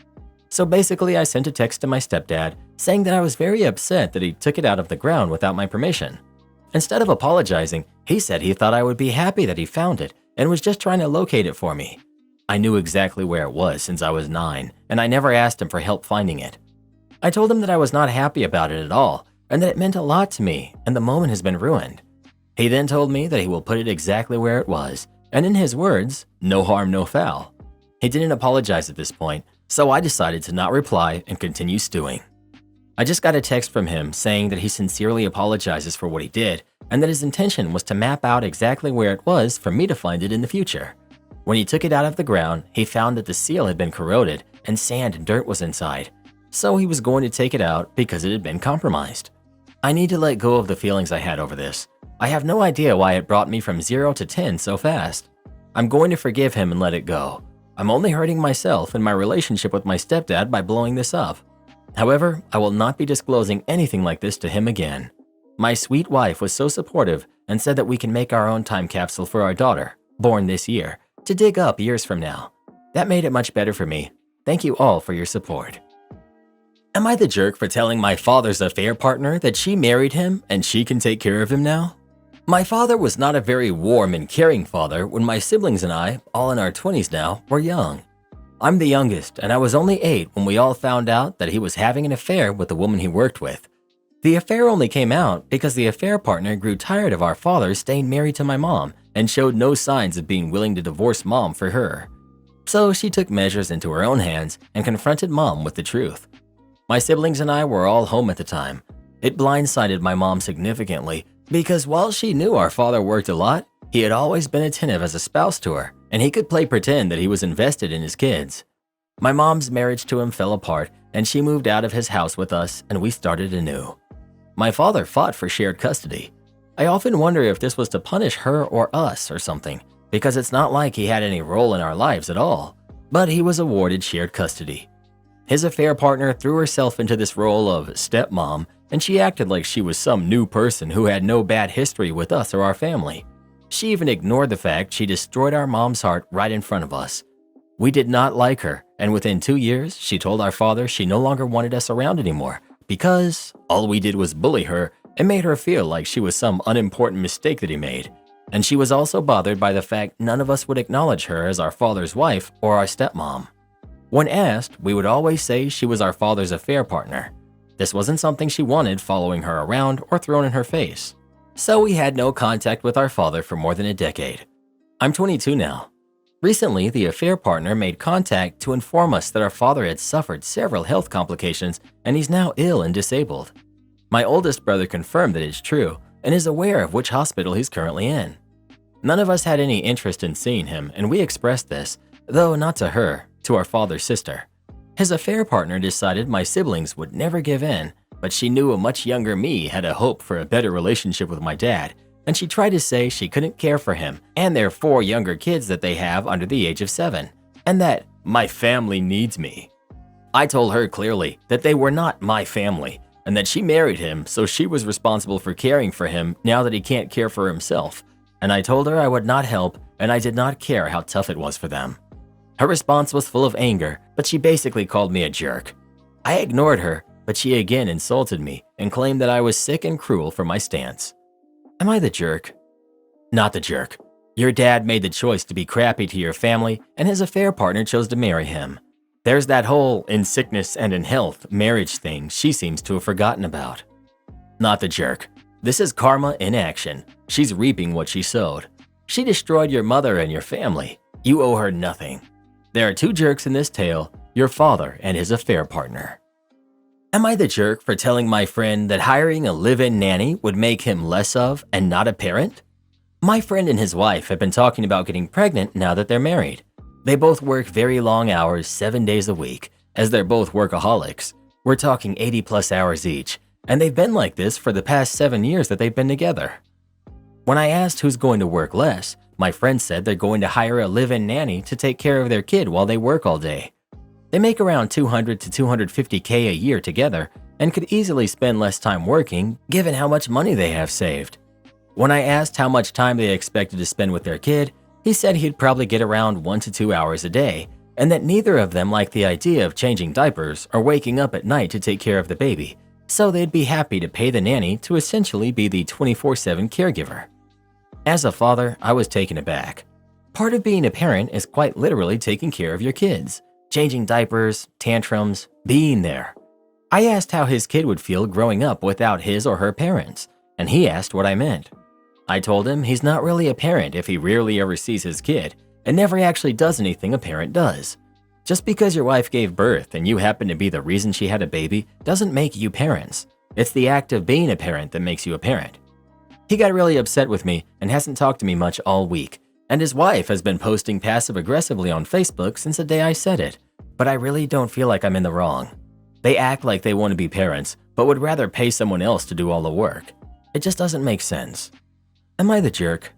So basically, I sent a text to my stepdad saying that I was very upset that he took it out of the ground without my permission. Instead of apologizing, he said he thought I would be happy that he found it and was just trying to locate it for me. I knew exactly where it was since I was 9, and I never asked him for help finding it. I told him that I was not happy about it at all, and that it meant a lot to me, and the moment has been ruined. He then told me that he will put it exactly where it was, and in his words, no harm, no foul. He didn't apologize at this point, so I decided to not reply and continue stewing. I just got a text from him saying that he sincerely apologizes for what he did and that his intention was to map out exactly where it was for me to find it in the future. When he took it out of the ground, he found that the seal had been corroded and sand and dirt was inside, so he was going to take it out because it had been compromised. I need to let go of the feelings I had over this. I have no idea why it brought me from 0 to 10 so fast. I'm going to forgive him and let it go. I'm only hurting myself and my relationship with my stepdad by blowing this up. However, I will not be disclosing anything like this to him again. My sweet wife was so supportive and said that we can make our own time capsule for our daughter, born this year, to dig up years from now. That made it much better for me. Thank you all for your support. Am I the jerk for telling my father's affair partner that she married him and she can take care of him now? My father was not a very warm and caring father when my siblings and I, all in our 20s now, were young. I'm the youngest, and I was only 8 when we all found out that he was having an affair with the woman he worked with. The affair only came out because the affair partner grew tired of our father staying married to my mom and showed no signs of being willing to divorce mom for her. So she took measures into her own hands and confronted mom with the truth. My siblings and I were all home at the time. It blindsided my mom significantly because while she knew our father worked a lot, he had always been attentive as a spouse to her, and he could play pretend that he was invested in his kids. My mom's marriage to him fell apart, and she moved out of his house with us, and we started anew. My father fought for shared custody. I often wonder if this was to punish her or us or something, because it's not like he had any role in our lives at all, but he was awarded shared custody. His affair partner threw herself into this role of stepmom, and she acted like she was some new person who had no bad history with us or our family. She even ignored the fact she destroyed our mom's heart right in front of us. We did not like her, and within 2 years, she told our father she no longer wanted us around anymore because all we did was bully her and made her feel like she was some unimportant mistake that he made. And she was also bothered by the fact none of us would acknowledge her as our father's wife or our stepmom. When asked, we would always say she was our father's affair partner. This wasn't something she wanted following her around or thrown in her face. So we had no contact with our father for more than a decade. I'm 22 now. Recently, the affair partner made contact to inform us that our father had suffered several health complications and he's now ill and disabled. My oldest brother confirmed that it's true and is aware of which hospital he's currently in. None of us had any interest in seeing him, and we expressed this, though not to her, to our father's sister. His affair partner decided my siblings would never give in, but she knew a much younger me had a hope for a better relationship with my dad, and she tried to say she couldn't care for him and their 4 younger kids that they have under the age of 7, and that my family needs me. I told her clearly that they were not my family, and that she married him so she was responsible for caring for him now that he can't care for himself, and I told her I would not help and I did not care how tough it was for them. Her response was full of anger, but she basically called me a jerk. I ignored her, but she again insulted me and claimed that I was sick and cruel for my stance. Am I the jerk? Not the jerk. Your dad made the choice to be crappy to your family, and his affair partner chose to marry him. There's that whole in sickness and in health marriage thing she seems to have forgotten about. Not the jerk. This is karma in action. She's reaping what she sowed. She destroyed your mother and your family. You owe her nothing. There are 2 jerks in this tale, your father and his affair partner. Am I the jerk for telling my friend that hiring a live-in nanny would make him less of and not a parent? My friend and his wife have been talking about getting pregnant now that they're married. They both work very long hours 7 days a week, as they're both workaholics. We're talking 80+ hours each, and they've been like this for the past 7 years that they've been together. When I asked who's going to work less, my friend said they're going to hire a live-in nanny to take care of their kid while they work all day. They make around $200 to $250K a year together and could easily spend less time working given how much money they have saved. When I asked how much time they expected to spend with their kid, he said he'd probably get around 1 to 2 hours a day, and that neither of them liked the idea of changing diapers or waking up at night to take care of the baby, so they'd be happy to pay the nanny to essentially be the 24/7 caregiver. As a father, I was taken aback. Part of being a parent is quite literally taking care of your kids, changing diapers, tantrums, being there. I asked how his kid would feel growing up without his or her parents, and he asked what I meant. I told him he's not really a parent if he rarely ever sees his kid and never actually does anything a parent does. Just because your wife gave birth and you happen to be the reason she had a baby doesn't make you parents. It's the act of being a parent that makes you a parent. He got really upset with me and hasn't talked to me much all week, and his wife has been posting passive-aggressively on Facebook since the day I said it, but I really don't feel like I'm in the wrong. They act like they want to be parents, but would rather pay someone else to do all the work. It just doesn't make sense. Am I the jerk?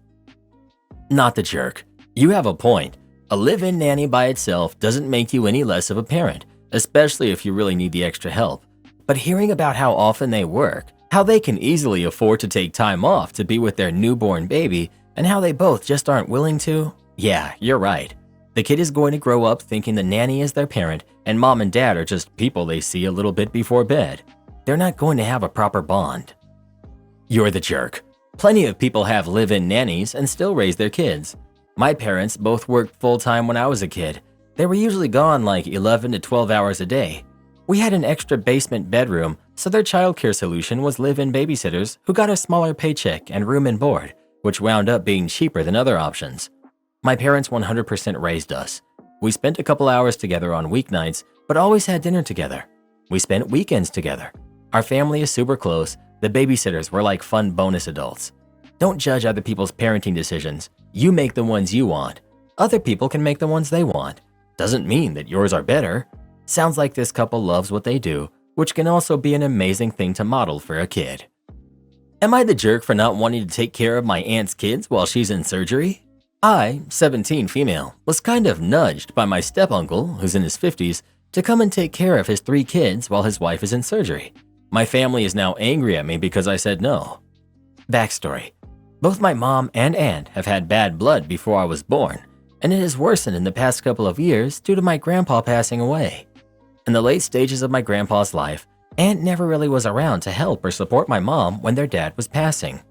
Not the jerk. You have a point. A live-in nanny by itself doesn't make you any less of a parent, especially if you really need the extra help. But hearing about how often they work, how they can easily afford to take time off to be with their newborn baby, and how they both just aren't willing to, yeah, you're right. The kid is going to grow up thinking the nanny is their parent and mom and dad are just people they see a little bit before bed. They're not going to have a proper bond. You're the jerk. Plenty of people have live-in nannies and still raise their kids. My parents both worked full-time when I was a kid. They were usually gone like 11 to 12 hours a day. We had an extra basement bedroom, so their childcare solution was live-in babysitters who got a smaller paycheck and room and board, which wound up being cheaper than other options. My parents 100% raised us. We spent a couple hours together on weeknights, but always had dinner together. We spent weekends together. Our family is super close. The babysitters were like fun bonus adults. Don't judge other people's parenting decisions. You make the ones you want. Other people can make the ones they want. Doesn't mean that yours are better. Sounds like this couple loves what they do, which can also be an amazing thing to model for a kid. Am I the jerk for not wanting to take care of my aunt's kids while she's in surgery? I, 17 female, was kind of nudged by my step-uncle, who's in his 50s, to come and take care of his 3 kids while his wife is in surgery. My family is now angry at me because I said no. Backstory. Both my mom and aunt have had bad blood before I was born, and it has worsened in the past couple of years due to my grandpa passing away. In the late stages of my grandpa's life, Aunt never really was around to help or support my mom when their dad was passing.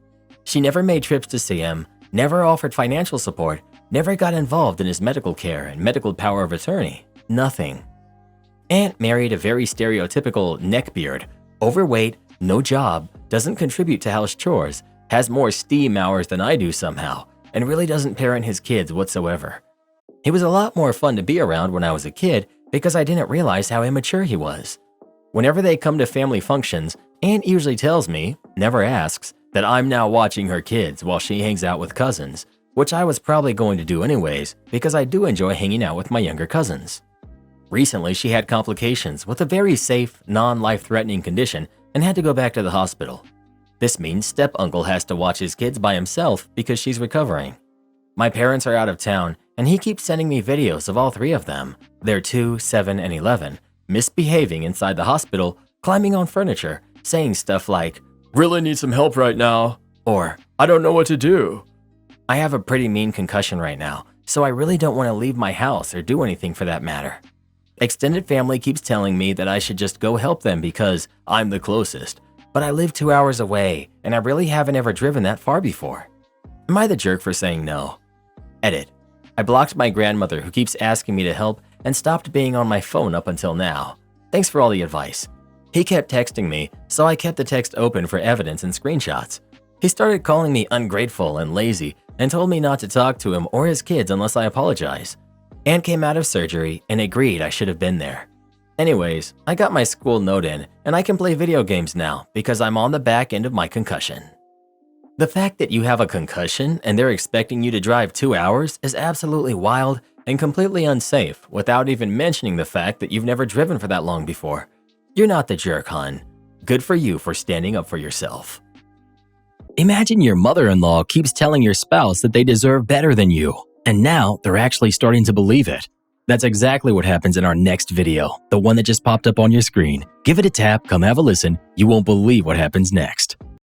She never made trips to see him, never offered financial support, never got involved in his medical care and medical power of attorney. Nothing. Aunt married a very stereotypical neckbeard, overweight, no job, doesn't contribute to house chores, has more STEAM hours than I do somehow, and really doesn't parent his kids whatsoever. He was a lot more fun to be around when I was a kid because I didn't realize how immature he was. Whenever they come to family functions, Aunt usually tells me, never asks, that I'm now watching her kids while she hangs out with cousins, which I was probably going to do anyways because I do enjoy hanging out with my younger cousins. Recently, she had complications with a very safe, non-life-threatening condition and had to go back to the hospital. This means step-uncle has to watch his kids by himself because she's recovering. My parents are out of town, and he keeps sending me videos of all 3 of them, they're 2, 7, and 11, misbehaving inside the hospital, climbing on furniture, saying stuff like, "Really need some help right now," or "I don't know what to do." I have a pretty mean concussion right now, so I really don't want to leave my house or do anything for that matter. Extended family keeps telling me that I should just go help them because I'm the closest, but I live 2 hours away and I really haven't ever driven that far before. Am I the jerk for saying no? Edit. I blocked my grandmother who keeps asking me to help and stopped being on my phone up until now. Thanks for all the advice. He kept texting me, so I kept the text open for evidence and screenshots. He started calling me ungrateful and lazy and told me not to talk to him or his kids unless I apologize. Aunt came out of surgery and agreed I should have been there. Anyways, I got my school note in and I can play video games now because I'm on the back end of my concussion. The fact that you have a concussion and they're expecting you to drive 2 hours is absolutely wild and completely unsafe without even mentioning the fact that you've never driven for that long before. You're not the jerk, hon. Good for you for standing up for yourself. Imagine your mother-in-law keeps telling your spouse that they deserve better than you, and now they're actually starting to believe it. That's exactly what happens in our next video, the one that just popped up on your screen. Give it a tap, come have a listen. You won't believe what happens next.